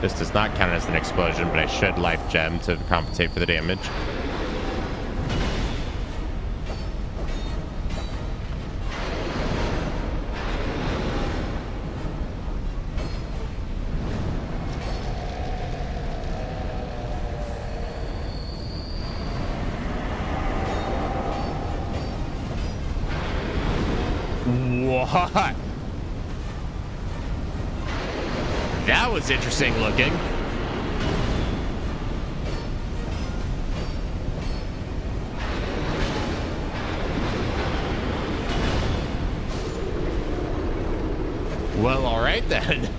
This does not count as an explosion, but I should life gem to compensate for the damage. What? That was interesting looking. Well, all right then.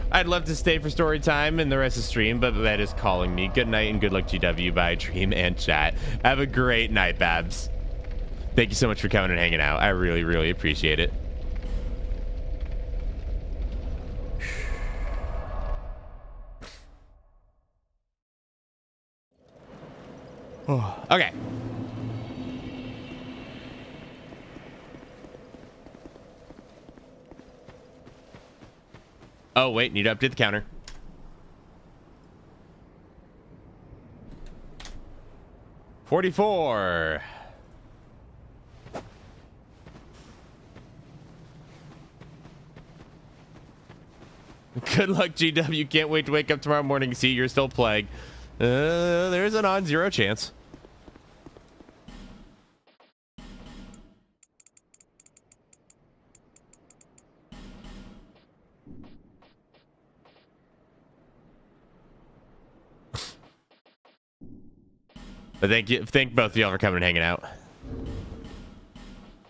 I'd love to stay for story time and the rest of the stream, but that is calling me. Good night and good luck, GW. Bye, Dream and chat. Have a great night, Babs. Thank you so much for coming and hanging out. I really, really appreciate it. Oh, okay. Oh, wait, need to update the counter. $44. Good luck, GW. Can't wait to wake up tomorrow morning and see you're still plagued. There's a non-zero chance. But thank both of y'all for coming and hanging out.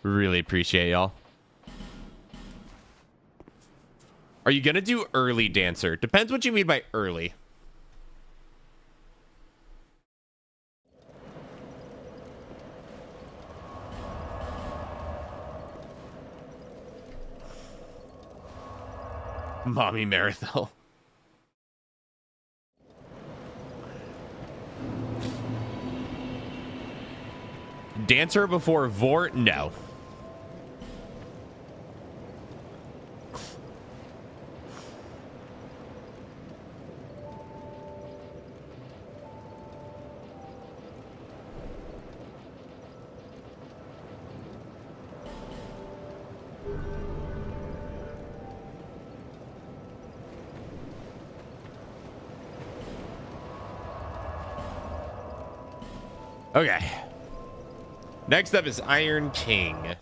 Really appreciate y'all. Are you gonna do early dancer? Depends what you mean by early. Mommy Marathon. Dancer before Vort? No. Okay. Next up is Iron King.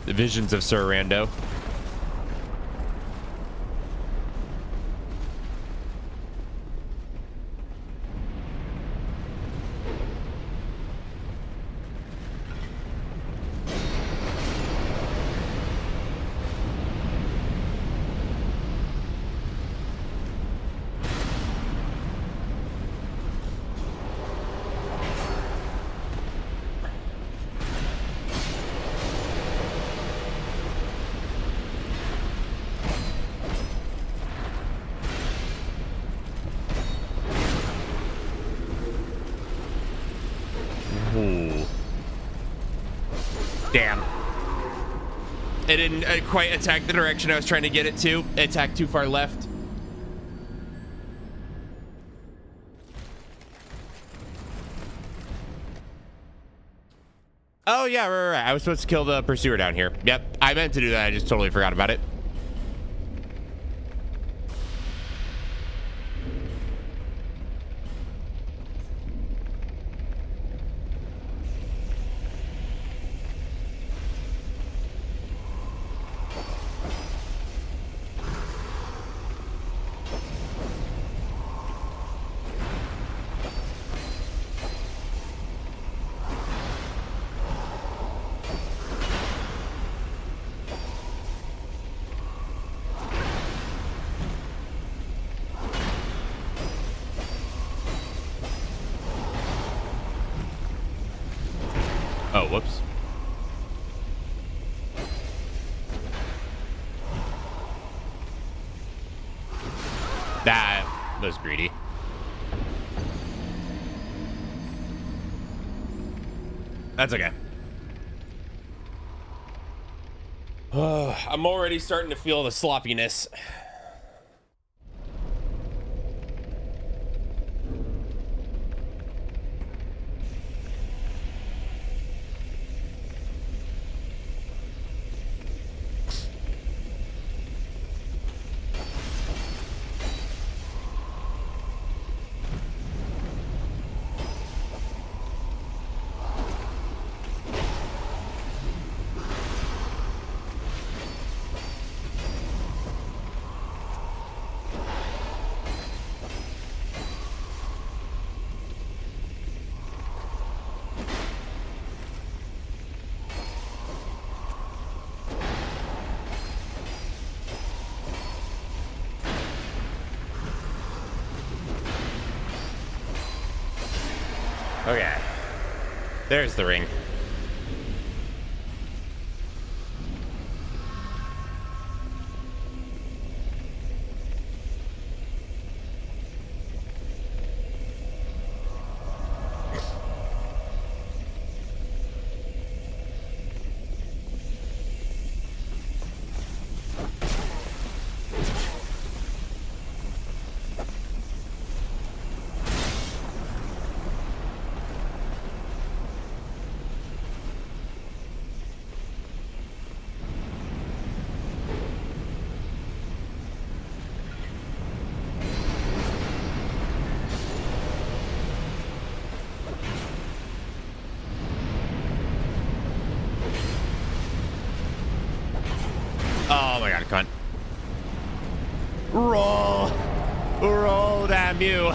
The Visions of Sir Rando. Ooh. Damn. It didn't quite attack the direction I was trying to get it to. It attacked too far left. Oh, yeah, right. I was supposed to kill the pursuer down here. Yep, I meant to do that. I just totally forgot about it. Oh, whoops. That was greedy. That's okay. I'm already starting to feel the sloppiness. Okay. There's the ring. Oh my god, cunt. Roll! Roll, damn you!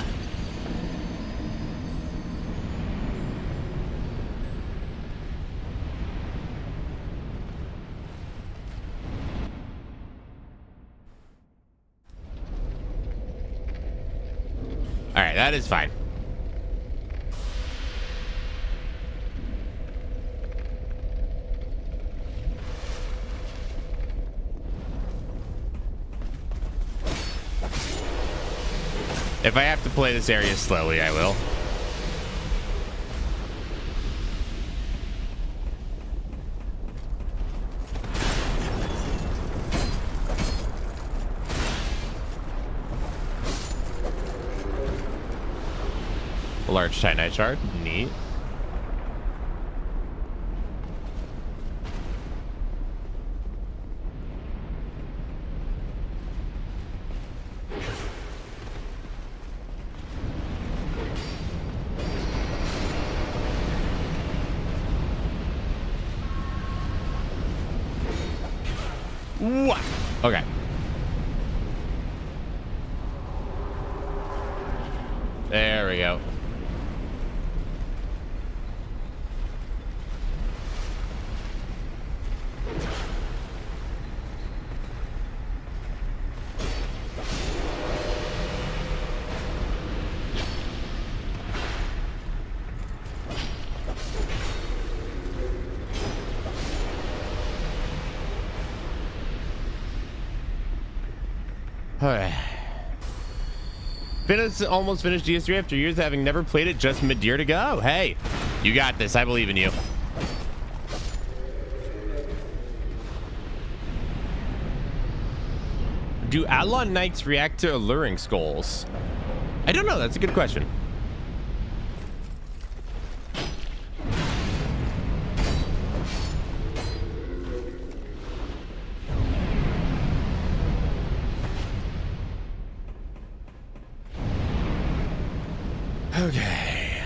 All right, that is fine. If I have to play this area slowly, I will. A large titanite shard. Neat. What? Okay. There we go. Almost finished DS3 after years of having never played it, just mid-year to go. Hey, you got this. I believe in you. Do Adlon Knights react to alluring skulls? I don't know. That's a good question. Okay.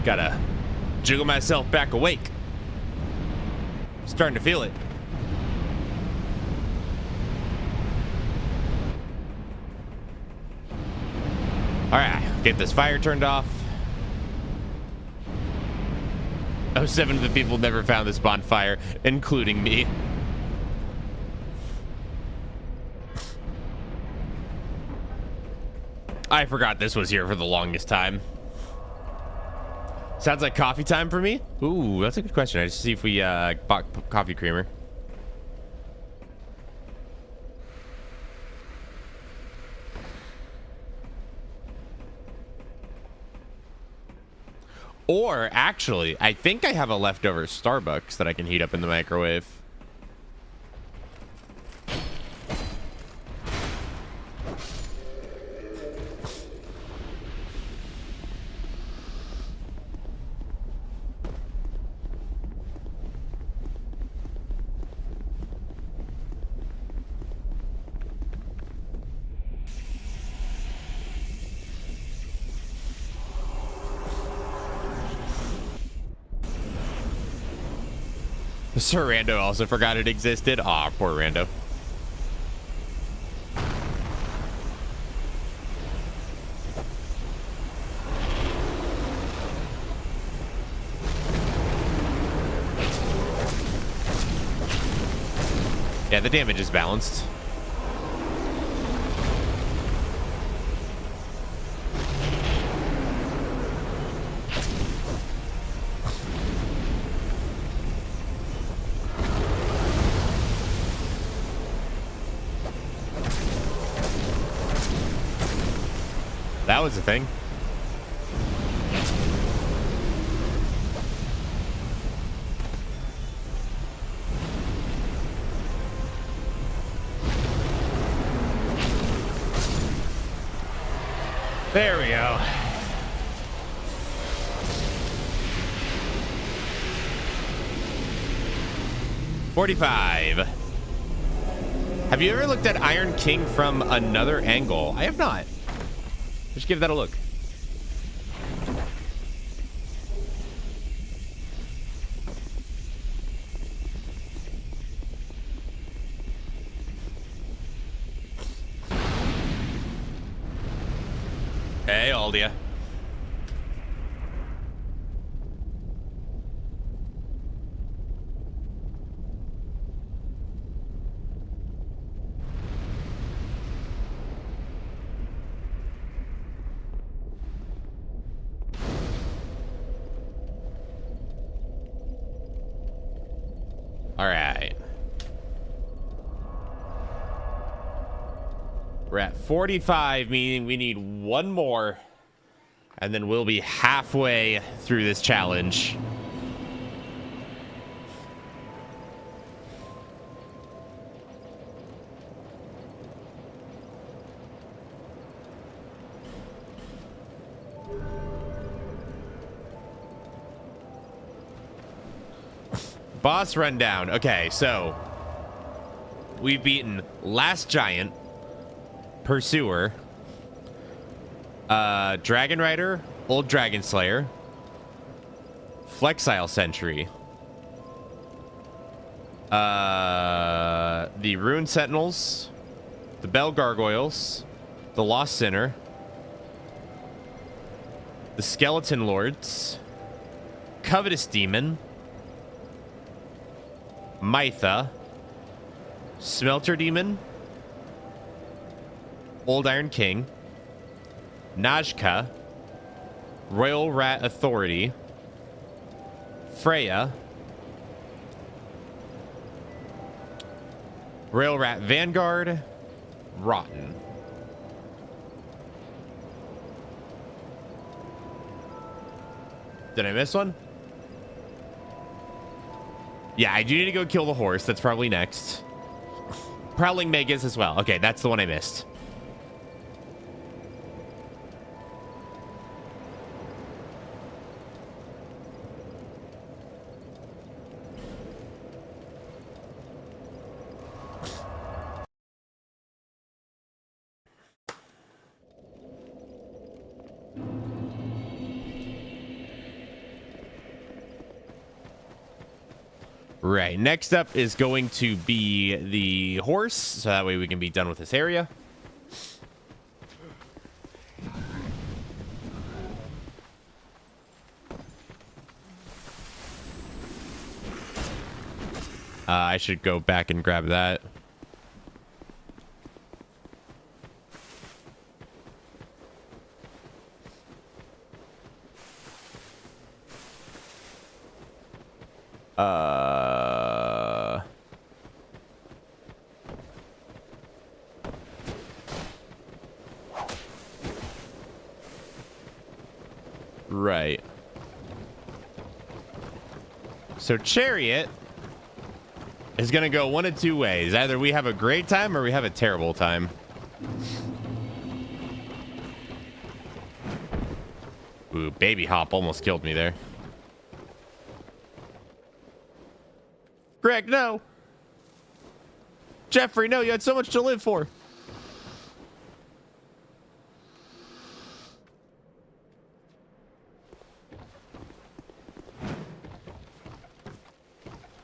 Gotta jiggle myself back awake. Starting to feel it. All right, get this fire turned off. Oh, 7 of the people never found this bonfire, including me. I forgot this was here for the longest time. Sounds like coffee time for me? Ooh, that's a good question. I just see if we bought coffee creamer. Or actually, I think I have a leftover Starbucks that I can heat up in the microwave. Sir Rando also forgot it existed. Aw, poor Rando. Yeah, the damage is balanced. That was the thing. There we go. $45. Have you ever looked at Iron King from another angle? I have not. Just give that a look. Hey, Aldia. All right. We're at 45, meaning we need one more. And then we'll be halfway through this challenge. Boss rundown. Okay, so we've beaten Last Giant, Pursuer, Dragon Rider, Old Dragon Slayer, Flexile Sentry, the Rune Sentinels, the Bell Gargoyles, the Lost Sinner, the Skeleton Lords, Covetous Demon, Mytha, Smelter Demon, Old Iron King, Najka, Royal Rat Authority, Freya, Royal Rat Vanguard, Rotten. Did I miss one? Yeah, I do need to go kill the horse. That's probably next. Prowling Megas as well. Okay, that's the one I missed. Right, next up is going to be the horse, so that way we can be done with this area. I should go back and grab that. Right. So Chariot is going to go one of two ways. Either we have a great time or we have a terrible time. Ooh, Baby Hop almost killed me there. Greg, no. Jeffrey, no, you had so much to live for.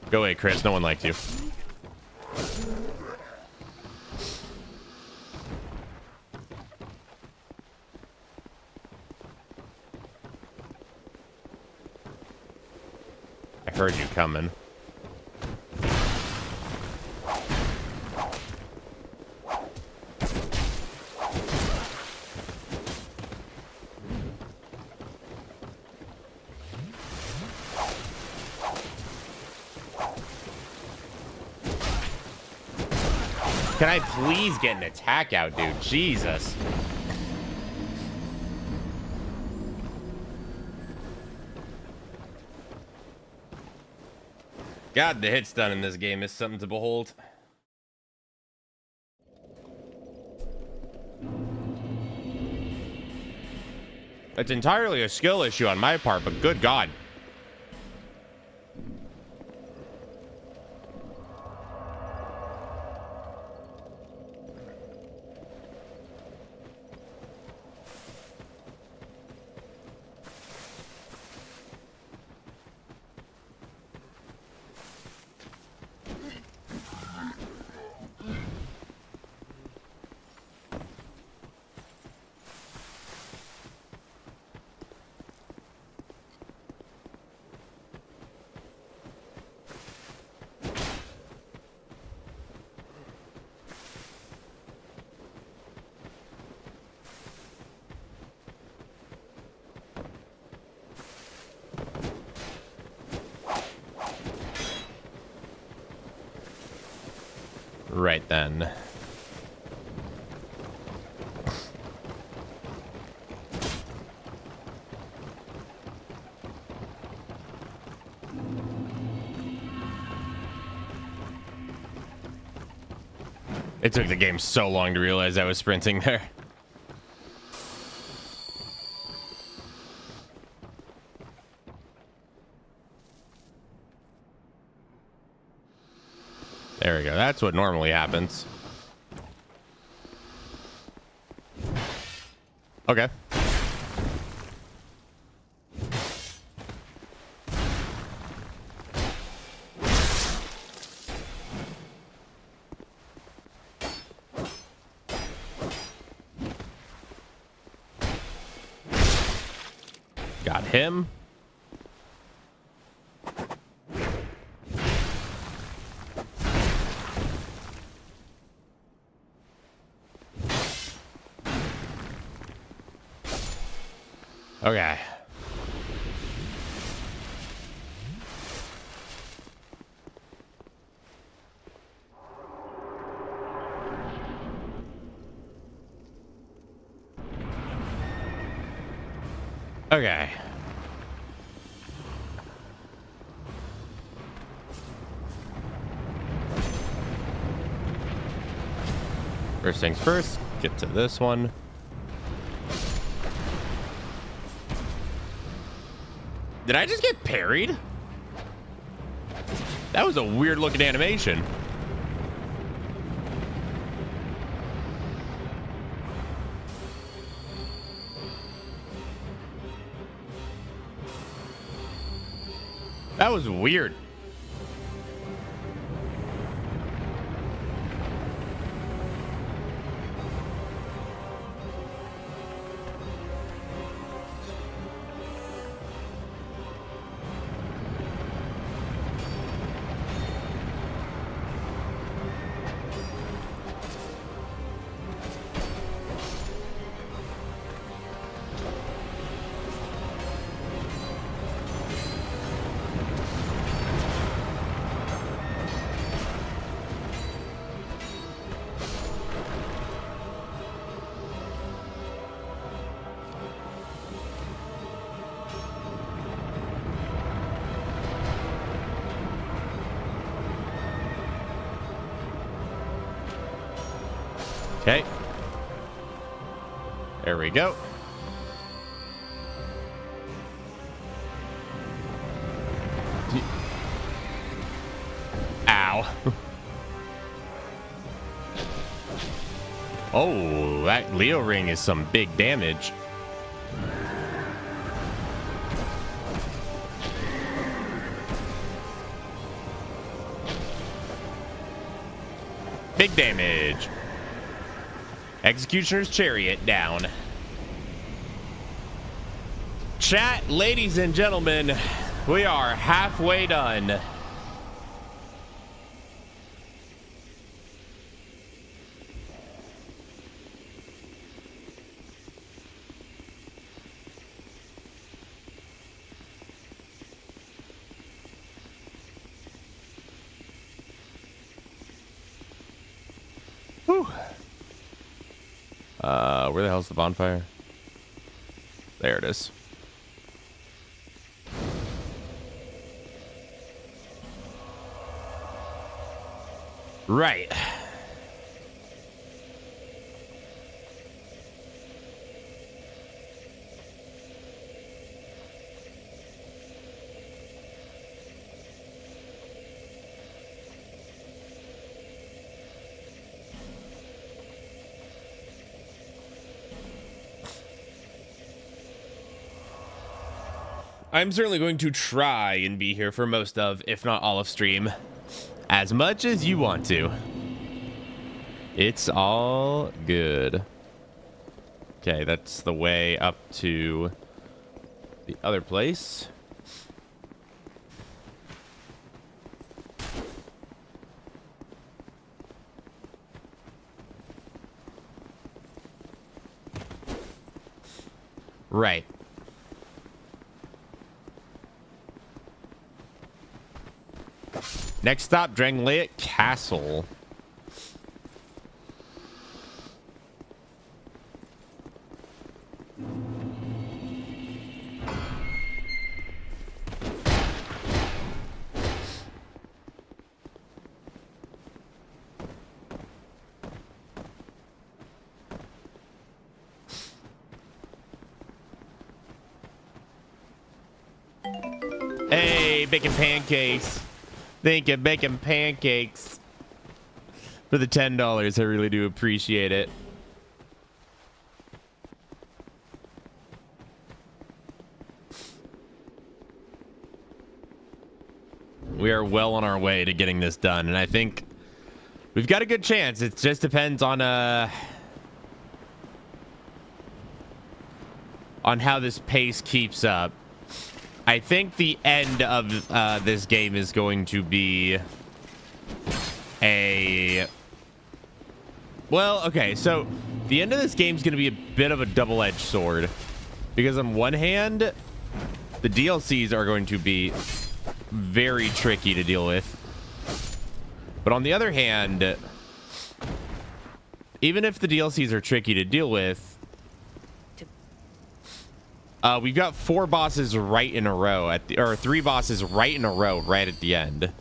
Go away, Chris. No one liked you. I heard you coming. Can I please get an attack out, dude? Jesus. God, the hit stun in this game is something to behold. It's entirely a skill issue on my part, but good God. Right then. It took the game so long to realize I was sprinting there. There we go. That's what normally happens. Okay. Got him. Okay. Okay. First things first, get to this one. Did I just get parried? That was a weird looking animation. That was weird. Okay. There we go. Ow. Oh, that Leo ring is some big damage. Big damage. Executioner's Chariot down. Chat, ladies and gentlemen, we are halfway done. Whew. Where the hell's the bonfire? There it is. Right. I'm certainly going to try and be here for most of, if not all of stream. As much as you want to. It's all good. Okay, that's the way up to the other place. Right. Next stop, Drangleic Castle. baking pancakes. Thank you, baking pancakes. For the $10. I really do appreciate it. We are well on our way to getting this done, and I think we've got a good chance. It just depends on how this pace keeps up. I think the end of this game is going to be well, okay, so the end of this game is going to be a bit of a double-edged sword, because on one hand, the DLCs are going to be very tricky to deal with, but on the other hand, even if the DLCs are tricky to deal with, we've got 4 bosses right in a row or 3 bosses right in a row right at the end.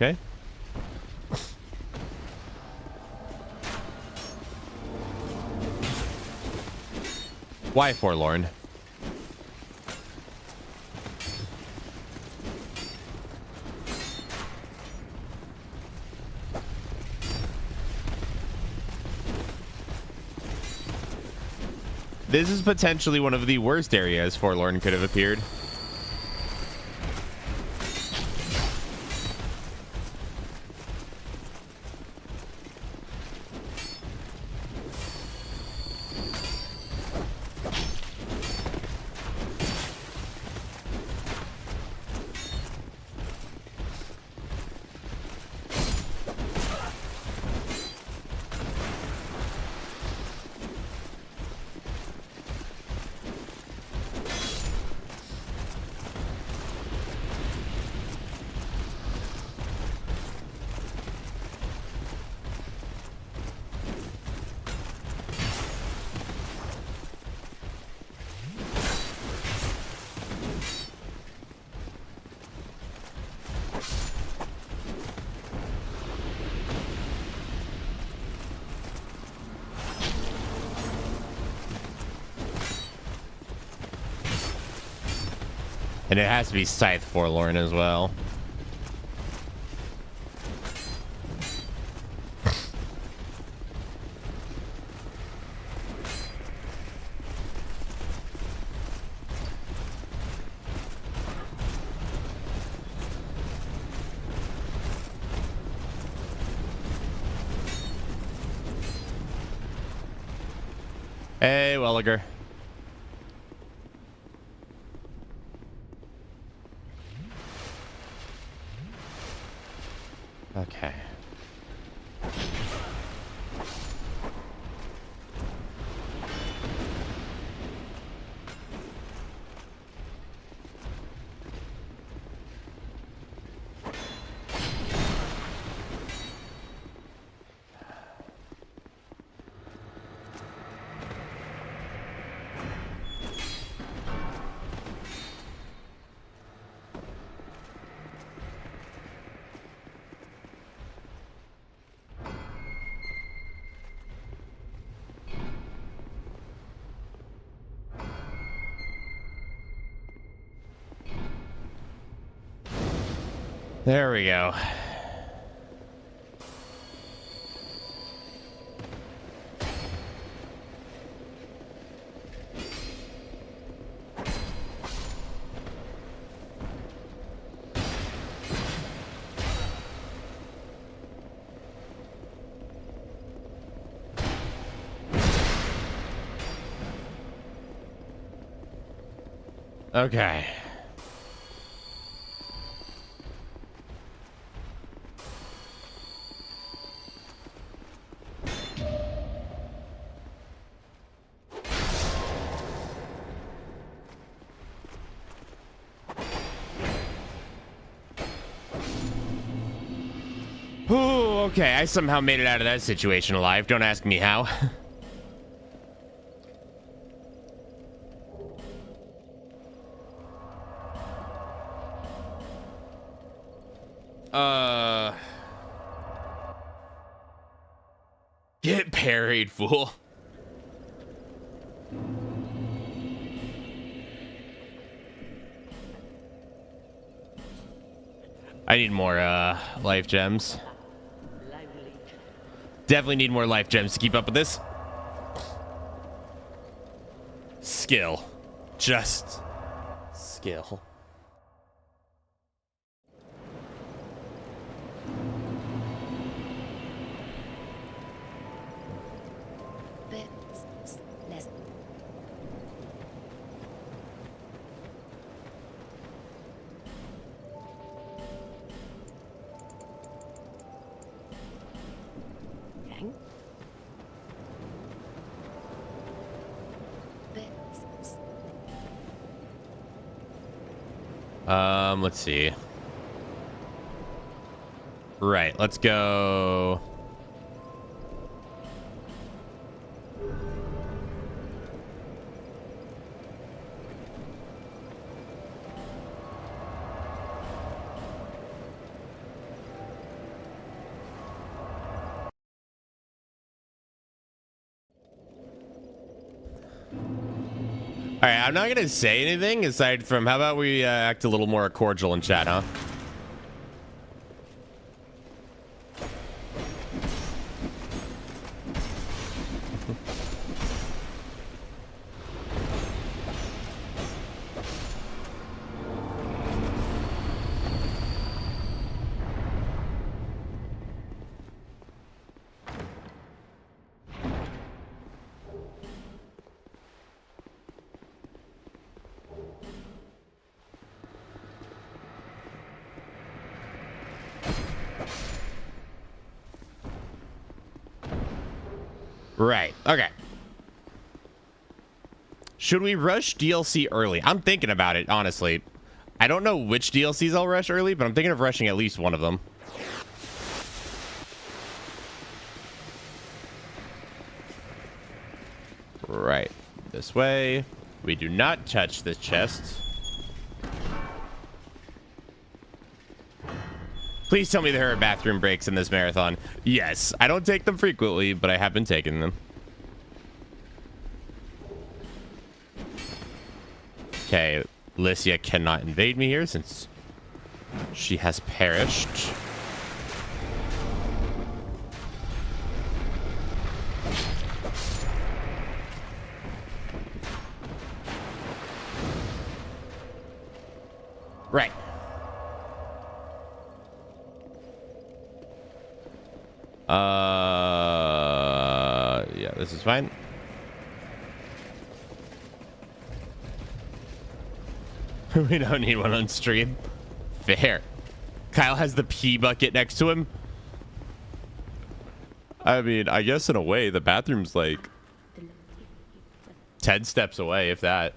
Okay. Why forlorn? This is potentially one of the worst areas forlorn could have appeared. And it has to be Scythe Forlorn as well. Hey, Welliger. Okay. There we go. Okay. Ooh, okay, I somehow made it out of that situation alive. Don't ask me how. Uh, get parried, fool. I need more life gems. Definitely need more life gems to keep up with this. Skill. Just skill. Let's see. Right, let's go. All right, I'm not gonna say anything aside from how about we act a little more cordial in chat, huh? Right. Okay. Should we rush DLC early? I'm thinking about it, honestly. I don't know which DLCs I'll rush early, but I'm thinking of rushing at least one of them. Right. This way. We do not touch the chest. Please tell me there are bathroom breaks in this marathon. Yes. I don't take them frequently, but I have been taking them. Okay. Lycia cannot invade me here since she has perished. Right. Yeah, this is fine. We don't need one on stream. Fair. Kyle has the pee bucket next to him. I mean, I guess in a way, the bathroom's like 10 steps away, if that.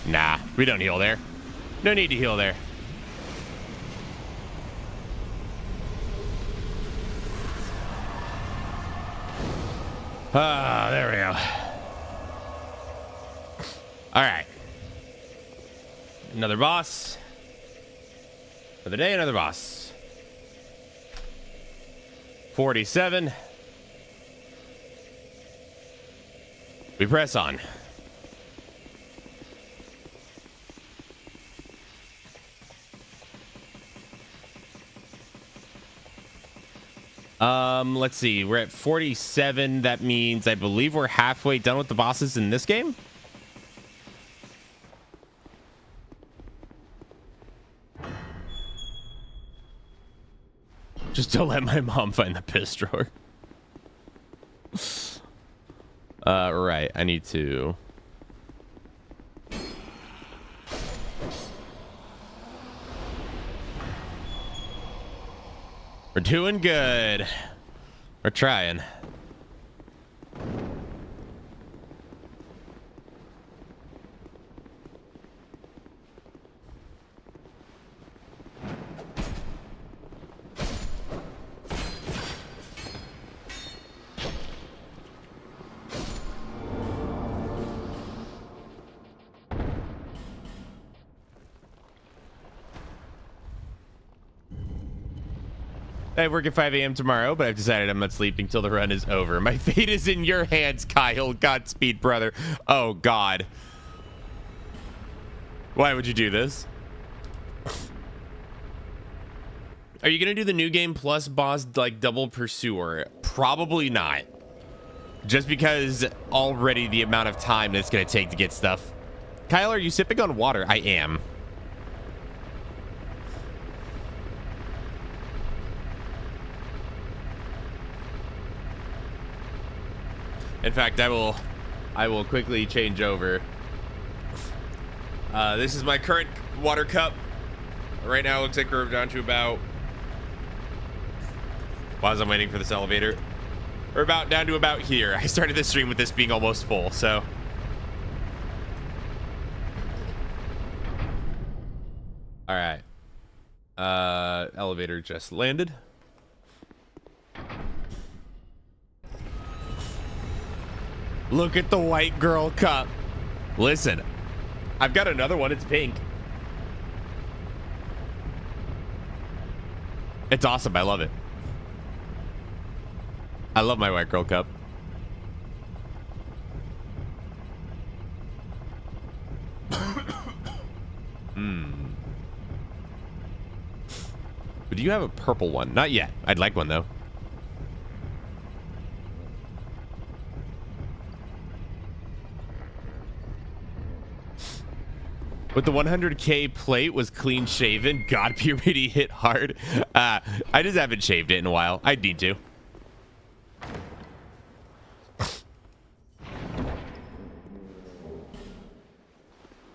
Nah, we don't heal there. No need to heal there. Ah, there we go. All right. Another boss. Another day, another boss. 47. We press on. Let's see. We're at 47. That means I believe we're halfway done with the bosses in this game. Just don't let my mom find the piss drawer. Right. I need to... We're doing good. We're trying. I work at 5 a.m. tomorrow, but I've decided I'm not sleeping till the run is over. My fate is in your hands, Kyle. Godspeed, brother. Oh, God. Why would you do this? Are you going to do the new game plus boss, like, double pursuer? Probably not. Just because already the amount of time it's going to take to get stuff. Kyle, are you sipping on water? I am. In fact, I will quickly change over. This is my current water cup. Right now, it looks like we're down to about... While I'm waiting for this elevator. We're about down to about here. I started this stream with this being almost full, so... Alright. Elevator just landed. Look at the white girl cup. Listen, I've got another one. It's pink. It's awesome. I love it. I love my white girl cup. But do you have a purple one? Not yet. I'd like one, though. But the 100K plate was clean shaven. God, puberty hit hard. I just haven't shaved it in a while. I'd need to.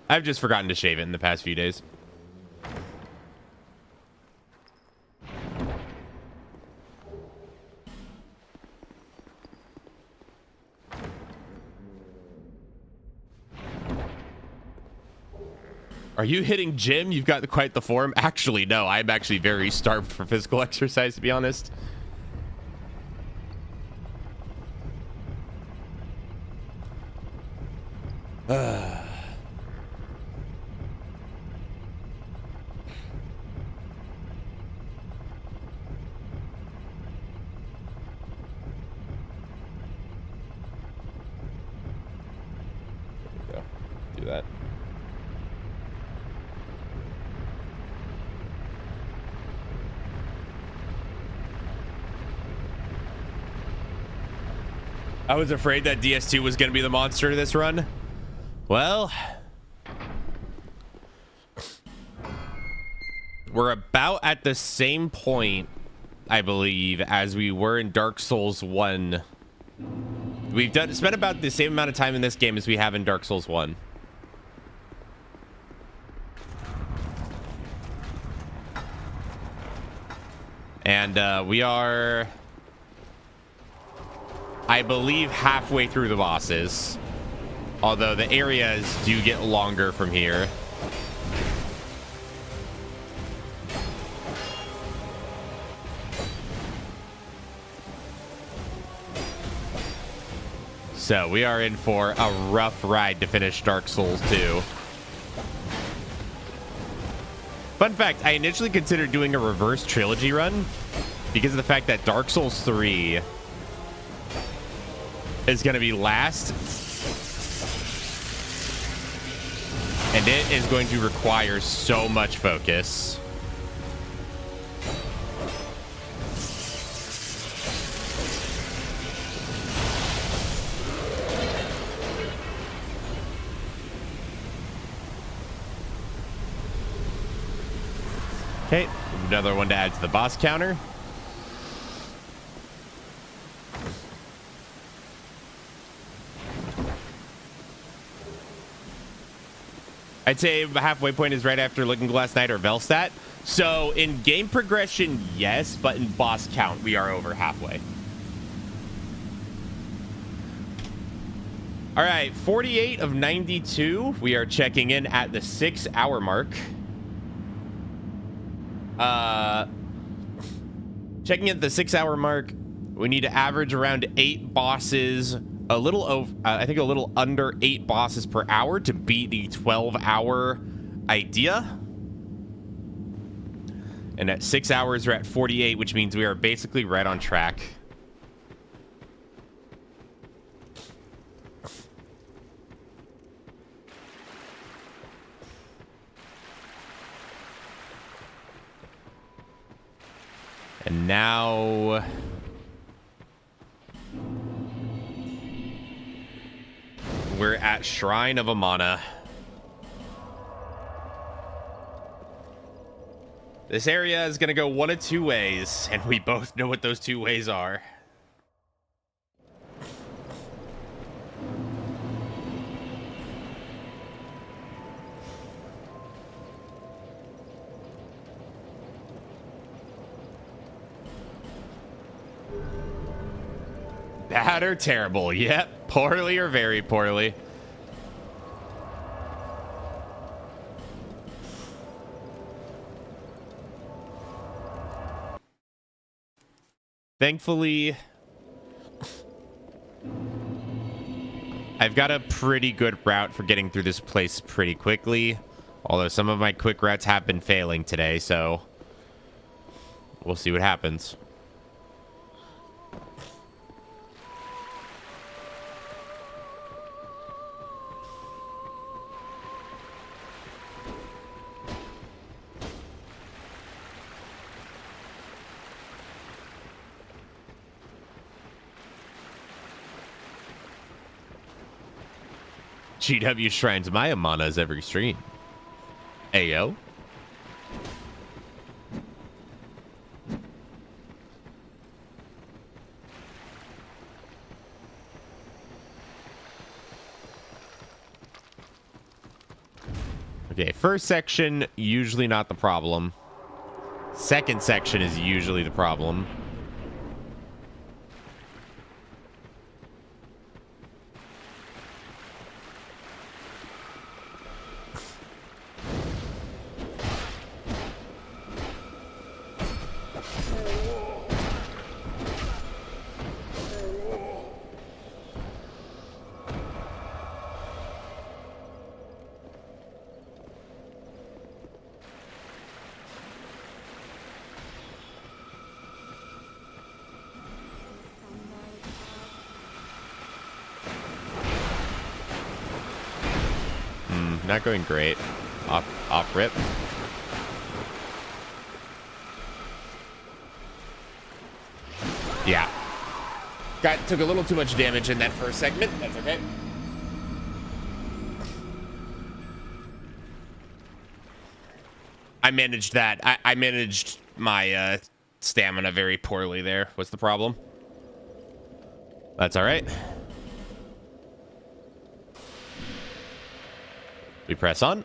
I've just forgotten to shave it in the past few days. Are you hitting gym? You've got quite the form. Actually, no. I'm actually very starved for physical exercise, to be honest. There we go. Do that. I was afraid that DS2 was going to be the monster of this run. Well, we're about at the same point, I believe, as we were in Dark Souls 1. We've spent about the same amount of time in this game as we have in Dark Souls 1. And we are... I believe halfway through the bosses, although the areas do get longer from here. So we are in for a rough ride to finish Dark Souls 2. Fun fact, I initially considered doing a reverse trilogy run because of the fact that Dark Souls 3 is going to be last, and it is going to require so much focus. Another one to add to the boss counter. I'd say the halfway point is right after Looking Glass Knight or Velstadt. So in game progression, yes, but in boss count, we are over halfway. All right, 48 of 92. We are checking in at the 6-hour mark. Checking at the 6-hour mark, we need to average around 8 bosses, a little over, I think a little under 8 bosses per hour to beat the 12-hour idea. And at 6 hours, we're at 48, which means we are basically right on track. And now we're at Shrine of Amana. This area is going to go one of 2 ways, and we both know what those 2 ways are. Bad or terrible? Yep. Poorly or very poorly. Thankfully, I've got a pretty good route for getting through this place pretty quickly. Although some of my quick routes have been failing today, so we'll see what happens. GW shrines my Amanas every stream. Ayo. Okay, first section, usually not the problem. Second section is usually the problem. Not going great. Off rip. Yeah. Took a little too much damage in that first segment. That's okay. I managed that. I managed my stamina very poorly there. What's the problem? That's all right. We press on.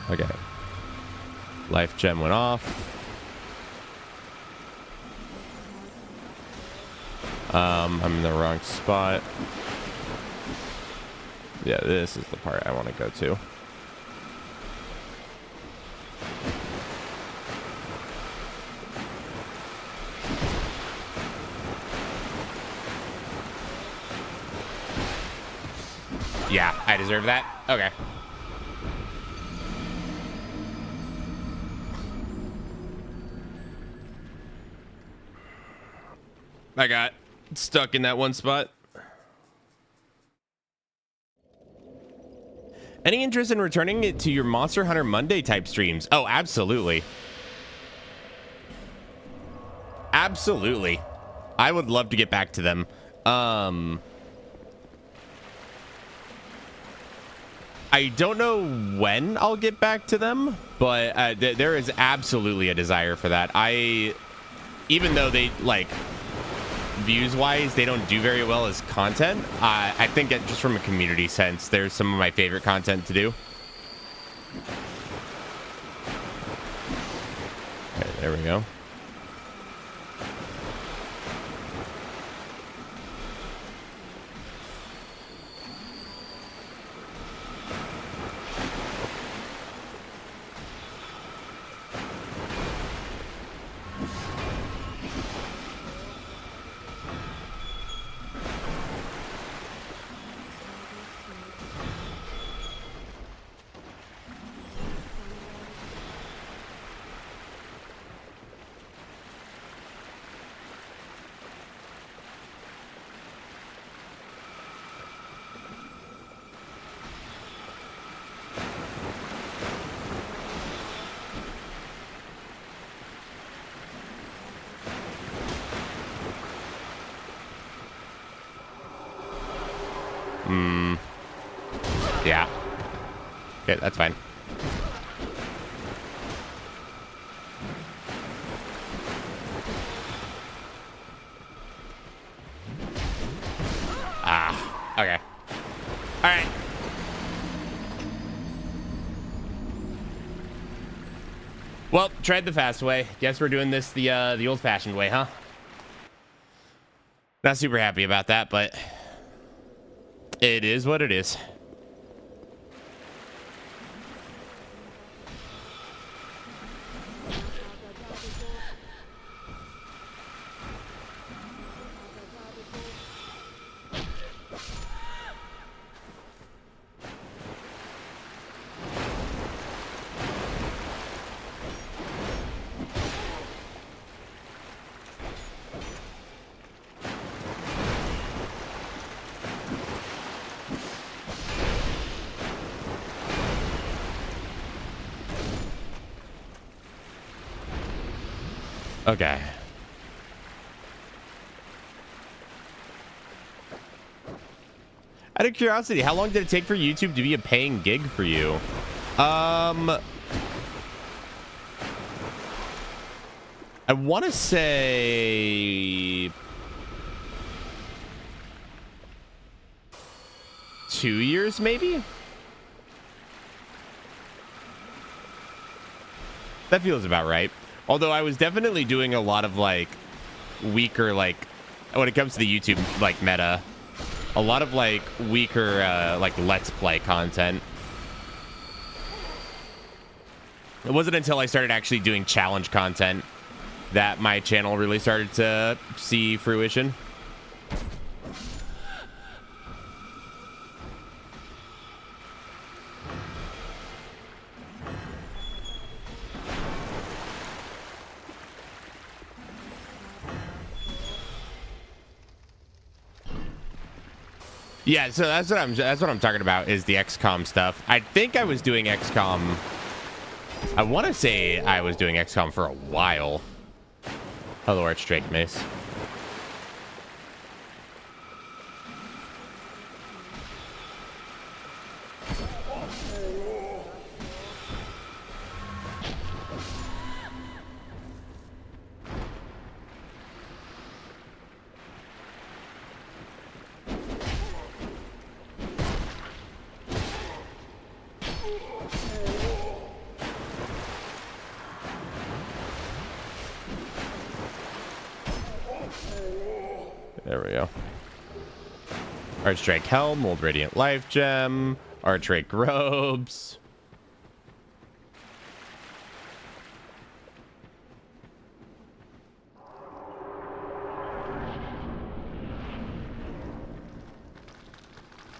Okay. Life gem went off. I'm in the wrong spot. Yeah, this is the part I want to go to. Yeah, I deserve that. Okay. I got stuck in that one spot. Any interest in returning it to your Monster Hunter Monday type streams? Oh, absolutely. Absolutely. I would love to get back to them. I don't know when I'll get back to them, but there is absolutely a desire for that. Even though they, like, views-wise, they don't do very well as content, I think that just from a community sense, there's some of my favorite content to do. Okay, there we go. Yeah. Okay, that's fine. Okay. All right. Well, tried the fast way. Guess we're doing this the old-fashioned way, huh? Not super happy about that, but it is what it is. Okay. Out of curiosity, how long did it take for YouTube to be a paying gig for you? I want to say 2 years, maybe? That feels about right. Although I was definitely doing a lot of, like, weaker, like, when it comes to the YouTube, like, meta, a lot of, like, weaker, like, Let's Play content. It wasn't until I started actually doing challenge content that my channel really started to see fruition. Yeah, so that's what I'm talking about is the XCOM stuff. I think I was doing XCOM. I want to say I was doing XCOM for a while. Hello, Archdrake Mace. There we go. Archdrake Helm, Old Radiant Life Gem, Archdrake Robes.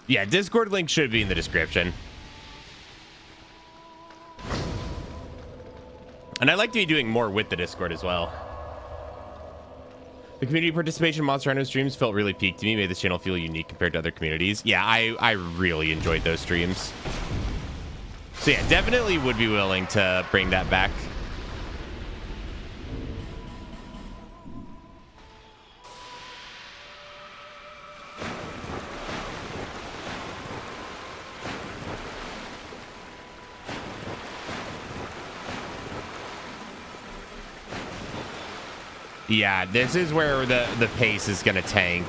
Yeah, Discord link should be in the description. And I'd like to be doing more with the Discord as well. The community participation in Monster Hunter streams felt really peaked to me, made this channel feel unique compared to other communities. Yeah, I really enjoyed those streams. So yeah, definitely would be willing to bring that back. Yeah, this is where the pace is going to tank.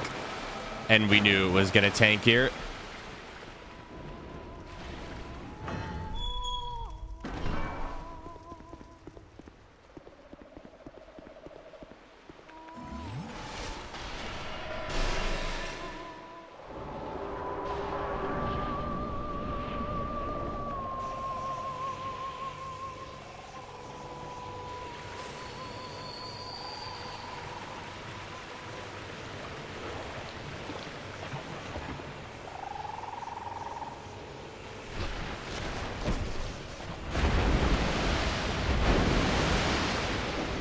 And we knew it was going to tank here.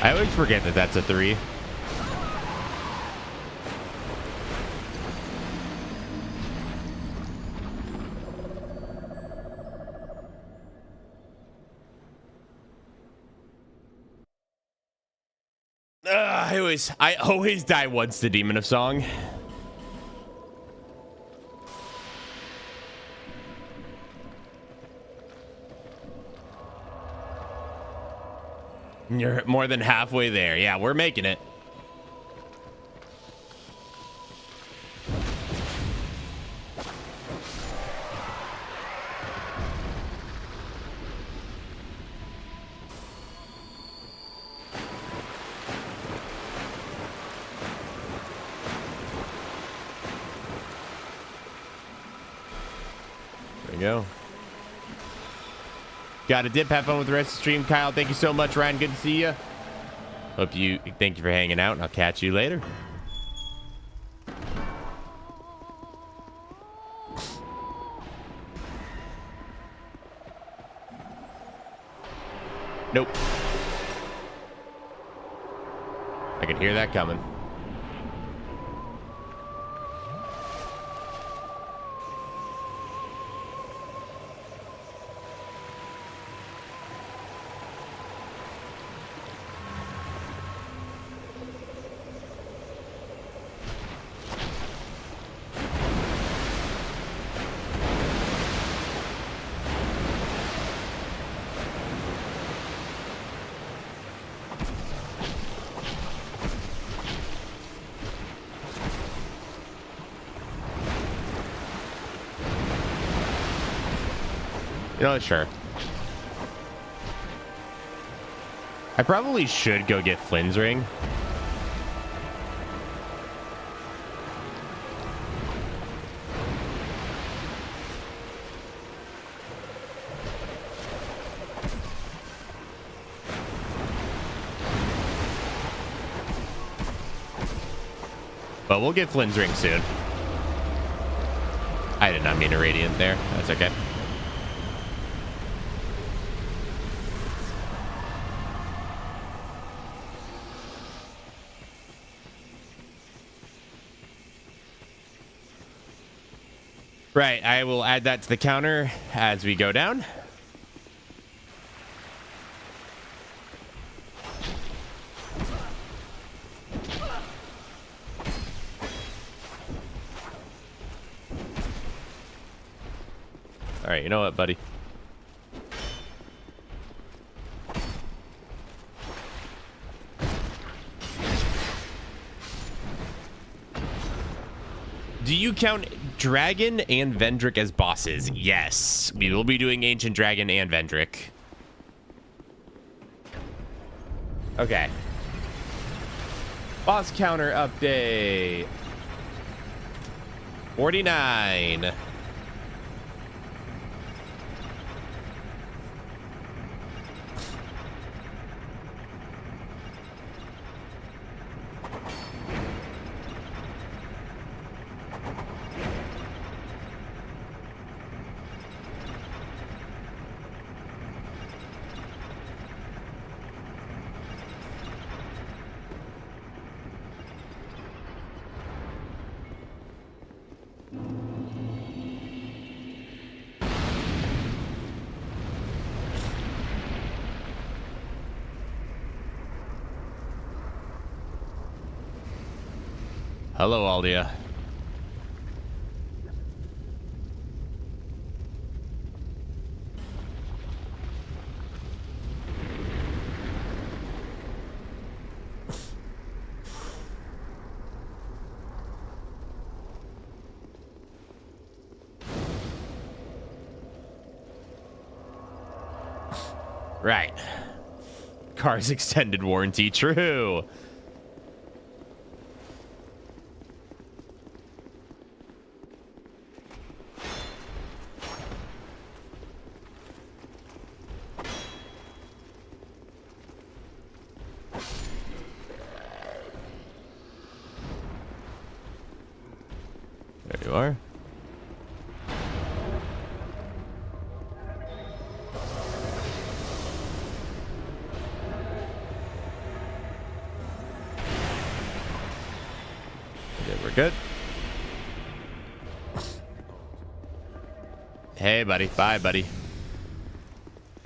I always forget that that's a 3. I always die once to Demon of Song. You're more than halfway there. Yeah, we're making it. There we go. Got a dip. Have fun with the rest of the stream. Kyle, thank you so much. Ryan, good to see you. Thank you for hanging out, and I'll catch you later. Nope. I can hear that coming. You know, sure. I probably should go get Flynn's ring. But we'll get Flynn's ring soon. I did not mean a radiant there. That's okay. Right, I will add that to the counter as we go down. All right, you know what, buddy? Do you count Dragon and Vendrick as bosses? Yes. We will be doing Ancient Dragon and Vendrick. Okay. Boss counter update. 49. Hello, Aldia. Right. Car's extended warranty, true. There you are. Okay, we're good. Hey, buddy. Bye, buddy.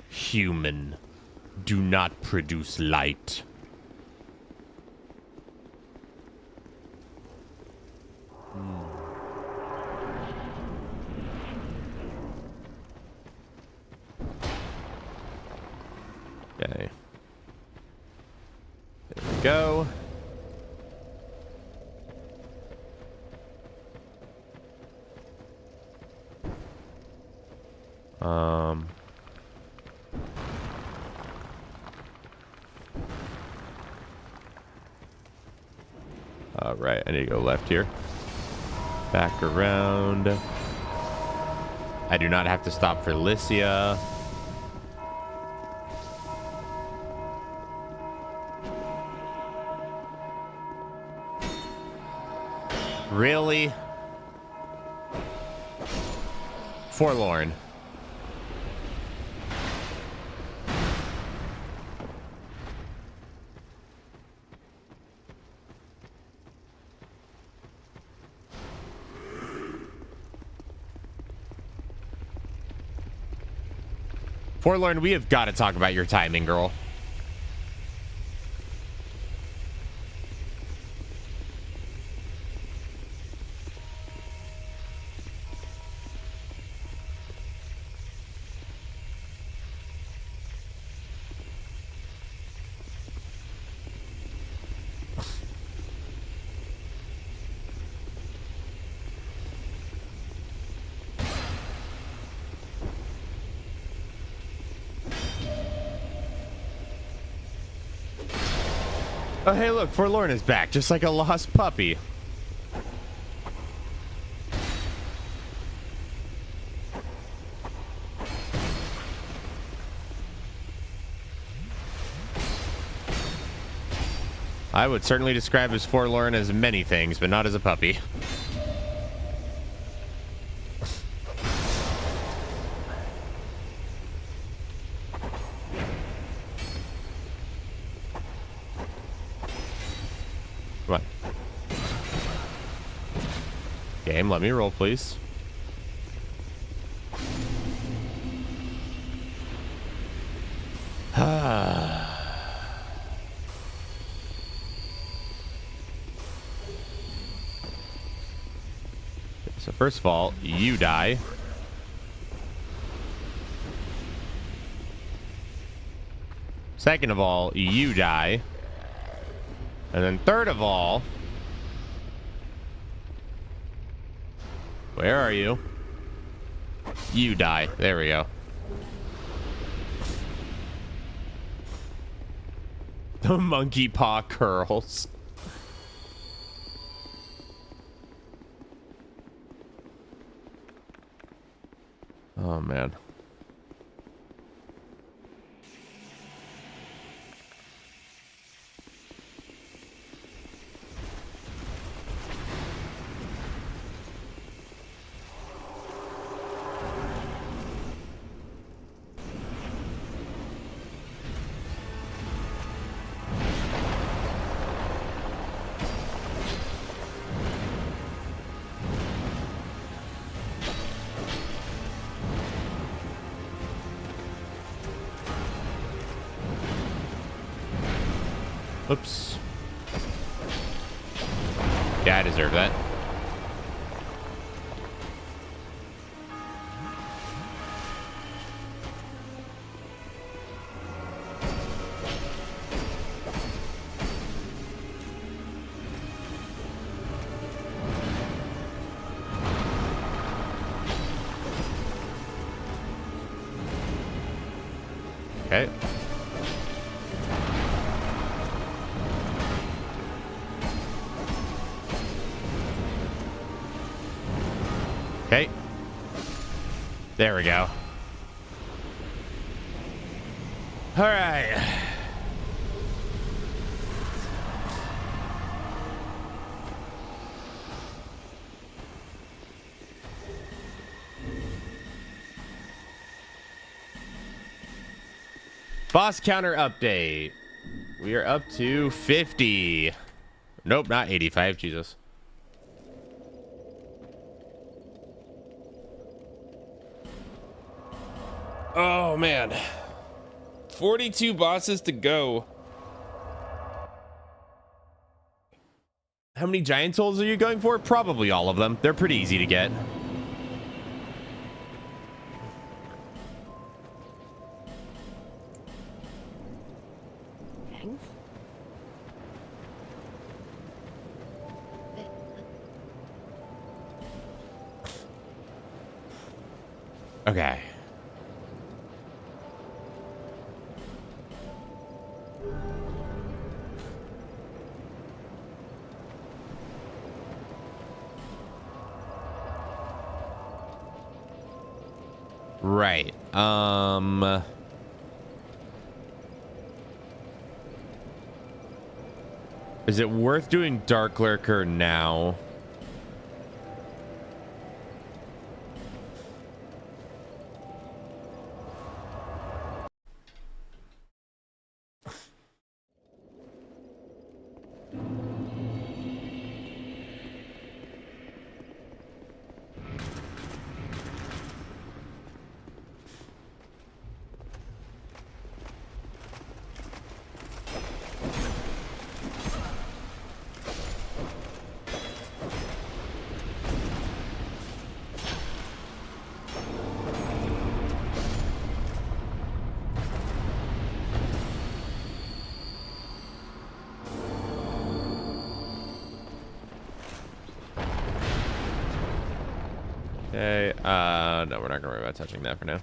Human, do not produce light. Okay. There we go. Right, I need to go left here. Back around. I do not have to stop for Lycia. Really? Forlorn. Forlorn, we have got to talk about your timing, girl. Oh, hey, look, Forlorn is back, just like a lost puppy. I would certainly describe as Forlorn as many things, but not as a puppy. Come on. Game, let me roll, please. So first of all, you die. Second of all, you die. And then third of all, where are you? You die. There we go. The monkey paw curls. Oh, man. Oops. Yeah, I deserve that. Okay. Okay. There we go. All right. Boss counter update. We are up to 50. Nope, not 85. Jesus. Oh, man. 42 bosses to go. How many giant souls are you going for? Probably all of them. They're pretty easy to get. Thanks. Okay. Right. Is it worth doing Dark Lurker now? Okay, no, we're not gonna worry about touching that for now.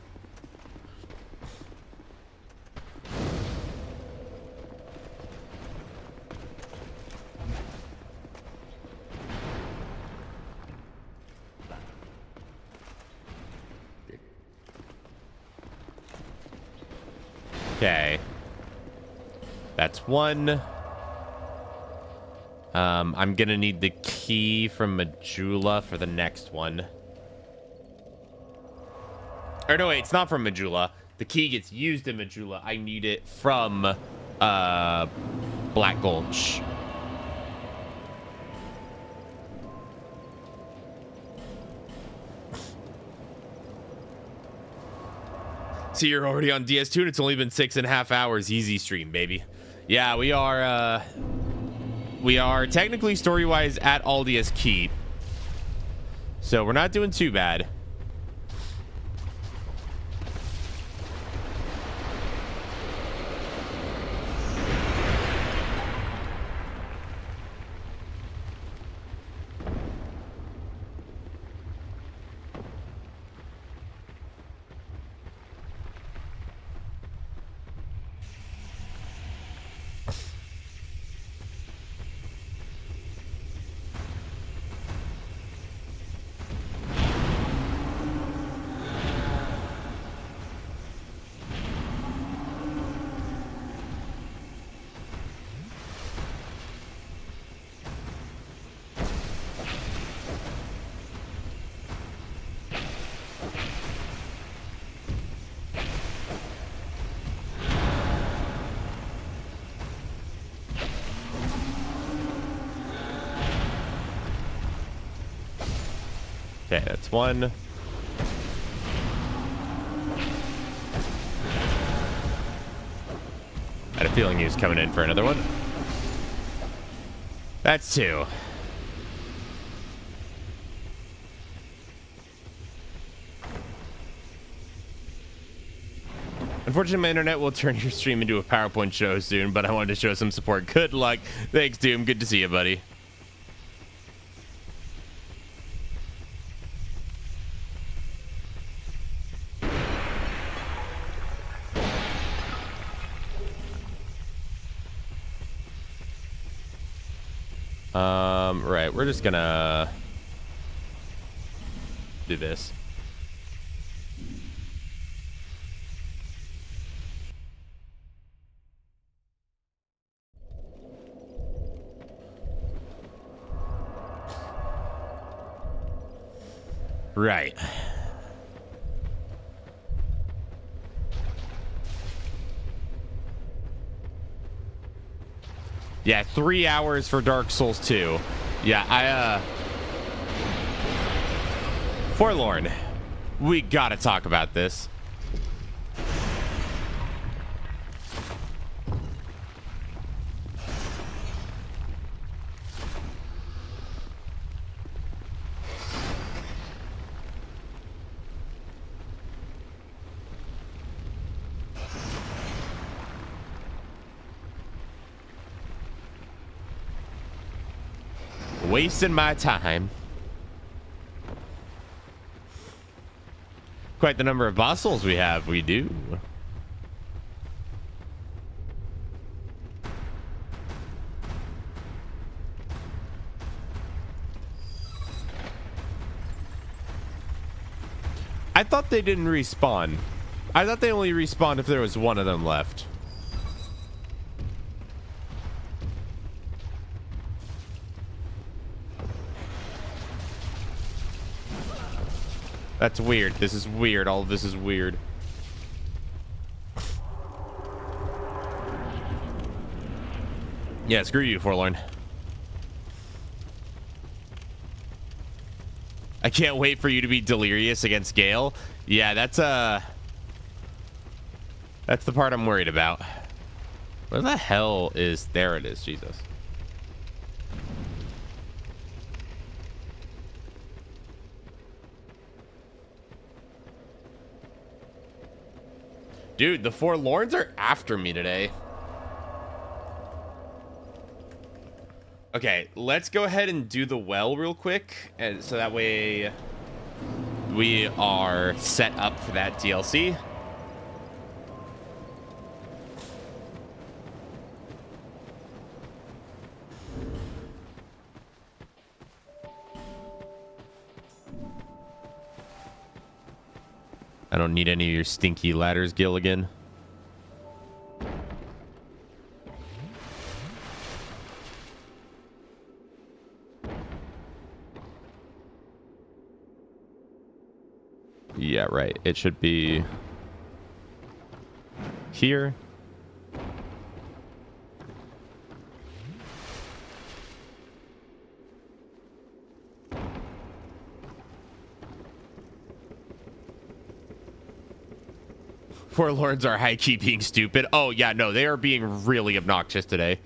Okay. That's one. I'm gonna need the key from Majula for the next one. Or no, wait, it's not from Majula. The key gets used in Majula. I need it from Black Gulch. So you're already on DS2 and it's only been 6.5 hours. Easy stream, baby. Yeah, we are technically story-wise at Aldia's Keep. So we're not doing too bad. Okay, that's one. I had a feeling he was coming in for another one. That's two. Unfortunately, my internet will turn your stream into a PowerPoint show soon, but I wanted to show some support. Good luck. Thanks, Doom. Good to see you, buddy. Right, we're just gonna do this. Right. Yeah, 3 hours for Dark Souls 2. Yeah, Forlorn. We gotta talk about this. Wasting my time. Quite the number of boss souls we have. We do. I thought they didn't respawn. I thought they only respawned if there was one of them left. That's weird. This is weird. All of this is weird. Yeah, screw you, Forlorn. I can't wait for you to be delirious against Gale. Yeah, that's the part I'm worried about. Where the hell is... There it is, Jesus. Dude, the Forlorns are after me today. Okay, let's go ahead and do the well real quick, and so that way we are set up for that DLC. I don't need any of your stinky ladders, Gilligan. Yeah, right. It should be here. Forlorns are high-key being stupid. Oh, yeah, no, they are being really obnoxious today.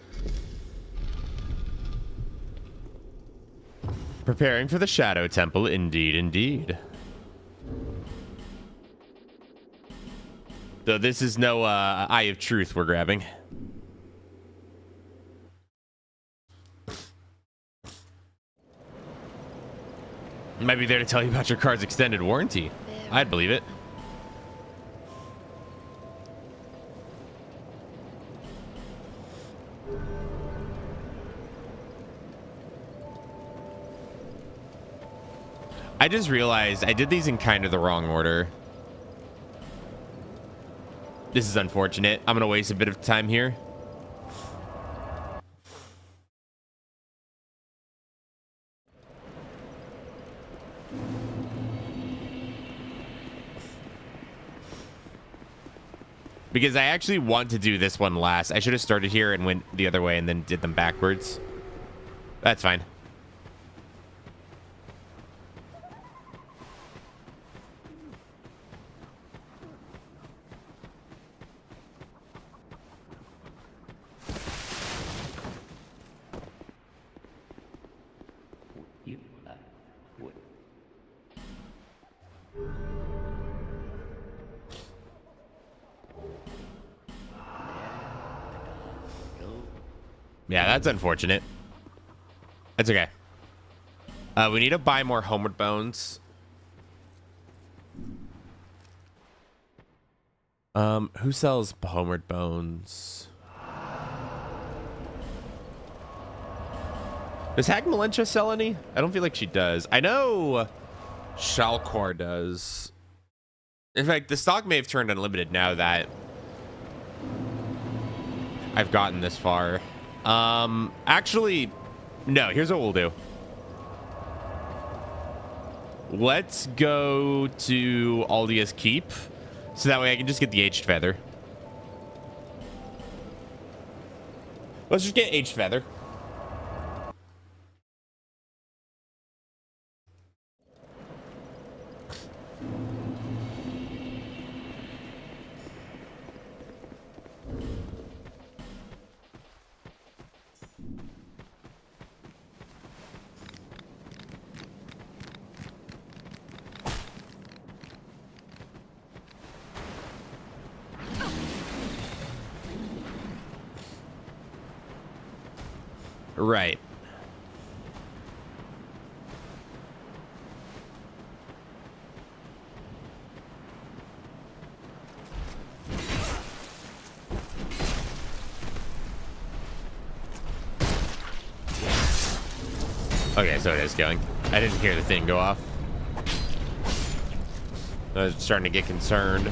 Preparing for the Shadow Temple, indeed, indeed. Though this is no Eye of Truth we're grabbing. Might be there to tell you about your car's extended warranty. I'd believe it. I just realized I did these in kind of the wrong order. This is unfortunate. I'm going to waste a bit of time here. Because I actually want to do this one last. I should have started here and went the other way and then did them backwards. That's fine. Yeah, that's unfortunate. That's okay. We need to buy more homeward bones. Who sells homeward bones? Does Hag Malentia sell any? I don't feel like she does. I know Shalkor does. In fact, the stock may have turned unlimited now that I've gotten this far. Actually, no, here's what we'll do. Let's go to Aldia's Keep, so that way I can just get the Aged Feather. Let's just get Aged Feather. Right. Okay, so it is going. I didn't hear the thing go off. I was starting to get concerned.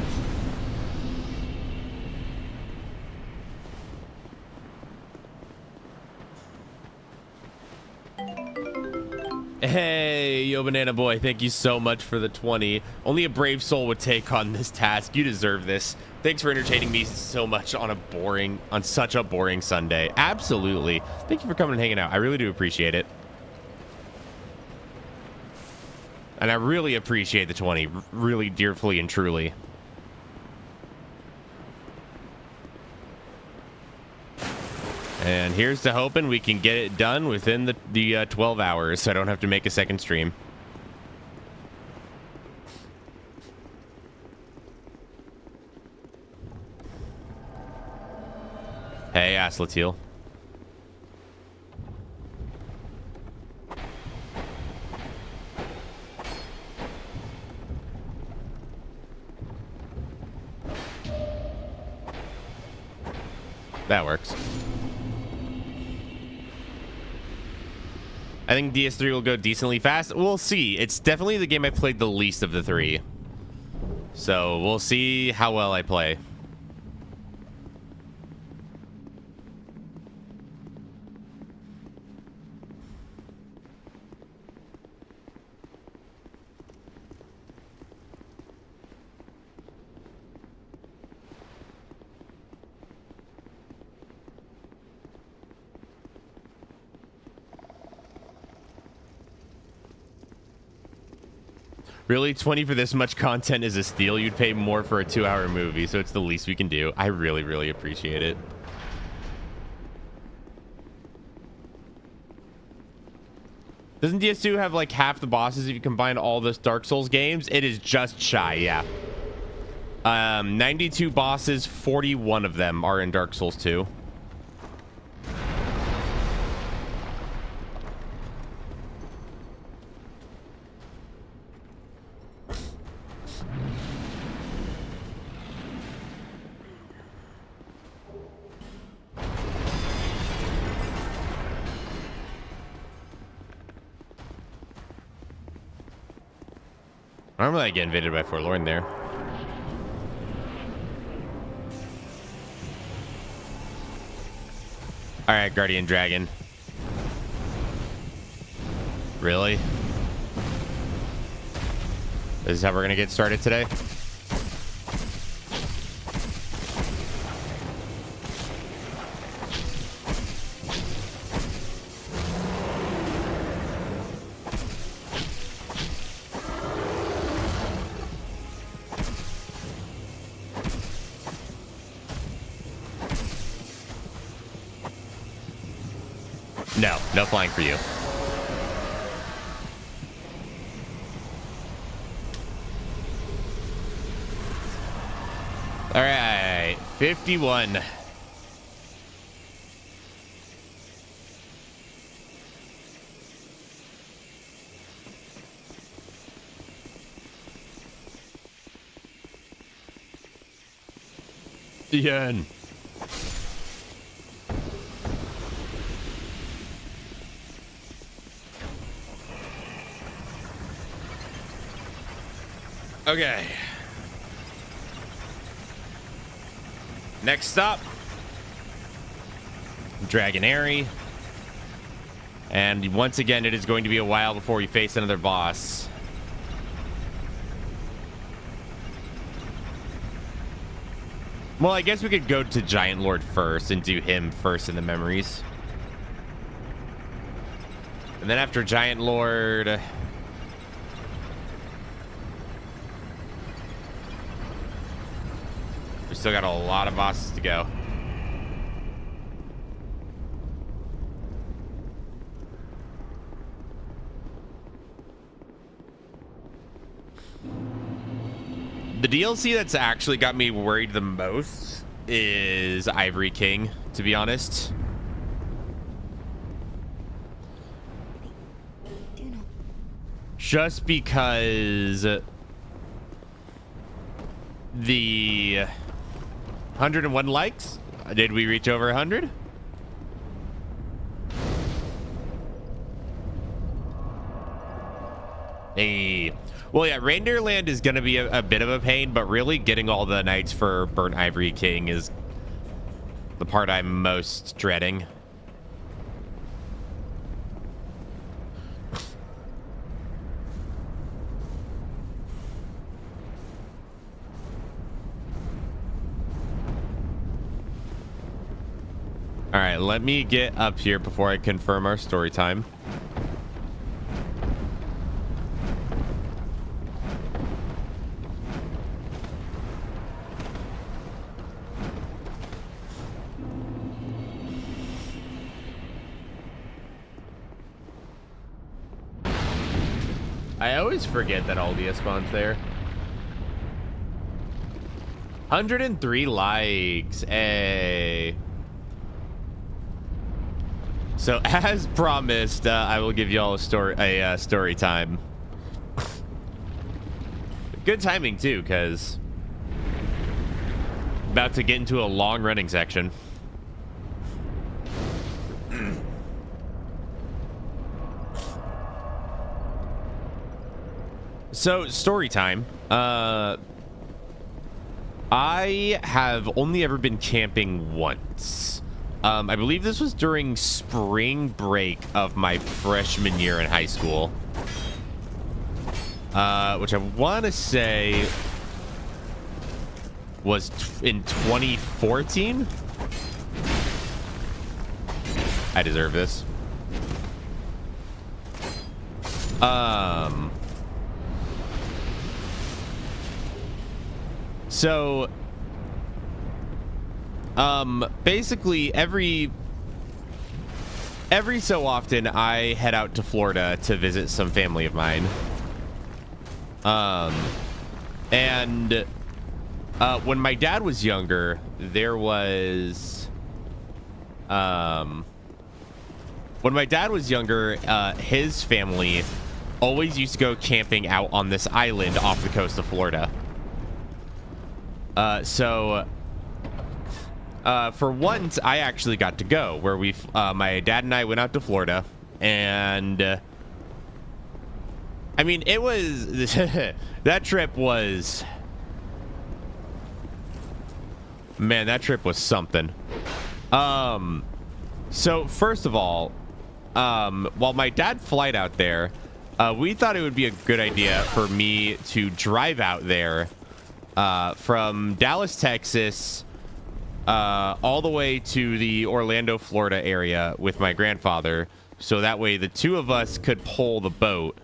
Hey, Yo Banana Boy, thank you so much for the 20. Only a brave soul would take on this task. You deserve this. Thanks for entertaining me so much on such a boring Sunday. Absolutely. Thank you for coming and hanging out. I really do appreciate it. And I really appreciate the 20, really dearly and truly. And here's to hoping we can get it done within the 12 hours so I don't have to make a second stream. Hey, Aslatiel. That works. I think DS3 will go decently fast. We'll see. It's definitely the game I played the least of the three. So we'll see how well I play. Really, 20 for this much content is a steal. You'd pay more for a 2-hour movie, so it's the least we can do. I really, really appreciate it. Doesn't DS2 have like half the bosses if you combine all those Dark Souls games? It is just shy, yeah. 92 bosses, 41 of them are in Dark Souls 2. Normally I get invaded by Forlorn there. Alright, Guardian Dragon. Really? This is how we're gonna get started today? No flying for you. All right, 51. Ian. Okay. Next stop, Dragonary. And once again, it is going to be a while before we face another boss. Well, I guess we could go to Giant Lord first and do him first in the memories. And then after Giant Lord... we still got a lot of bosses to go. The DLC that's actually got me worried the most is Ivory King, to be honest. Just because the 101 likes. Did we reach over 100? Hey. Well, yeah, Reindeer Land is going to be a bit of a pain, but really getting all the knights for Burnt Ivory King is the part I'm most dreading. All right, let me get up here before I confirm our story time. I always forget that Aldia spawns there. 103 likes. Hey. So as promised, I will give y'all a story time. Good timing too, because about to get into a long running section. So, story time. I have only ever been camping once. I believe this was during spring break of my freshman year in high school. Which I want to say was in 2014. I deserve this. So, basically every so often I head out to Florida to visit some family of mine. And when my dad was younger, there was, when my dad was younger, his family always used to go camping out on this island off the coast of Florida. So for once, I actually got to go where my dad and I went out to Florida, and I mean, it was that trip was, man, that trip was something. So first of all, while my dad flight out there, we thought it would be a good idea for me to drive out there from Dallas, Texas, all the way to the Orlando, Florida area with my grandfather, so that way the two of us could pull the boat.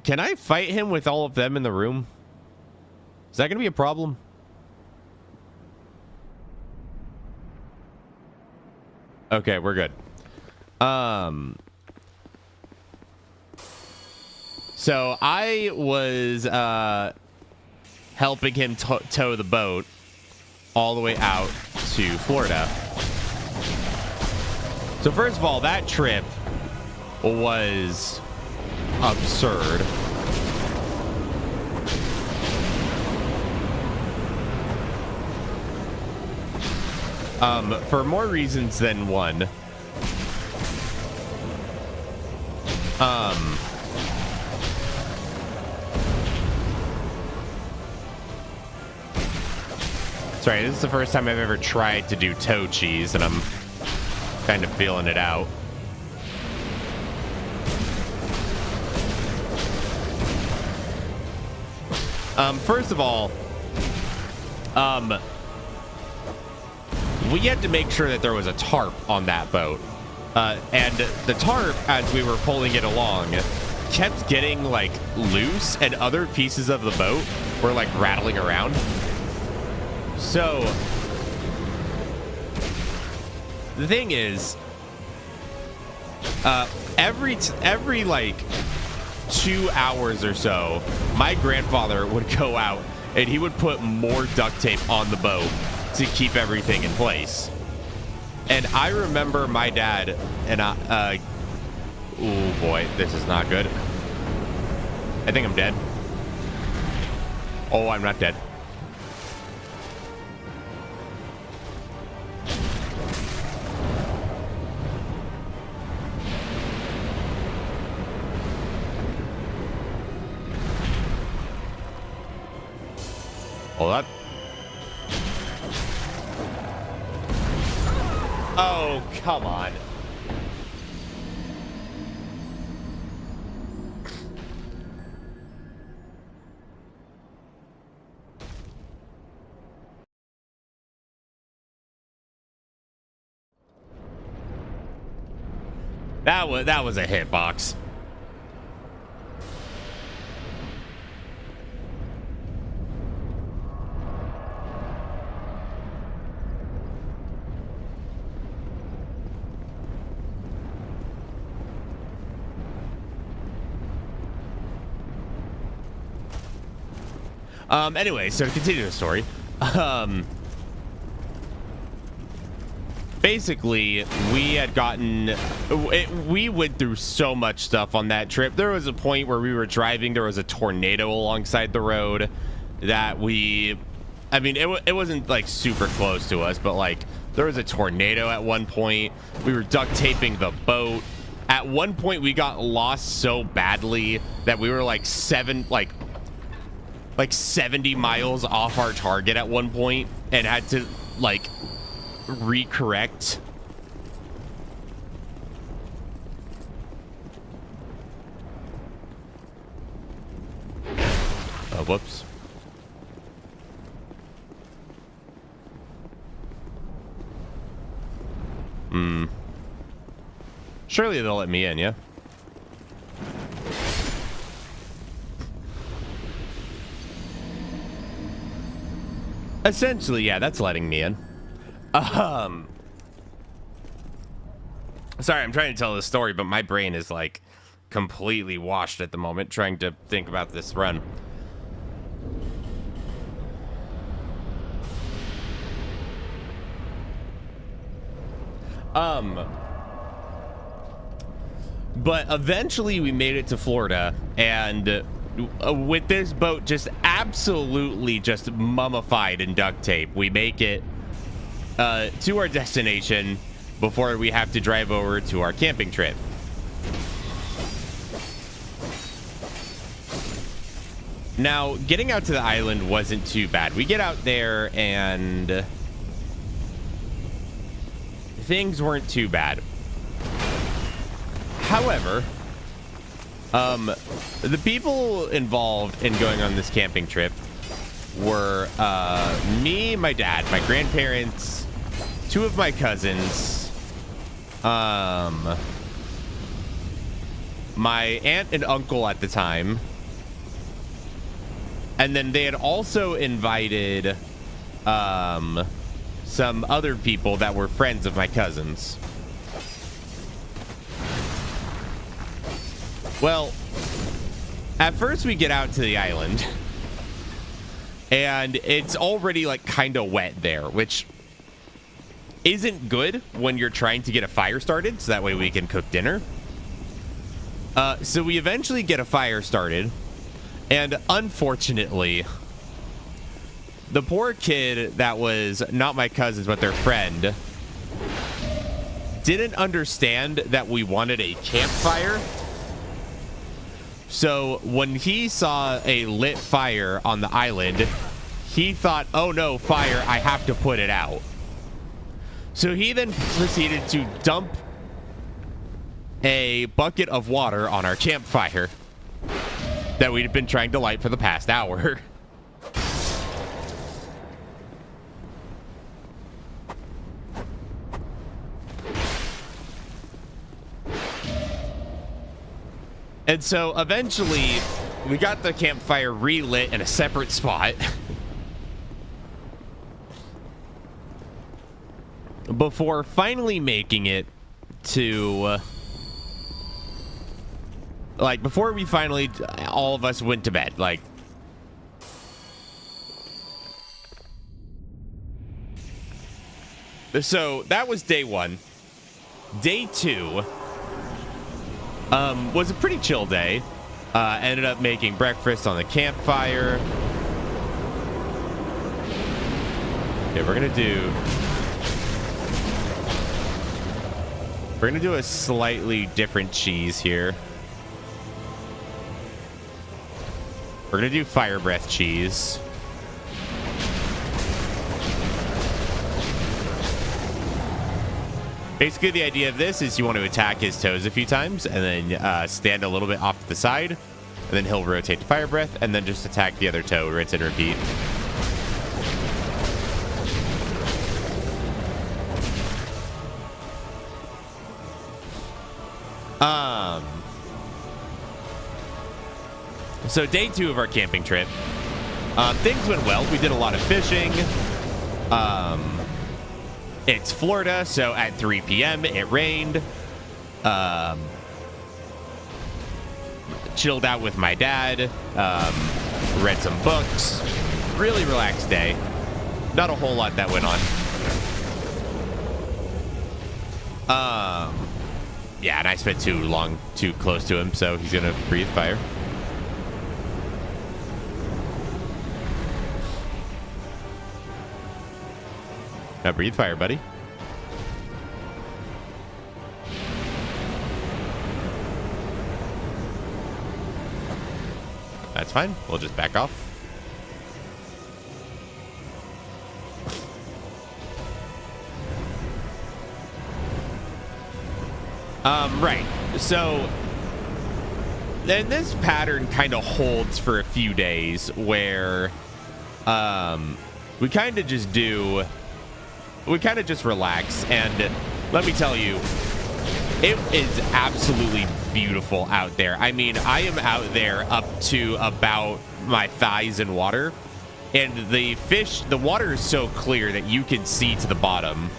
Can I fight him with all of them in the room? Is that going to be a problem? Okay, we're good. So I was helping him tow the boat all the way out to Florida. So first of all, that trip was absurd. for more reasons than one. Sorry, this is the first time I've ever tried to do toe cheese, and I'm kind of feeling it out. First of all, we had to make sure that there was a tarp on that boat. And the tarp, as we were pulling it along, kept getting, like, loose, and other pieces of the boat were, like, rattling around. So, the thing is, every like 2 hours or so, my grandfather would go out and he would put more duct tape on the boat to keep everything in place. And I remember my dad and oh boy, this is not good. I think I'm dead. Oh, I'm not dead. Hold up. Oh, come on. That was a hitbox. Anyway, so to continue the story, basically, we had gotten, we went through so much stuff on that trip. There was a point where we were driving, there was a tornado alongside the road that I mean, it wasn't like super close to us, but like there was a tornado at one point. We were duct taping the boat. At one point, we got lost so badly that we were like 70 miles off our target at one point and had to like recorrect. Oh, whoops. Surely they'll let me in, yeah? Essentially, yeah, that's letting me in. Sorry, I'm trying to tell this story, but my brain is like completely washed at the moment trying to think about this run. But eventually we made it to Florida, and with this boat just absolutely just mummified in duct tape, we make it to our destination before we have to drive over to our camping trip. Now, getting out to the island wasn't too bad. We get out there and things weren't too bad. However, the people involved in going on this camping trip were me, my dad, my grandparents, two of my cousins, my aunt and uncle at the time, and then they had also invited some other people that were friends of my cousins. Well, at first we get out to the island and it's already like kind of wet there, which isn't good when you're trying to get a fire started so that way we can cook dinner. So we eventually get a fire started, and unfortunately the poor kid that was not my cousin's but their friend didn't understand that we wanted a campfire. So when he saw a lit fire on the island, he thought, oh no, fire, I have to put it out. So he then proceeded to dump a bucket of water on our campfire that we'd been trying to light for the past hour. And so eventually we got the campfire relit in a separate spot before finally making it to like before we finally all of us went to bed. Like so that was day 1. Day 2 was a pretty chill day. Ended up making breakfast on the campfire. Okay, we're gonna do a slightly different cheese here. We're gonna do fire breath cheese. Basically, the idea of this is you want to attack his toes a few times and then stand a little bit off to the side, and then he'll rotate to fire breath and then just attack the other toe, rinse and repeat. So day 2 of our camping trip, things went well. We did a lot of fishing. It's Florida, so at 3 p.m. it rained. Chilled out with my dad. Read some books. Really relaxed day. Not a whole lot that went on. Yeah, and I spent too close to him, so he's gonna breathe fire. Now breathe fire, buddy. That's fine. We'll just back off. Right. So then this pattern kind of holds for a few days where we kind of just relax, and let me tell you, it is absolutely beautiful out there. I mean, I am out there up to about my thighs in water, and the water is so clear that you can see to the bottom,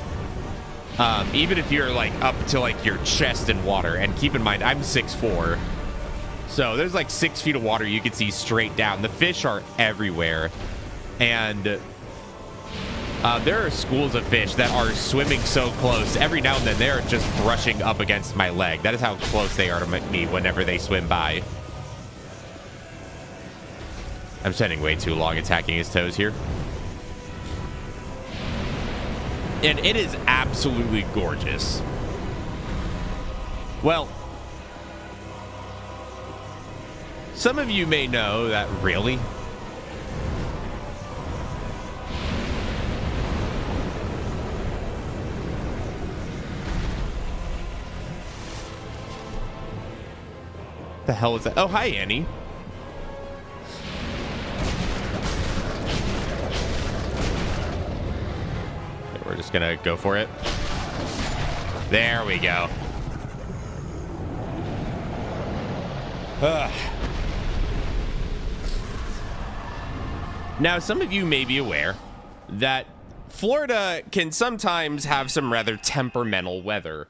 even if you're like up to like your chest in water. And keep in mind, I'm 6'4", so there's like 6 feet of water you can see straight down. The fish are everywhere, and there are schools of fish that are swimming so close. Every now and then they're just brushing up against my leg. That is how close they are to me whenever they swim by. I'm spending way too long attacking his toes here. And it is absolutely gorgeous. Well, some of you may know that really... The hell is that? Oh, hi, Annie. Okay, we're just gonna go for it. There we go. Ugh. Now, some of you may be aware that Florida can sometimes have some rather temperamental weather.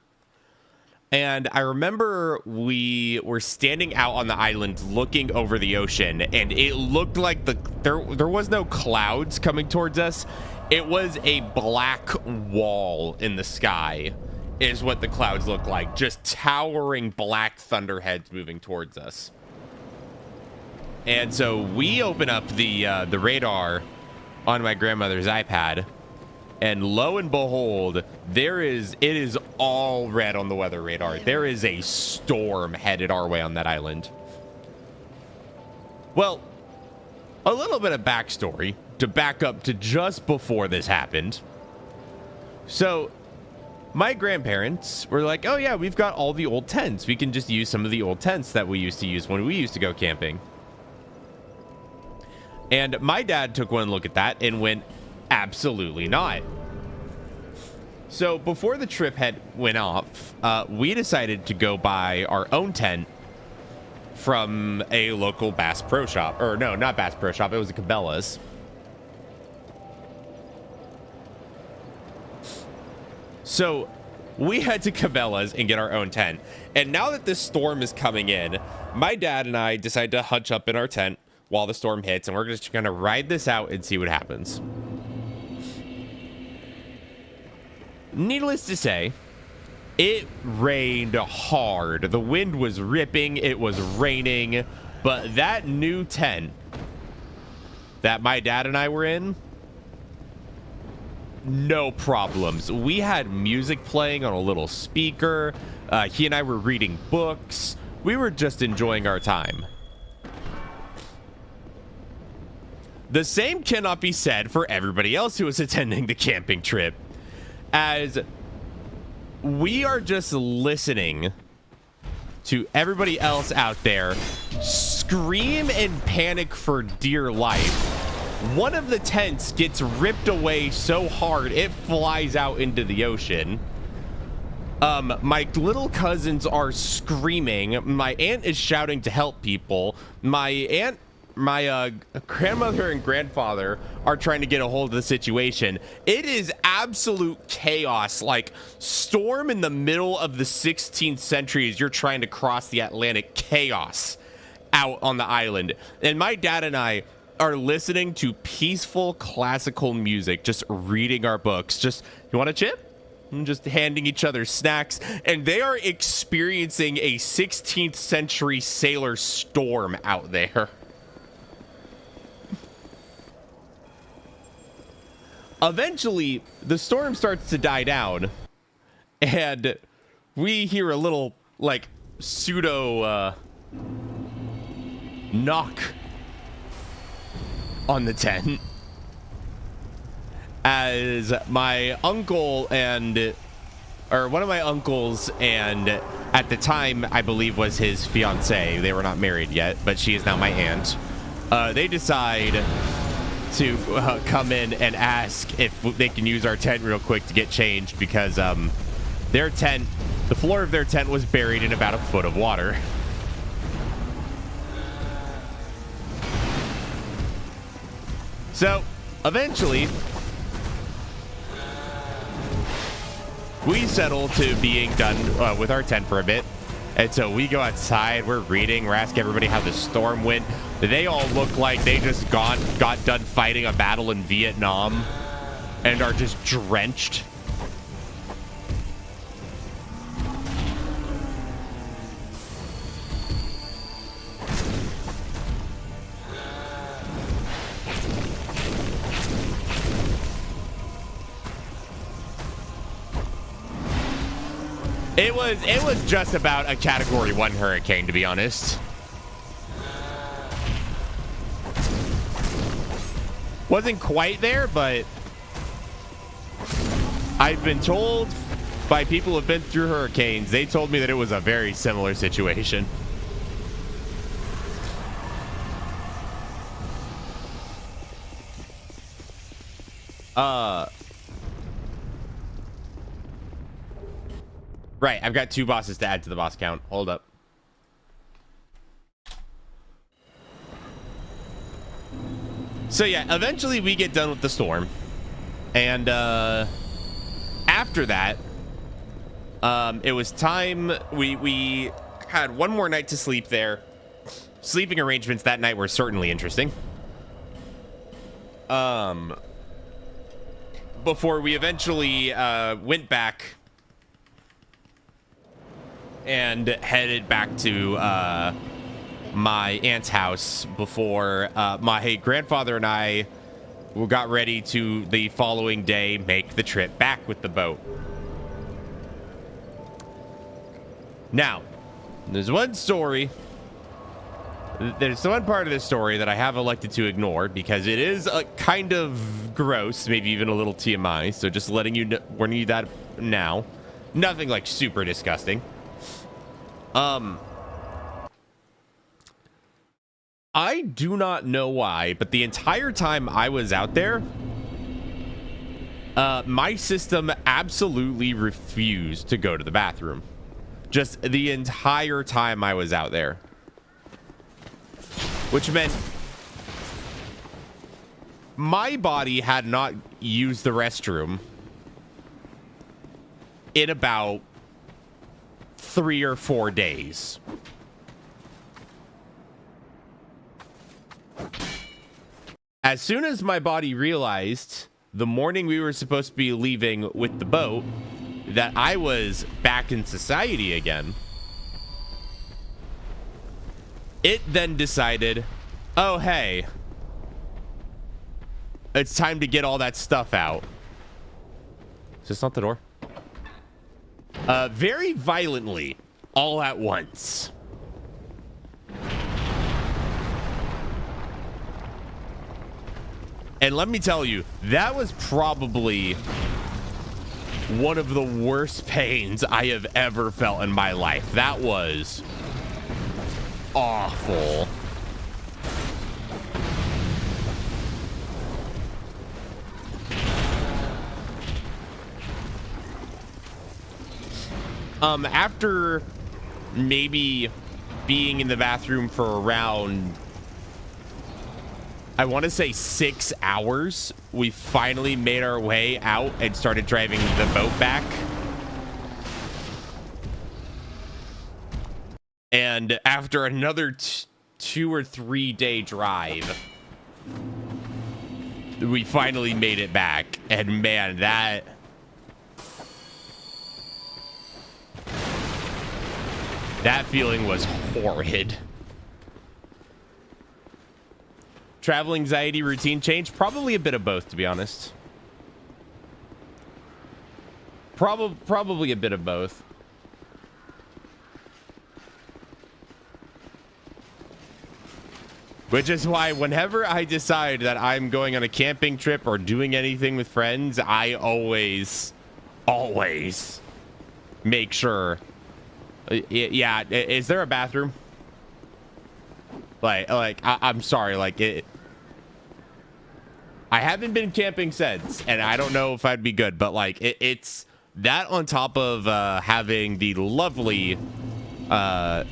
And I remember we were standing out on the island looking over the ocean, and it looked like there was no clouds coming towards us. It was a black wall in the sky is what the clouds looked like. Just towering black thunderheads moving towards us. And so we open up the radar on my grandmother's iPad, and lo and behold, it is all red on the weather radar. There is a storm headed our way on that island. Well, a little bit of backstory to back up to just before this happened. So my grandparents were like, oh yeah, we've got all the old tents. We can just use some of the old tents that we used to use when we used to go camping. And my dad took one look at that and went, absolutely not. So before the trip went off, we decided to go buy our own tent from a local Bass Pro Shop. Or no, not Bass Pro Shop. It was a Cabela's. So we head to Cabela's and get our own tent. And now that this storm is coming in, my dad and I decide to hutch up in our tent while the storm hits, and we're just going to ride this out and see what happens. Needless to say, it rained hard. The wind was ripping, it was raining, but that new tent that my dad and I were in, no problems. We had music playing on a little speaker. He and I were reading books. We were just enjoying our time. The same cannot be said for everybody else who was attending the camping trip, as we are just listening to everybody else out there scream and panic for dear life. One of the tents gets ripped away so hard it flies out into the ocean. My little cousins are screaming. My aunt is shouting to help people. My grandmother and grandfather are trying to get a hold of the situation. It is absolute chaos, like storm in the middle of the 16th century as you're trying to cross the Atlantic. Chaos out on the island. And my dad and I are listening to peaceful classical music, just reading our books. Just, you want a chip? And just handing each other snacks. And they are experiencing a 16th century sailor storm out there. Eventually, the storm starts to die down, and we hear a little, like, pseudo knock on the tent as my uncle or one of my uncles, and at the time, I believe was his fiance. They were not married yet, but she is now my aunt. They decide to come in and ask if they can use our tent real quick to get changed, because their tent, the floor of their tent was buried in about a foot of water. So eventually we settle to being done with our tent for a bit. And so we go outside, we're reading, we're asking everybody how the storm went. They all look like they just got done fighting a battle in Vietnam and are just drenched. It was just about a Category 1 hurricane, to be honest. Wasn't quite there, but I've been told by people who have been through hurricanes, they told me that it was a very similar situation. Right, I've got 2 bosses to add to the boss count. Hold up. So yeah, eventually we get done with the storm. And after that, it was time. We had one more night to sleep there. Sleeping arrangements that night were certainly interesting. Before we eventually went back and headed back to my aunt's house before my grandfather and I we got ready to the following day make the trip back with the boat. Now, there's one story. There's one part of this story that I have elected to ignore because it is kind of gross, maybe even a little TMI. So just letting you know, warning you that now. Nothing like super disgusting. I do not know why, but the entire time I was out there, my system absolutely refused to go to the bathroom. Just the entire time I was out there. Which meant my body had not used the restroom in about 3 or 4 days. As soon as my body realized the morning we were supposed to be leaving with the boat that I was back in society again, it then decided, oh, hey, it's time to get all that stuff out. Is this not the door? Very violently, all at once. And let me tell you, that was probably one of the worst pains I have ever felt in my life. That was awful. After maybe being in the bathroom for around, I want to say 6 hours, we finally made our way out and started driving the boat back. And after another 2 or 3 day drive, we finally made it back. And man, that feeling was horrid. Travel anxiety, routine change, probably a bit of both, to be honest. Probably a bit of both. Which is why whenever I decide that I'm going on a camping trip or doing anything with friends, I always make sure. Yeah, is there a bathroom? I'm sorry, I haven't been camping since, and I don't know if I'd be good, but it's that on top of having the lovely, the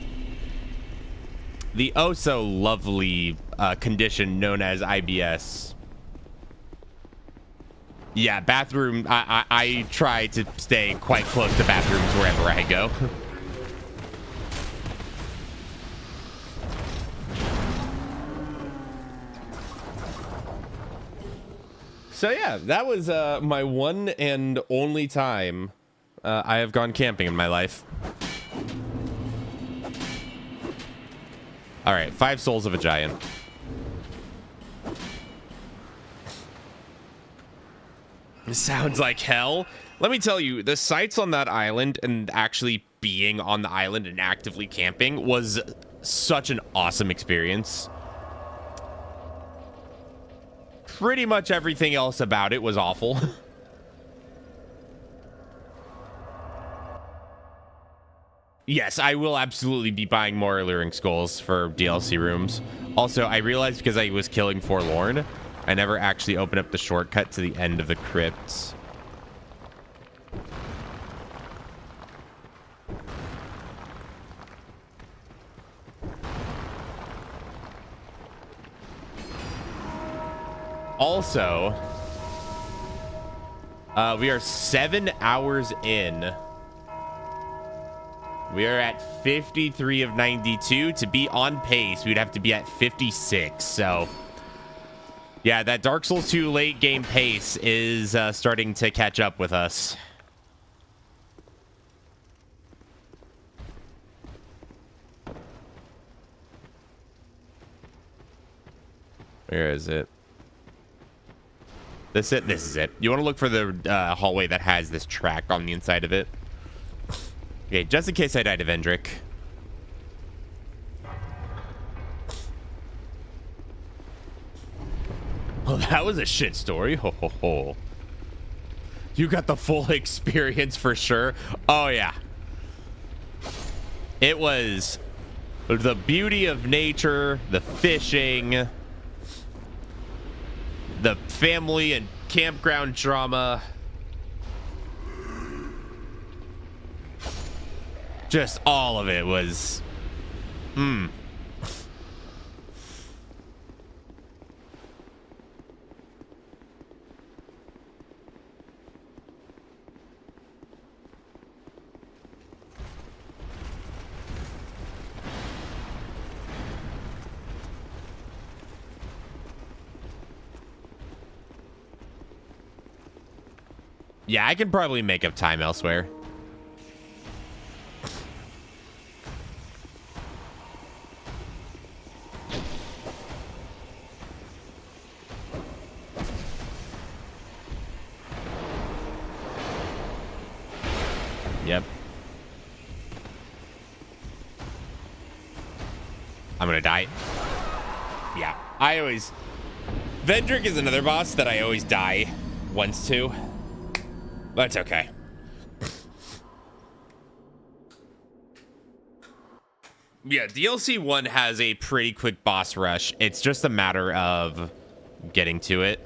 oh so lovely condition known as IBS. Yeah, bathroom. I try to stay quite close to bathrooms wherever I go. So yeah, that was my one and only time I have gone camping in my life. All right, 5 souls of a giant. This sounds like hell. Let me tell you, the sights on that island and actually being on the island and actively camping was such an awesome experience. Pretty much everything else about it was awful. Yes, I will absolutely be buying more Alluring Skulls for DLC rooms. Also, I realized because I was killing Forlorn, I never actually opened up the shortcut to the end of the crypts. Also, we are 7 hours in. We are at 53 of 92. To be on pace, we'd have to be at 56. So, yeah, that Dark Souls 2 late game pace is starting to catch up with us. Where is it? This it? This is it. You want to look for the hallway that has this track on the inside of it. Okay, just in case I died to Vendrick. Well, that was a shit story. Ho, ho, ho. You got the full experience for sure. Oh, yeah. It was the beauty of nature, the fishing, the family and campground drama. Just all of it was... Yeah, I could probably make up time elsewhere. Yep. I'm gonna die. Yeah, I always... Vendrick is another boss that I always die once to. That's okay. Yeah, DLC 1 has a pretty quick boss rush. It's just a matter of getting to it.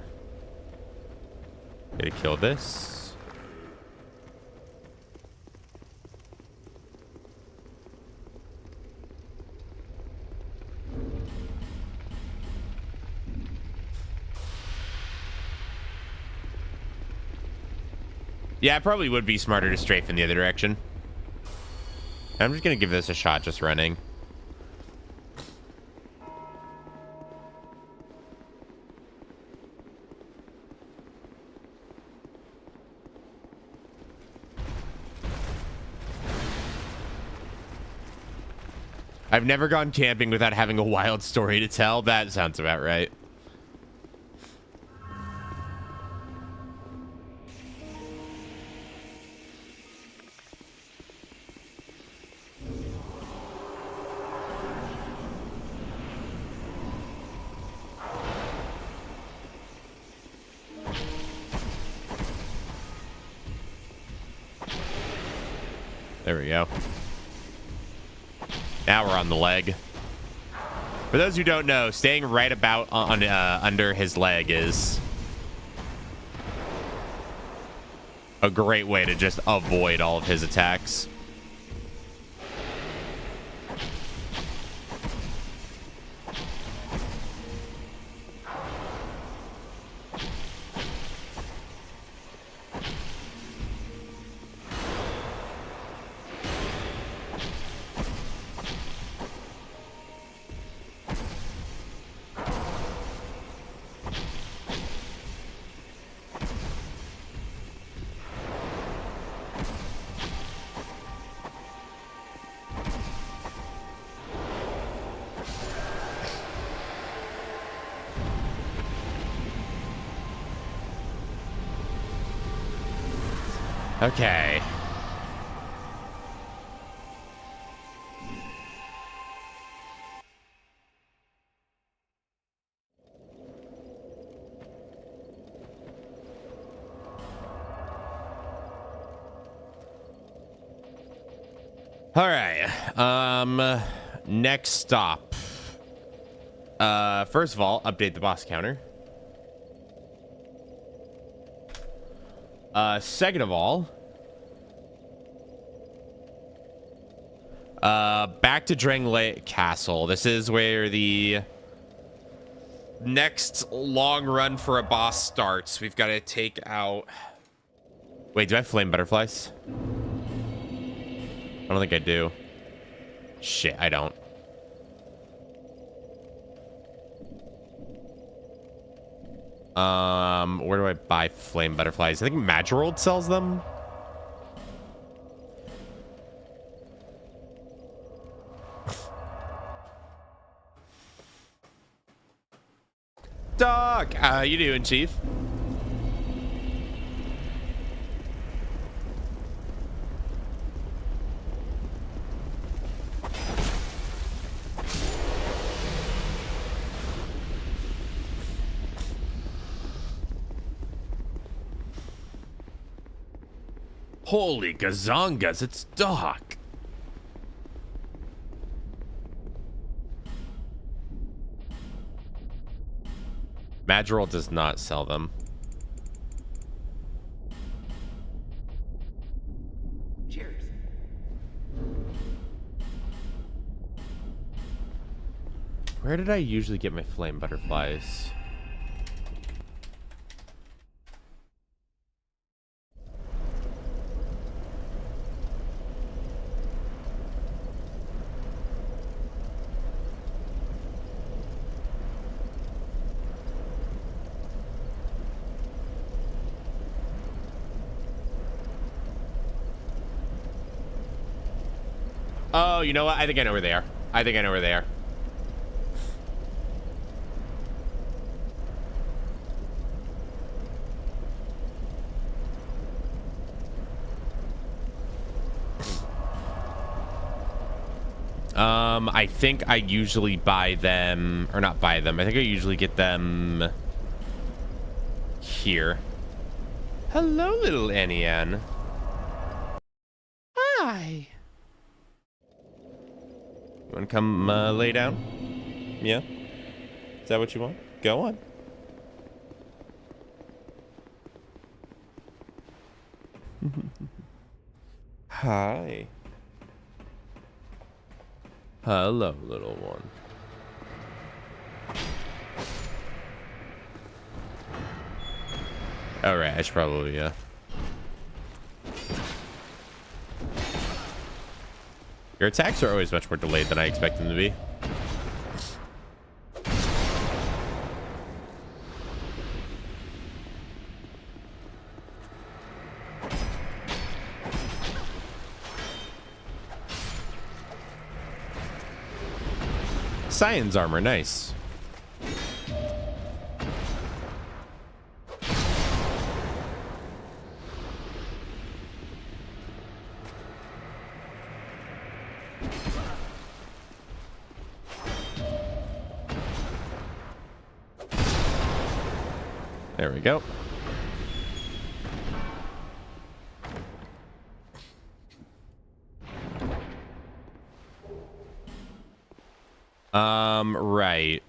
Gotta kill this. Yeah, it probably would be smarter to strafe in the other direction. I'm just gonna give this a shot just running. I've never gone camping without having a wild story to tell. That sounds about right. There we go. Now we're on the leg. For those who don't know, staying right about on under his leg is a great way to just avoid all of his attacks. Okay. All right. Next stop. First of all, update the boss counter. Second of all, back to Drangley Castle. This is where the next long run for a boss starts. We've got to take out... Wait, do I have flame butterflies? I don't think I do. Shit, I don't. Where do I buy flame butterflies? I think Magirold sells them. Doc, how you doing, Chief? Holy gazongas, it's dark. Madrigal does not sell them. Cheers. Where did I usually get my flame butterflies? Oh, you know what? I think I know where they are. I think I know where they are. I think I usually buy them, or not buy them. I think I usually get them here. Hello, little Annie Ann. Hi. You want to come lay down? Yeah? Is that what you want? Go on. Hi. Hello, little one. All right, I should probably, Your attacks are always much more delayed than I expect them to be. Science armor, nice. There we go. Right.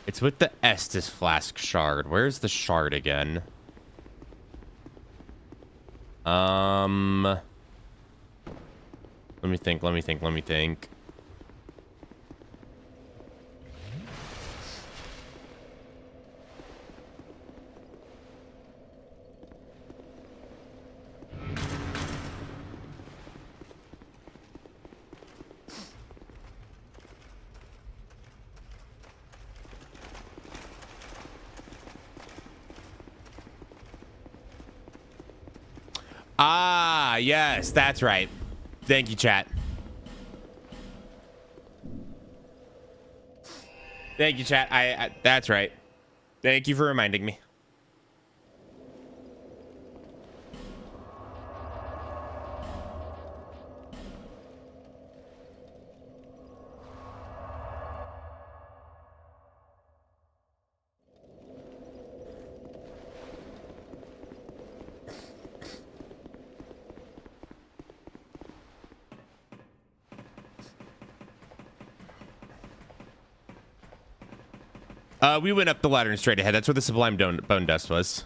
It's with the Estus Flask shard. Where's the shard again? Let me think. Ah, yes, that's right. Thank you, chat. Thank you, chat. That's right. Thank you for reminding me. We went up the ladder and straight ahead. That's where the Sublime Bone Dust was.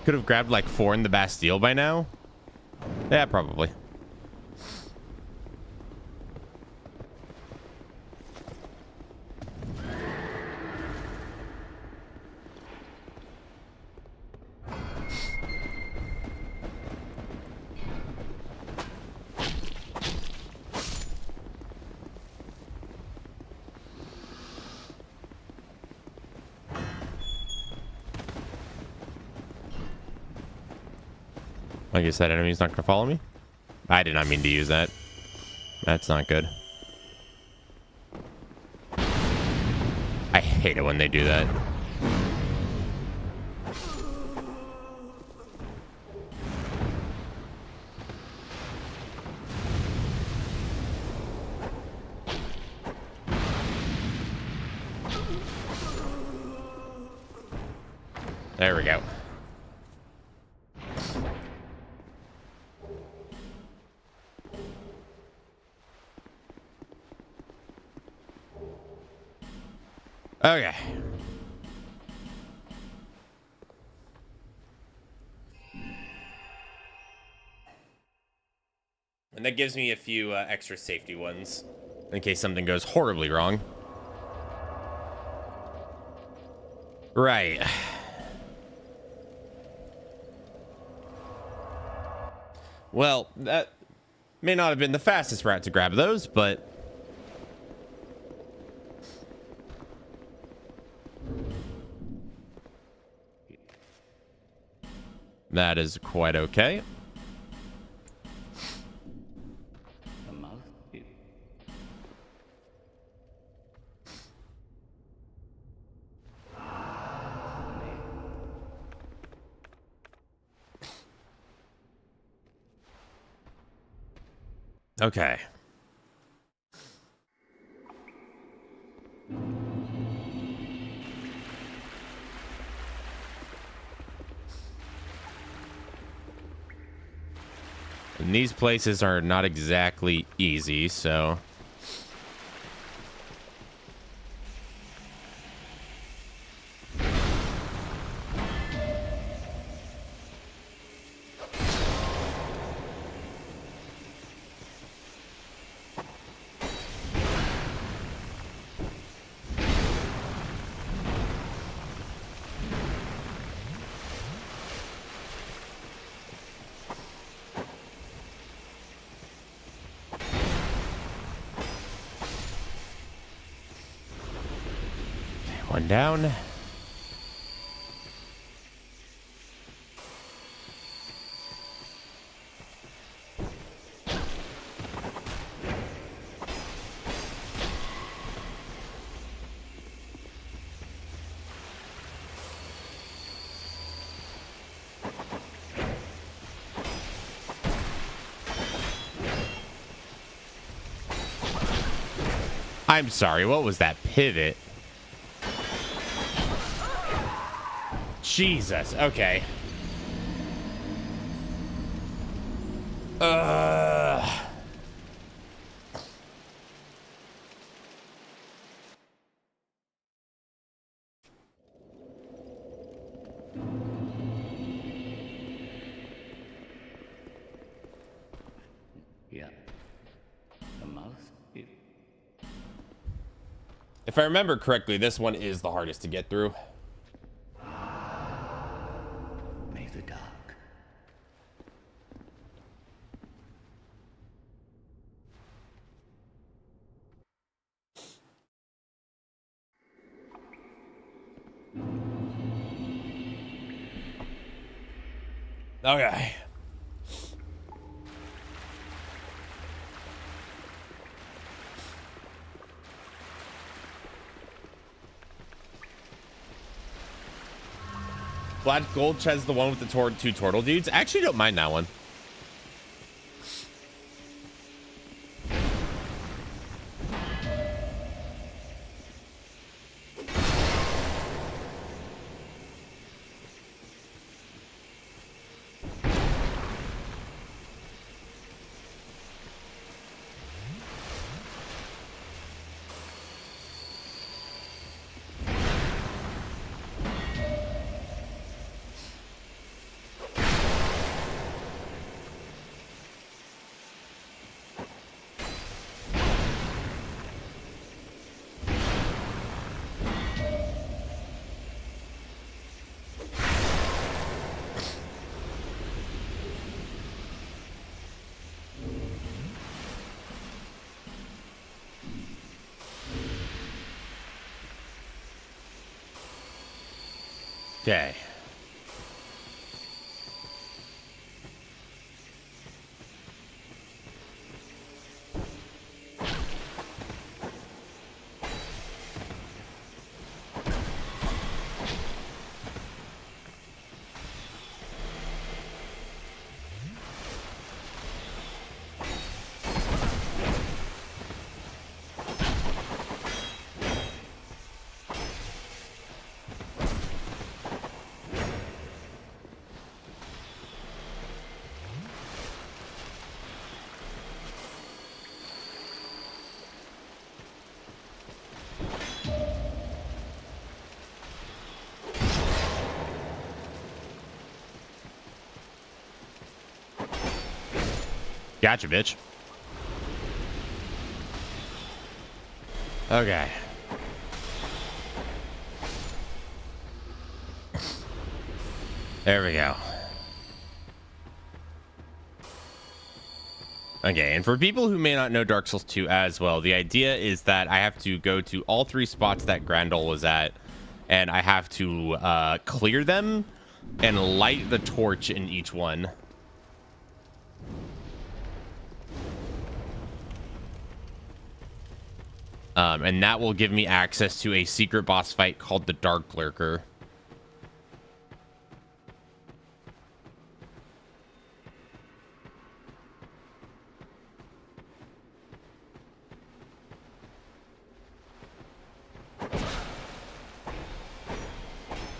Could have grabbed like 4 in the Bastille by now. Yeah, probably. I guess that enemy's not going to follow me. I did not mean to use that. That's not good. I hate it when they do that. There we go. Okay. And that gives me a few extra safety ones in case something goes horribly wrong. Right. Well, that may not have been the fastest route to grab those, but that is quite okay. Okay. And these places are not exactly easy, so... One down. I'm sorry, what was that pivot? Jesus, okay. Yeah. The mouse? If I remember correctly, this one is the hardest to get through. May the dark. Okay. Black Gulch has the one with the two turtle dudes. I actually don't mind that one. Okay. Gotcha, bitch. Okay. There we go. Okay, and for people who may not know Dark Souls 2 as well, the idea is that I have to go to all 3 spots that Grandol was at, and I have to clear them and light the torch in each one. And that will give me access to a secret boss fight called the Dark Lurker.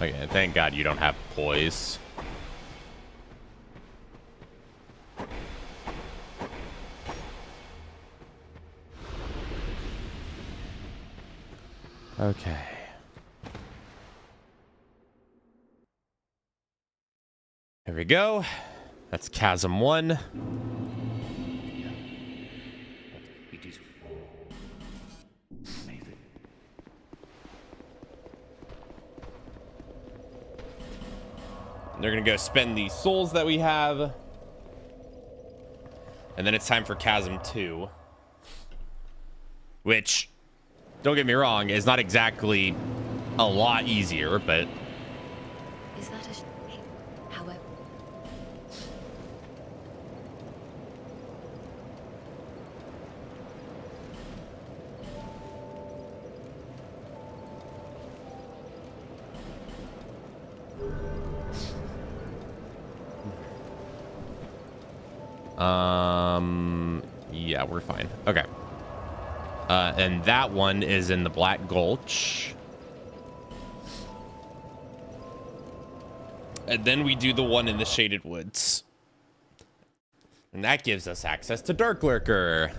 Okay, thank God you don't have poise. Okay. There we go. That's Chasm 1. It is. May the They're gonna go spend the souls that we have. And then it's time for Chasm 2. Which, don't get me wrong, is not exactly a lot easier, but... Is that a however? Yeah, we're fine. Okay. And that one is in the Black Gulch. And then we do the one in the Shaded Woods. And that gives us access to Dark Lurker.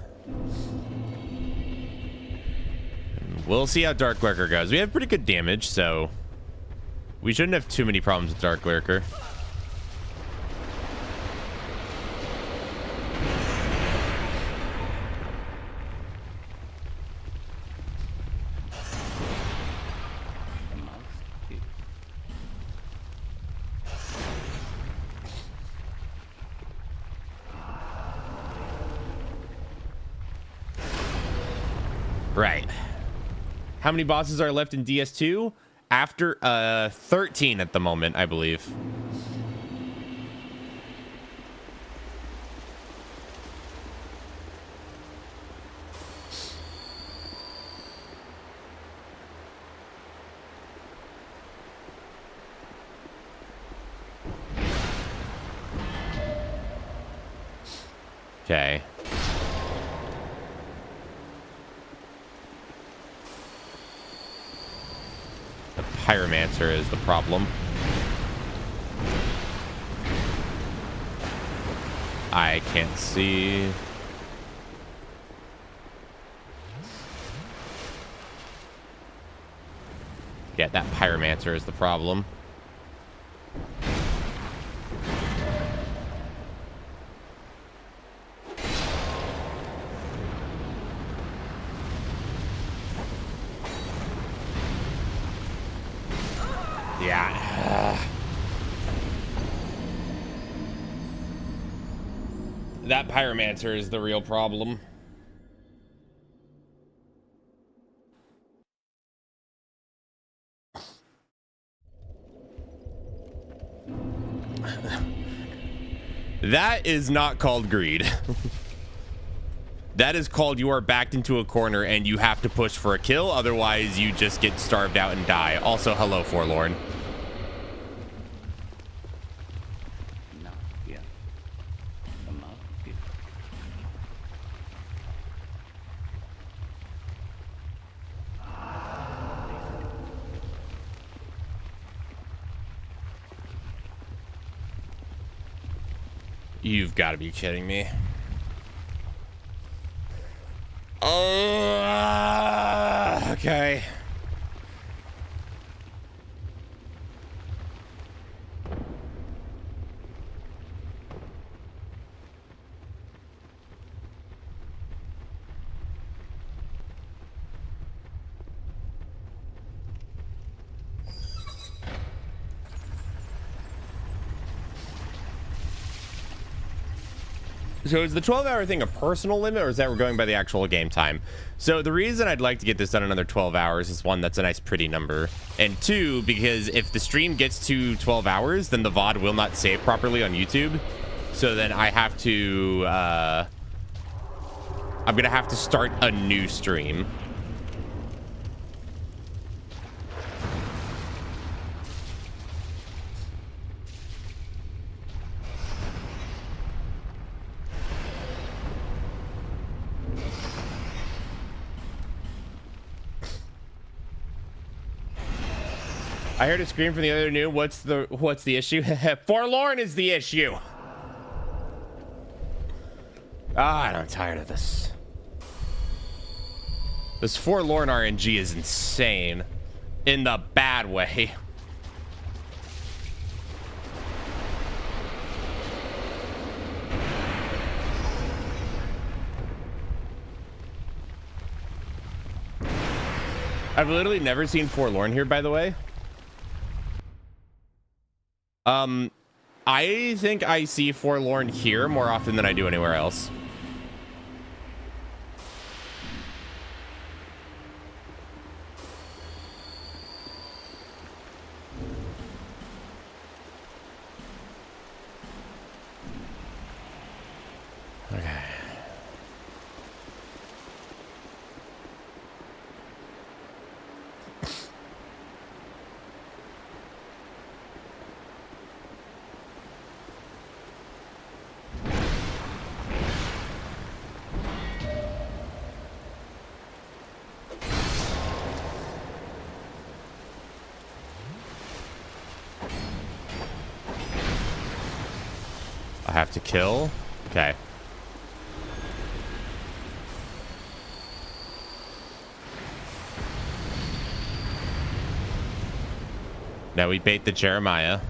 And we'll see how Dark Lurker goes. We have pretty good damage, so we shouldn't have too many problems with Dark Lurker. Right. How many bosses are left in DS2? After 13 at the moment, I believe. Okay. The Pyromancer is the problem. I can't see. Yeah, that Pyromancer is the problem. Yeah. That Pyromancer is the real problem. That is not called greed. That is called you are backed into a corner and you have to push for a kill, otherwise you just get starved out and die. Also, hello, Forlorn. not yet. Amana. You've got to be kidding me. Okay. So is the 12-hour thing a personal limit, or is that we're going by the actual game time? So the reason I'd like to get this done another 12 hours is, one, that's a nice pretty number, and two, because if the stream gets to 12 hours, then the VOD will not save properly on YouTube. So then I have to, I'm gonna have to start a new stream. I heard a scream from the other new. What's the issue? Forlorn is the issue. I'm tired of this. This Forlorn RNG is insane. In the bad way. I've literally never seen Forlorn here, by the way. I think I see Forlorn here more often than I do anywhere else. Okay. I have to kill. Okay. Now we bait the Jeremiah.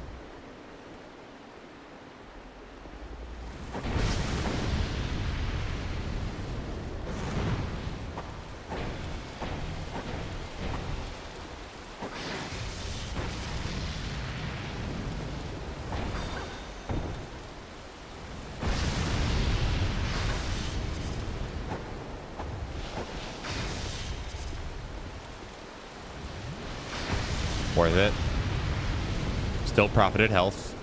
Worth it. Still profited health.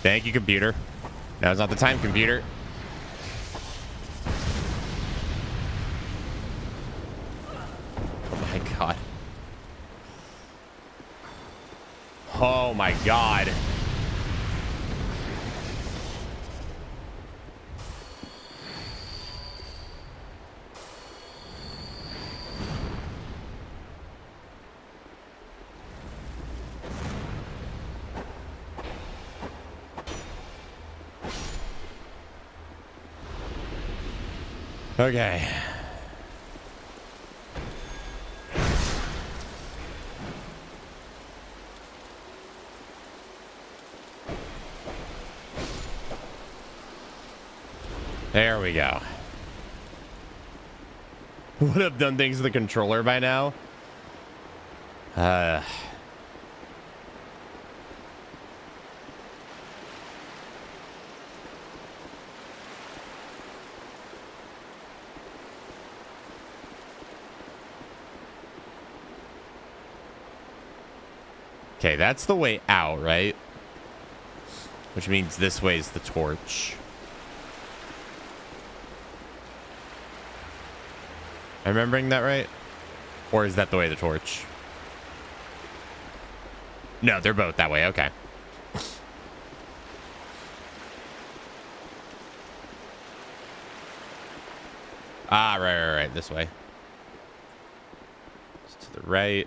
Thank you, computer. Now's not the time, computer. Oh my god. Oh my god. Okay. There we go. Would have done things to the controller by now. Okay, that's the way out, right? Which means this way is the torch. Am I remembering that right? Or is that the way the torch? No, they're both that way. Okay. Ah, right. This way. It's to the right.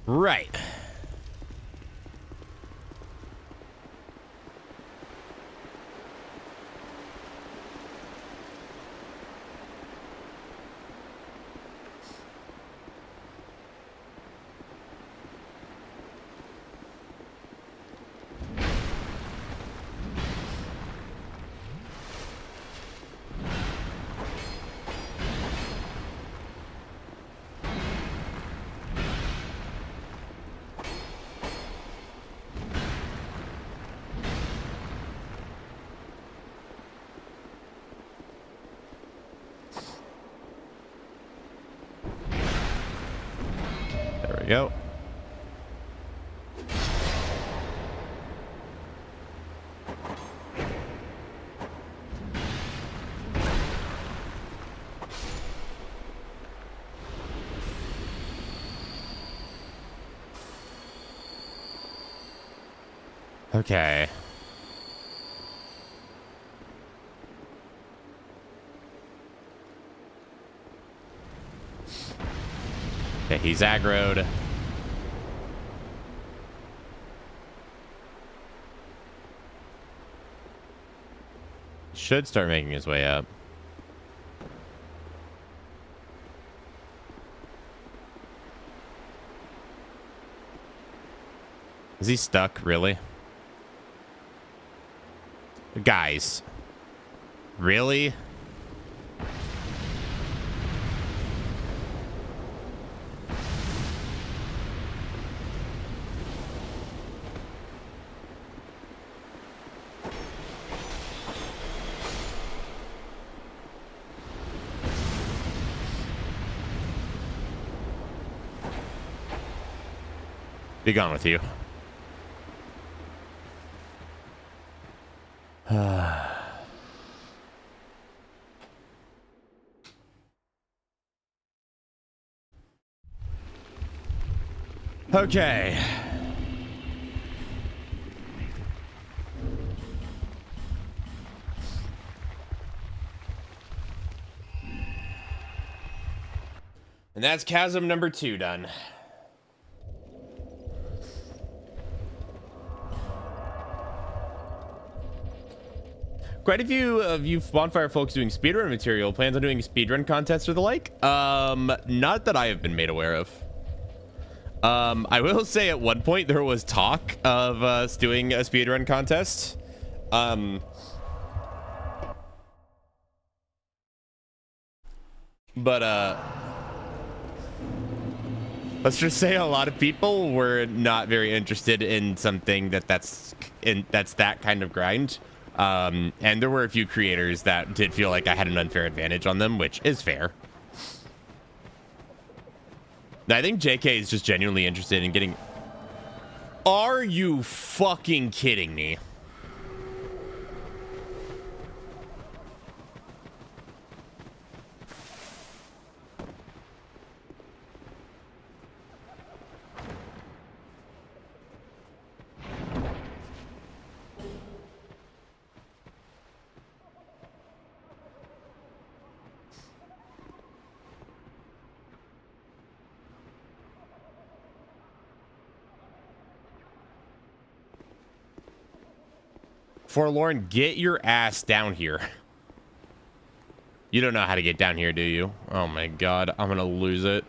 Right. There we go. Okay. Okay, he's aggroed. Should start making his way up. Is he stuck, really? Guys. Really? Be gone with you. Okay. And that's chasm number 2 done. Quite a few of you Bonfire folks doing speedrun material plans on doing a speedrun contest or the like. Not that I have been made aware of. I will say at one point there was talk of us doing a speedrun contest. But let's just say a lot of people were not very interested in something that's that kind of grind. And there were a few creators that did feel like I had an unfair advantage on them, which is fair. I think JK is just genuinely interested in getting... Are you fucking kidding me? Forlorn, get your ass down here. You don't know how to get down here, do you? Oh my god, I'm gonna lose it.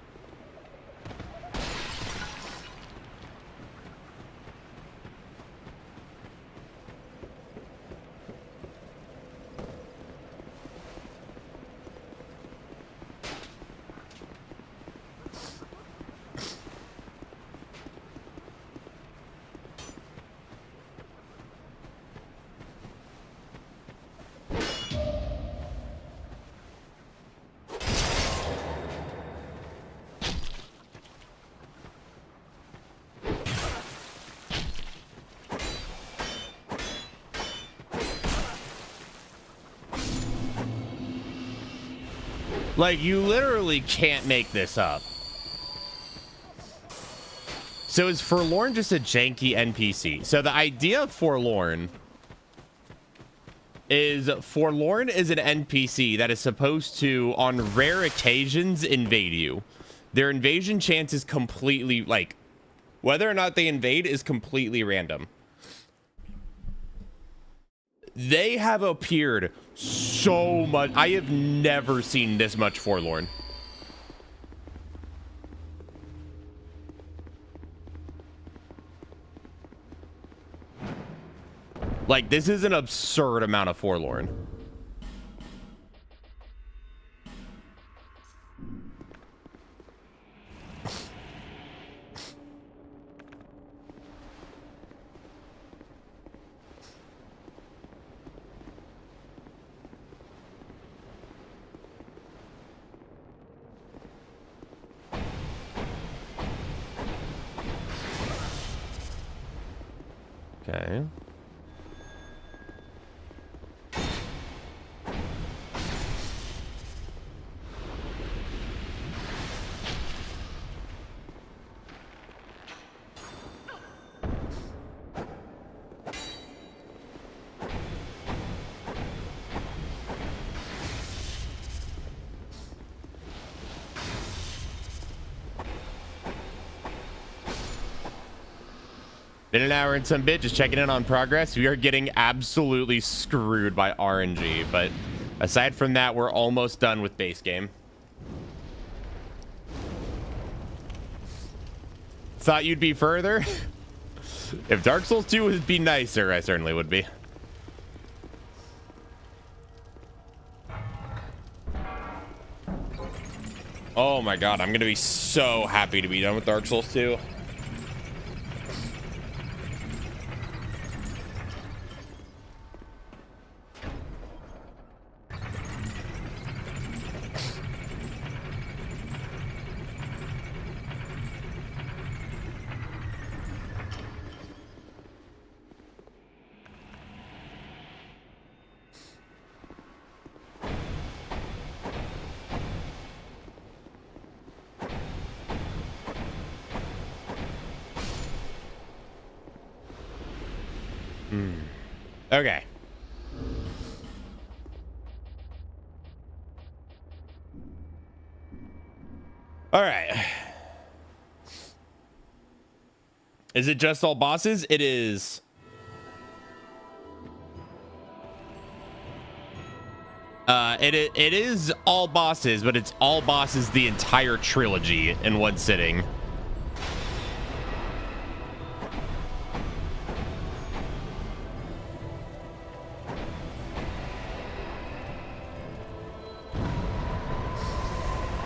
Like, you literally can't make this up. So is Forlorn just a janky NPC? So the idea of Forlorn is an NPC that is supposed to, on rare occasions, invade you. Their invasion chance is completely, like, whether or not they invade is completely random. They have appeared so much. I have never seen this much Forlorn. Like, this is an absurd amount of Forlorn. Okay. Been an hour and some bit, just checking in on progress. We are getting absolutely screwed by RNG, but aside from that, we're almost done with base game. Thought you'd be further? If Dark Souls 2 would be nicer, I certainly would be. Oh my god, I'm gonna be so happy to be done with Dark Souls 2. Okay. All right. Is it just all bosses? It is. It is all bosses, but it's all bosses the entire trilogy in one sitting.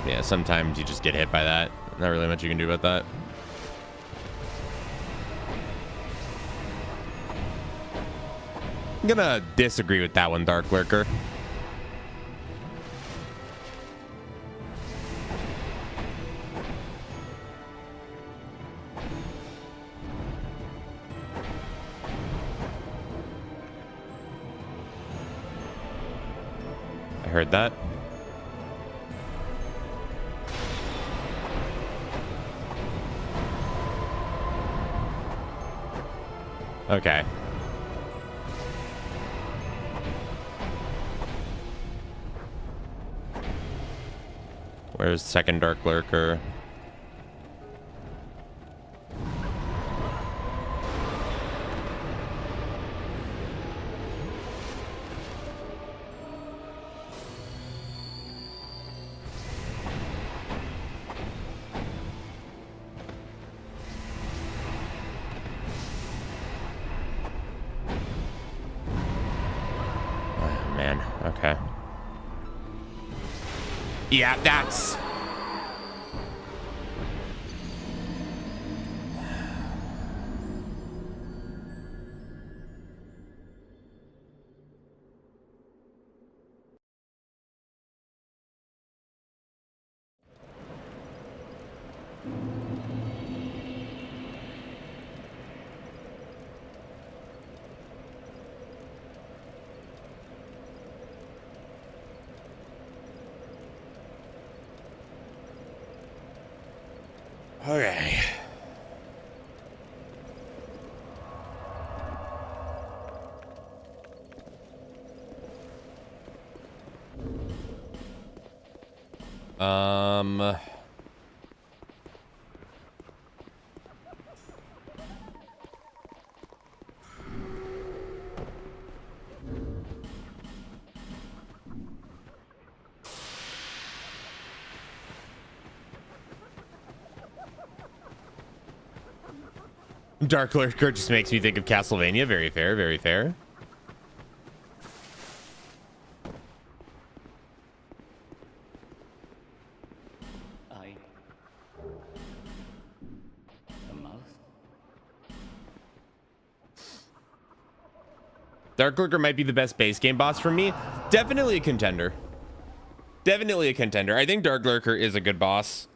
Yeah, sometimes you just get hit by that. Not really much you can do about that. I'm gonna disagree with that one, Dark Lurker. I heard that. Okay. Where's second Dark Lurker? Oh, man. Okay. Yeah, that's... Okay. Dark Lurker just makes me think of Castlevania. Very fair, very fair. The mouth? Dark Lurker might be the best base game boss for me. Definitely a contender. Definitely a contender. I think Dark Lurker is a good boss.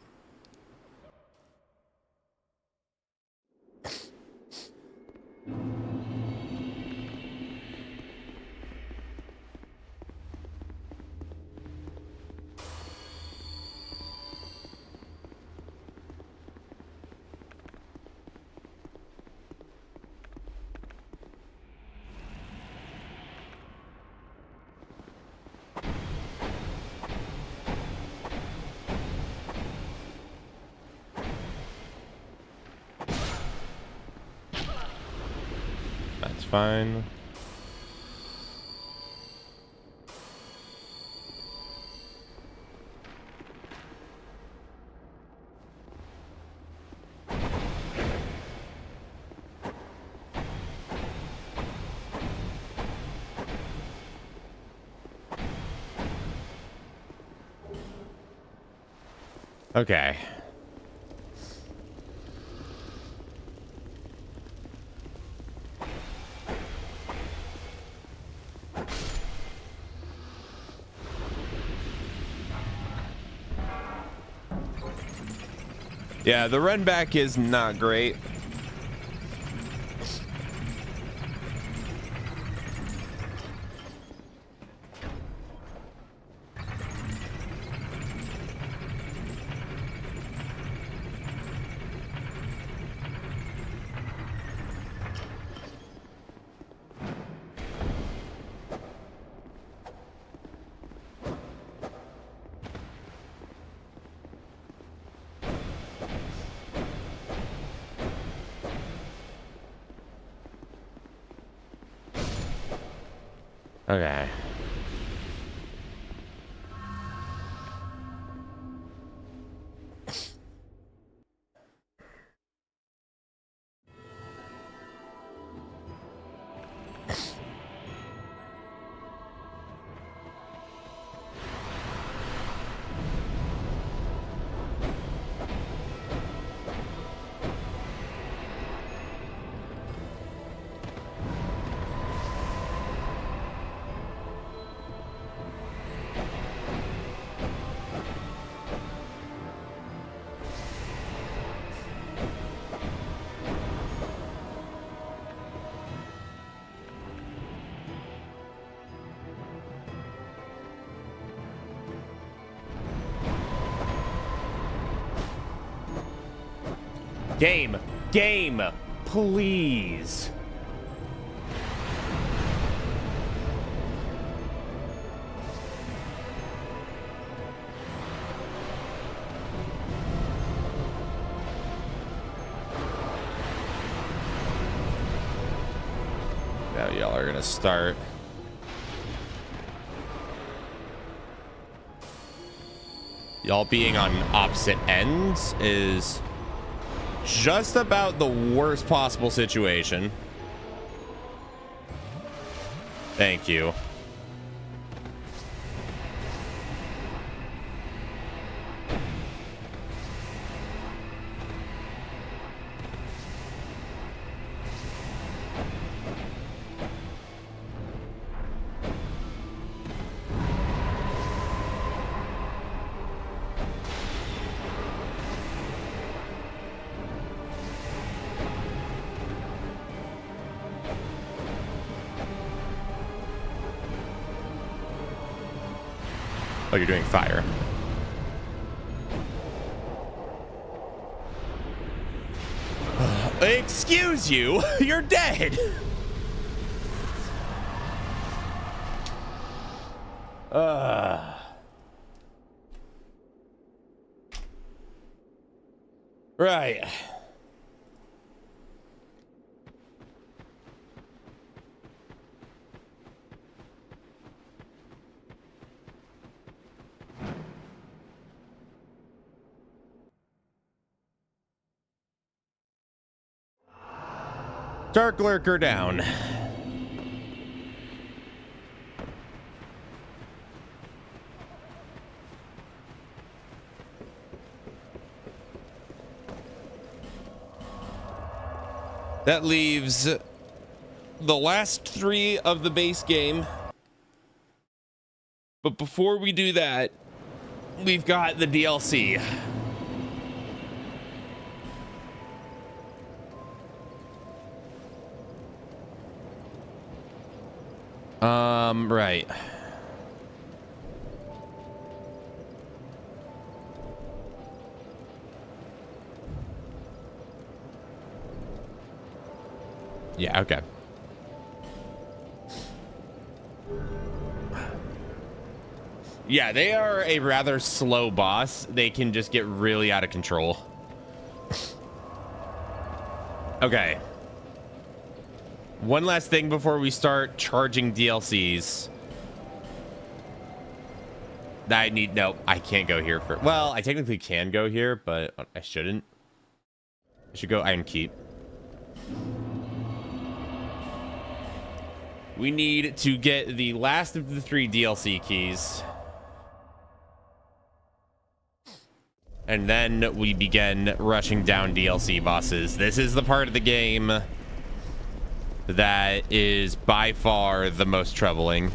fine. Okay. Yeah, the run back is not great. Okay. Game, please. Now y'all are gonna start. Y'all being on opposite ends is just about the worst possible situation. Thank you. Oh, you're doing fire. Excuse you, you're dead. Right. Dark Lurker down. That leaves the last 3 of the base game. But before we do that, we've got the DLC. Right. Yeah, okay. Yeah, they are a rather slow boss. They can just get really out of control. Okay. One last thing before we start charging DLCs. No, I can't go here for... Well, I technically can go here, but I shouldn't. I should go Iron Keep. We need to get the last of the 3 DLC keys. And then we begin rushing down DLC bosses. This is the part of the game that is by far the most troubling.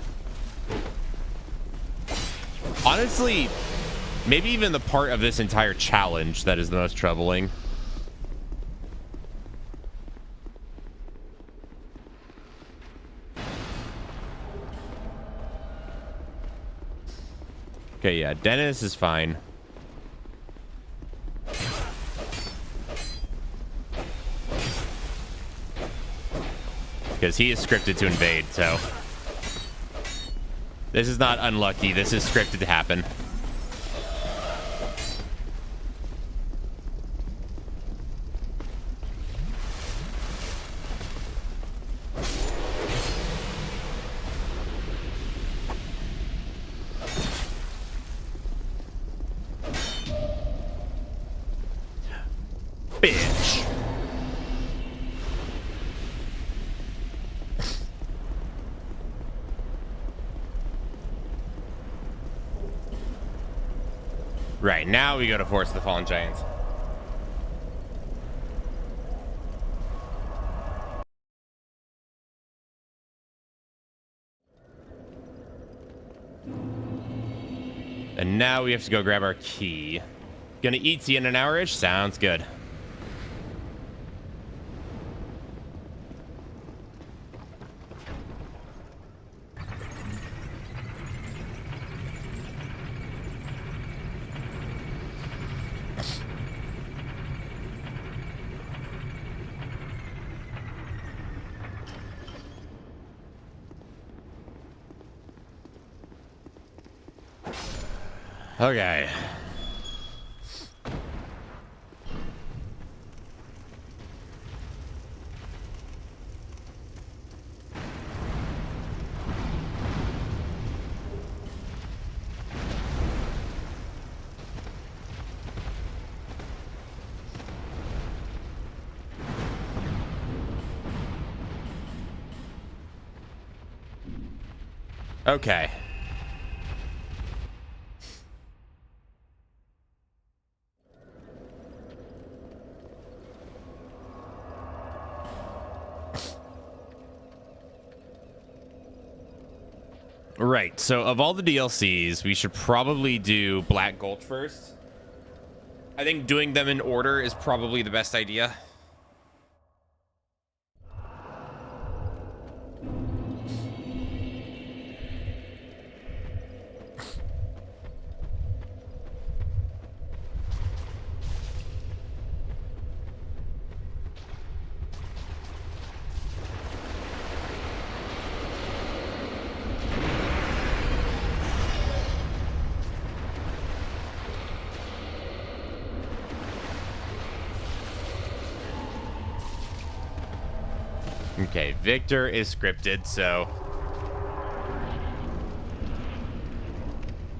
Honestly, maybe even the part of this entire challenge that is the most troubling. Okay, yeah, Dennis is fine. Because he is scripted to invade, so... This is not unlucky. This is scripted to happen. Bitch. Right, now we go to Force of the Fallen Giants. And now we have to go grab our key. Gonna eat, see you in an hour-ish? Sounds good. Okay. Okay. Right, so of all the DLCs, we should probably do Black Gulch first. I think doing them in order is probably the best idea. Okay, Victor is scripted, so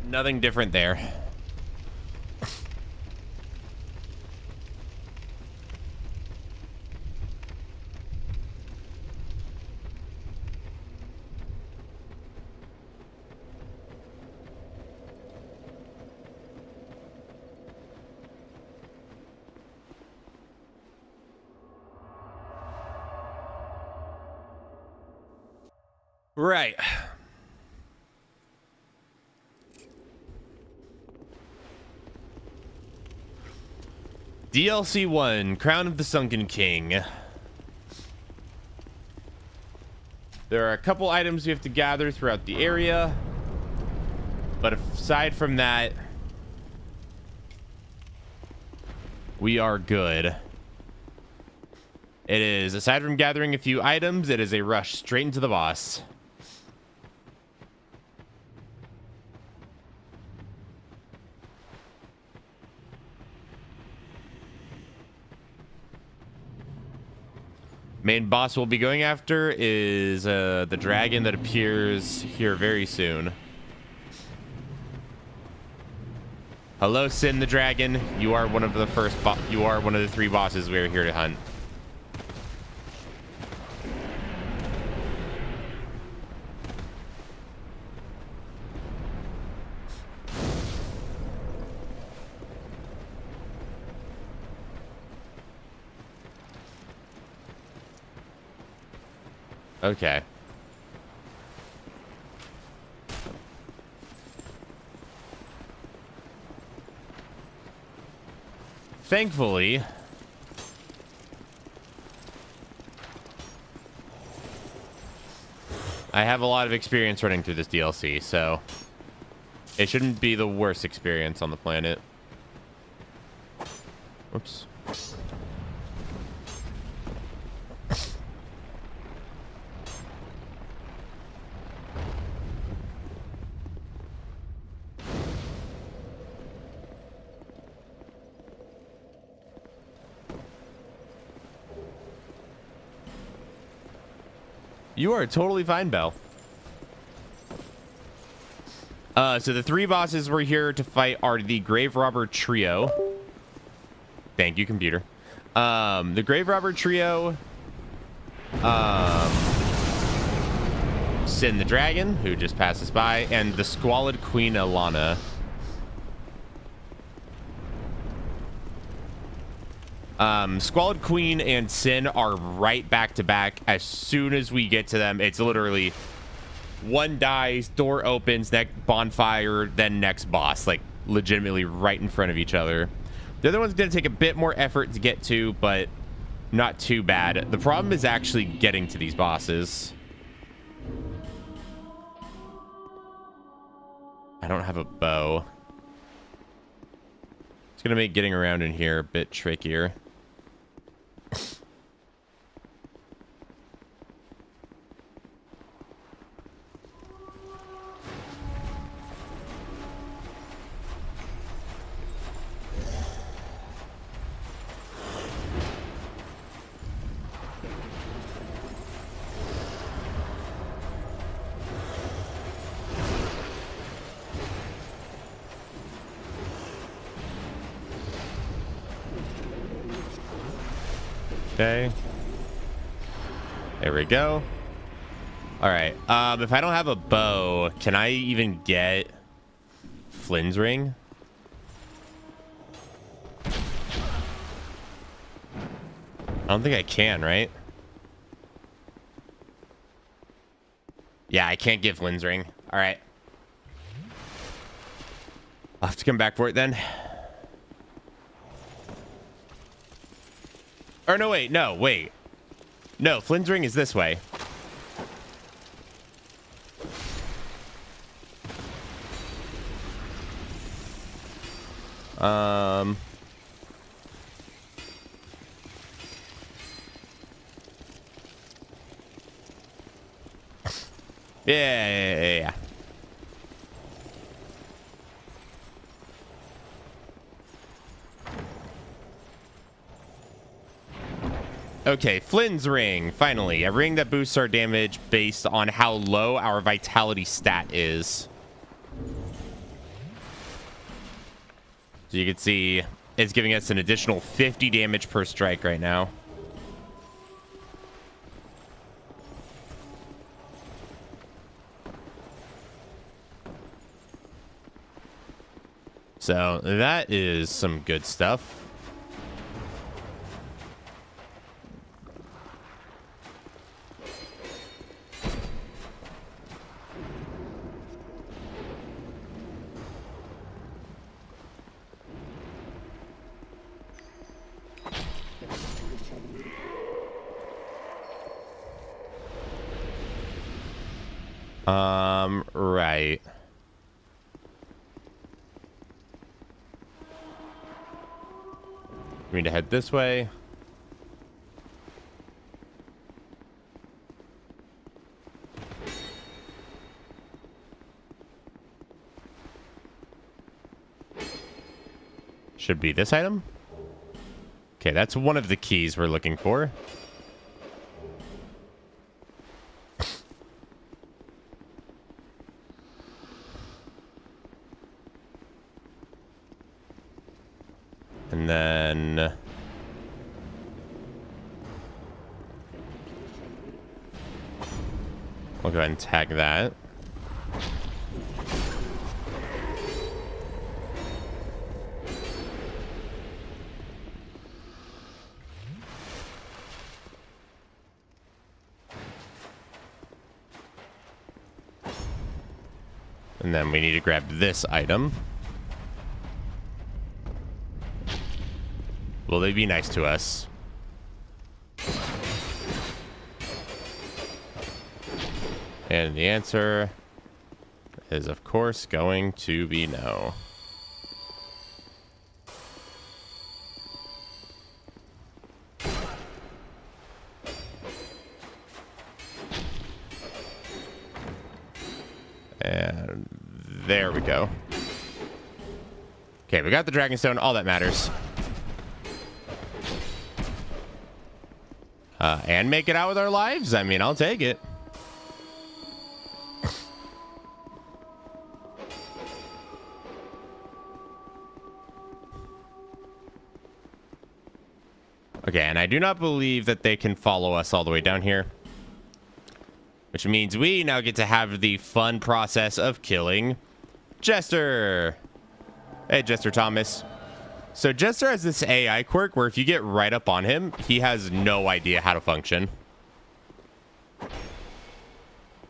nothing different there. Right. DLC 1, Crown of the Sunken King. There are a couple items we have to gather throughout the area, but aside from that, we are good. It is, aside from gathering a few items, it is a rush straight into the boss. Main boss we'll be going after is the dragon that appears here very soon. Hello, Sin the dragon. You are one of the you are one of the 3 bosses we are here to hunt. Okay. Thankfully, I have a lot of experience running through this DLC, so it shouldn't be the worst experience on the planet. Whoops. You are totally fine, Belle. So the 3 bosses we're here to fight are the Grave Robber Trio. Thank you, computer. The Grave Robber Trio, Sin the Dragon, who just passes by, and the Squalid Queen Alana. Squalid Queen and Sin are right back to back. As soon as we get to them, it's literally one dies, door opens, next bonfire, then next boss. Like, legitimately right in front of each other. The other one's going to take a bit more effort to get to, but not too bad. The problem is actually getting to these bosses. I don't have a bow. It's going to make getting around in here a bit trickier. Okay. There we go. All right. If I don't have a bow, can I even get Flynn's ring? I don't think I can, right? Yeah, I can't get Flynn's ring. All right. I'll have to come back for it then. Or no, wait. No, wait. No, Flynn's ring is this way. Yeah. Okay, Flynn's ring. Finally, a ring that boosts our damage based on how low our vitality stat is. So you can see it's giving us an additional 50 damage per strike right now. So that is some good stuff. Right. We need to head this way. Should be this item. Okay, that's one of the keys we're looking for. then we'll go ahead and tag that. And then we need to grab this item. Will they be nice to us? And the answer is, of course, going to be no. And there we go. Okay, we got the Dragonstone, all that matters. And make it out with our lives? I mean, I'll take it. Okay, and I do not believe that they can follow us all the way down here. Which means we now get to have the fun process of killing Jester. Hey, Jester Thomas. So Jester has this AI quirk where if you get right up on him, he has no idea how to function.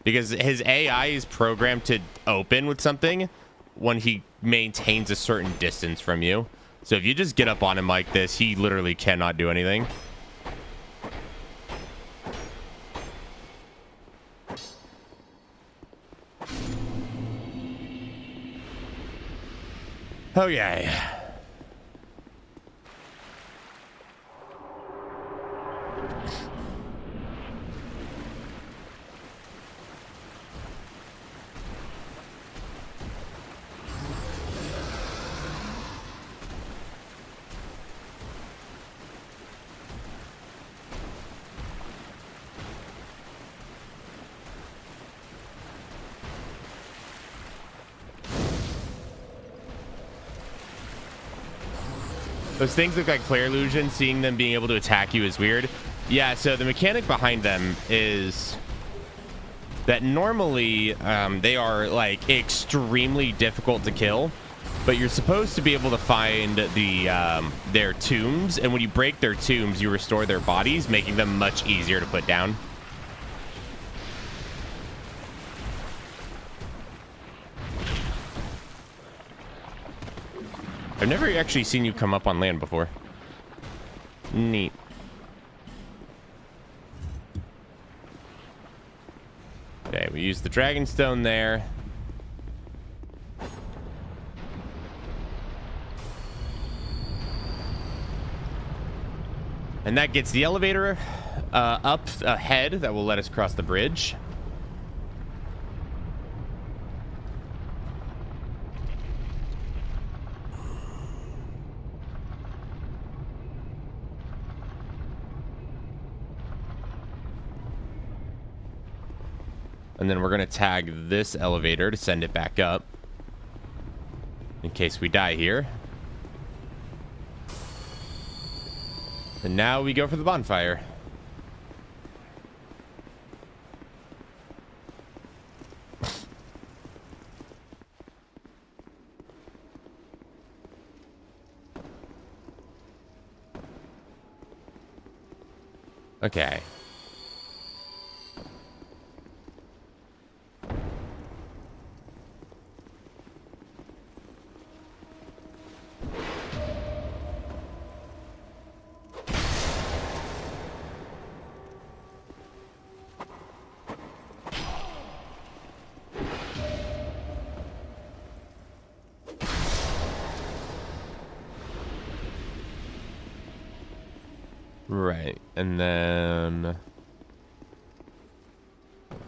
Because his AI is programmed to open with something when he maintains a certain distance from you. So if you just get up on him like this, he literally cannot do anything. Okay. Those things look like flare illusions. Seeing them being able to attack you is weird. Yeah, so the mechanic behind them is that normally they are like extremely difficult to kill, but you're supposed to be able to find the their tombs, and when you break their tombs, you restore their bodies, making them much easier to put down. I've never actually seen you come up on land before. Neat. Okay, we use the Dragonstone there. And that gets the elevator up ahead that will let us cross the bridge. And then we're going to tag this elevator to send it back up in case we die here. And now we go for the bonfire. Okay. Right, and then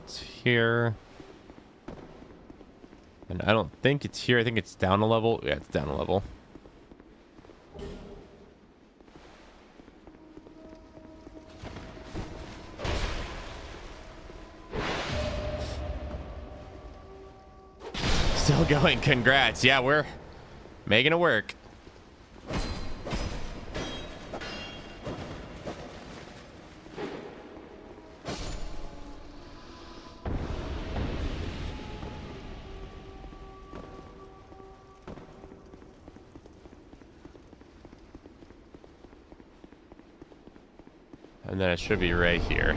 it's here. And I don't think it's here. I think it's down a level. Yeah, it's down a level. Still going. Congrats. Yeah, we're making it work. And then it should be right here.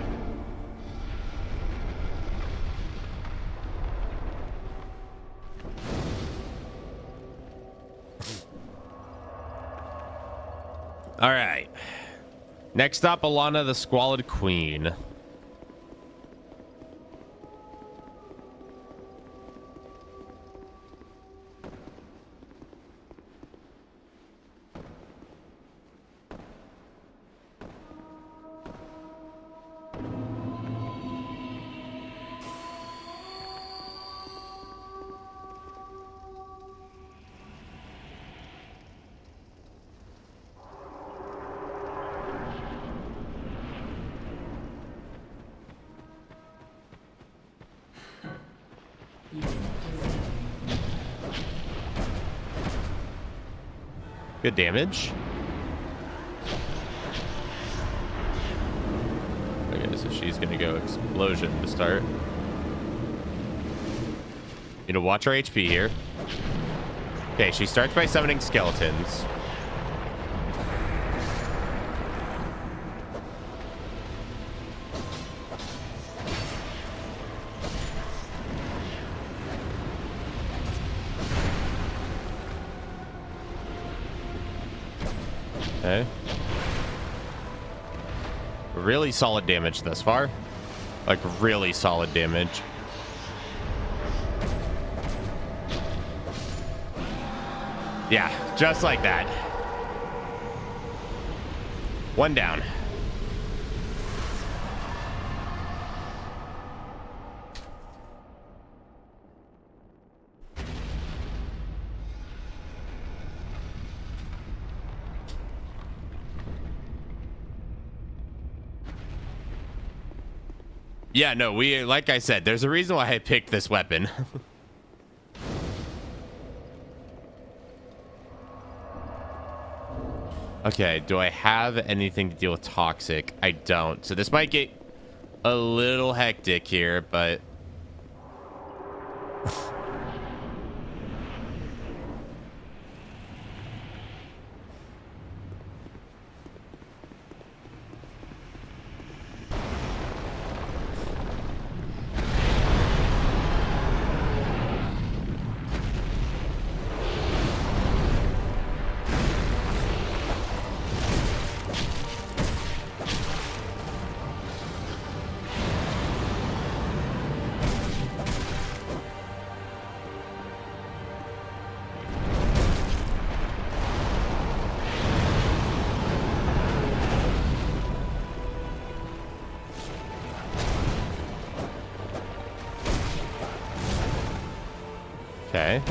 All right. Next up, Alana the Squalid Queen. Good damage. Okay, so she's gonna go explosion to start. You know, watch our HP here. Okay, she starts by summoning skeletons. Okay. Really solid damage thus far. Like, really solid damage. Yeah, just like that. One down. Yeah, no, like I said, there's a reason why I picked this weapon. Okay, do I have anything to deal with toxic? I don't. So this might get a little hectic here, but... Okay.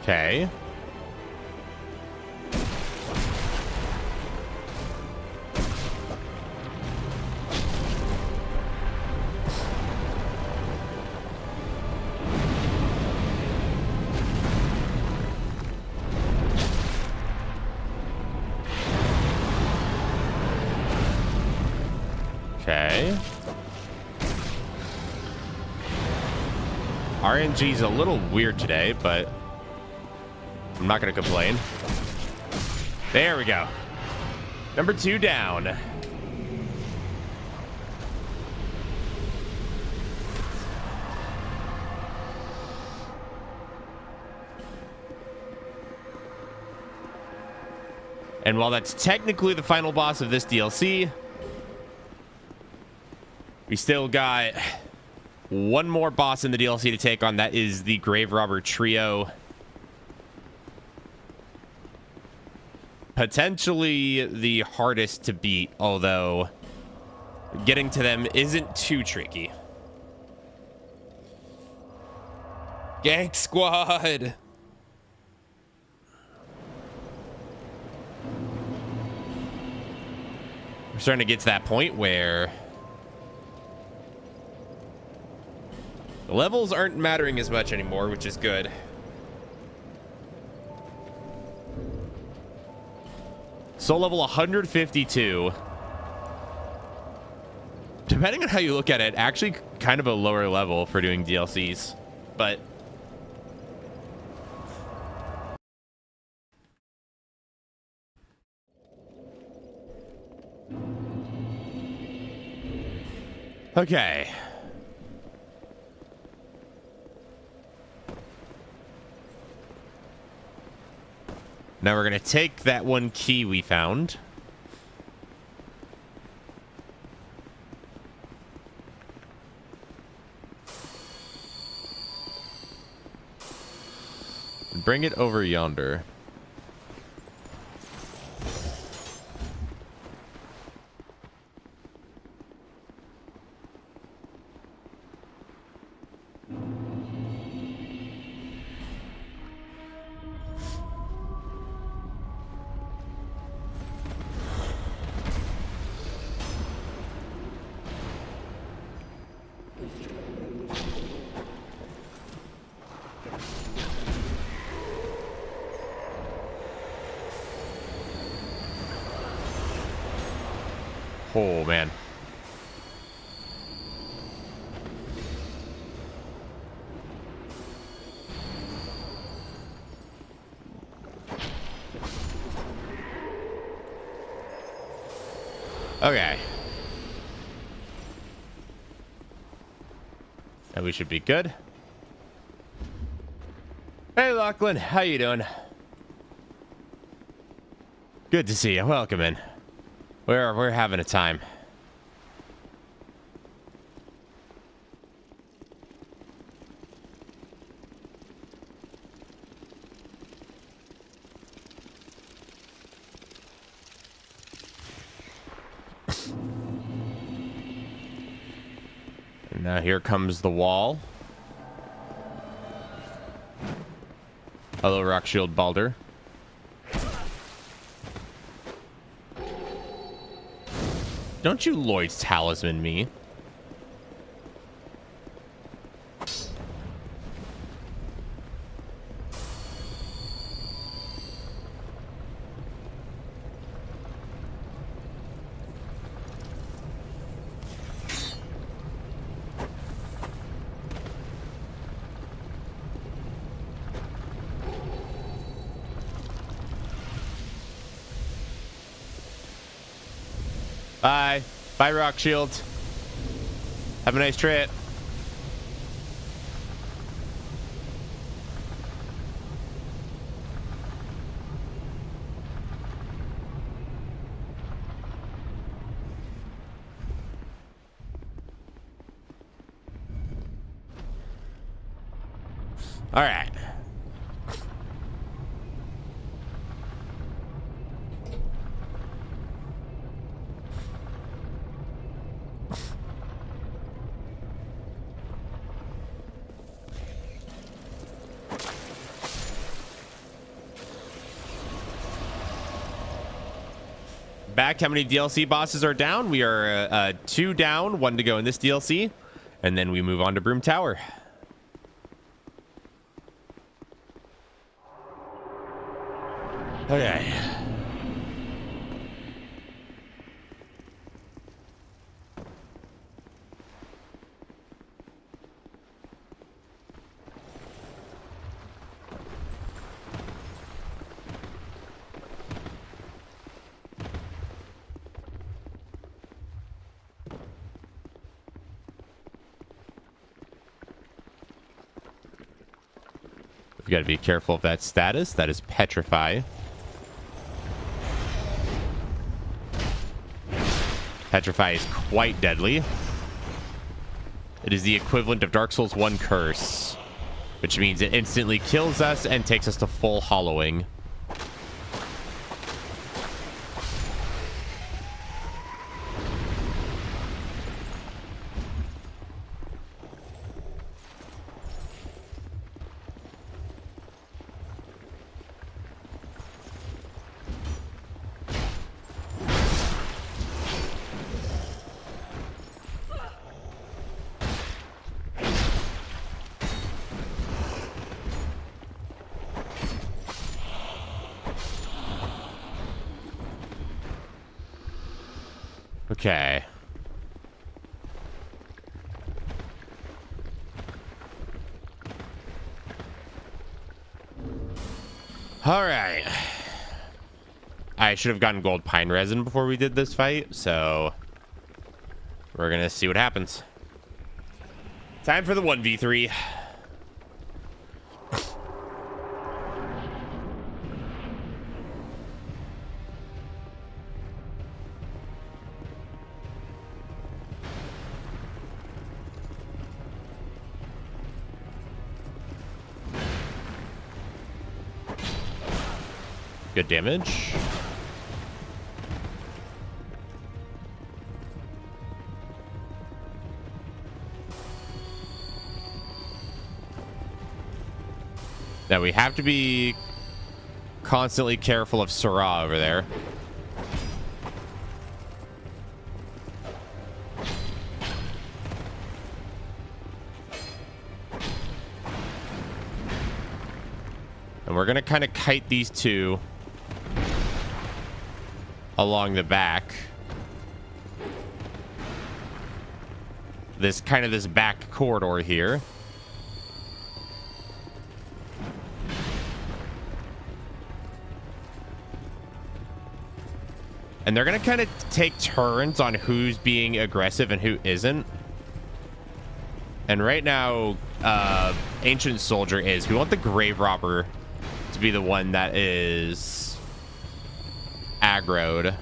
Okay. Okay. RNG's a little weird today, but I'm not going to complain. There we go. Number 2 down. And while that's technically the final boss of this DLC, we still got one more boss in the DLC to take on. That is the Grave Robber Trio. Potentially the hardest to beat, although getting to them isn't too tricky. Gank Squad! We're starting to get to that point where the levels aren't mattering as much anymore, which is good. Soul level 152. Depending on how you look at it, actually kind of a lower level for doing DLCs. But Okay. Now we're going to take that one key we found. And bring it over yonder. Oh, man. Okay. And we should be good. Hey, Lachlan. How you doing? Good to see you. Welcome in. We're having a time. And now here comes the wall. Hello, Rock Shield Balder. Don't you Lloyd's Talisman me. Bye. Bye, Rock Shield. Have a nice trip. All right. Back. How many DLC bosses are down? We are 2 down, 1 to go in this DLC, and then we move on to Broom Tower. Okay. We got to be careful of that status. That is Petrify. Petrify is quite deadly. It is the equivalent of Dark Souls 1 Curse, which means it instantly kills us and takes us to full hollowing. Okay. All right. I should have gotten gold pine resin before we did this fight, so We're gonna see what happens. Time for the 1v3. Good damage. Now we have to be constantly careful of Syrah over there. And we're gonna kind of kite these two along the back. This back corridor here. And they're going to kind of take turns on who's being aggressive and who isn't. And right now, Ancient Soldier is. We want the Grave Robber to be the one that is aggroed.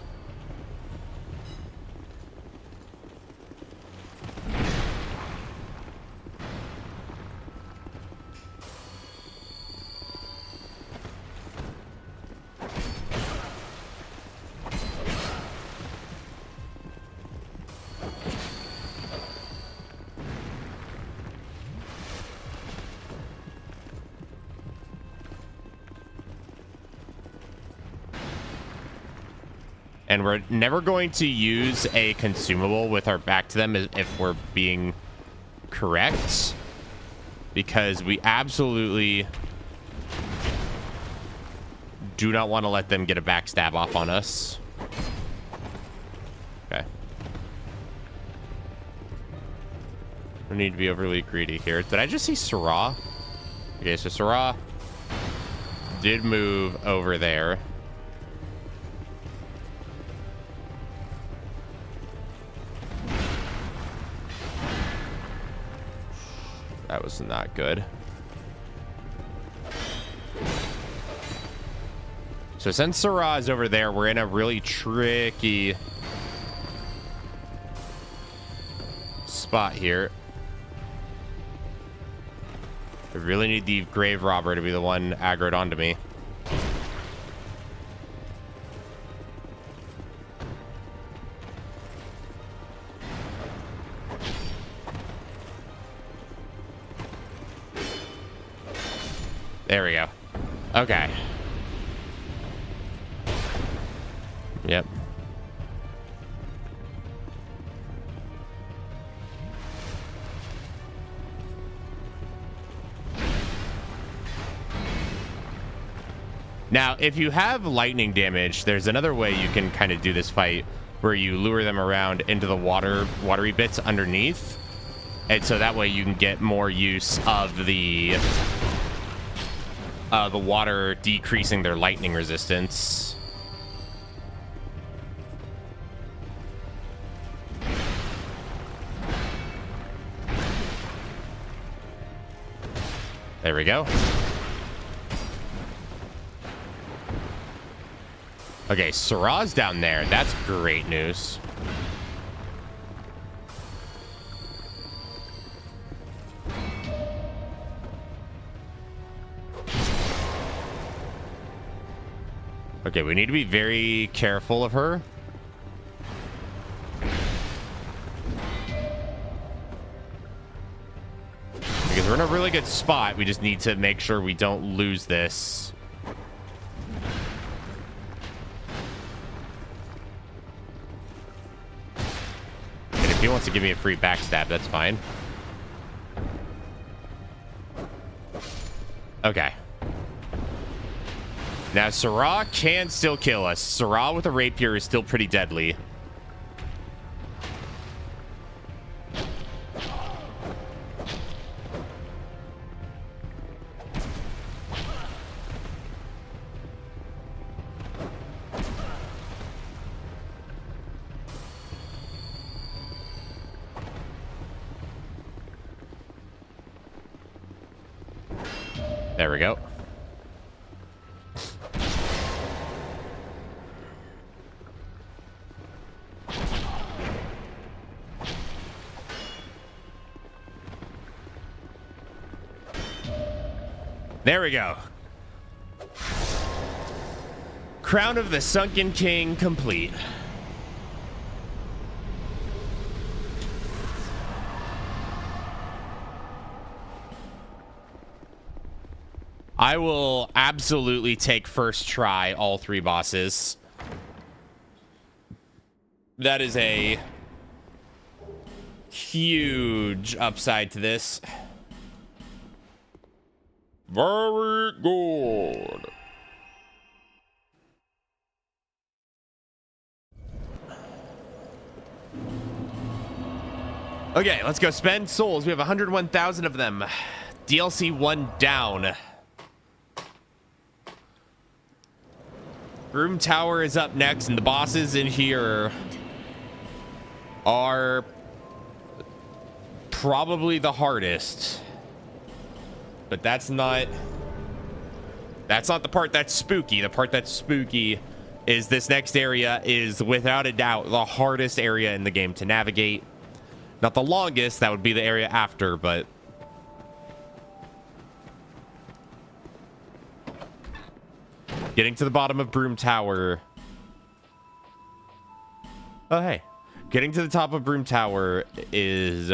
And we're never going to use a consumable with our back to them if we're being correct. Because we absolutely do not want to let them get a backstab off on us. Okay. We need to be overly greedy here. Did I just see Syrah? Okay, so Syrah did move over there. That was not good. So since Syrah is over there, we're in a really tricky spot here. I really need the Grave Robber to be the one aggroed onto me. There we go. Okay. Yep. Now, if you have lightning damage, there's another way you can kind of do this fight where you lure them around into the watery bits underneath. And so that way you can get more use of the water decreasing their lightning resistance. There we go. Okay, Syrah's down there. That's great news. Okay, we need to be very careful of her. Because we're in a really good spot. We just need to make sure we don't lose this. And if he wants to give me a free backstab, that's fine. Okay. Now, Syrah can still kill us. Syrah with a rapier is still pretty deadly. There we go. There we go. Crown of the Sunken King complete. I will absolutely take first try all 3 bosses. That is a huge upside to this. Very good. Okay, let's go spend souls. We have 101,000 of them. DLC 1 down. Broom Tower is up next, and the bosses in here are probably the hardest. But that's not the part that's spooky. The part that's spooky is this next area is without a doubt the hardest area in the game to navigate. Not the longest, that would be the area after, but getting to the bottom of Broom Tower. Oh, hey. Getting to the top of Broom Tower is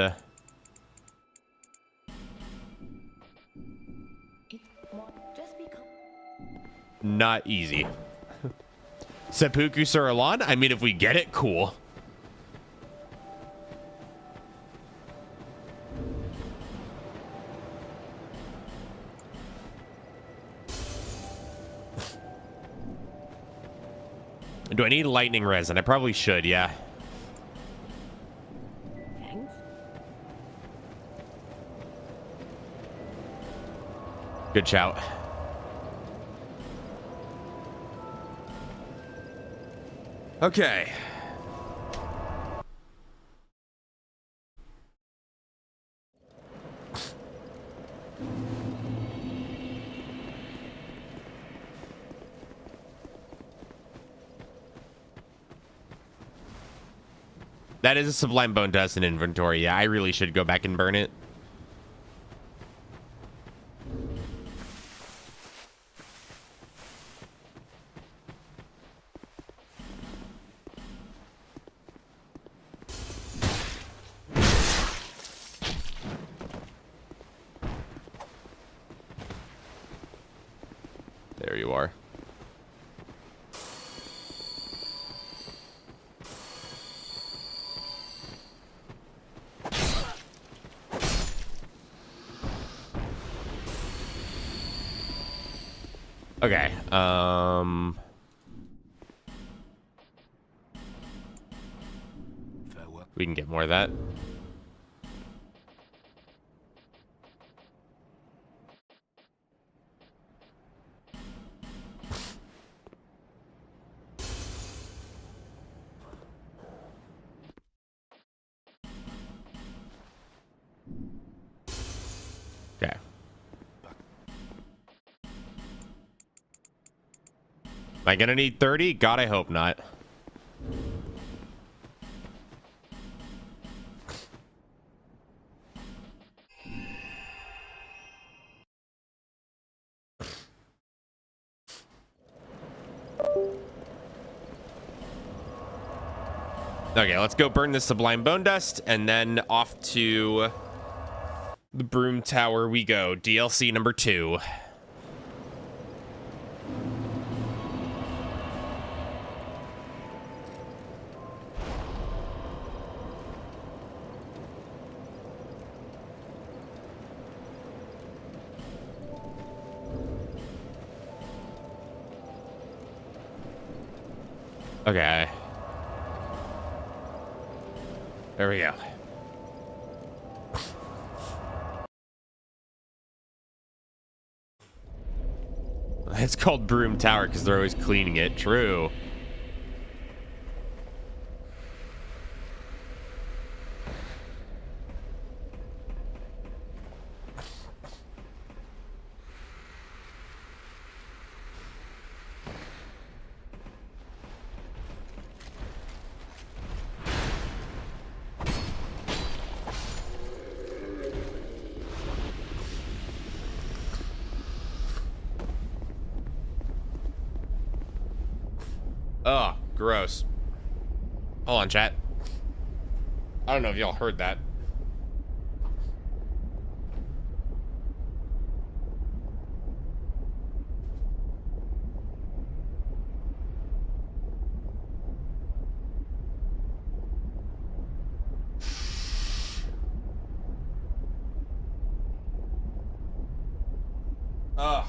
not easy. Seppuku Suralan? I mean, if we get it, cool. Do I need lightning resin? I probably should, yeah. Thanks. Good shout. Okay. That is a Sublime Bone Dust in inventory. Yeah, I really should go back and burn it. There you are. Okay, we can get more of that. Okay. Am I gonna need 30? God, I hope not. Okay, let's go burn this Sublime Bone Dust, and then off to the Broom Tower we go. DLC number 2. Okay. There we go. It's called Broom Tower because they're always cleaning it. True. Oh, gross. Hold on, chat. I don't know if y'all heard that. Ugh.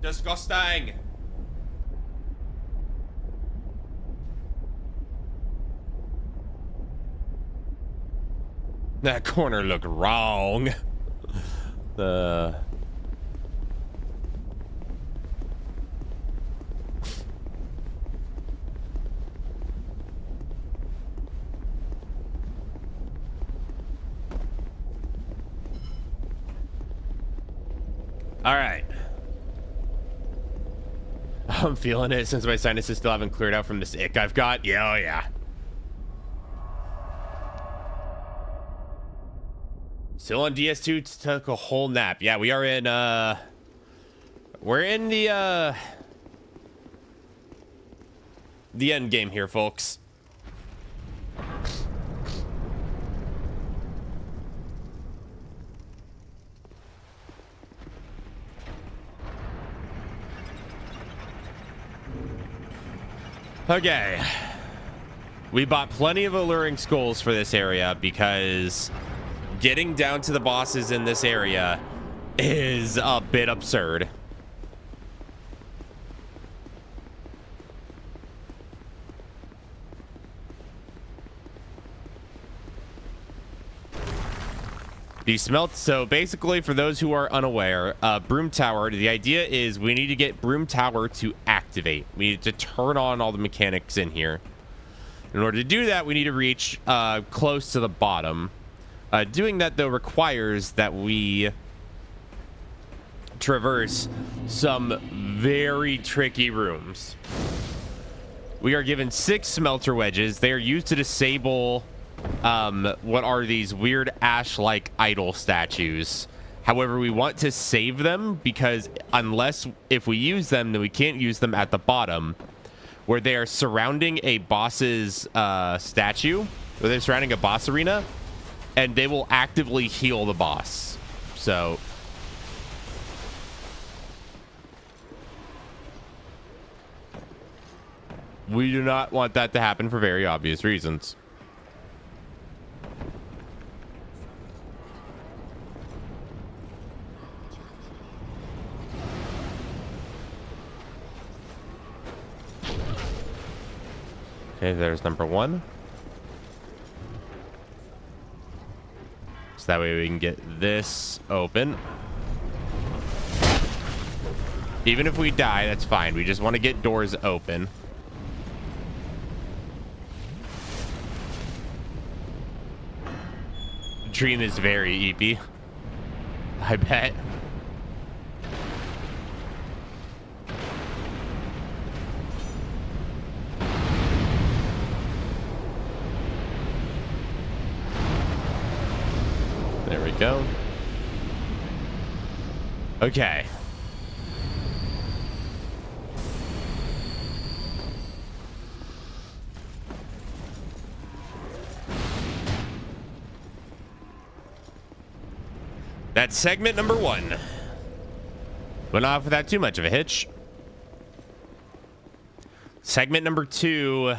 Disgusting. That corner looked wrong. All right. I'm feeling it since my sinuses still haven't cleared out from this ick I've got. Yeah, oh yeah. Still on DS2, took a whole nap. Yeah, we are in, we're in the end game here, folks. Okay. We bought plenty of alluring skulls for this area because getting down to the bosses in this area is a bit absurd. So basically, for those who are unaware, Broom Tower, the idea is we need to get Broom Tower to activate. We need to turn on all the mechanics in here. In order to do that, we need to reach close to the bottom. Doing that, though, requires that we traverse some very tricky rooms. We are given 6 smelter wedges. They are used to disable what are these weird ash-like idol statues. However, we want to save them because if we use them, then we can't use them at the bottom where they are surrounding a boss's statue, where they're surrounding a boss arena, and they will actively heal the boss. So we do not want that to happen for very obvious reasons. Okay, there's number 1. So that way we can get this open. Even if we die, that's fine. We just want to get doors open. Dream is very eepy, I bet. There we go. Okay. That's segment number 1. Went off without too much of a hitch. Segment number 2.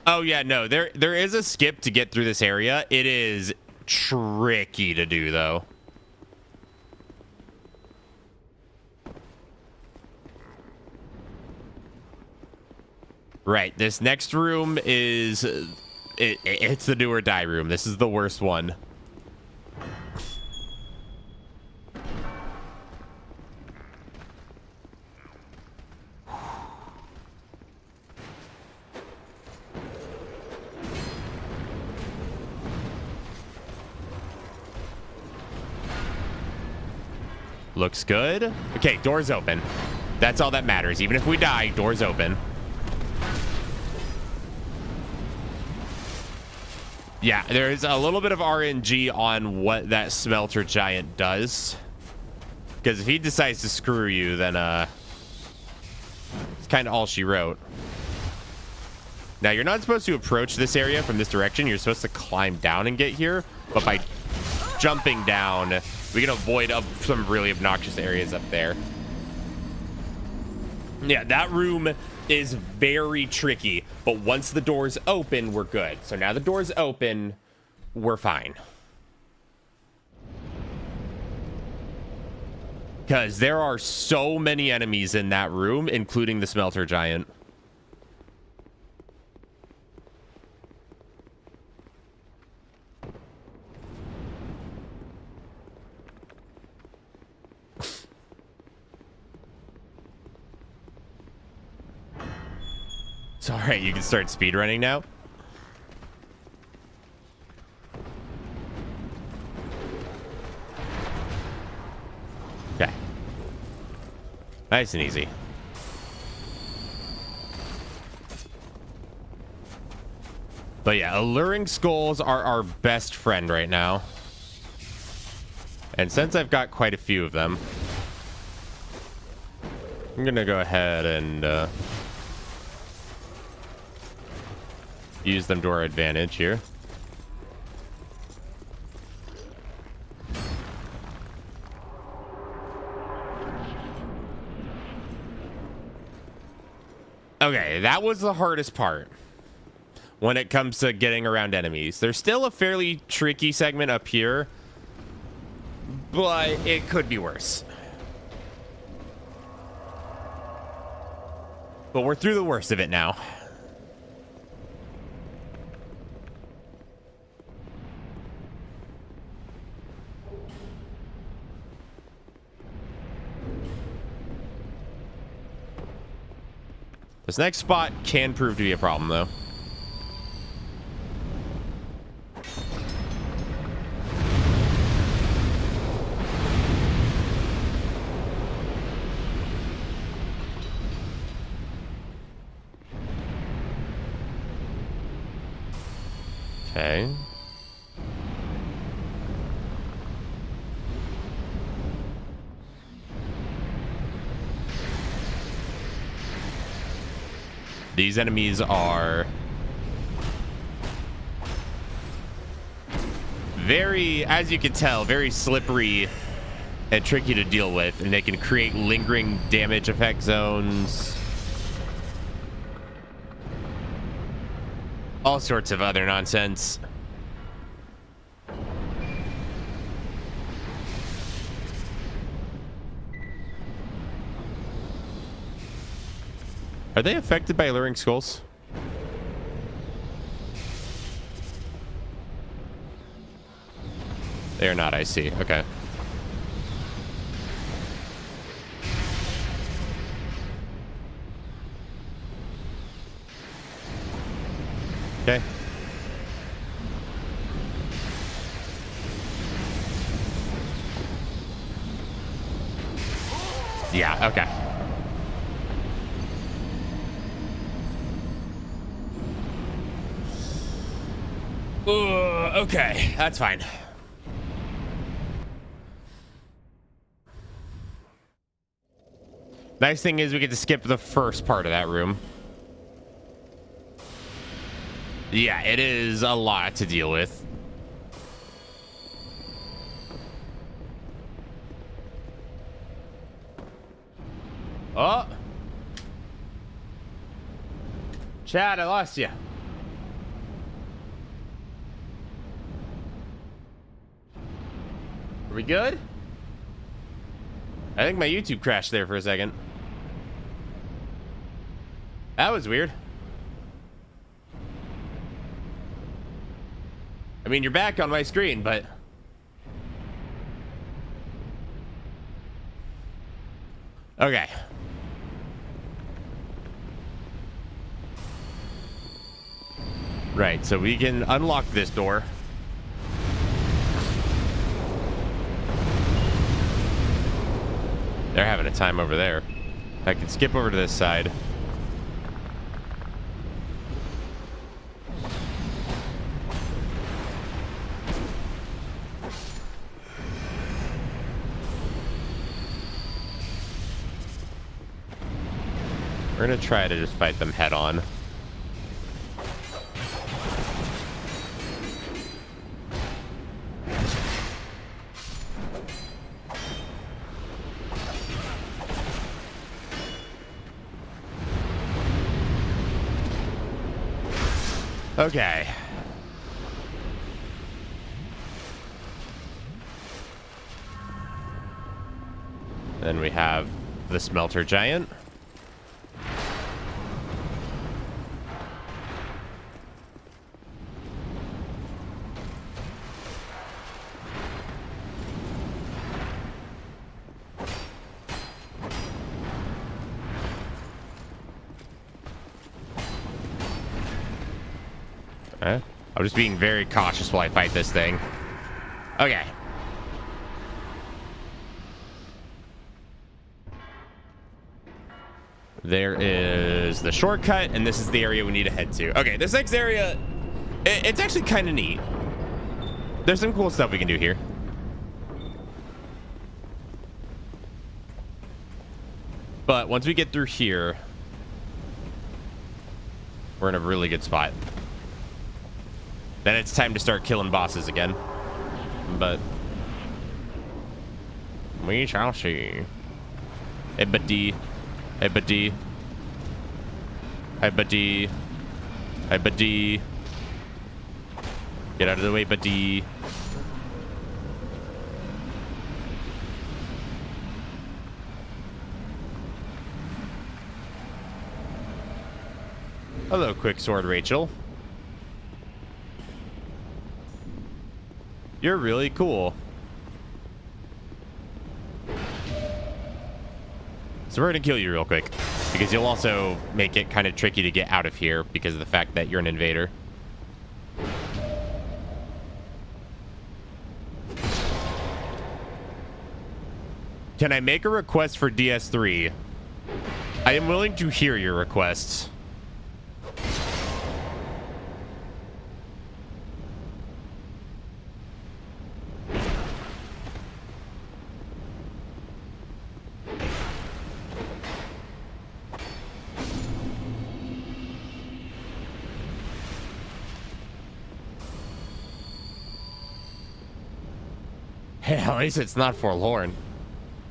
Oh yeah, no, there is a skip to get through this area. It is tricky to do though. Right, this next room is it's the do or die room. This is the worst one. Looks good. Okay, doors open. That's all that matters. Even if we die, doors open. Yeah, there's a little bit of RNG on what that smelter giant does. Because if he decides to screw you, then it's kind of all she wrote. Now, you're not supposed to approach this area from this direction. You're supposed to climb down and get here. But by jumping down, we can avoid some really obnoxious areas up there. Yeah, that room is very tricky. But once the doors open, we're good. So now the door's open, we're fine. Because there are so many enemies in that room, including the smelter giant. It's all right. You can start speedrunning now. Okay. Nice and easy. But yeah, alluring skulls are our best friend right now. And since I've got quite a few of them, I'm gonna go ahead and use them to our advantage here. Okay, that was the hardest part when it comes to getting around enemies. There's still a fairly tricky segment up here, but it could be worse. But we're through the worst of it now. This next spot can prove to be a problem, though. Okay. These enemies are very, as you can tell, very slippery and tricky to deal with, and they can create lingering damage effect zones. All sorts of other nonsense. Are they affected by alluring skulls? They are not, I see. Okay. Okay. Yeah, okay. Okay, that's fine. Nice thing is we get to skip the first part of that room. Yeah, it is a lot to deal with. Oh. Chad, I lost you. Are we good? I think my YouTube crashed there for a second. That was weird. I mean, you're back on my screen, but... Okay. Right, so we can unlock this door. They're having a time over there. I can skip over to this side. We're gonna try to just fight them head on. Okay. Then we have the smelter giant. I'm just being very cautious while I fight this thing. Okay. There is the shortcut, and this is the area we need to head to. Okay, this next area, it's actually kind of neat. There's some cool stuff we can do here. But once we get through here, we're in a really good spot. Then it's time to start killing bosses again. But we shall see. Hey, buddy. Hey, buddy. Hey, buddy. Hey, buddy. Get out of the way, buddy. Hello, Quick Sword Rachel. You're really cool. So we're gonna kill you real quick, because you'll also make it kind of tricky to get out of here because of the fact that you're an invader. Can I make a request for DS3? I am willing to hear your requests. Hey, at least it's not forlorn.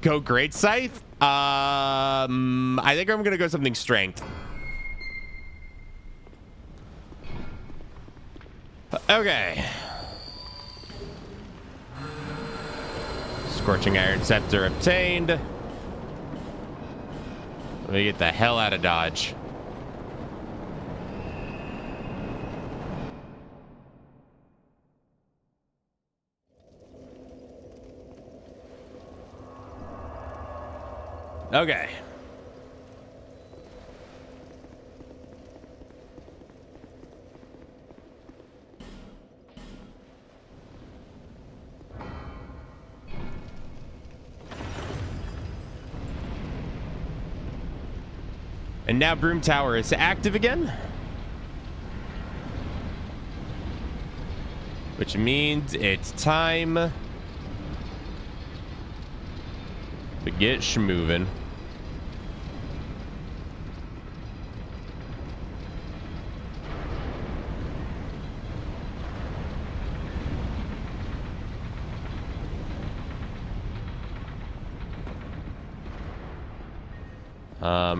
Go Great Scythe? I think I'm gonna go something strength. Okay. Scorching Iron Scepter obtained. Let me get the hell out of Dodge. Okay. And now Broom Tower is active again. Which means it's time to get schmoovin'.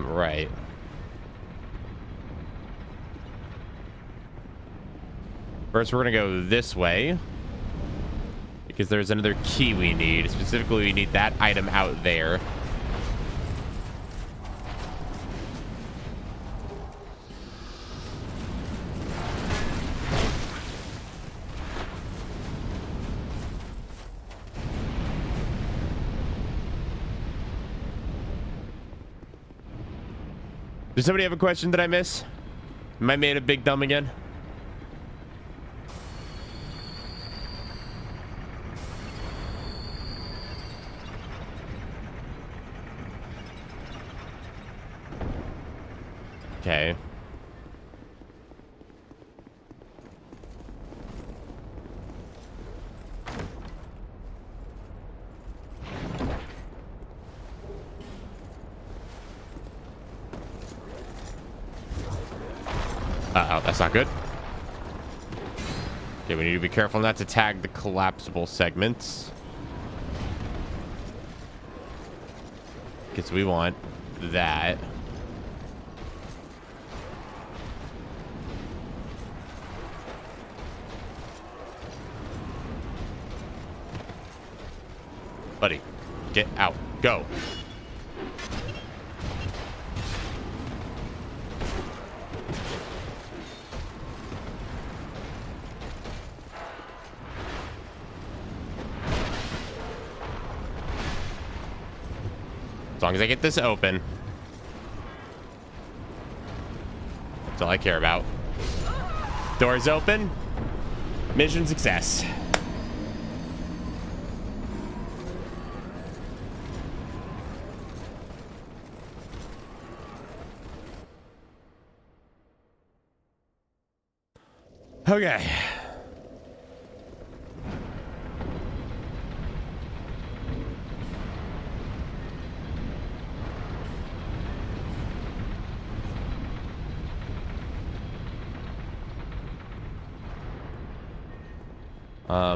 Right. First, we're gonna go this way because there's another key we need. Specifically, we need that item out there. Does somebody have a question that I miss? Am I made a big dumb again? Okay. that's not good. Okay, we need to be careful not to tag the collapsible segments. Because we want that. Buddy, get out. Go. As long as I get this open. That's all I care about. Doors open. Mission success. Okay.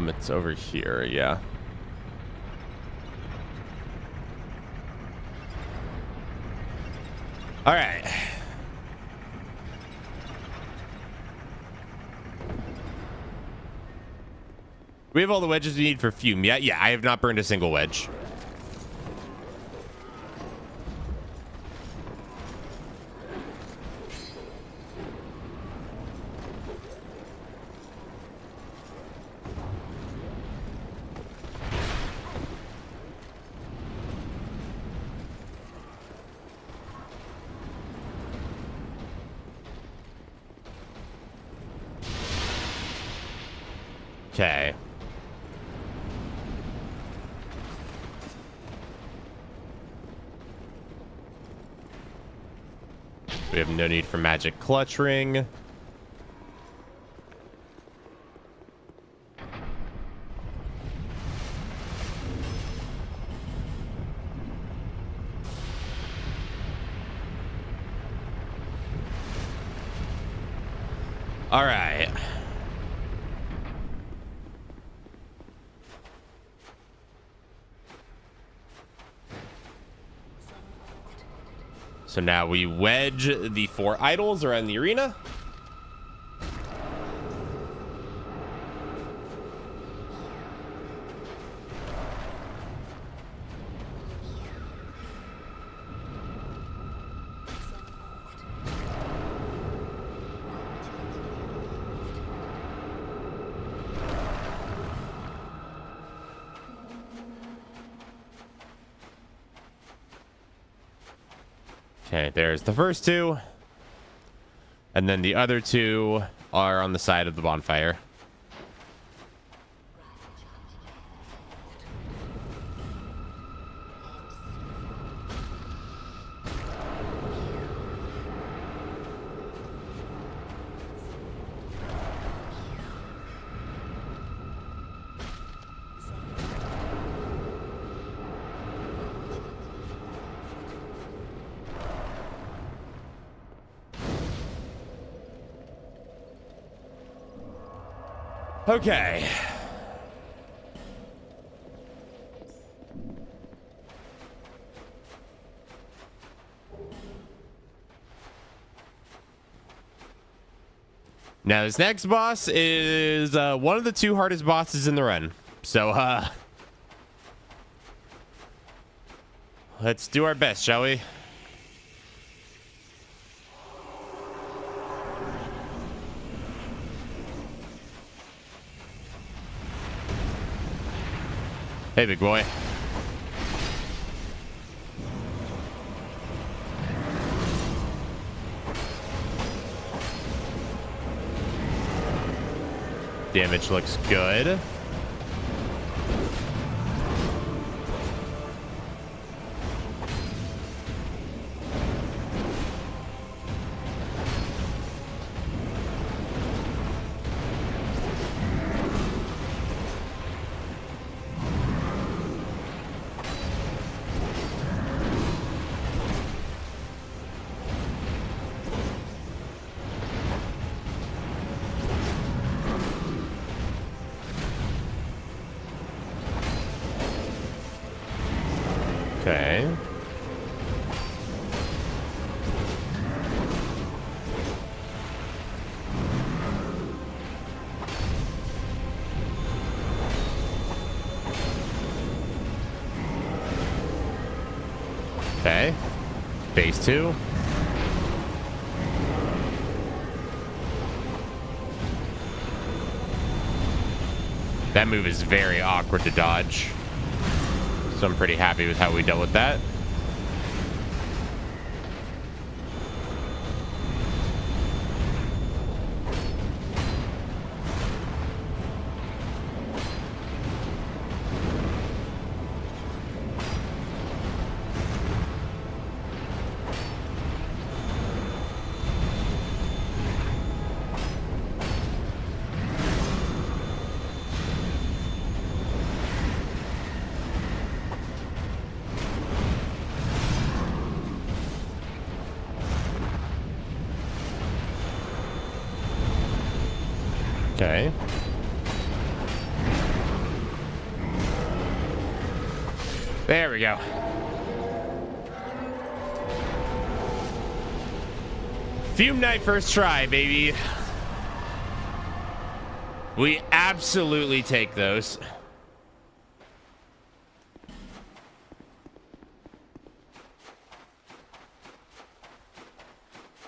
It's over here, yeah. All right. We have all the wedges we need for fume. Yeah, I have not burned a single wedge. Okay. We have no need for magic clutch ring. All right. So now we wedge the 4 idols around the arena. Okay, there's the first 2. And then the other 2 are on the side of the bonfire. Okay. Now this next boss is one of the 2 hardest bosses in the run. So let's do our best, shall we? Hey, big boy. Damage looks good. Okay. Okay. Phase 2. That move is very awkward to dodge. So I'm pretty happy with how we dealt with that. Okay. There we go. Fume Knight first try, baby. We absolutely take those.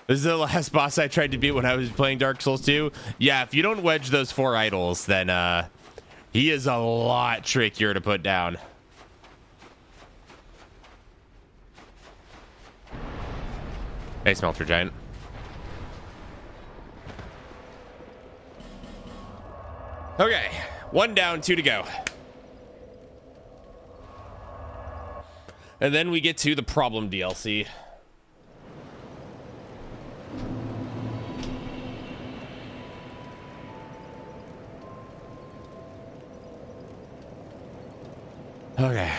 This is the last boss I tried to beat when I was playing Dark Souls 2. Yeah, if you don't wedge those 4 idols, then he is a lot trickier to put down. Hey, Smelter Giant. Okay, 1 down, 2 to go. And then we get to the problem DLC. Okay.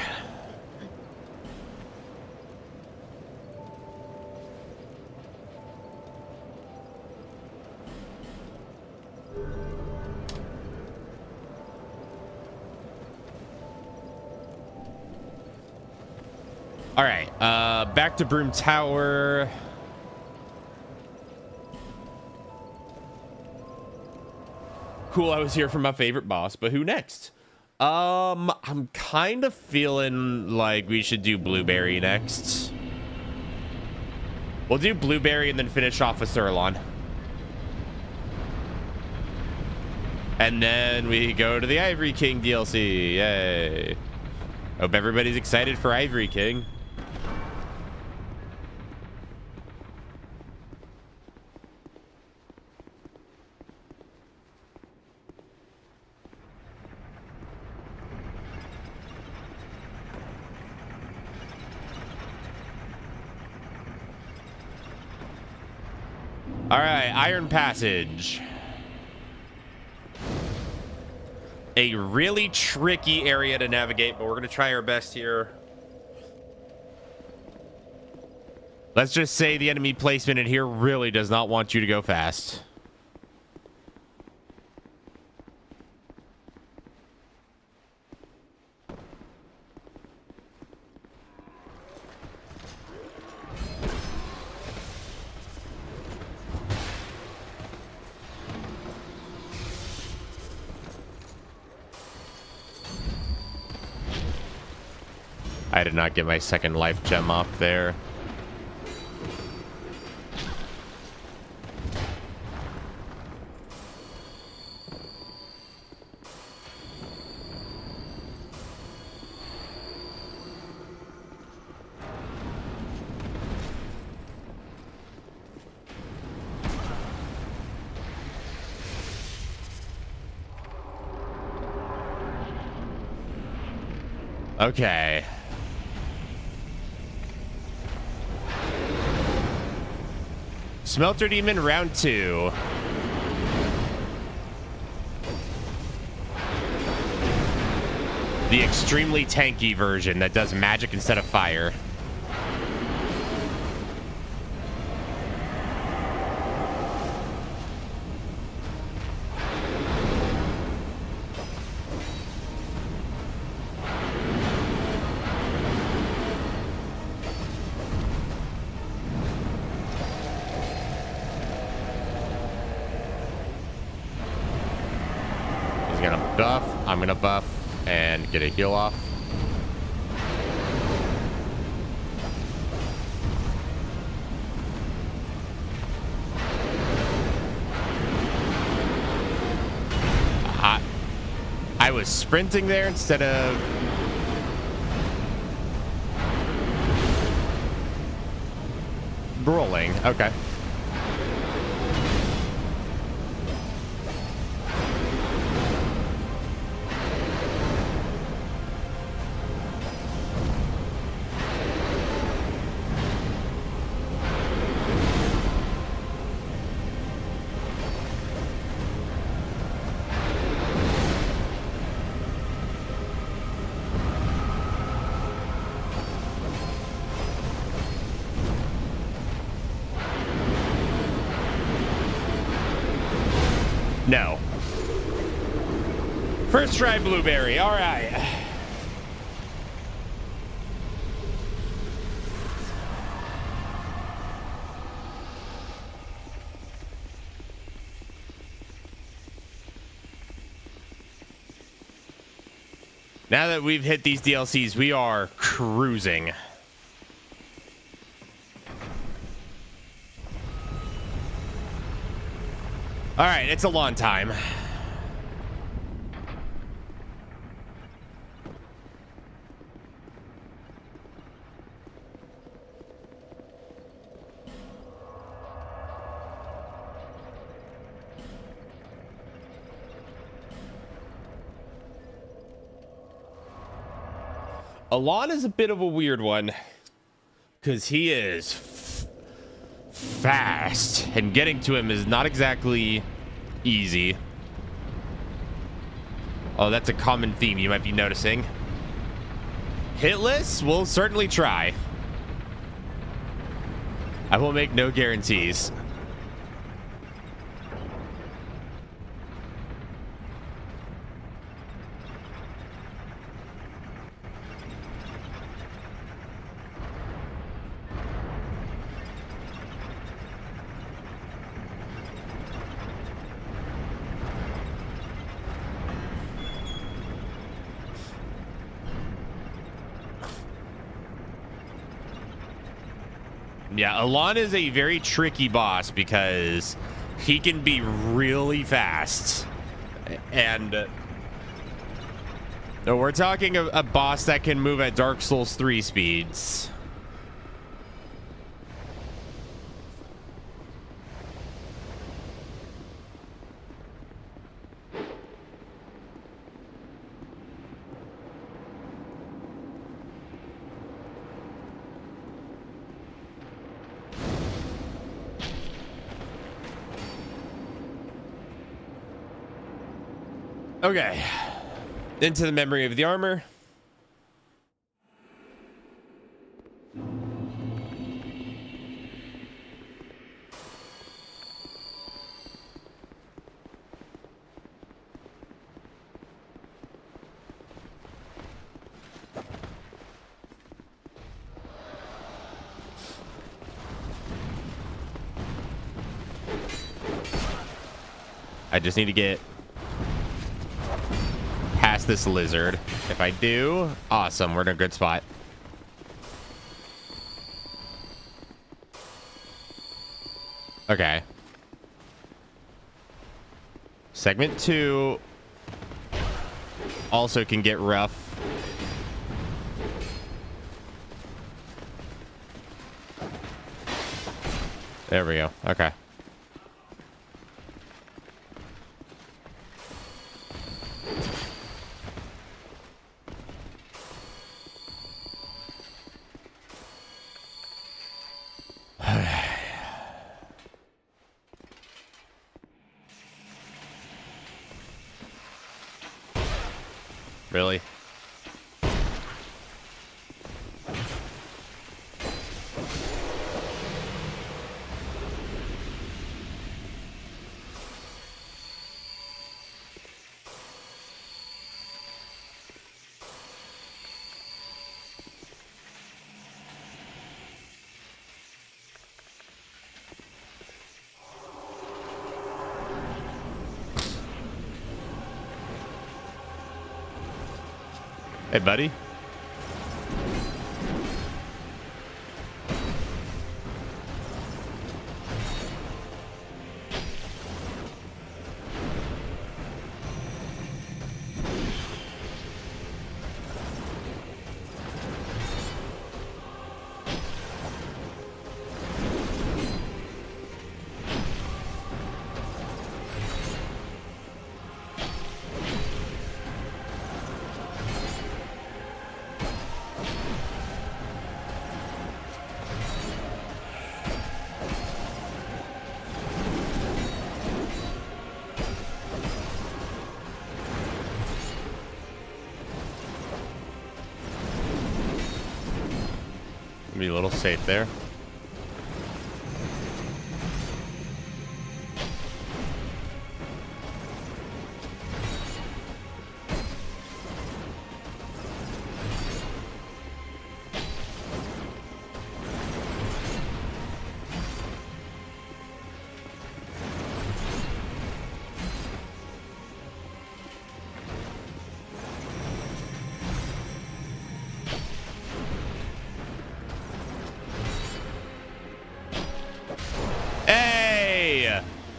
All right, back to Broom Tower. Cool, I was here for my favorite boss, but who next? I'm kind of feeling like we should do Blueberry next. We'll do Blueberry and then finish off with Surlon. And then we go to the Ivory King DLC. Yay. Hope everybody's excited for Ivory King. All right, Iron Passage. A really tricky area to navigate, but we're going to try our best here. Let's just say the enemy placement in here really does not want you to go fast. I did not get my second life gem off there. Okay. Smelter Demon round 2. The extremely tanky version that does magic instead of fire. I'm gonna buff and get a heal off. I was sprinting there instead of... rolling. Okay. No. First try blueberry. All right. Now that we've hit these DLCs, we are cruising. All right, it's a long time. Alon is a bit of a weird one because he is fast, and getting to him is not exactly easy. Oh, that's a common theme you might be noticing. Hitless? We'll certainly try. I will make no guarantees. Yeah, Alon is a very tricky boss because he can be really fast. And we're talking a boss that can move at Dark Souls 3 speeds. Okay, into the memory of the armor. I just need to get past this lizard. If I do, awesome. We're in a good spot. Okay. Segment 2 also can get rough. There we go. Okay. Really? Hey, buddy. Be a little safe there.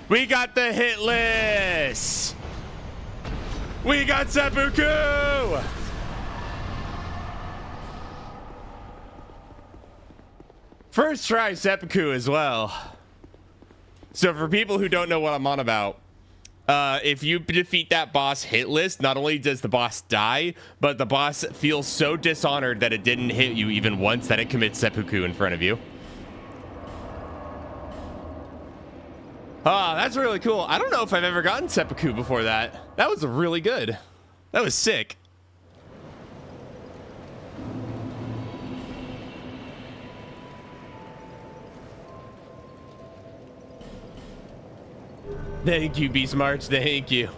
We got the hit list. We got seppuku. First try seppuku as well. So for people who don't know what I'm on about, if you defeat that boss hit list, not only does the boss die, but the boss feels so dishonored that it didn't hit you even once that it commits seppuku in front of you. Ah, that's really cool. I don't know if I've ever gotten seppuku before that. That was really good. That was sick. Thank you, Beast March. Thank you.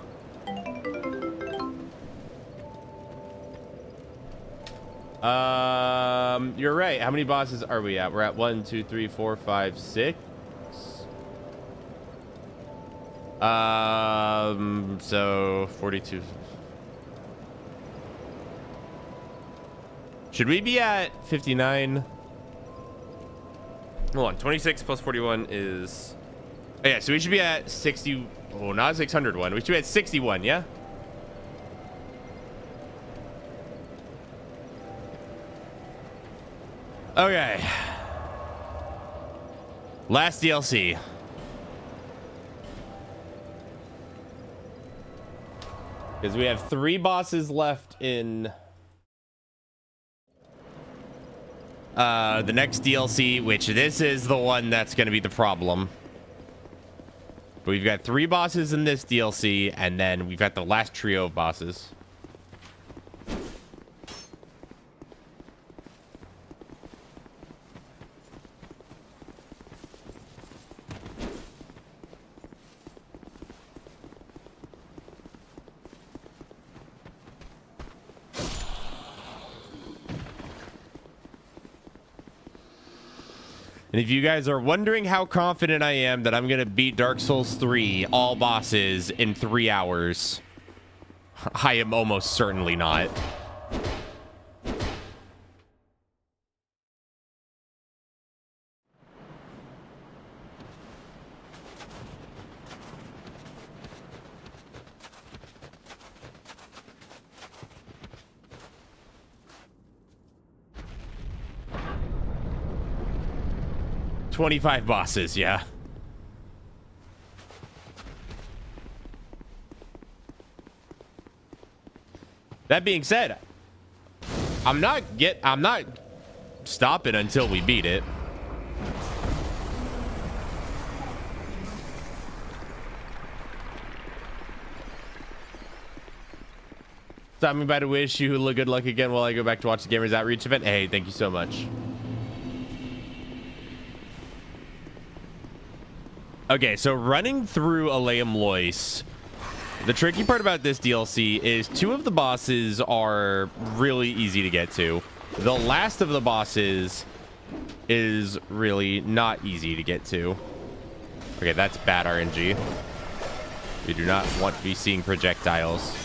You're right. How many bosses are we at? We're at 1, 2, 3, 4, 5, 6. So 42. Should we be at 59? Hold on, 26 plus 41 is... Oh, yeah, so we should be at 60... Oh, not 601. We should be at 61, yeah? Okay. Last DLC. Because we have 3 bosses left in the next DLC, which this is the one that's going to be the problem. But we've got 3 bosses in this DLC, and then we've got the last trio of bosses. And if you guys are wondering how confident I am that I'm going to beat Dark Souls 3, all bosses, in 3 hours, I am almost certainly not. $25 bosses, yeah. That being said, I'm not stopping until we beat it. Stop me by to wish you good luck again while I go back to watch the Gamers Outreach event. Hey, thank you so much. Okay, so running through Aleum Lois, the tricky part about this DLC is 2 of the bosses are really easy to get to. The last of the bosses is really not easy to get to. Okay, that's bad RNG. We do not want to be seeing projectiles.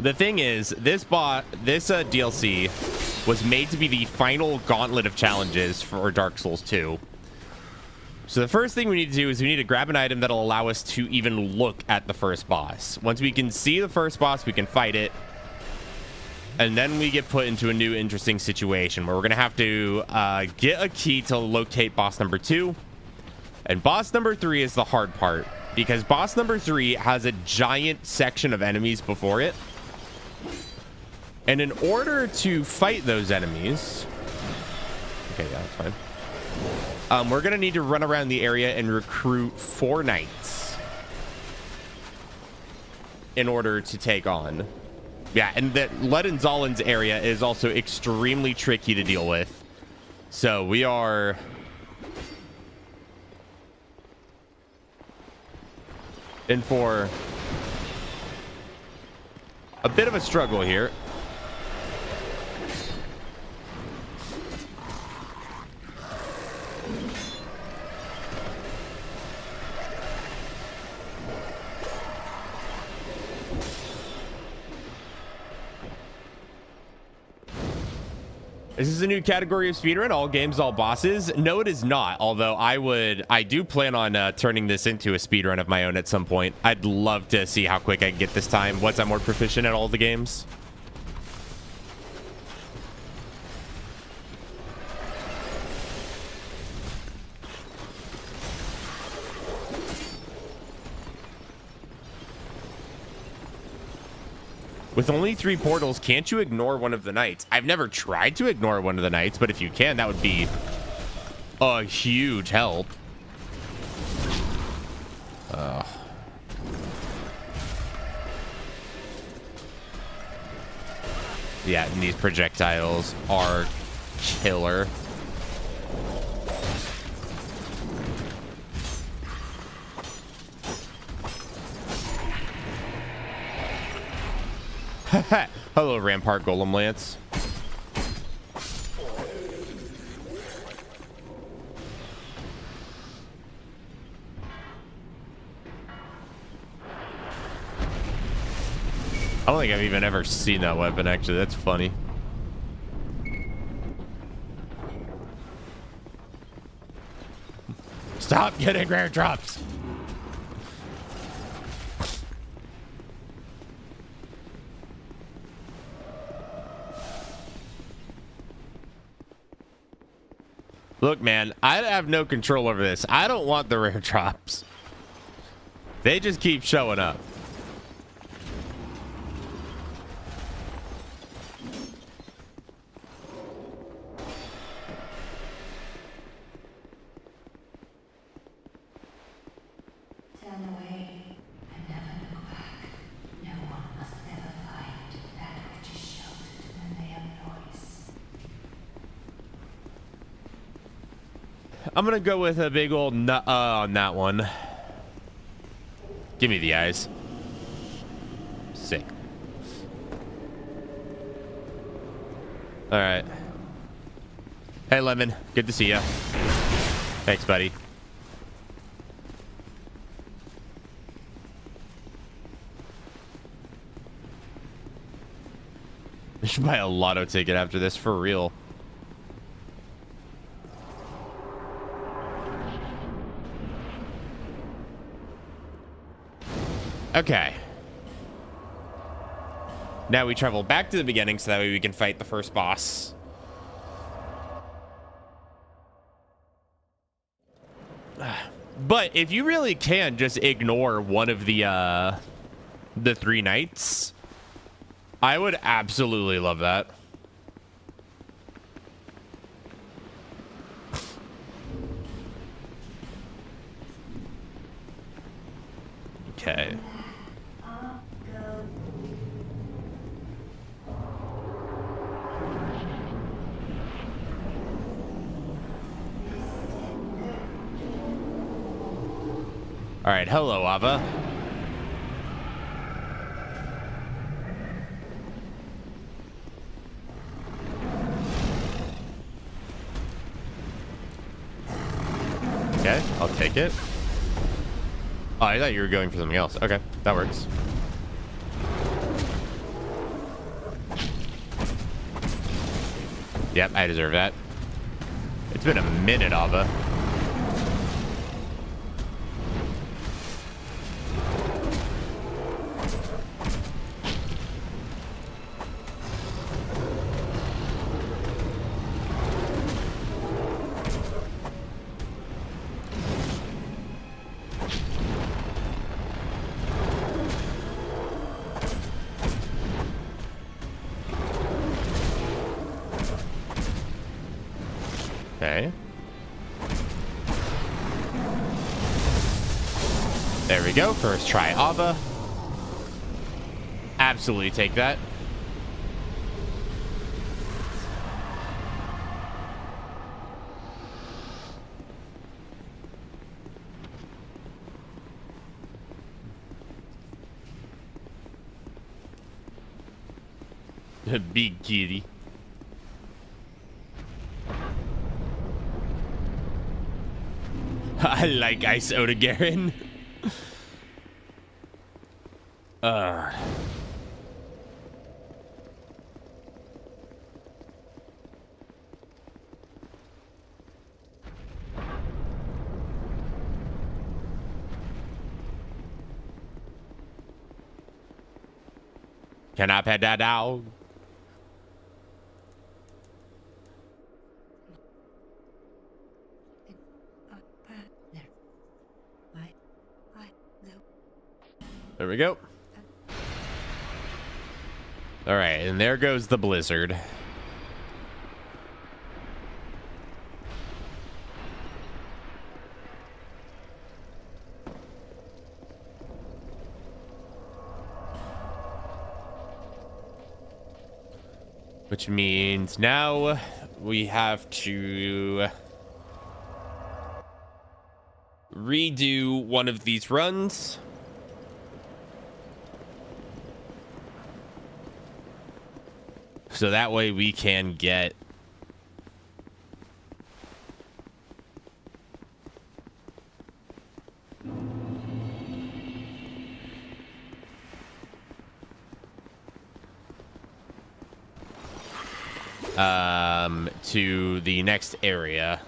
The thing is, this DLC was made to be the final gauntlet of challenges for Dark Souls 2. So the first thing we need to do is we need to grab an item that'll allow us to even look at the first boss. Once we can see the first boss, we can fight it. And then we get put into a new interesting situation where we're going to have to get a key to locate boss number 2. And boss number 3 is the hard part, because boss number 3 has a giant section of enemies before it. And in order to fight those enemies... Okay, yeah, that's fine. We're going to need to run around the area and recruit 4 knights in order to take on. Yeah, and that Ledinzalin's area is also extremely tricky to deal with. So we are... in for a bit of a struggle here. This is a new category of speedrun, all games, all bosses. No, it is not. Although I do plan on turning this into a speedrun of my own at some point. I'd love to see how quick I can get this time once I'm more proficient at all the games. With only 3 portals, can't you ignore one of the knights? I've never tried to ignore one of the knights, but if you can, that would be a huge help. Yeah, and these projectiles are killer. Hello, Rampart Golem Lance. I don't think I've even ever seen that weapon, actually. That's funny. Stop getting rare drops. Look, man, I have no control over this. I don't want the rare drops. They just keep showing up. Turn away and never look back. No one must ever find that which is sheltered when they have noise. I'm gonna go with a big old nut on that one. Give me the eyes. Sick. All right. Hey, Lemon. Good to see you. Thanks, buddy. I should buy a lotto ticket after this, for real. Okay. Now we travel back to the beginning so that way we can fight the first boss. But if you really can just ignore one of the 3 knights, I would absolutely love that. Okay. All right, hello, Ava. Okay, I'll take it. Oh, I thought you were going for something else. Okay, that works. Yep, I deserve that. It's been a minute, Ava. Okay. There we go. First try Ava. Absolutely take that. Big kitty. I like Ice Oda-Garen. Can I pet that dog? There we go. All right, and there goes the blizzard. Which means now we have to redo one of these runs. So that way we can get to the next area.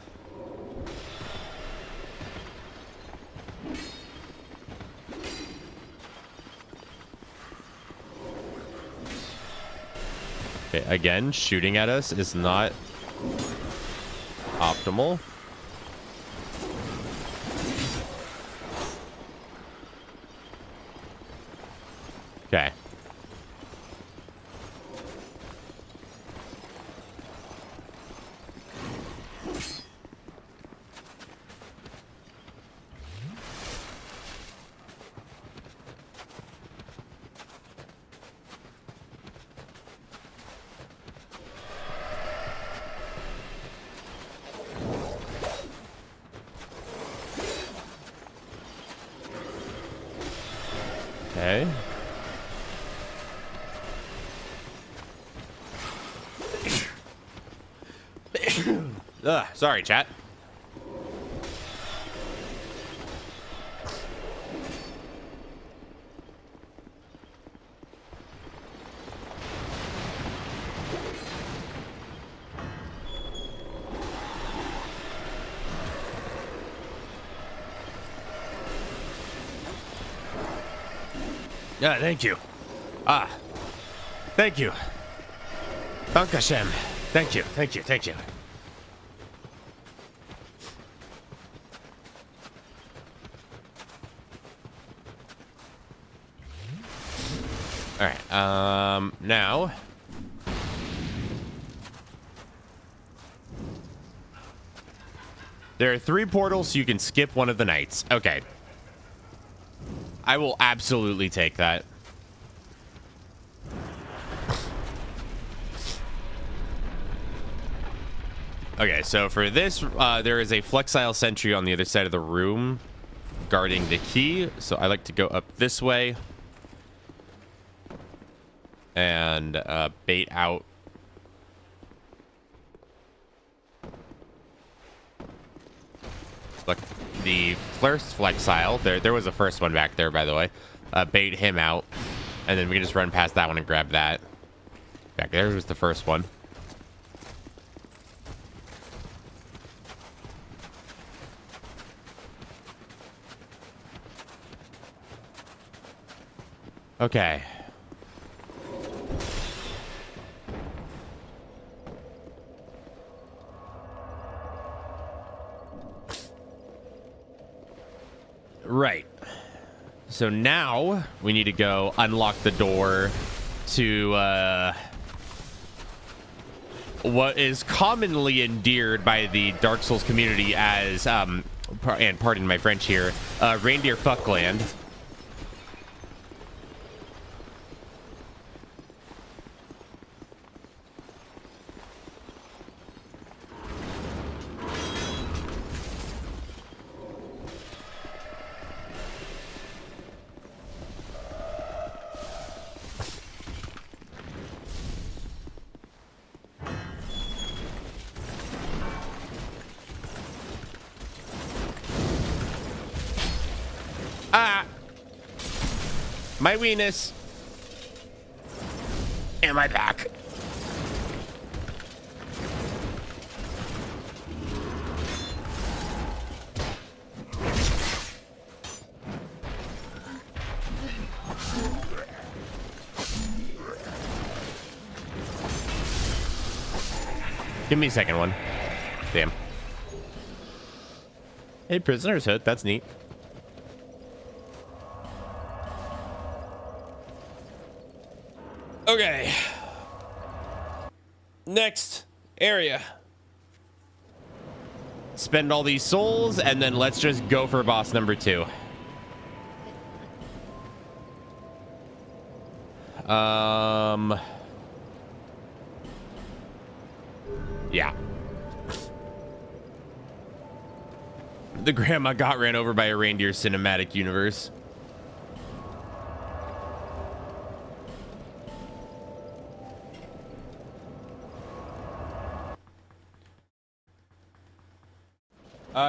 Okay, again, shooting at us is not optimal. Okay. Okay. Ugh, sorry, chat. Yeah, thank you. Thank you. Danke Hashem. Thank you, thank you, thank you. All right, now there are 3 portals, so you can skip one of the nights. Okay. I will absolutely take that. Okay, so for this, there is a flexile sentry on the other side of the room guarding the key. So I like to go up this way and bait out. Look, the first flexile, there was a first one back there, by the way. Bait him out, and then we can just run past that one and grab that. Back there was the first one. Okay. Right. So now we need to go unlock the door to what is commonly endeared by the Dark Souls community as, and pardon my French here, Reindeer Fuckland. My weenus. And my back. Give me a second one. Damn. Hey, prisoner's hood. That's neat. Okay. Next area. Spend all these souls, and then let's just go for boss number 2. Yeah. The grandma got ran over by a reindeer cinematic universe.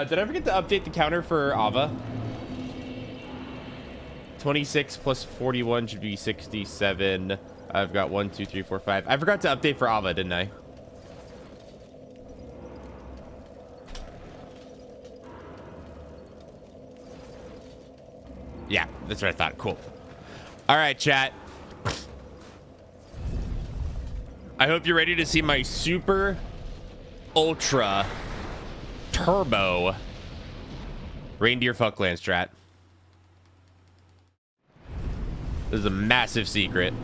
Did I forget to update the counter for Ava? 26 plus 41 should be 67. I've got 1, 2, 3, 4, 5. I forgot to update for Ava, didn't I? Yeah, that's what I thought. Cool. All right, chat. I hope you're ready to see my super ultra turbo reindeer fuckland strat. This is a massive secret.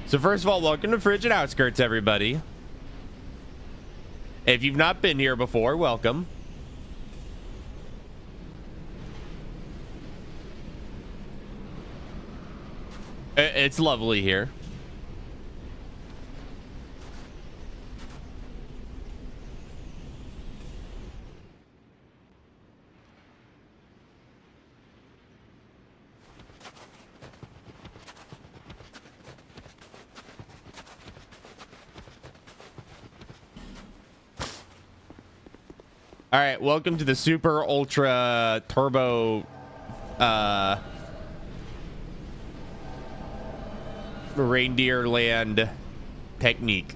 So first of all, welcome to Frigid Outskirts, everybody. If you've not been here before, welcome. It's lovely here. All right, welcome to the super ultra turbo reindeer land technique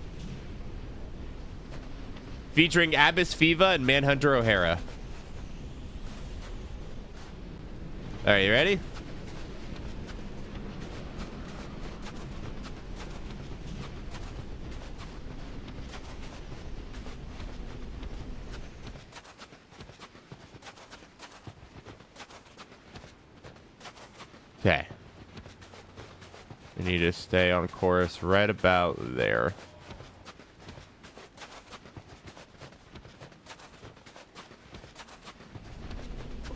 featuring Abyss Fiva and Manhunter O'Hara. All right, you ready? Okay. We need to stay on course right about there.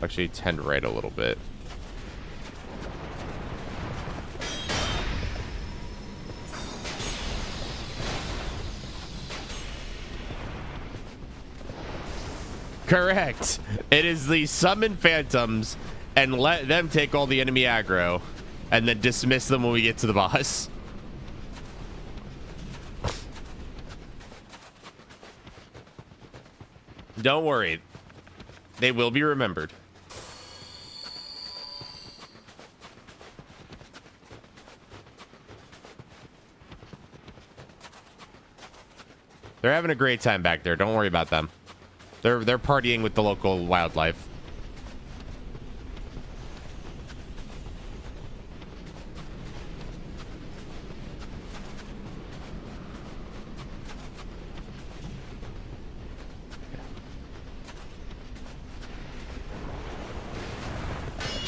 Actually, tend right a little bit. Correct. It is the summon phantoms and let them take all the enemy aggro, and then dismiss them when we get to the boss. Don't worry. They will be remembered. They're having a great time back there. Don't worry about them. They're partying with the local wildlife.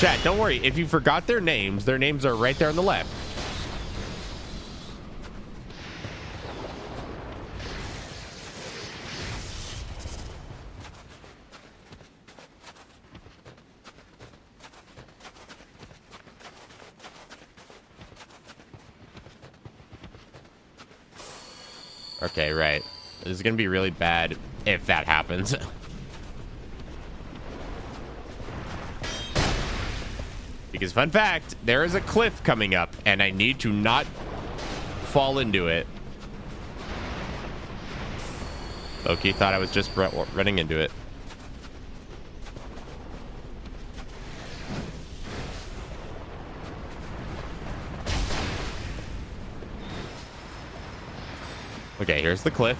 Chat, don't worry. If you forgot their names are right there on the left. Okay, right. This is going to be really bad if that happens. Because fun fact, there is a cliff coming up, and I need to not fall into it. Loki thought I was just running into it. Okay, here's the cliff.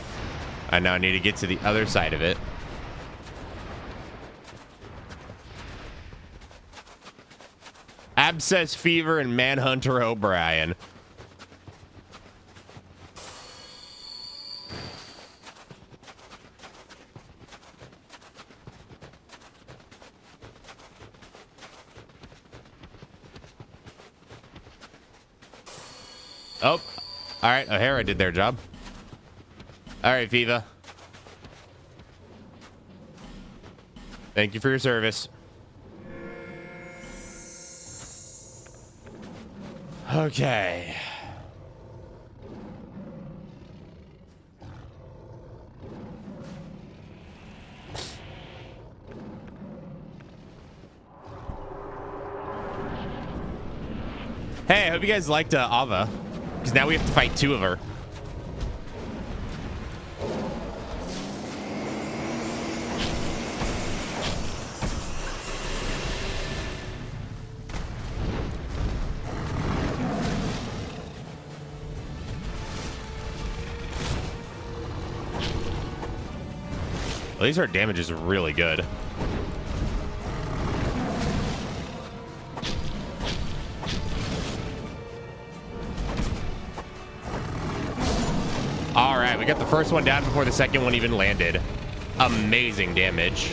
I now need to get to the other side of it. Abscess Fever and Manhunter O'Brien. Oh, all right. O'Hara did their job. All right, Viva. Thank you for your service. Okay. Hey, I hope you guys liked Ava, because now we have to fight 2 of her. At least our damage is really good. All right, we got the first one down before the second one even landed. Amazing damage.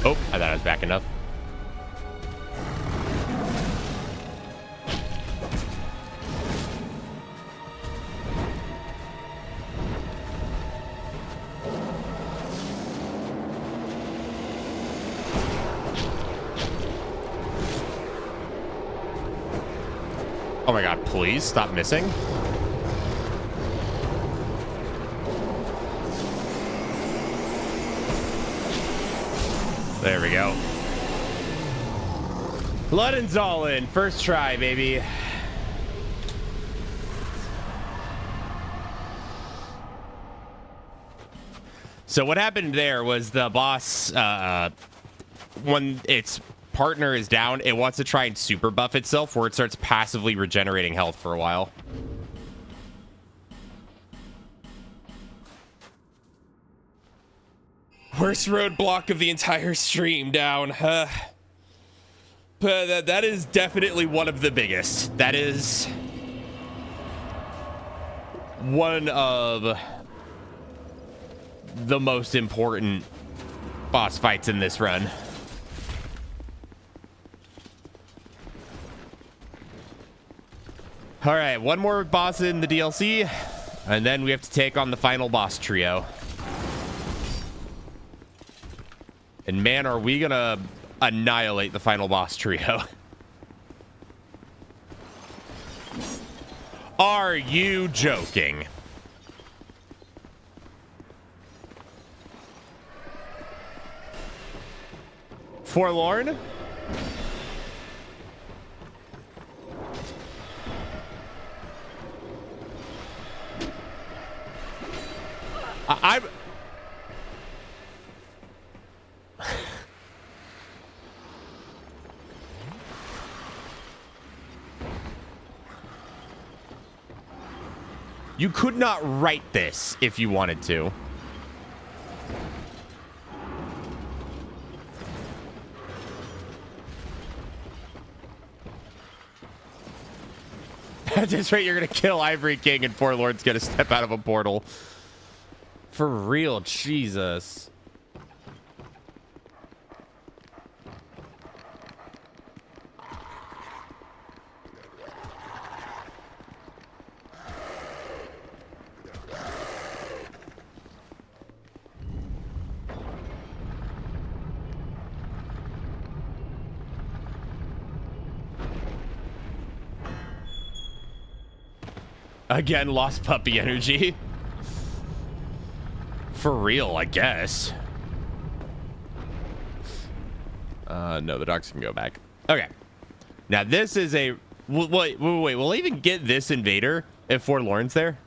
Oh, I thought I was back enough. Oh my god, please stop missing. There we go. London's all in. First try, baby. So what happened there was the boss, when its partner is down, it wants to try and super buff itself, where it starts passively regenerating health for a while. Worst roadblock of the entire stream down. But that is definitely one of the biggest. That is one of the most important boss fights in this run. All right, one more boss in the DLC, and then we have to take on the final boss trio. And man, are we gonna annihilate the final boss trio. Are you joking? Forlorn? I'm... You could not write this if you wanted to. At this rate, you're gonna kill Ivory King and Forlorn's gonna step out of a portal. For real, Jesus. Again, lost puppy energy. For real, I guess. No, the dogs can go back. Okay. Now, this is a... Wait. We'll even get this invader if Forlorn's there.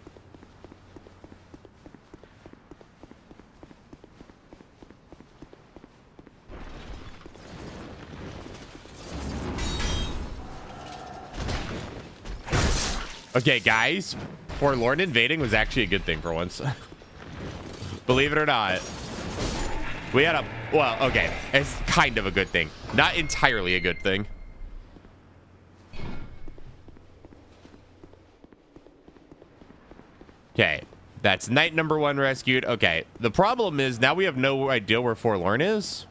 Okay, guys. Forlorn invading was actually a good thing for once. Believe it or not. We had a... Well, okay. It's kind of a good thing. Not entirely a good thing. Okay. That's night number 1 rescued. Okay. The problem is now we have no idea where Forlorn is.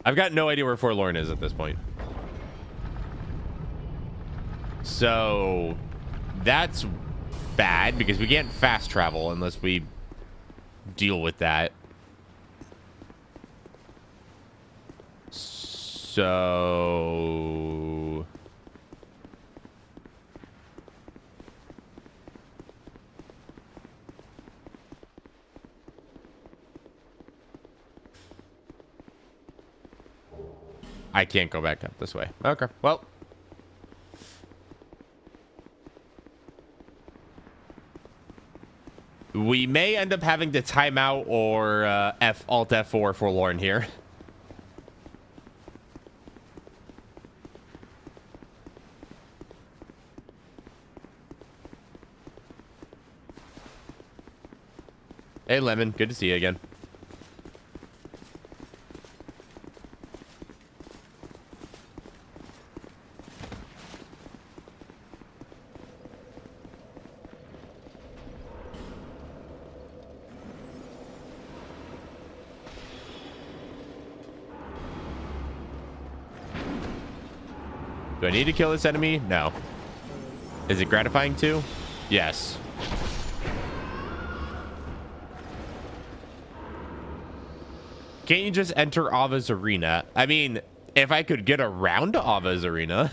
I've got no idea where Forlorn is at this point. So that's bad because we can't fast travel unless we deal with that. So I can't go back up this way. Okay, well. We may end up having to time out or Alt F4 Forlorn here. Hey, Lemon. Good to see you again. Do I need to kill this enemy? No. Is it gratifying too? Yes. Can't you just enter Ava's arena? I mean, if I could get around to Ava's arena.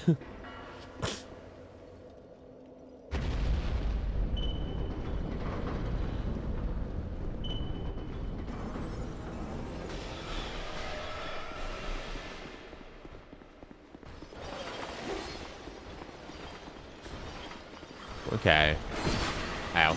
Okay. Ow.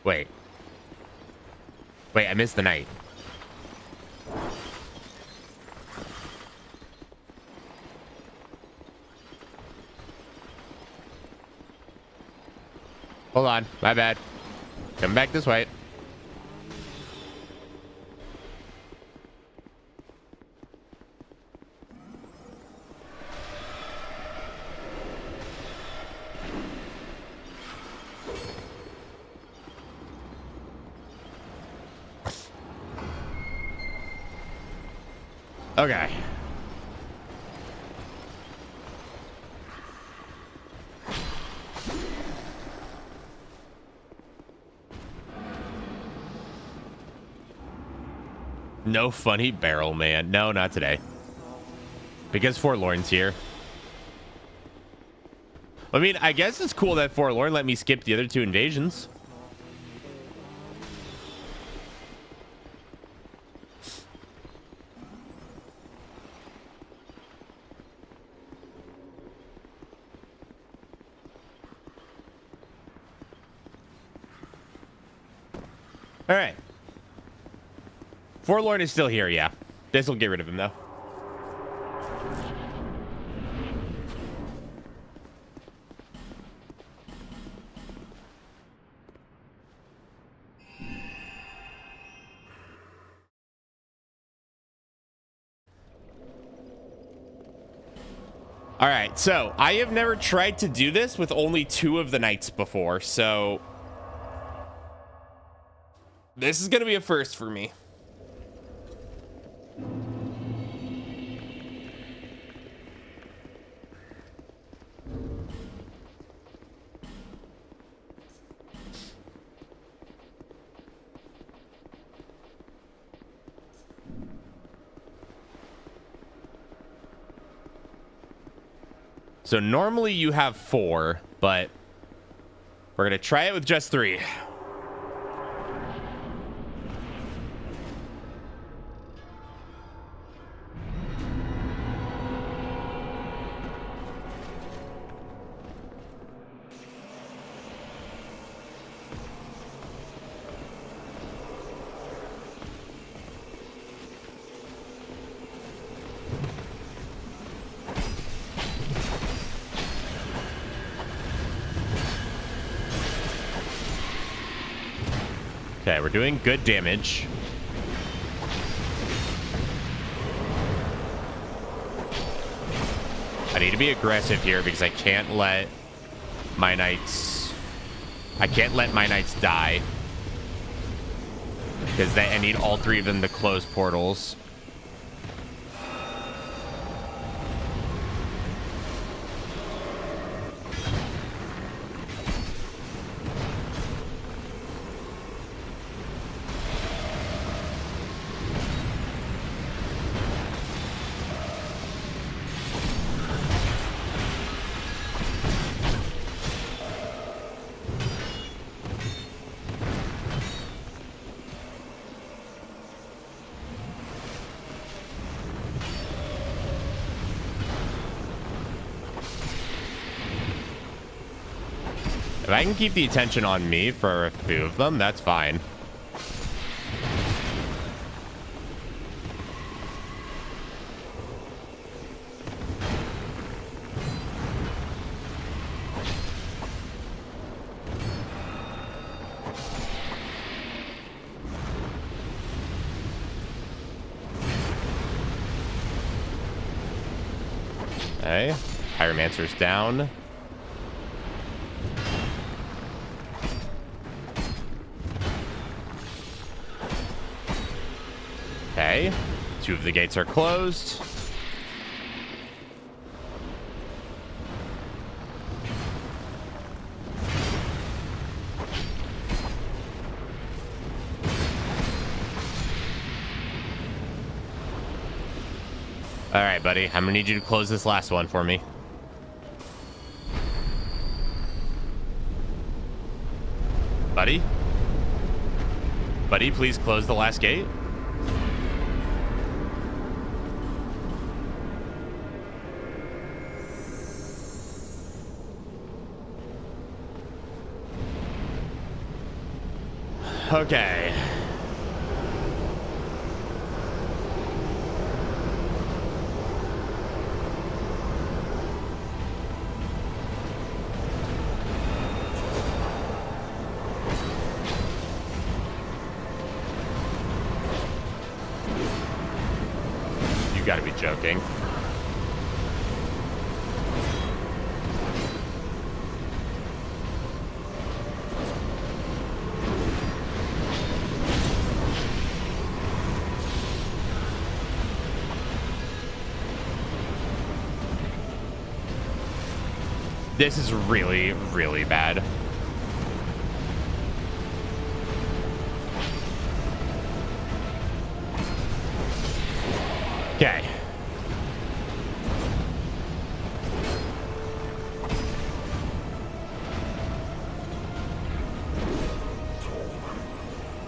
Wait. Wait, I missed the night. Hold on, my bad. Come back this way. Okay. No funny barrel, man. No, not today. Because Forlorn's here. I mean, I guess it's cool that Forlorn let me skip the other 2 invasions. All right. Forlorn is still here, yeah. This will get rid of him, though. All right, so I have never tried to do this with only 2 of the knights before, so this is going to be a first for me. So normally you have 4, but we're going to try it with just 3. Okay, we're doing good damage. I need to be aggressive here because I can't let my knights... I can't let my knights die. Because I need all 3 of them to close portals. If I can keep the attention on me for a few of them, that's fine. Okay, Pyromancer's down. Okay, 2 of the gates are closed. All right, buddy, I'm gonna need you to close this last one for me. Buddy? Buddy, please close the last gate. Okay. You gotta be joking. This is really, really bad. Okay.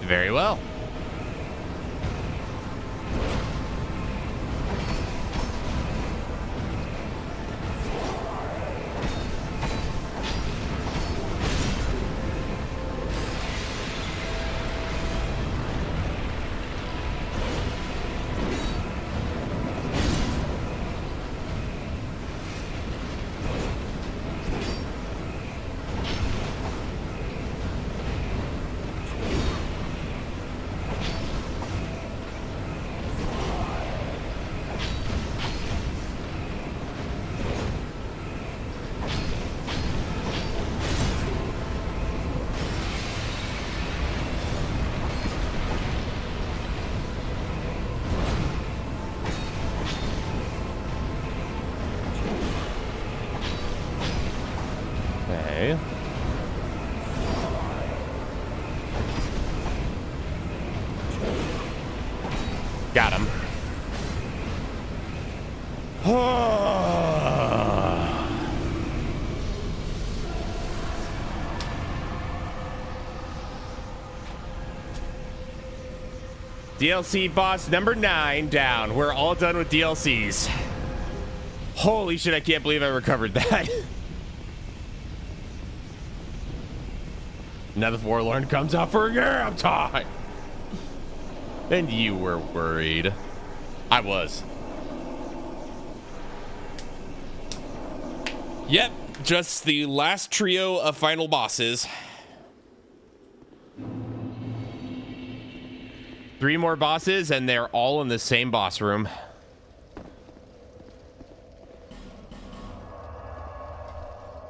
Very well. Okay. Got him. DLC boss number 9 down. We're all done with DLCs. Holy shit, I can't believe I recovered that. Now the Forlorn comes out for game time. And you were worried. I was. Yep, just the last trio of final bosses. 3 more bosses, and they're all in the same boss room.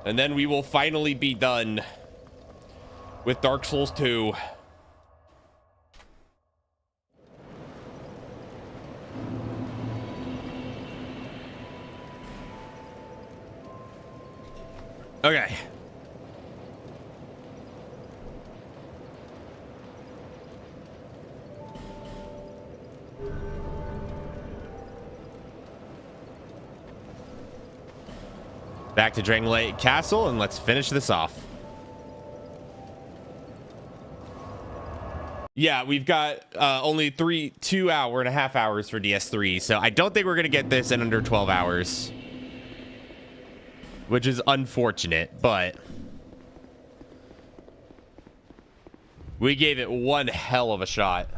And then we will finally be done with Dark Souls 2. Okay. Back to Dragon Lake Castle, and let's finish this off. Yeah, we've got only 2.5 hours for DS3, so I don't think we're going to get this in under 12 hours. Which is unfortunate, but we gave it one hell of a shot.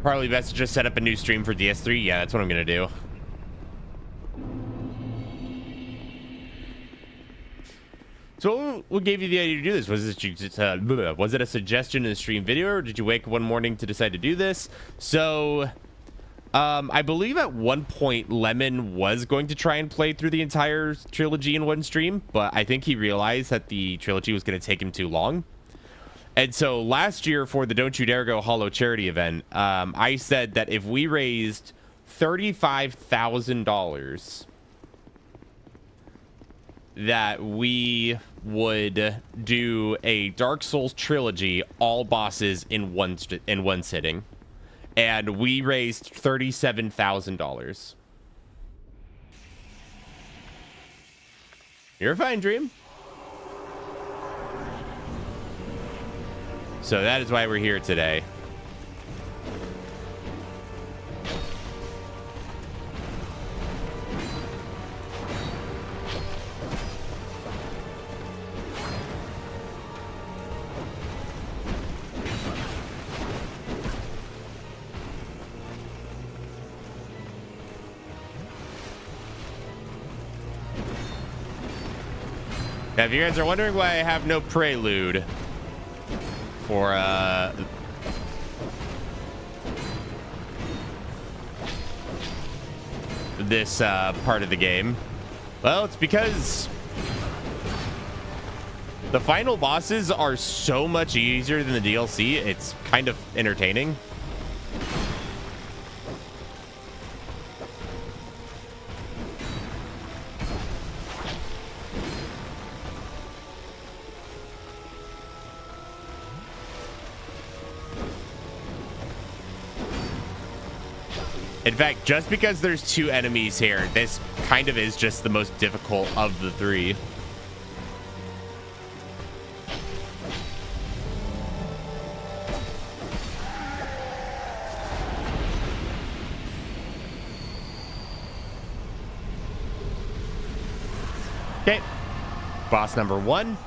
Probably best to just set up a new stream for DS3. Yeah, that's what I'm going to do. So what gave you the idea to do this? Was it a suggestion in a stream video, or did you wake up one morning to decide to do this? So I believe at one point Lemon was going to try and play through the entire trilogy in one stream, but I think he realized that the trilogy was going to take him too long. And so last year for the Don't You Dare Go Hollow charity event, I said that if we raised $35,000, that we would do a Dark Souls trilogy, all bosses in one sitting, and we raised $37,000. You're a fine dream. So that is why we're here today. Now, if you guys are wondering why I have no prelude for this part of the game, well, it's because the final bosses are so much easier than the DLC. It's kind of entertaining. In fact, just because there's 2 enemies here, this kind of is just the most difficult of the 3. Okay, boss number 1.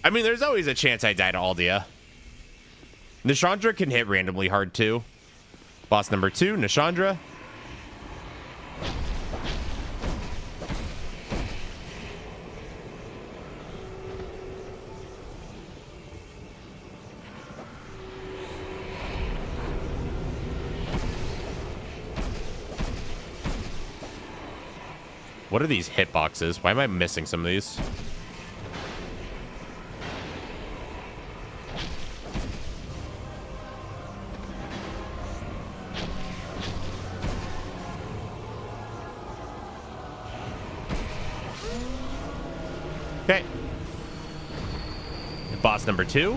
I mean, there's always a chance I die to Aldia. Nishandra can hit randomly hard too. Boss number 2, Nishandra. What are these hitboxes? Why am I missing some of these? Okay. Boss number 2.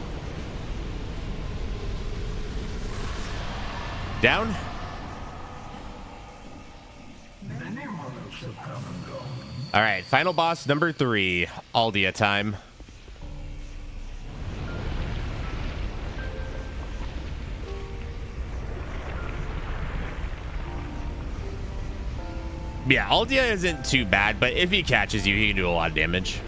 Down. All right, final boss number 3. Aldia time. Yeah, Aldia isn't too bad, but if he catches you, he can do a lot of damage.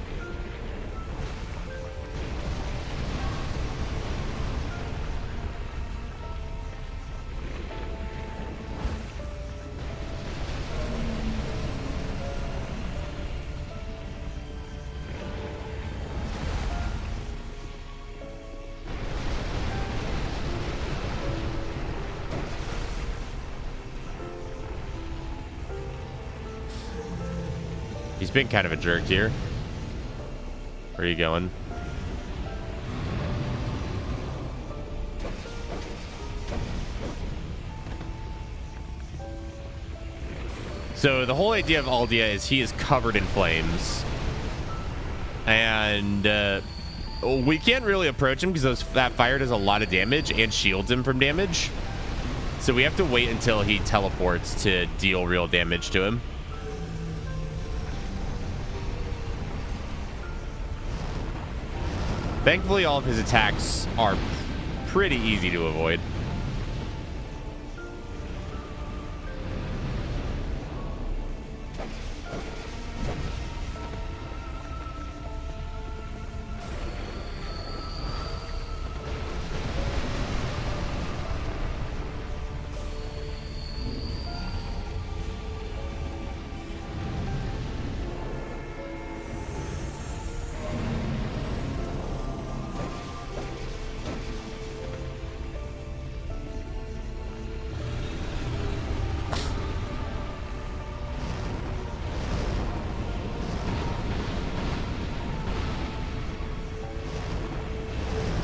He's been kind of a jerk here. Where are you going? So the whole idea of Aldia is he is covered in flames. And we can't really approach him because that fire does a lot of damage and shields him from damage. So we have to wait until he teleports to deal real damage to him. Thankfully, all of his attacks are pretty easy to avoid.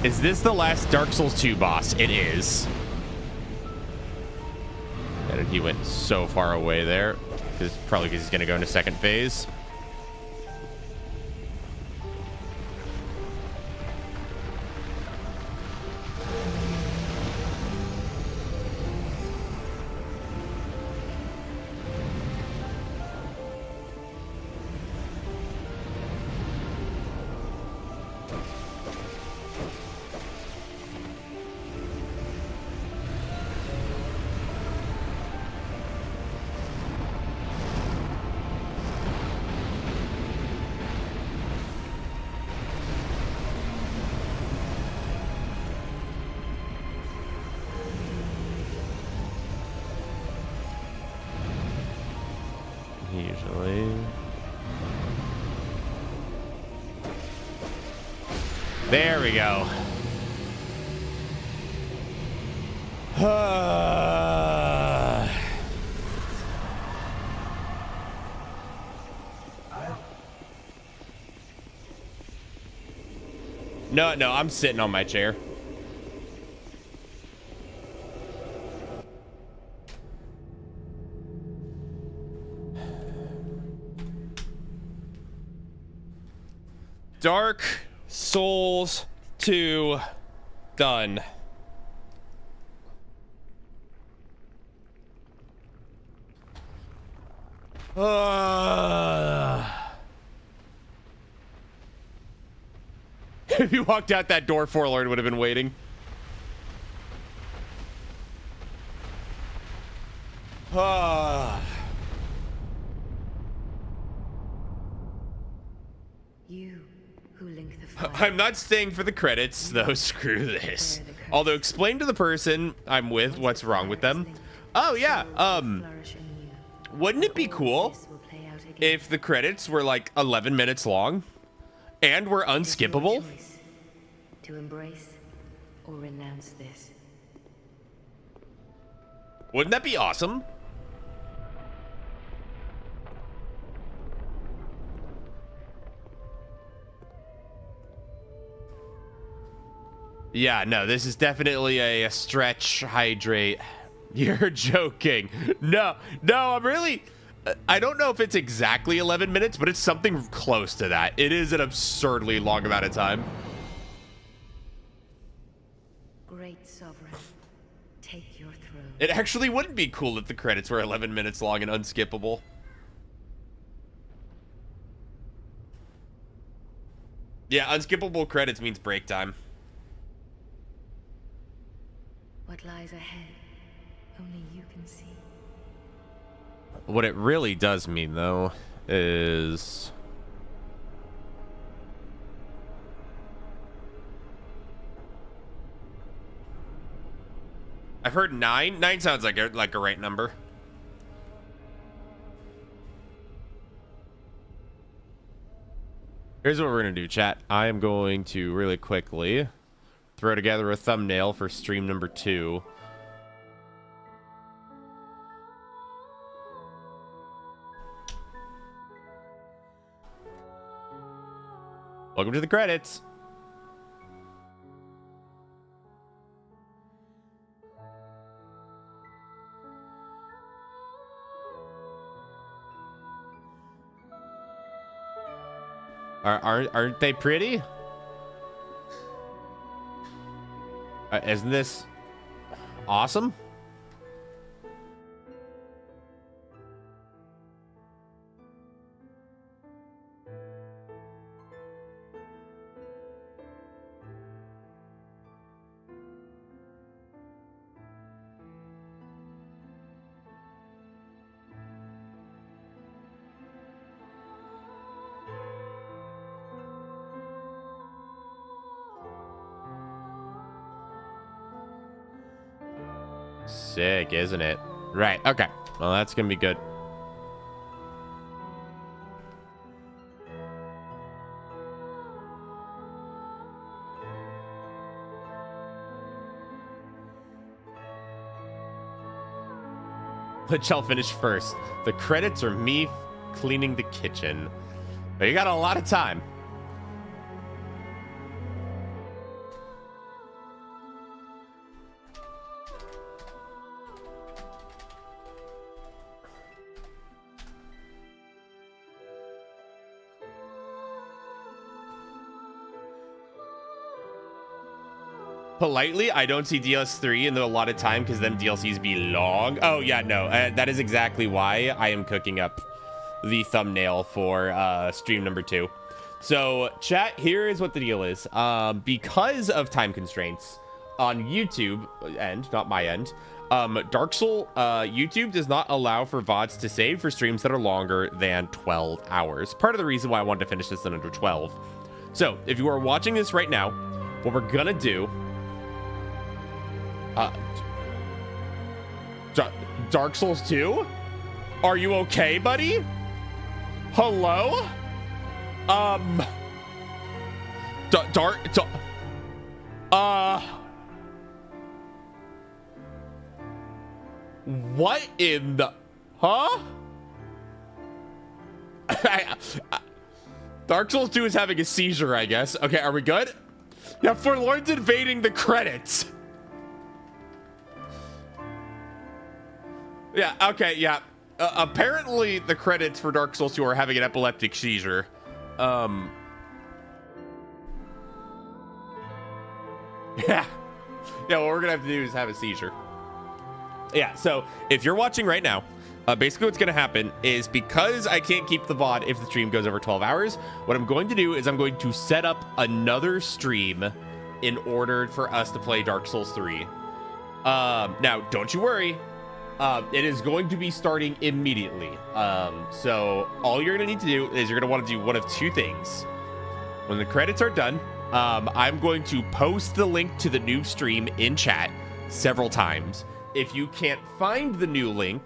Is this the last Dark Souls 2 boss? It is. And he went so far away there. Probably because he's going to go into second phase. Usually. There we go. No, I'm sitting on my chair. Dark Souls 2 done. If you walked out that door, Forlorn would have been waiting. You who link the fire. I'm not staying for the credits, though. Screw this. Although, explain to the person I'm with what's wrong with them. Oh, yeah. Wouldn't it be cool if the credits were like 11 minutes long and were unskippable? To embrace or renounce this. Wouldn't that be awesome? Yeah, no, this is definitely a stretch, hydrate. You're joking. No, I'm really... I don't know if it's exactly 11 minutes, but it's something close to that. It is an absurdly long amount of time. Great Sovereign, take your throne. It actually wouldn't be cool if the credits were 11 minutes long and unskippable. Yeah, unskippable credits means break time. What lies ahead, only you can see. What it really does mean, though, is... I've heard 9. 9 sounds like a right number. Here's what we're going to do, chat. I am going to really quickly throw together a thumbnail for stream number 2. Welcome to the credits. Aren't they pretty? Isn't this awesome? Sick, isn't it? Right, okay. Well, that's gonna be good. Which I'll finish first. The credits are me cleaning the kitchen. But you got a lot of time. Politely, I don't see DLC3 in the allotted time because then DLCs be long. Oh, yeah, no. That is exactly why I am cooking up the thumbnail for stream number 2. So, chat, here is what the deal is. Because of time constraints on YouTube end, not my end, Dark Souls YouTube does not allow for VODs to save for streams that are longer than 12 hours. Part of the reason why I wanted to finish this in under 12. So, if you are watching this right now, what we're gonna do... Dark Souls 2? Are you okay, buddy? Hello? What in the... Huh? Dark Souls 2 is having a seizure, I guess. Okay, are we good? Yeah, Forlorn's invading the credits. Yeah, okay, yeah. Apparently, the credits for Dark Souls 2 are having an epileptic seizure. Yeah. Yeah, what we're gonna have to do is have a seizure. Yeah, so if you're watching right now, basically what's gonna happen is because I can't keep the VOD if the stream goes over 12 hours, what I'm going to do is I'm going to set up another stream in order for us to play Dark Souls 3. Now, don't you worry. It is going to be starting immediately. So all you're going to need to do is you're going to want to do one of two things. When the credits are done, I'm going to post the link to the new stream in chat several times. If you can't find the new link,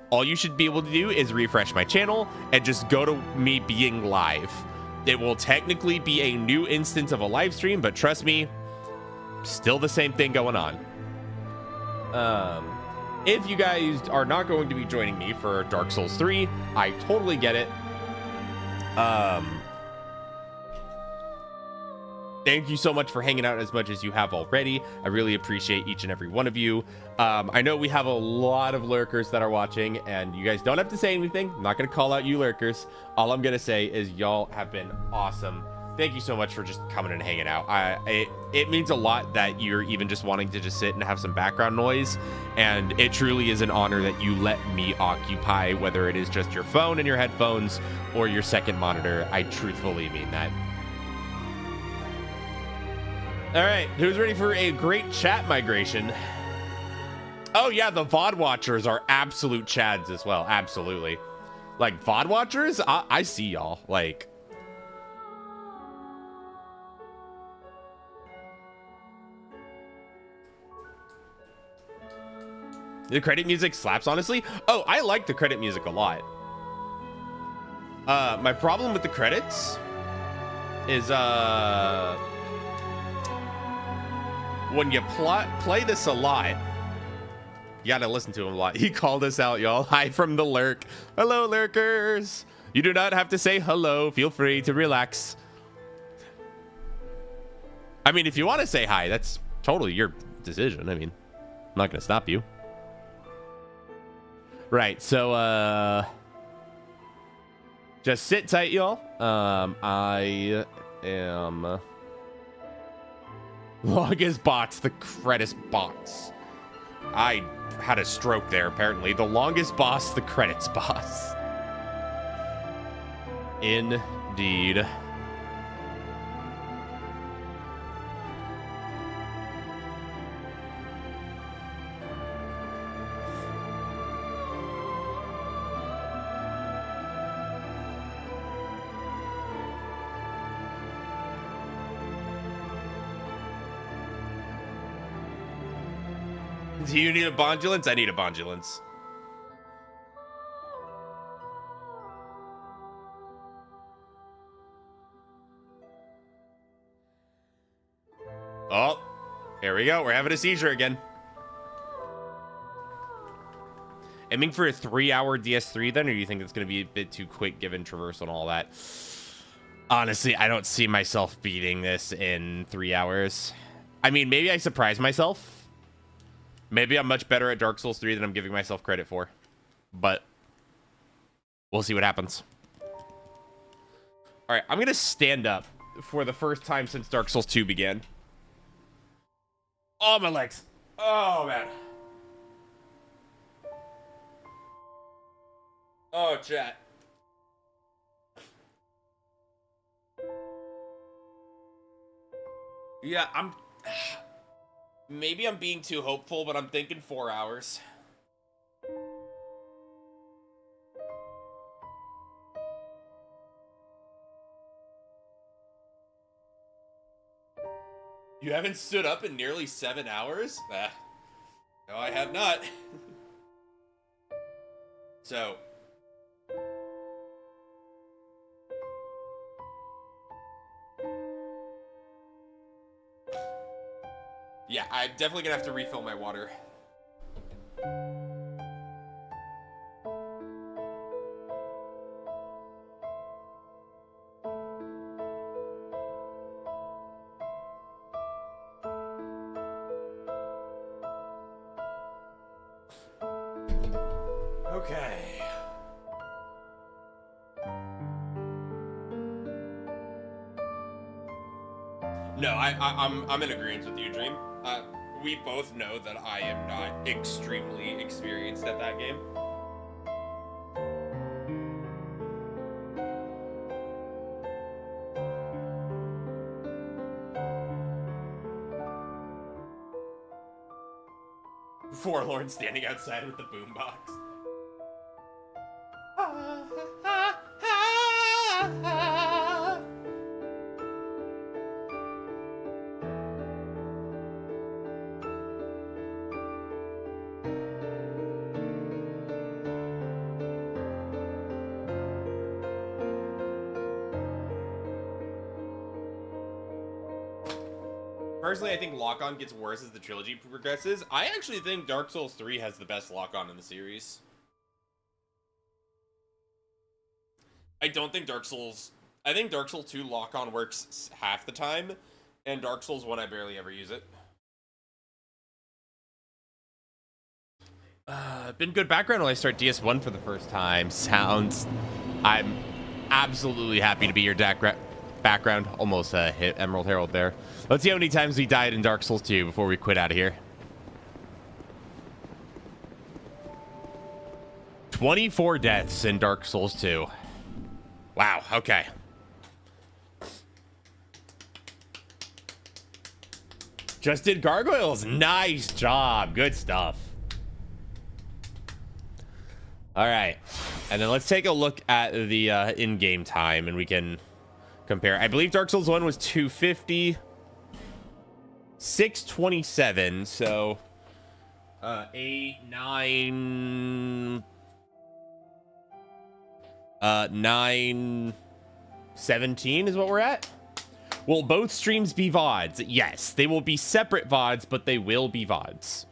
all you should be able to do is refresh my channel and just go to me being live. It will technically be a new instance of a live stream, but trust me, still the same thing going on. If you guys are not going to be joining me for Dark Souls 3, I totally get it. Thank you so much for hanging out as much as you have already. I really appreciate each and every one of you. I know we have a lot of lurkers that are watching, and you guys don't have to say anything. I'm not going to call out you lurkers. All I'm going to say is y'all have been awesome. Thank you so much for just coming and hanging out. It means a lot that you're even just wanting to just sit and have some background noise, and it truly is an honor that you let me occupy, whether it is just your phone and your headphones or your second monitor. I truthfully mean that. All right, who's ready for a great chat migration? Oh yeah, the VOD watchers are absolute chads as well. Absolutely. Like, VOD watchers, I see y'all. Like, the credit music slaps, honestly. Oh, I like the credit music a lot. My problem with the credits is when you play this a lot, you gotta listen to him a lot. He called us out, y'all. Hi from the lurk. Hello, lurkers. You do not have to say hello. Feel free to relax. I mean, if you want to say hi, that's totally your decision. I mean, I'm not gonna stop you. Right, so just sit tight, y'all. I am longest bots, the credits bots. I had a stroke there, apparently. The longest boss, the credits boss. Indeed. Do you need a bondulance? I need a bondulance. Oh, here we go. We're having a seizure again. Aiming for a 3-hour DS3 then, or do you think it's going to be a bit too quick given traversal and all that? Honestly, I don't see myself beating this in 3 hours. I mean, maybe I surprise myself. Maybe I'm much better at Dark Souls 3 than I'm giving myself credit for. But we'll see what happens. All right, I'm going to stand up for the first time since Dark Souls 2 began. Oh, my legs. Oh, man. Oh, chat. Yeah, maybe I'm being too hopeful, but I'm thinking 4 hours. You haven't stood up in nearly 7 hours? No, I have not. So. Yeah, I'm definitely gonna have to refill my water. Okay. No, I'm in agreement with you, Dream. We both know that I am not extremely experienced at that game. Forlorn standing outside with the boombox. Personally, I think lock-on gets worse as the trilogy progresses. I actually think Dark Souls 3 has the best lock-on in the series. I think Dark Souls 2 lock-on works half the time, And Dark Souls 1, I barely ever use it. Been good background when I start DS1 for the first time. Sounds... I'm absolutely happy to be your background. Almost hit Emerald Herald there. Let's see how many times we died in Dark Souls 2 before we quit out of here. 24 deaths in Dark Souls 2. Wow, okay. Just did gargoyles. Nice job. Good stuff. All right. And then let's take a look at the in-game time, and we can compare. I believe Dark Souls 1 was 250. 627. So 8, 9... 9:17 is what we're at. Will both streams be VODs? Yes, they will be separate VODs, but they will be VODs.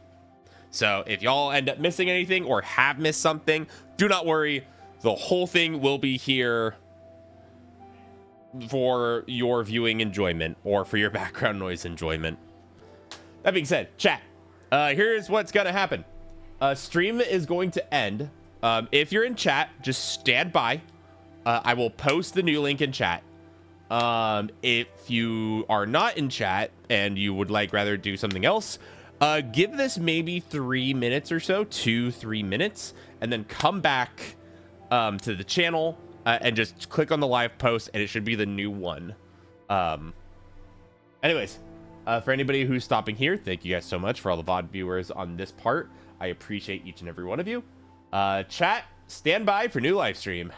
So if y'all end up missing anything or have missed something, do not worry. The whole thing will be here for your viewing enjoyment or for your background noise enjoyment. That being said, chat, here's what's going to happen. Stream is going to end. If you're in chat, just stand by. I will post the new link in chat. If you are not in chat and you would like rather do something else, give this maybe 3 minutes or so, 2-3 minutes, and then come back to the channel and just click on the live post, and it should be the new one. Anyways, for anybody who's stopping here, thank you guys so much. For all the VOD viewers on this part, I appreciate each and every one of you. Chat, stand by for new live stream.